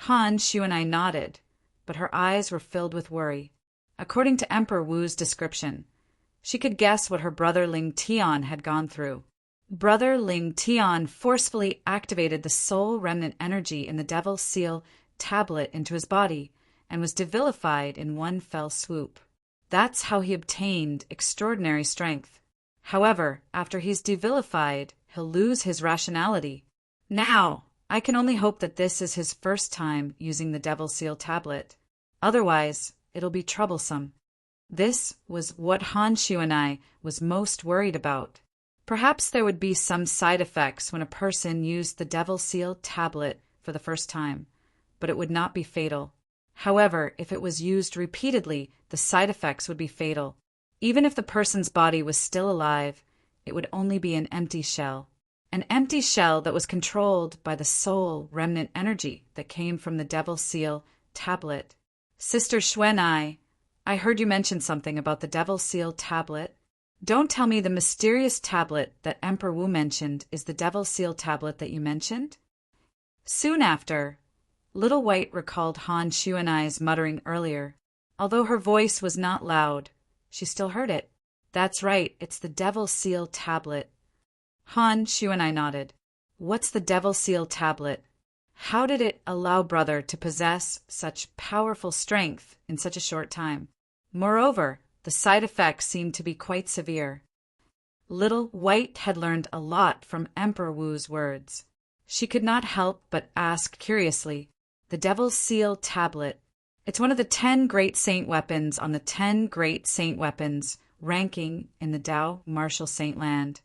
Han Xuanai nodded, but her eyes were filled with worry. According to Emperor Wu's description, she could guess what her brother Ling Tian had gone through. Brother Ling Tian forcefully activated the soul remnant energy in the Devil Seal tablet into his body and was devilified in one fell swoop. That's how he obtained extraordinary strength. However, after he's devilified, he'll lose his rationality. Now, I can only hope that this is his first time using the Devil Seal tablet. Otherwise, it'll be troublesome. This was what Han Xuanai was most worried about. Perhaps there would be some side effects when a person used the Devil Seal tablet for the first time, but it would not be fatal. However, if it was used repeatedly, the side effects would be fatal. Even if the person's body was still alive, it would only be an empty shell. An empty shell that was controlled by the soul remnant energy that came from the Devil Seal tablet. Sister Xuanai, I heard you mention something about the Devil Seal tablet. Don't tell me the mysterious tablet that Emperor Wu mentioned is the Devil Seal tablet that you mentioned? Soon after, Little White recalled Han Xuanai's muttering earlier. Although her voice was not loud, she still heard it. That's right, it's the Devil Seal tablet. Han Xuanai nodded. What's the Devil Seal tablet? How did it allow brother to possess such powerful strength in such a short time? Moreover, the side effects seemed to be quite severe. Little White had learned a lot from Emperor Wu's words. She could not help but ask curiously, the Devil Seal tablet. It's one of the 10 great saint weapons on the 10 great saint weapons ranking in the Tao Martial Saint Land.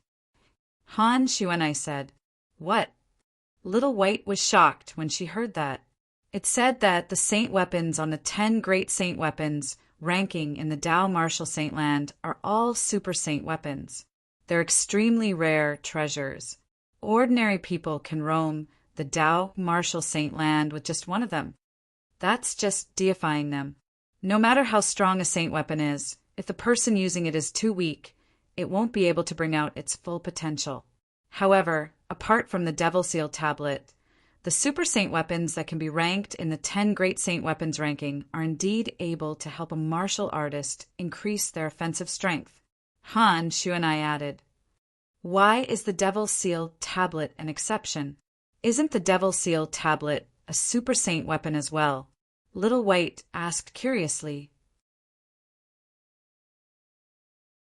Han Xuanai said, "What?" Little White was shocked when she heard that. It said that the saint weapons on the 10 great saint weapons ranking in the Tao Martial Saint Land are all super saint weapons. They're extremely rare treasures. Ordinary people can roam the Tao Martial Saint Land with just one of them. That's just deifying them. No matter how strong a saint weapon is, if the person using it is too weak, it won't be able to bring out its full potential. However, apart from the Devil Seal tablet, the super saint weapons that can be ranked in the 10 great saint weapons ranking are indeed able to help a martial artist increase their offensive strength. Han Xuanai added, "Why is the Devil Seal tablet an exception? Isn't the Devil Seal tablet a super saint weapon as well?" Little White asked curiously.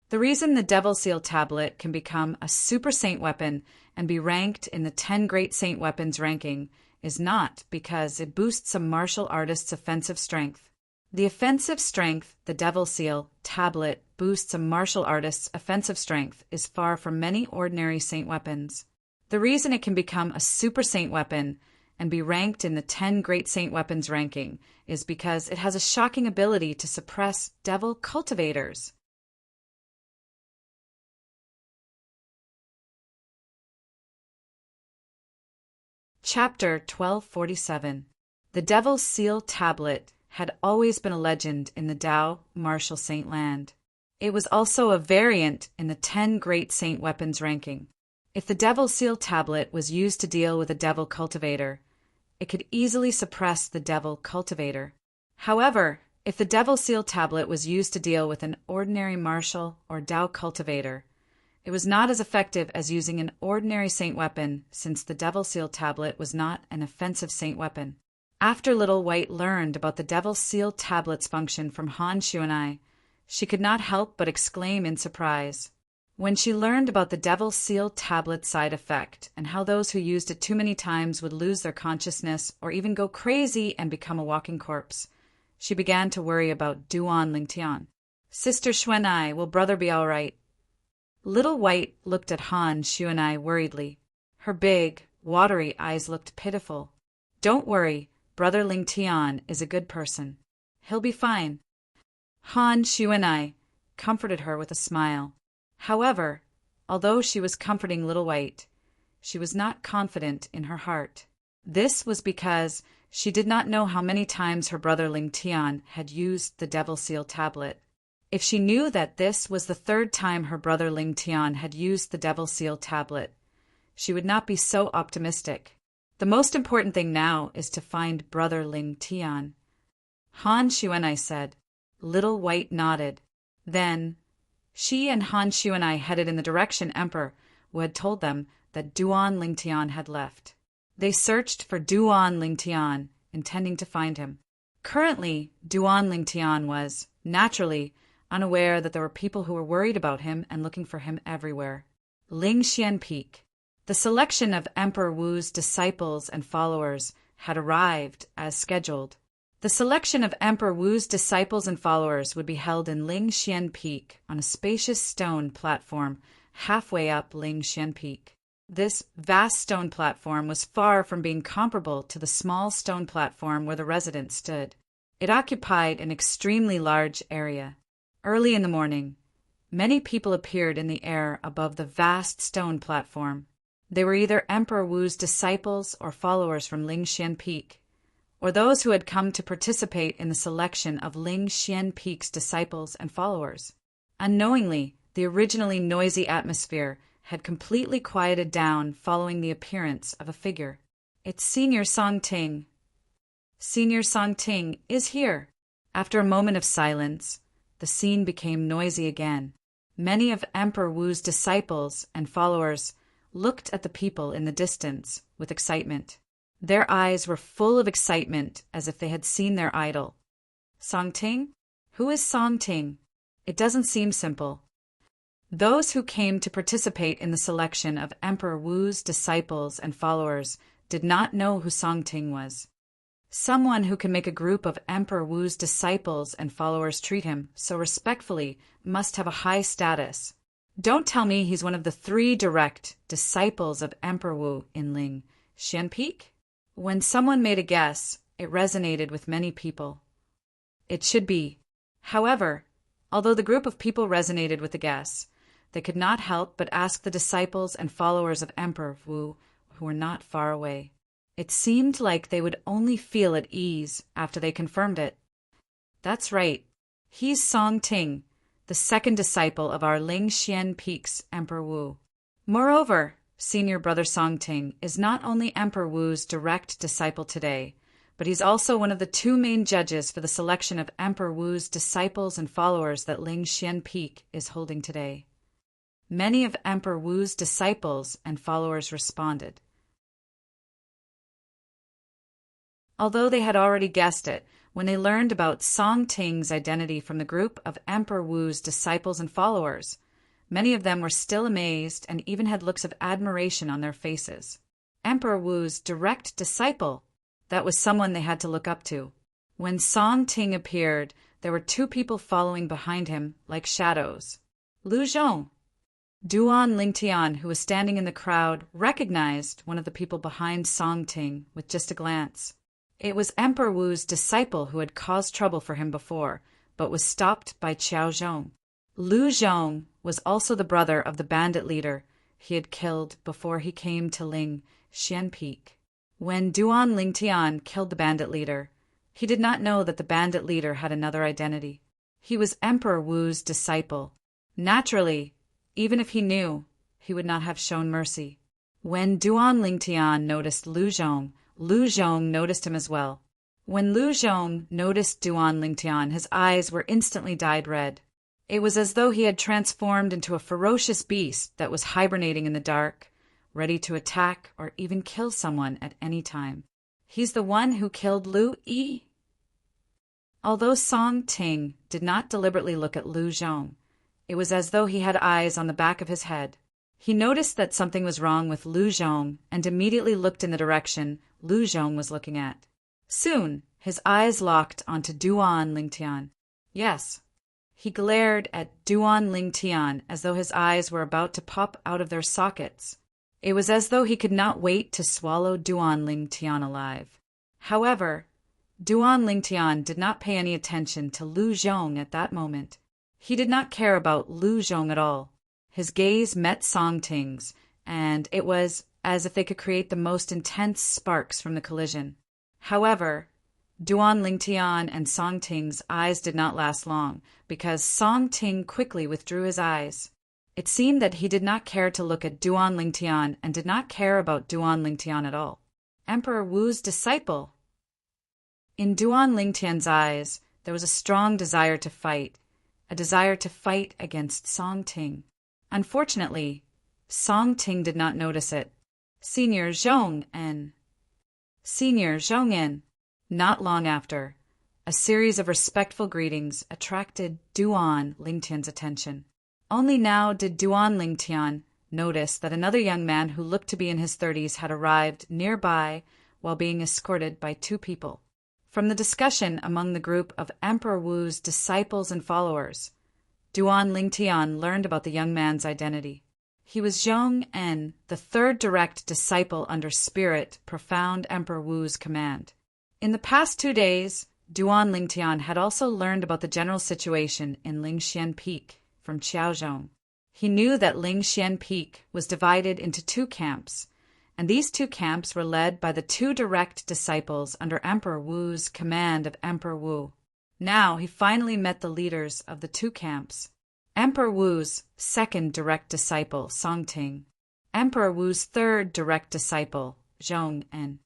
The reason the Devil Seal tablet can become a super saint weapon and be ranked in the 10 great saint weapons ranking is not because it boosts a martial artist's offensive strength. The offensive strength the Devil Seal tablet boosts a martial artist's offensive strength is far from many ordinary saint weapons. The reason it can become a super saint weapon and be ranked in the 10 great saint weapons ranking is because it has a shocking ability to suppress devil cultivators. Chapter 1247. The Devil Seal tablet had always been a legend in the Tao Martial Saint Land. It was also a variant in the 10 great saint weapons ranking. If the Devil Seal tablet was used to deal with a devil cultivator, it could easily suppress the devil cultivator. However, if the devil seal tablet was used to deal with an ordinary martial or Tao cultivator, it was not as effective as using an ordinary saint weapon, since the devil seal tablet was not an offensive saint weapon. After Little White learned about the devil seal tablet's function from Han Shuanai, she could not help but exclaim in surprise. When she learned about the devil seal tablet's side effect and how those who used it too many times would lose their consciousness or even go crazy and become a walking corpse, she began to worry about Duan Lingtian. "Sister Xuanai, will brother be all right?" Little White looked at Han Shuanai worriedly. Her big, watery eyes looked pitiful. "Don't worry, Brother Lingtian is a good person. He'll be fine." Han Shuanai comforted her with a smile. However, although she was comforting Little White, she was not confident in her heart. This was because she did not know how many times her brother Lingtian had used the devil seal tablet. If she knew that this was the third time her brother Lingtian had used the devil seal tablet, she would not be so optimistic. The most important thing now is to find brother Lingtian. Han Shuanai said. Little White nodded. Then, she and Han Shuanai headed in the direction Emperor Wu had told them that Duan Lingtian had left. They searched for Duan Lingtian, intending to find him. Currently, Duan Lingtian was, naturally, unaware that there were people who were worried about him and looking for him everywhere. Lingxian Peak. The selection of Emperor Wu's disciples and followers had arrived as scheduled. The selection of Emperor Wu's disciples and followers would be held in Lingxian Peak on a spacious stone platform halfway up Lingxian Peak. This vast stone platform was far from being comparable to the small stone platform where the residents stood. It occupied an extremely large area. Early in the morning, many people appeared in the air above the vast stone platform. They were either Emperor Wu's disciples or followers from Lingxian Peak, or those who had come to participate in the selection of Lingxian Peak's disciples and followers. Unknowingly, the originally noisy atmosphere had completely quieted down following the appearance of a figure. "It's Senior Songting. Senior Songting is here." After a moment of silence, the scene became noisy again. Many of Emperor Wu's disciples and followers looked at the people in the distance with excitement. Their eyes were full of excitement as if they had seen their idol. Songting? Who is Songting? It doesn't seem simple. Those who came to participate in the selection of Emperor Wu's disciples and followers did not know who Songting was. Someone who can make a group of Emperor Wu's disciples and followers treat him so respectfully must have a high status. Don't tell me he's one of the 3 direct disciples of Emperor Wu in Lingxian Peak? When someone made a guess, it resonated with many people. It should be. However, although the group of people resonated with the guess, they could not help but ask the disciples and followers of Emperor Wu, who were not far away. It seemed like they would only feel at ease after they confirmed it. That's right. He's Songting, the second disciple of our Lingxian Peak's Emperor Wu. Moreover, Senior Brother Songting is not only Emperor Wu's direct disciple today, but he's also one of the 2 main judges for the selection of Emperor Wu's disciples and followers that Lingxian Peak is holding today. Many of Emperor Wu's disciples and followers responded. Although they had already guessed it, when they learned about Songting's identity from the group of Emperor Wu's disciples and followers, many of them were still amazed and even had looks of admiration on their faces. Emperor Wu's direct disciple, that was someone they had to look up to. When Songting appeared, there were 2 people following behind him like shadows. Lu Zhong. Duan Lingtian, who was standing in the crowd, recognized one of the people behind Songting with just a glance. It was Emperor Wu's disciple who had caused trouble for him before, but was stopped by Qiao Zhong. Lu Zhong was also the brother of the bandit leader he had killed before he came to Lingxian Peak. When Duan Lingtian killed the bandit leader, he did not know that the bandit leader had another identity. He was Emperor Wu's disciple. Naturally, even if he knew, he would not have shown mercy. When Duan Lingtian noticed Lu Zhong Lu Zhong noticed him as well. When Lu Zhong noticed Duan Lingtian, his eyes were instantly dyed red. It was as though he had transformed into a ferocious beast that was hibernating in the dark, ready to attack or even kill someone at any time. He's the one who killed Lu Yi? Although Song Ting did not deliberately look at Lu Zhong, it was as though he had eyes on the back of his head. He noticed that something was wrong with Lu Zhong and immediately looked in the direction Lu Zhong was looking at. Soon, his eyes locked onto Duan Lingtian. Yes, he glared at Duan Lingtian as though his eyes were about to pop out of their sockets. It was as though he could not wait to swallow Duan Lingtian alive. However, Duan Lingtian did not pay any attention to Lu Zhong at that moment. He did not care about Lu Zhong at all. His gaze met Song Ting's, and it was as if they could create the most intense sparks from the collision. However, Duan Lingtian and Song Ting's eyes did not last long, because Song Ting quickly withdrew his eyes. It seemed that he did not care to look at Duan Lingtian and did not care about Duan Lingtian at all. Emperor Wu's disciple. In Duan Lingtian's eyes, there was a strong desire to fight, a desire to fight against Song Ting. Unfortunately, Song Ting did not notice it. Senior Zhong En. Not long after, a series of respectful greetings attracted Duan Lingtian's attention. Only now did Duan Lingtian notice that another young man who looked to be in his 30s had arrived nearby while being escorted by two people. From the discussion among the group of Emperor Wu's disciples and followers, Duan Lingtian learned about the young man's identity. He was Zhong En, the third direct disciple under Spirit, Profound Emperor Wu's command. In the past 2 days, Duan Lingtian had also learned about the general situation in Lingxian Peak from Qiaozhong. He knew that Lingxian Peak was divided into 2 camps, and these 2 camps were led by the 2 direct disciples under Emperor Wu's command of Emperor Wu. Now he finally met the leaders of the 2 camps. Emperor Wu's second direct disciple, Song Ting. Emperor Wu's third direct disciple, Zhong En.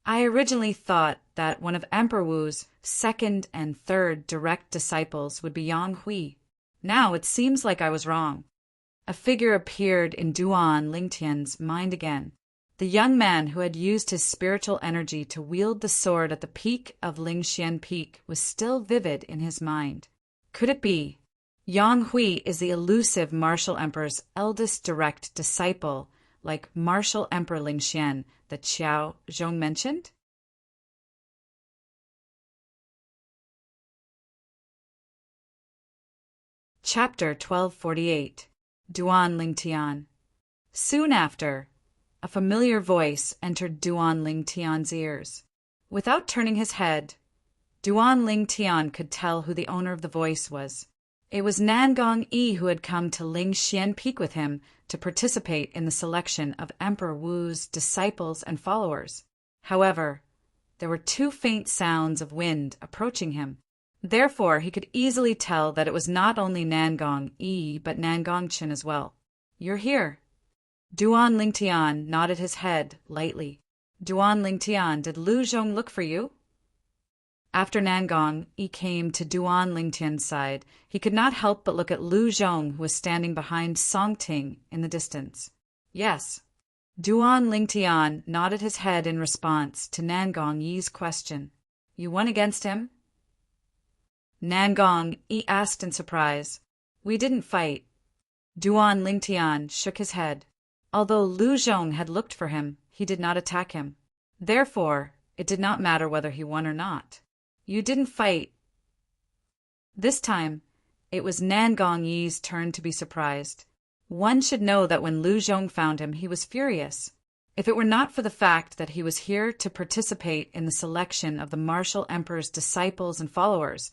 I originally thought that one of Emperor Wu's second and third direct disciples would be Yang Hui. Now it seems like I was wrong. A figure appeared in Duan Lingtian's mind again. The young man who had used his spiritual energy to wield the sword at the peak of Lingxian Peak was still vivid in his mind. Could it be? Yang Hui is the elusive martial emperor's eldest direct disciple, like martial emperor Lingxian that Xiao Zhong mentioned? Chapter 1248. Duan Lingtian. Soon after, a familiar voice entered Duan Lingtian's ears. Without turning his head, Duan Lingtian could tell who the owner of the voice was. It was Nangong Yi who had come to Lingxian Peak with him to participate in the selection of Emperor Wu's disciples and followers. However, there were 2 faint sounds of wind approaching him. Therefore, he could easily tell that it was not only Nangong Yi but Nangong Chen as well. "You're here." Duan Lingtian nodded his head lightly. "Duan Lingtian, did Lu Zhong look for you?" After Nangong Yi came to Duan Lingtian's side, he could not help but look at Lu Zhong, who was standing behind Song Ting in the distance. "Yes." Duan Lingtian nodded his head in response to Nangong Yi's question. "You won against him?" Nangong Yi asked in surprise. "We didn't fight." Duan Lingtian shook his head. Although Lu Zhong had looked for him, he did not attack him. Therefore, it did not matter whether he won or not. "You didn't fight." This time, it was Nangong Yi's turn to be surprised. One should know that when Lu Zhong found him, he was furious. If it were not for the fact that he was here to participate in the selection of the martial emperor's disciples and followers,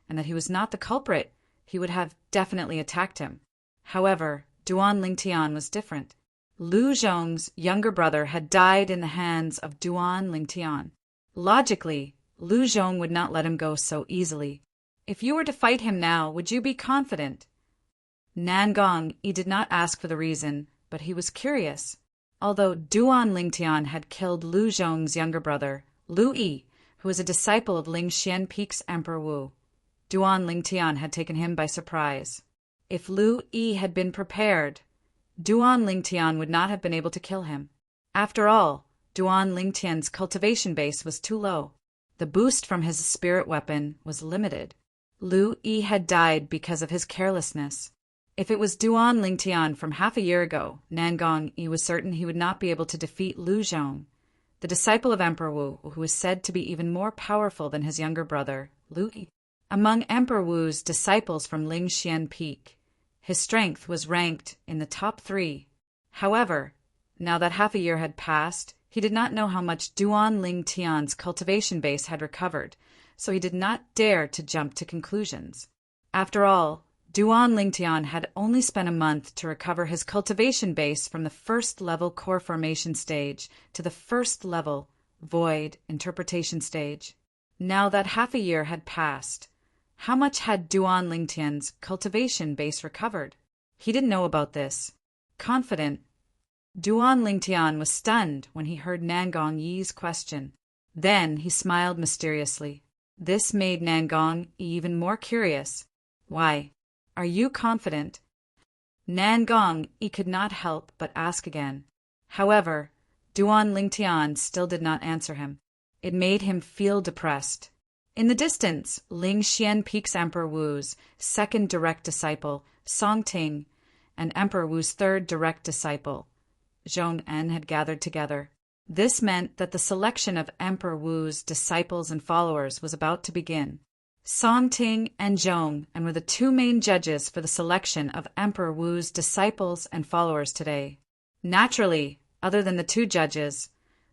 and that he was not the culprit, he would have definitely attacked him. However, Duan Lingtian was different. Lu Zhong's younger brother had died in the hands of Duan Lingtian. Logically, Lu Zhong would not let him go so easily. "If you were to fight him now, would you be confident?" Nangong Yi did not ask for the reason, but he was curious. Although Duan Lingtian had killed Lu Zhong's younger brother, Lu Yi, who was a disciple of Ling Xian Peak's Emperor Wu, Duan Lingtian had taken him by surprise. If Lu Yi had been prepared, Duan Lingtian would not have been able to kill him. After all, Duan Lingtian's cultivation base was too low. The boost from his spirit weapon was limited. Lu Yi had died because of his carelessness. If it was Duan Lingtian from half a year ago, Nangong Yi was certain he would not be able to defeat Lu Zhong, the disciple of Emperor Wu, who was said to be even more powerful than his younger brother, Lu Yi. Among Emperor Wu's disciples from Ling Xian Peak, his strength was ranked in the top 3. However, now that half a year had passed, he did not know how much Duan Lingtian's cultivation base had recovered, so he did not dare to jump to conclusions. After all, Duan Lingtian had only spent a month to recover his cultivation base from the first-level core formation stage to the first-level void interpretation stage. Now that half a year had passed, how much had Duan Lingtian's cultivation base recovered? He didn't know about this. Confident, Duan Lingtian was stunned when he heard Nangong Yi's question. Then he smiled mysteriously. This made Nangong Yi even more curious. Why? Are you confident? Nangong Yi could not help but ask again. However, Duan Lingtian still did not answer him. It made him feel depressed. In the distance, Ling Xian Peak's Emperor Wu's second direct disciple, Song Ting, and Emperor Wu's third direct disciple, Zhong En, had gathered together. This meant that the selection of Emperor Wu's disciples and followers was about to begin. Song Ting and Zhong En were the 2 main judges for the selection of Emperor Wu's disciples and followers today. Naturally, other than the 2 judges,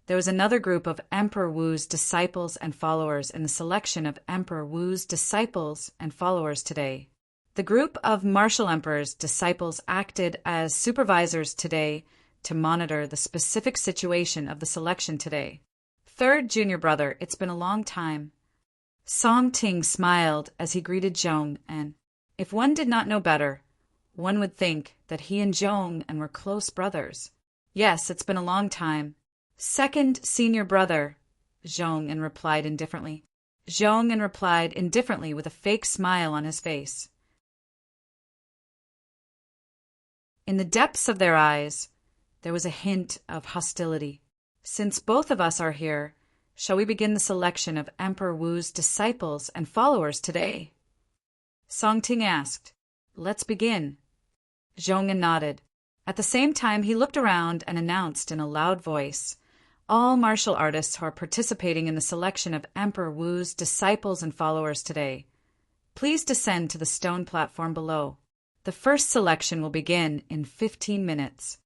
there was another group of Emperor Wu's disciples and followers in the selection of Emperor Wu's disciples and followers today. The group of Martial Emperor's disciples acted as supervisors today to monitor the specific situation of the selection today. Third junior brother, it's been a long time. Song Ting smiled as he greeted Zhong En. If one did not know better, one would think that he and Zhong En were close brothers. Yes, it's been a long time. Second senior brother, Zhong En replied indifferently. Zhong En replied indifferently with a fake smile on his face. In the depths of their eyes, there was a hint of hostility. Since both of us are here, shall we begin the selection of Emperor Wu's disciples and followers today? Song Ting asked. Let's begin. Zhong En nodded. At the same time, he looked around and announced in a loud voice, all martial artists who are participating in the selection of Emperor Wu's disciples and followers today, please descend to the stone platform below. The first selection will begin in 15 minutes.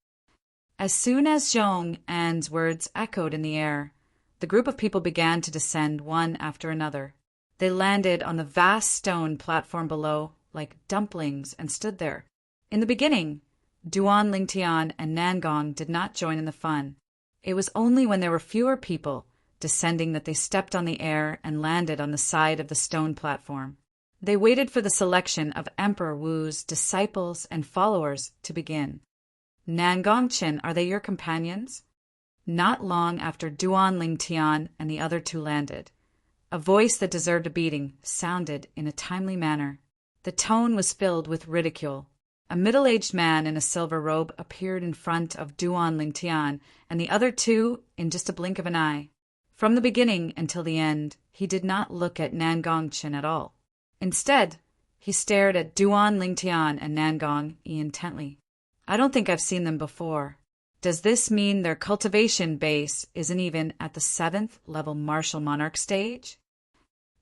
As soon as Zhong En's words echoed in the air, the group of people began to descend one after another. They landed on the vast stone platform below like dumplings and stood there. In the beginning, Duan Lingtian and Nangong did not join in the fun. It was only when there were fewer people descending that they stepped on the air and landed on the side of the stone platform. They waited for the selection of Emperor Wu's disciples and followers to begin. Nangongchen, are they your companions? Not long after Duan Lingtian and the other 2 landed, a voice that deserved a beating sounded in a timely manner. The tone was filled with ridicule. A middle-aged man in a silver robe appeared in front of Duan Lingtian and the other 2 in just a blink of an eye. From the beginning until the end, he did not look at Nangongchen at all. Instead, he stared at Duan Lingtian and Nangong Yi intently. I don't think I've seen them before. Does this mean their cultivation base isn't even at the 7th level martial monarch stage?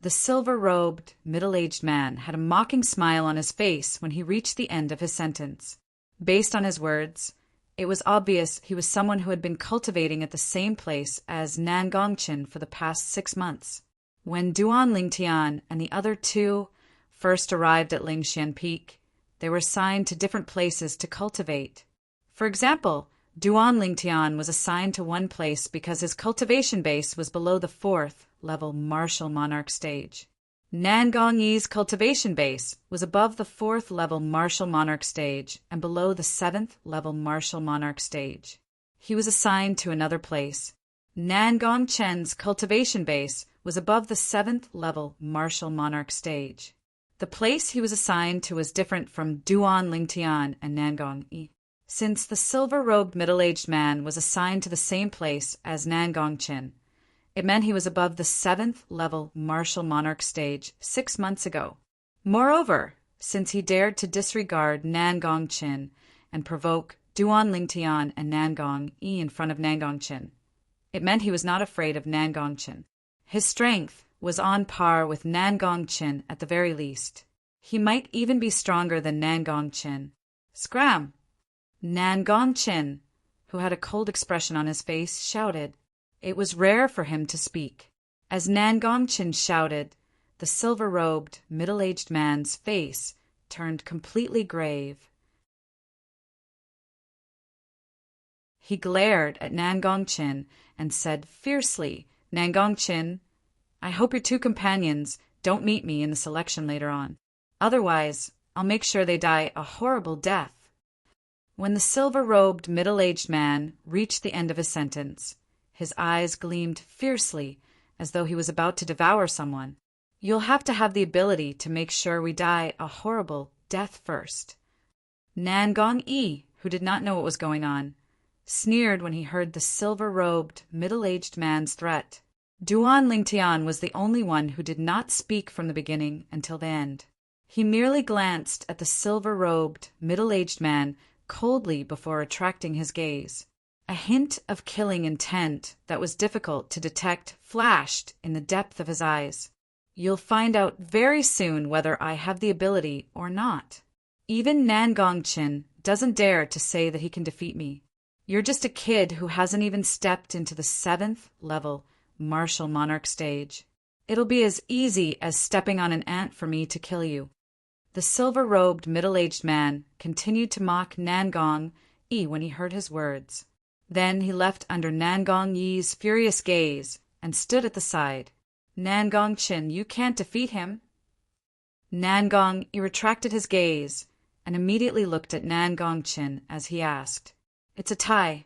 The silver-robed, middle-aged man had a mocking smile on his face when he reached the end of his sentence. Based on his words, it was obvious he was someone who had been cultivating at the same place as Nangongchen for the past 6 months. When Duan Lingtian and the other 2 first arrived at Lingxian Peak, they were assigned to different places to cultivate. For example, Duan Lingtian was assigned to one place because his cultivation base was below the 4th level martial monarch stage. Nangong Yi's cultivation base was above the 4th level martial monarch stage and below the 7th level martial monarch stage. he was assigned to another place. Nangong Chen's cultivation base was above the 7th level martial monarch stage. The place he was assigned to was different from Duan Lingtian and Nangong Yi. Since the silver-robed middle-aged man was assigned to the same place as Nangong Chen, it meant he was above the 7th level martial monarch stage 6 months ago. Moreover, since he dared to disregard Nangong Chen and provoke Duan Lingtian and Nangong Yi in front of Nangong Chen, it meant he was not afraid of Nangong Chen. His strength was on par with Nangong Chen at the very least. He might even be stronger than Nangong Chen. Scram! Nangong Chen, who had a cold expression on his face, shouted. It was rare for him to speak. As Nangong Chen shouted, the silver-robed, middle-aged man's face turned completely grave. He glared at Nangong Chen and said fiercely, Nangong Chen, I hope your 2 companions don't meet me in the selection later on. Otherwise, I'll make sure they die a horrible death. When the silver-robed, middle-aged man reached the end of his sentence, his eyes gleamed fiercely as though he was about to devour someone. You'll have to have the ability to make sure we die a horrible death first. Nangong Yi, who did not know what was going on, sneered when he heard the silver-robed, middle-aged man's threat. Duan Lingtian was the only one who did not speak from the beginning until the end. He merely glanced at the silver-robed, middle-aged man coldly before attracting his gaze. A hint of killing intent that was difficult to detect flashed in the depth of his eyes. You'll find out very soon whether I have the ability or not. Even Nangong Chen doesn't dare to say that he can defeat me. You're just a kid who hasn't even stepped into the 7th level martial monarch stage. It'll be as easy as stepping on an ant for me to kill you. The silver-robed middle-aged man continued to mock Nangong Yi when he heard his words. Then he left under Nangong Yi's furious gaze and stood at the side. Nangong Chen, you can't defeat him. Nangong Yi retracted his gaze and immediately looked at Nangong Chen as he asked, It's a tie.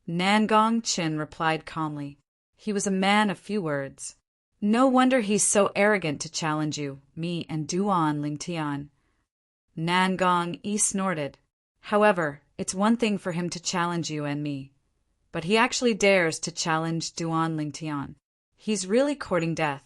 Nangong Chen replied calmly. He was a man of few words. No wonder he's so arrogant to challenge you, me and Duan Lingtian. Nangong Yi snorted. However, it's one thing for him to challenge you and me, but he actually dares to challenge Duan Lingtian. He's really courting death.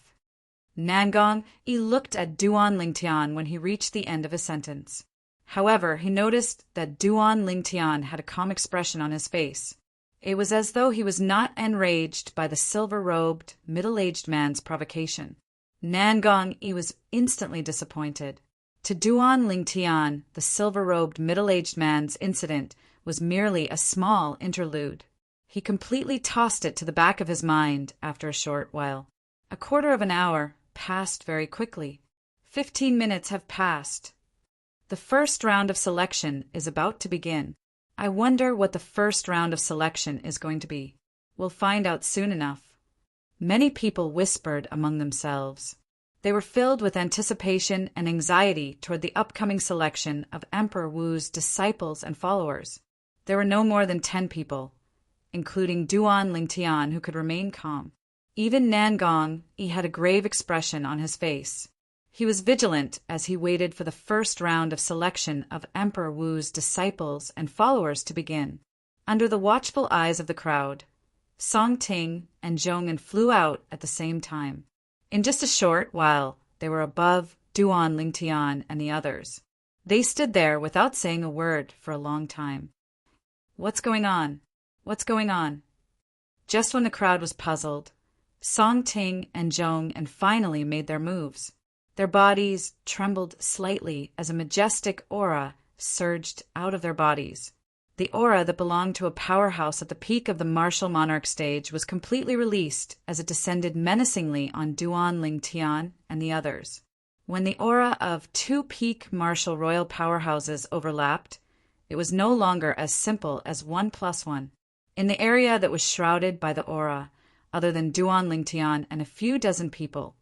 Nangong Yi looked at Duan Lingtian when he reached the end of his sentence. However, he noticed that Duan Lingtian had a calm expression on his face. It was as though he was not enraged by the silver-robed, middle-aged man's provocation. Nangong Yi was instantly disappointed. To Duan Lingtian, the silver-robed, middle-aged man's incident was merely a small interlude. He completely tossed it to the back of his mind after a short while. A quarter of an hour passed very quickly. 15 minutes have passed. The first round of selection is about to begin. I wonder what the first round of selection is going to be. We'll find out soon enough. Many people whispered among themselves. They were filled with anticipation and anxiety toward the upcoming selection of Emperor Wu's disciples and followers. There were no more than 10 people, including Duan Lingtian, who could remain calm. Even Nangong Yi had a grave expression on his face. He was vigilant as he waited for the first round of selection of Emperor Wu's disciples and followers to begin. Under the watchful eyes of the crowd, Song Ting and Zhong'an flew out at the same time. In just a short while, they were above Duan Lingtian and the others. They stood there without saying a word for a long time. What's going on? What's going on? Just when the crowd was puzzled, Song Ting and Zhong'an finally made their moves. Their bodies trembled slightly as a majestic aura surged out of their bodies. The aura that belonged to a powerhouse at the peak of the martial monarch stage was completely released as it descended menacingly on Duan Lingtian and the others. When the aura of 2 peak martial royal powerhouses overlapped, it was no longer as simple as 1 + 1. In the area that was shrouded by the aura, other than Duan Lingtian and a few dozen people,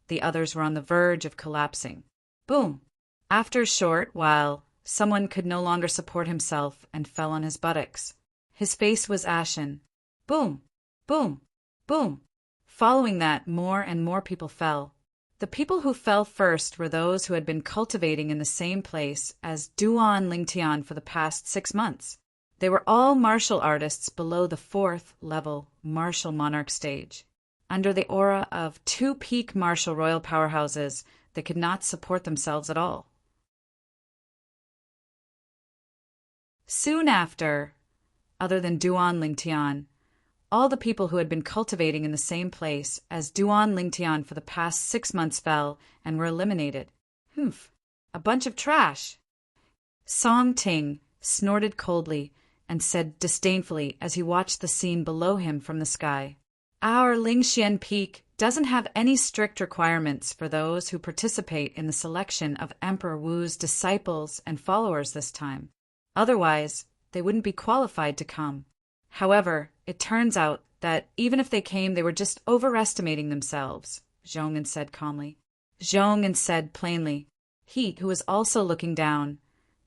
the others were on the verge of collapsing. Boom! After a short while, someone could no longer support himself and fell on his buttocks. His face was ashen. Boom, boom, boom. Following that, more and more people fell. The people who fell first were those who had been cultivating in the same place as Duan Lingtian for the past 6 months. They were all martial artists below the 4th level martial monarch stage, under the aura of 2 peak martial royal powerhouses that could not support themselves at all. Soon after, other than Duan Lingtian, all the people who had been cultivating in the same place as Duan Lingtian for the past 6 months fell and were eliminated. Humph, a bunch of trash. Song Ting snorted coldly and said disdainfully as he watched the scene below him from the sky. Our Lingxian Peak doesn't have any strict requirements for those who participate in the selection of Emperor Wu's disciples and followers this time. Otherwise, they wouldn't be qualified to come. However, it turns out that even if they came, they were just overestimating themselves, Zhong'an said calmly. Zhong'an said plainly. He, who was also looking down,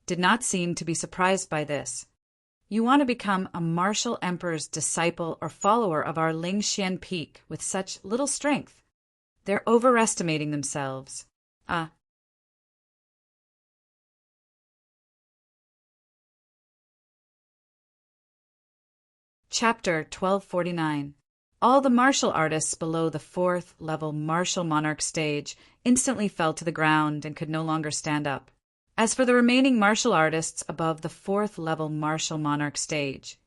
did not seem to be surprised by this. You want to become a martial emperor's disciple or follower of our Lingxian Peak with such little strength. They're overestimating themselves. Chapter 1249. All the martial artists below the 4th level martial monarch stage instantly fell to the ground and could no longer stand up. As for the remaining martial artists above the 4th level martial monarch stage,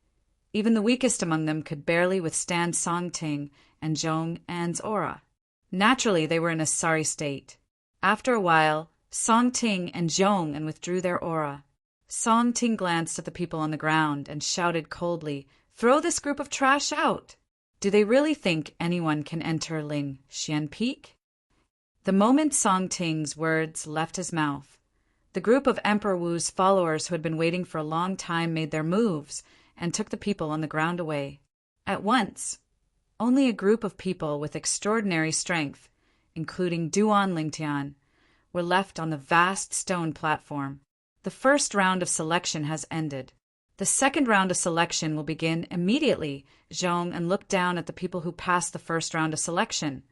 even the weakest among them could barely withstand Song Ting and Zhong'an's aura. Naturally, they were in a sorry state. After a while, Song Ting and Zhong'an withdrew their aura. Song Ting glanced at the people on the ground and shouted coldly, "Throw this group of trash out! Do they really think anyone can enter Lingxian Peak?" The moment Song Ting's words left his mouth, the group of Emperor Wu's followers who had been waiting for a long time made their moves and took the people on the ground away. At once, only a group of people with extraordinary strength, including Duan Lingtian, were left on the vast stone platform. The first round of selection has ended. The second round of selection will begin immediately. Zhong'an looked down at the people who passed the first round of selection,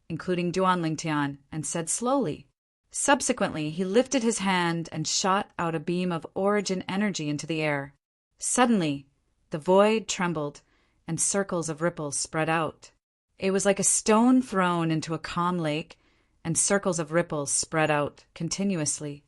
including Duan Lingtian, and said slowly. Subsequently, he lifted his hand and shot out a beam of origin energy into the air. Suddenly, the void trembled, and circles of ripples spread out. It was like a stone thrown into a calm lake, and circles of ripples spread out continuously.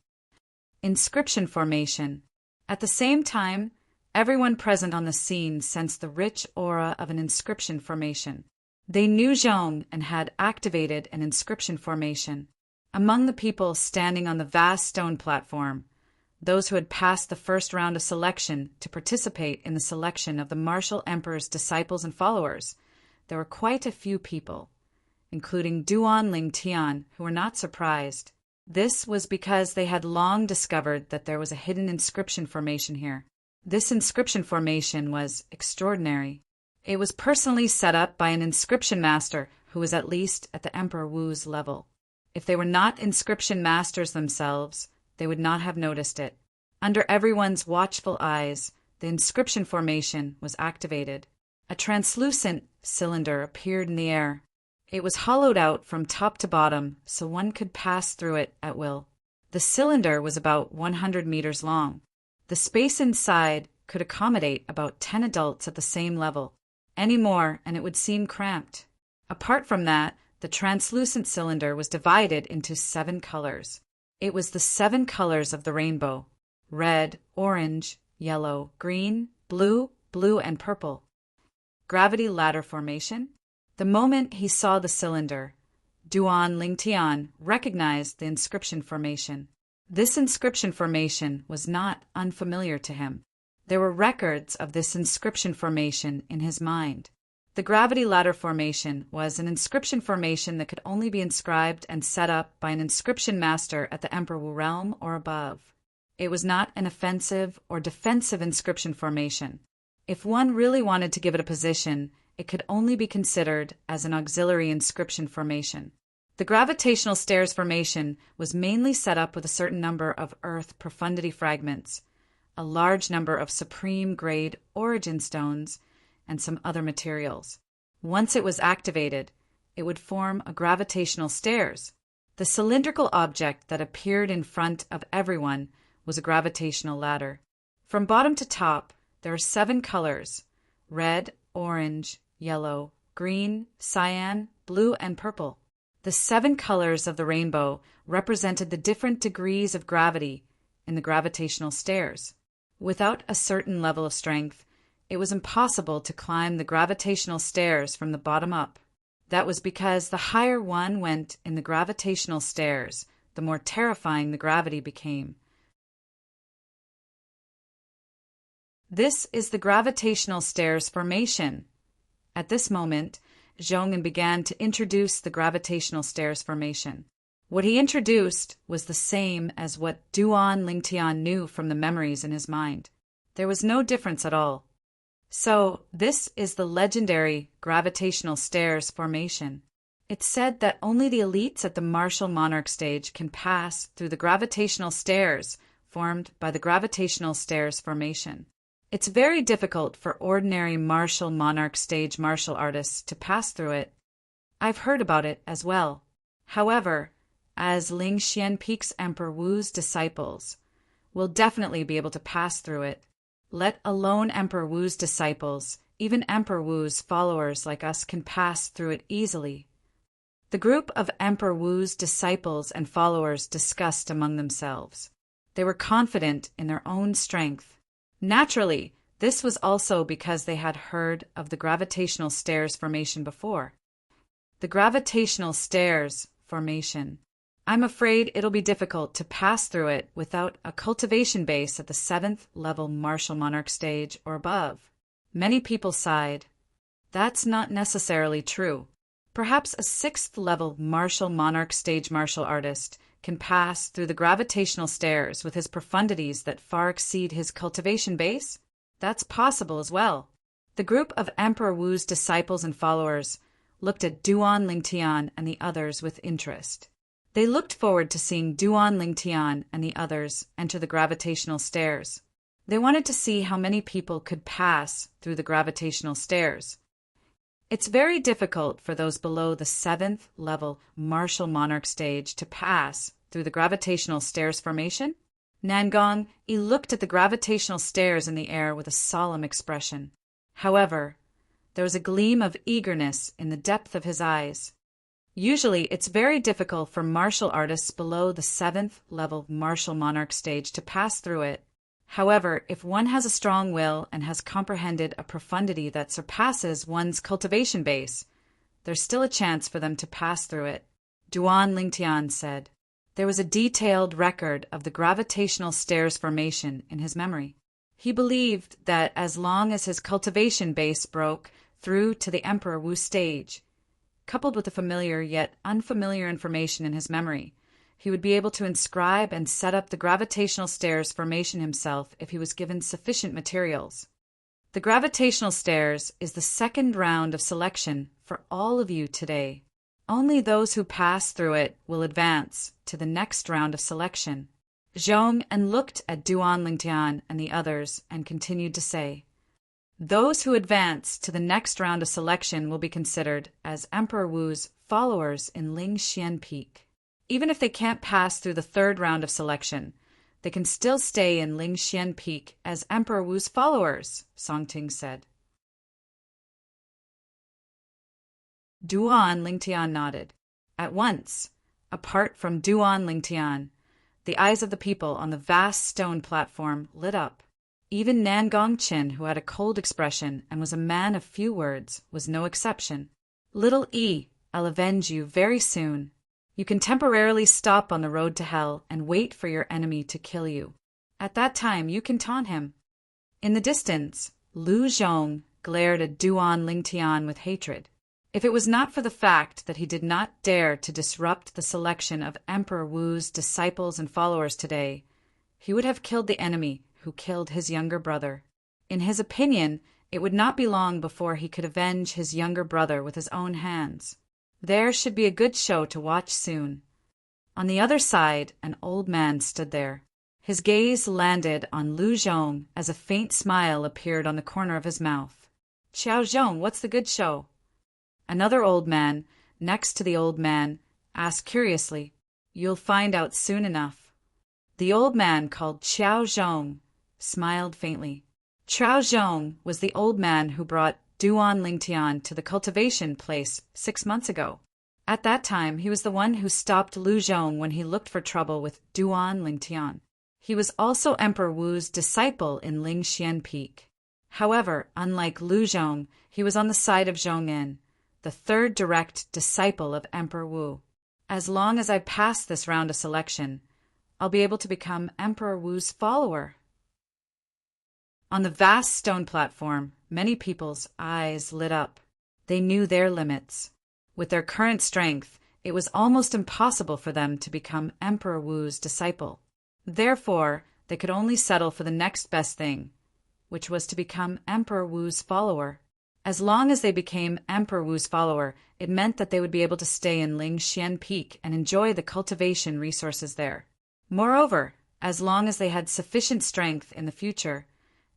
Inscription formation. At the same time, everyone present on the scene sensed the rich aura of an inscription formation. They knew Zhong and had activated an inscription formation. Among the people standing on the vast stone platform, those who had passed the first round of selection to participate in the selection of the martial emperor's disciples and followers, there were quite a few people, including Duan Lingtian, who were not surprised. This was because they had long discovered that there was a hidden inscription formation here. This inscription formation was extraordinary. It was personally set up by an inscription master who was at least at the Emperor Wu's level. If they were not inscription masters themselves, they would not have noticed it. Under everyone's watchful eyes, the inscription formation was activated. A translucent cylinder appeared in the air. It was hollowed out from top to bottom so one could pass through it at will. The cylinder was about 100 meters long. The space inside could accommodate about 10 adults at the same level. Any more, and it would seem cramped. Apart from that, the translucent cylinder was divided into 7 colors. It was the 7 colors of the rainbow: red, orange, yellow, green, blue, and purple. Gravity ladder formation. The moment he saw the cylinder, Duan Lingtian recognized the inscription formation. This inscription formation was not unfamiliar to him. There were records of this inscription formation in his mind. The gravity ladder formation was an inscription formation that could only be inscribed and set up by an inscription master at the Emperor Wu realm or above. It was not an offensive or defensive inscription formation. If one really wanted to give it a position, it could only be considered as an auxiliary inscription formation. The gravitational stairs formation was mainly set up with a certain number of Earth profundity fragments, a large number of supreme-grade origin stones, and some other materials. Once it was activated, it would form a gravitational stairs. The cylindrical object that appeared in front of everyone was a gravitational ladder. From bottom to top, there are 7 colors: red, orange, yellow, green, cyan, blue, and purple. The 7 colors of the rainbow represented the different degrees of gravity in the gravitational stairs. Without a certain level of strength, it was impossible to climb the gravitational stairs from the bottom up. That was because the higher one went in the gravitational stairs, the more terrifying the gravity became. This is the gravitational stairs formation. At this moment, Zhong'an began to introduce the gravitational stairs formation. What he introduced was the same as what Duan Lingtian knew from the memories in his mind. There was no difference at all. So, this is the legendary gravitational stairs formation. It's said that only the elites at the martial monarch stage can pass through the gravitational stairs formed by the gravitational stairs formation. It's very difficult for ordinary martial monarch stage martial artists to pass through it. I've heard about it as well. However, as Ling Xianpeek's Emperor Wu's disciples, we'll definitely be able to pass through it. Let alone Emperor Wu's disciples, even Emperor Wu's followers like us can pass through it easily. The group of Emperor Wu's disciples and followers discussed among themselves. They were confident in their own strength. Naturally, this was also because they had heard of the gravitational stairs formation before. The gravitational stairs formation. I'm afraid it'll be difficult to pass through it without a cultivation base at the 7th level martial monarch stage or above. Many people sighed. That's not necessarily true. Perhaps a 6th level martial monarch stage martial artist can pass through the gravitational stairs with his profundities that far exceed his cultivation base? That's possible as well. The group of Emperor Wu's disciples and followers looked at Duan Lingtian and the others with interest. They looked forward to seeing Duan Lingtian and the others enter the gravitational stairs. They wanted to see how many people could pass through the gravitational stairs. It's very difficult for those below the 7th level martial monarch stage to pass through the gravitational stairs formation. Nangong looked at the gravitational stairs in the air with a solemn expression. However, there was a gleam of eagerness in the depth of his eyes. Usually, it's very difficult for martial artists below the 7th level martial monarch stage to pass through it. However, if one has a strong will and has comprehended a profundity that surpasses one's cultivation base, there's still a chance for them to pass through it. Duan Lingtian said. There was a detailed record of the gravitational stairs formation in his memory. He believed that as long as his cultivation base broke through to the Emperor Wu stage, coupled with the familiar yet unfamiliar information in his memory, he would be able to inscribe and set up the gravitational stairs formation himself if he was given sufficient materials. The gravitational stairs is the 2nd round of selection for all of you today. Only those who pass through it will advance to the next round of selection. Zhong'an looked at Duan Lingtian and the others and continued to say, those who advance to the next round of selection will be considered as Emperor Wu's followers in Ling Xianpeek. Even if they can't pass through the 3rd round of selection, they can still stay in Ling Xianpeek as Emperor Wu's followers, Songting said. Duan Lingtian nodded. At once, apart from Duan Lingtian, the eyes of the people on the vast stone platform lit up. Even Nangong Chin, who had a cold expression and was a man of few words, was no exception. Little E, I'll avenge you very soon. You can temporarily stop on the road to hell and wait for your enemy to kill you. At that time, you can taunt him. In the distance, Lu Zhong glared at Duan Lingtian with hatred. If it was not for the fact that he did not dare to disrupt the selection of Emperor Wu's disciples and followers today, he would have killed the enemy who killed his younger brother. In his opinion, it would not be long before he could avenge his younger brother with his own hands. There should be a good show to watch soon. On the other side, an old man stood there. His gaze landed on Lu Zhong as a faint smile appeared on the corner of his mouth. "Xiao Zhong, what's the good show?" Another old man, next to the old man, asked curiously. "You'll find out soon enough." The old man, called Xiao Zhong, smiled faintly. Xiao Zhong was the old man who brought Duan Lingtian to the cultivation place 6 months ago. At that time, he was the one who stopped Lu Zhong when he looked for trouble with Duan Lingtian. He was also Emperor Wu's disciple in Lingxian Peak. However, unlike Lu Zhong, he was on the side of Zhong'an, the third direct disciple of Emperor Wu. As long as I pass this round of selection, I'll be able to become Emperor Wu's follower. On the vast stone platform, many people's eyes lit up. They knew their limits. With their current strength, it was almost impossible for them to become Emperor Wu's disciple. Therefore, they could only settle for the next best thing, which was to become Emperor Wu's follower. As long as they became Emperor Wu's follower, it meant that they would be able to stay in Lingxian Peak and enjoy the cultivation resources there. Moreover, as long as they had sufficient strength in the future,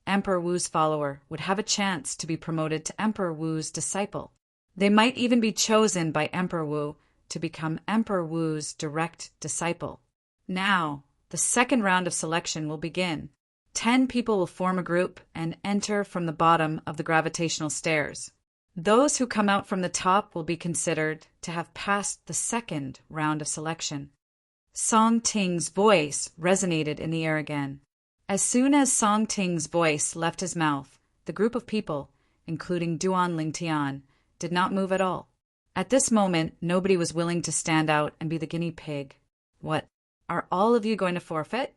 Emperor Wu's follower would have a chance to be promoted to Emperor Wu's disciple. They might even be chosen by Emperor Wu to become Emperor Wu's direct disciple. Now, the second round of selection will begin. 10 people will form a group and enter from the bottom of the gravitational stairs. Those who come out from the top will be considered to have passed the second round of selection. Song Ting's voice resonated in the air again. As soon as Song Ting's voice left his mouth, the group of people, including Duan Lingtian, did not move at all. At this moment, nobody was willing to stand out and be the guinea pig. "What, are all of you going to forfeit?"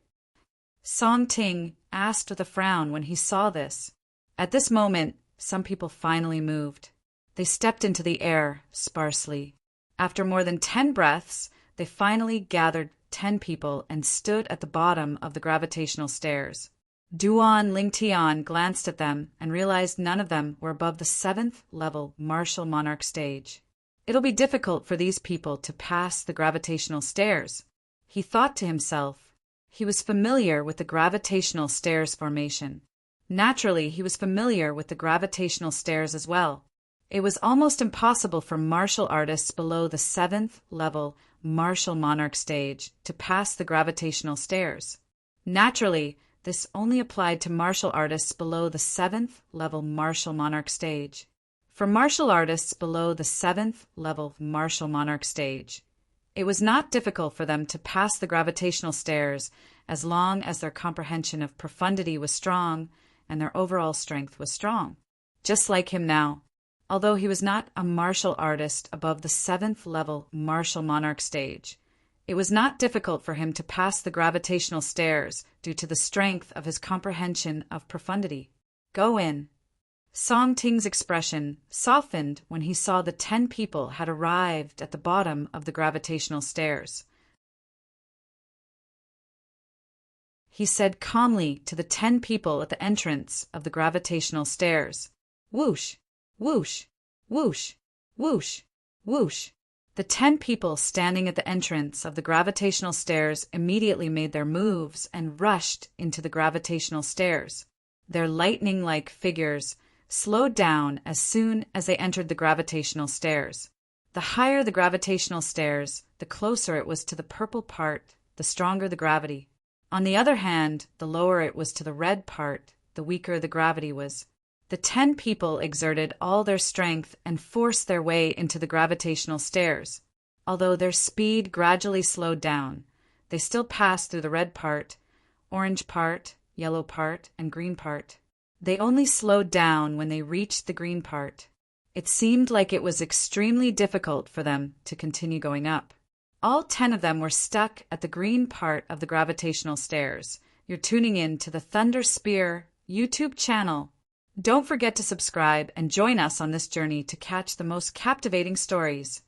Song Ting asked with a frown when he saw this. At this moment, some people finally moved. They stepped into the air sparsely. After more than 10 breaths, they finally gathered 10 people and stood at the bottom of the gravitational stairs. Duan Lingtian glanced at them and realized none of them were above the 7th level martial monarch stage. It'll be difficult for these people to pass the gravitational stairs, he thought to himself. He was familiar with the gravitational stairs formation. Naturally, he was familiar with the gravitational stairs as well. It was almost impossible for martial artists below the 7th level martial monarch stage to pass the gravitational stairs. Naturally, this only applied to martial artists below the 7th level martial monarch stage. For martial artists below the 7th level martial monarch stage, it was not difficult for them to pass the gravitational stairs as long as their comprehension of profundity was strong and their overall strength was strong. Just like him now, although he was not a martial artist above the 7th level martial monarch stage, it was not difficult for him to pass the gravitational stairs due to the strength of his comprehension of profundity. "Go in." Song Ting's expression softened when he saw the 10 people had arrived at the bottom of the gravitational stairs. He said calmly to the 10 people at the entrance of the gravitational stairs, "Whoosh, whoosh, whoosh, whoosh, whoosh." The 10 people standing at the entrance of the gravitational stairs immediately made their moves and rushed into the gravitational stairs. Their lightning-like figures slowed down as soon as they entered the gravitational stairs. The higher the gravitational stairs, the closer it was to the purple part, the stronger the gravity. On the other hand, the lower it was to the red part, the weaker the gravity was. The 10 people exerted all their strength and forced their way into the gravitational stairs. Although their speed gradually slowed down, they still passed through the red part, orange part, yellow part, and green part. They only slowed down when they reached the green part. It seemed like it was extremely difficult for them to continue going up. All 10 of them were stuck at the green part of the gravitational stairs. You're tuning in to the Thunder Spear YouTube channel. Don't forget to subscribe and join us on this journey to catch the most captivating stories.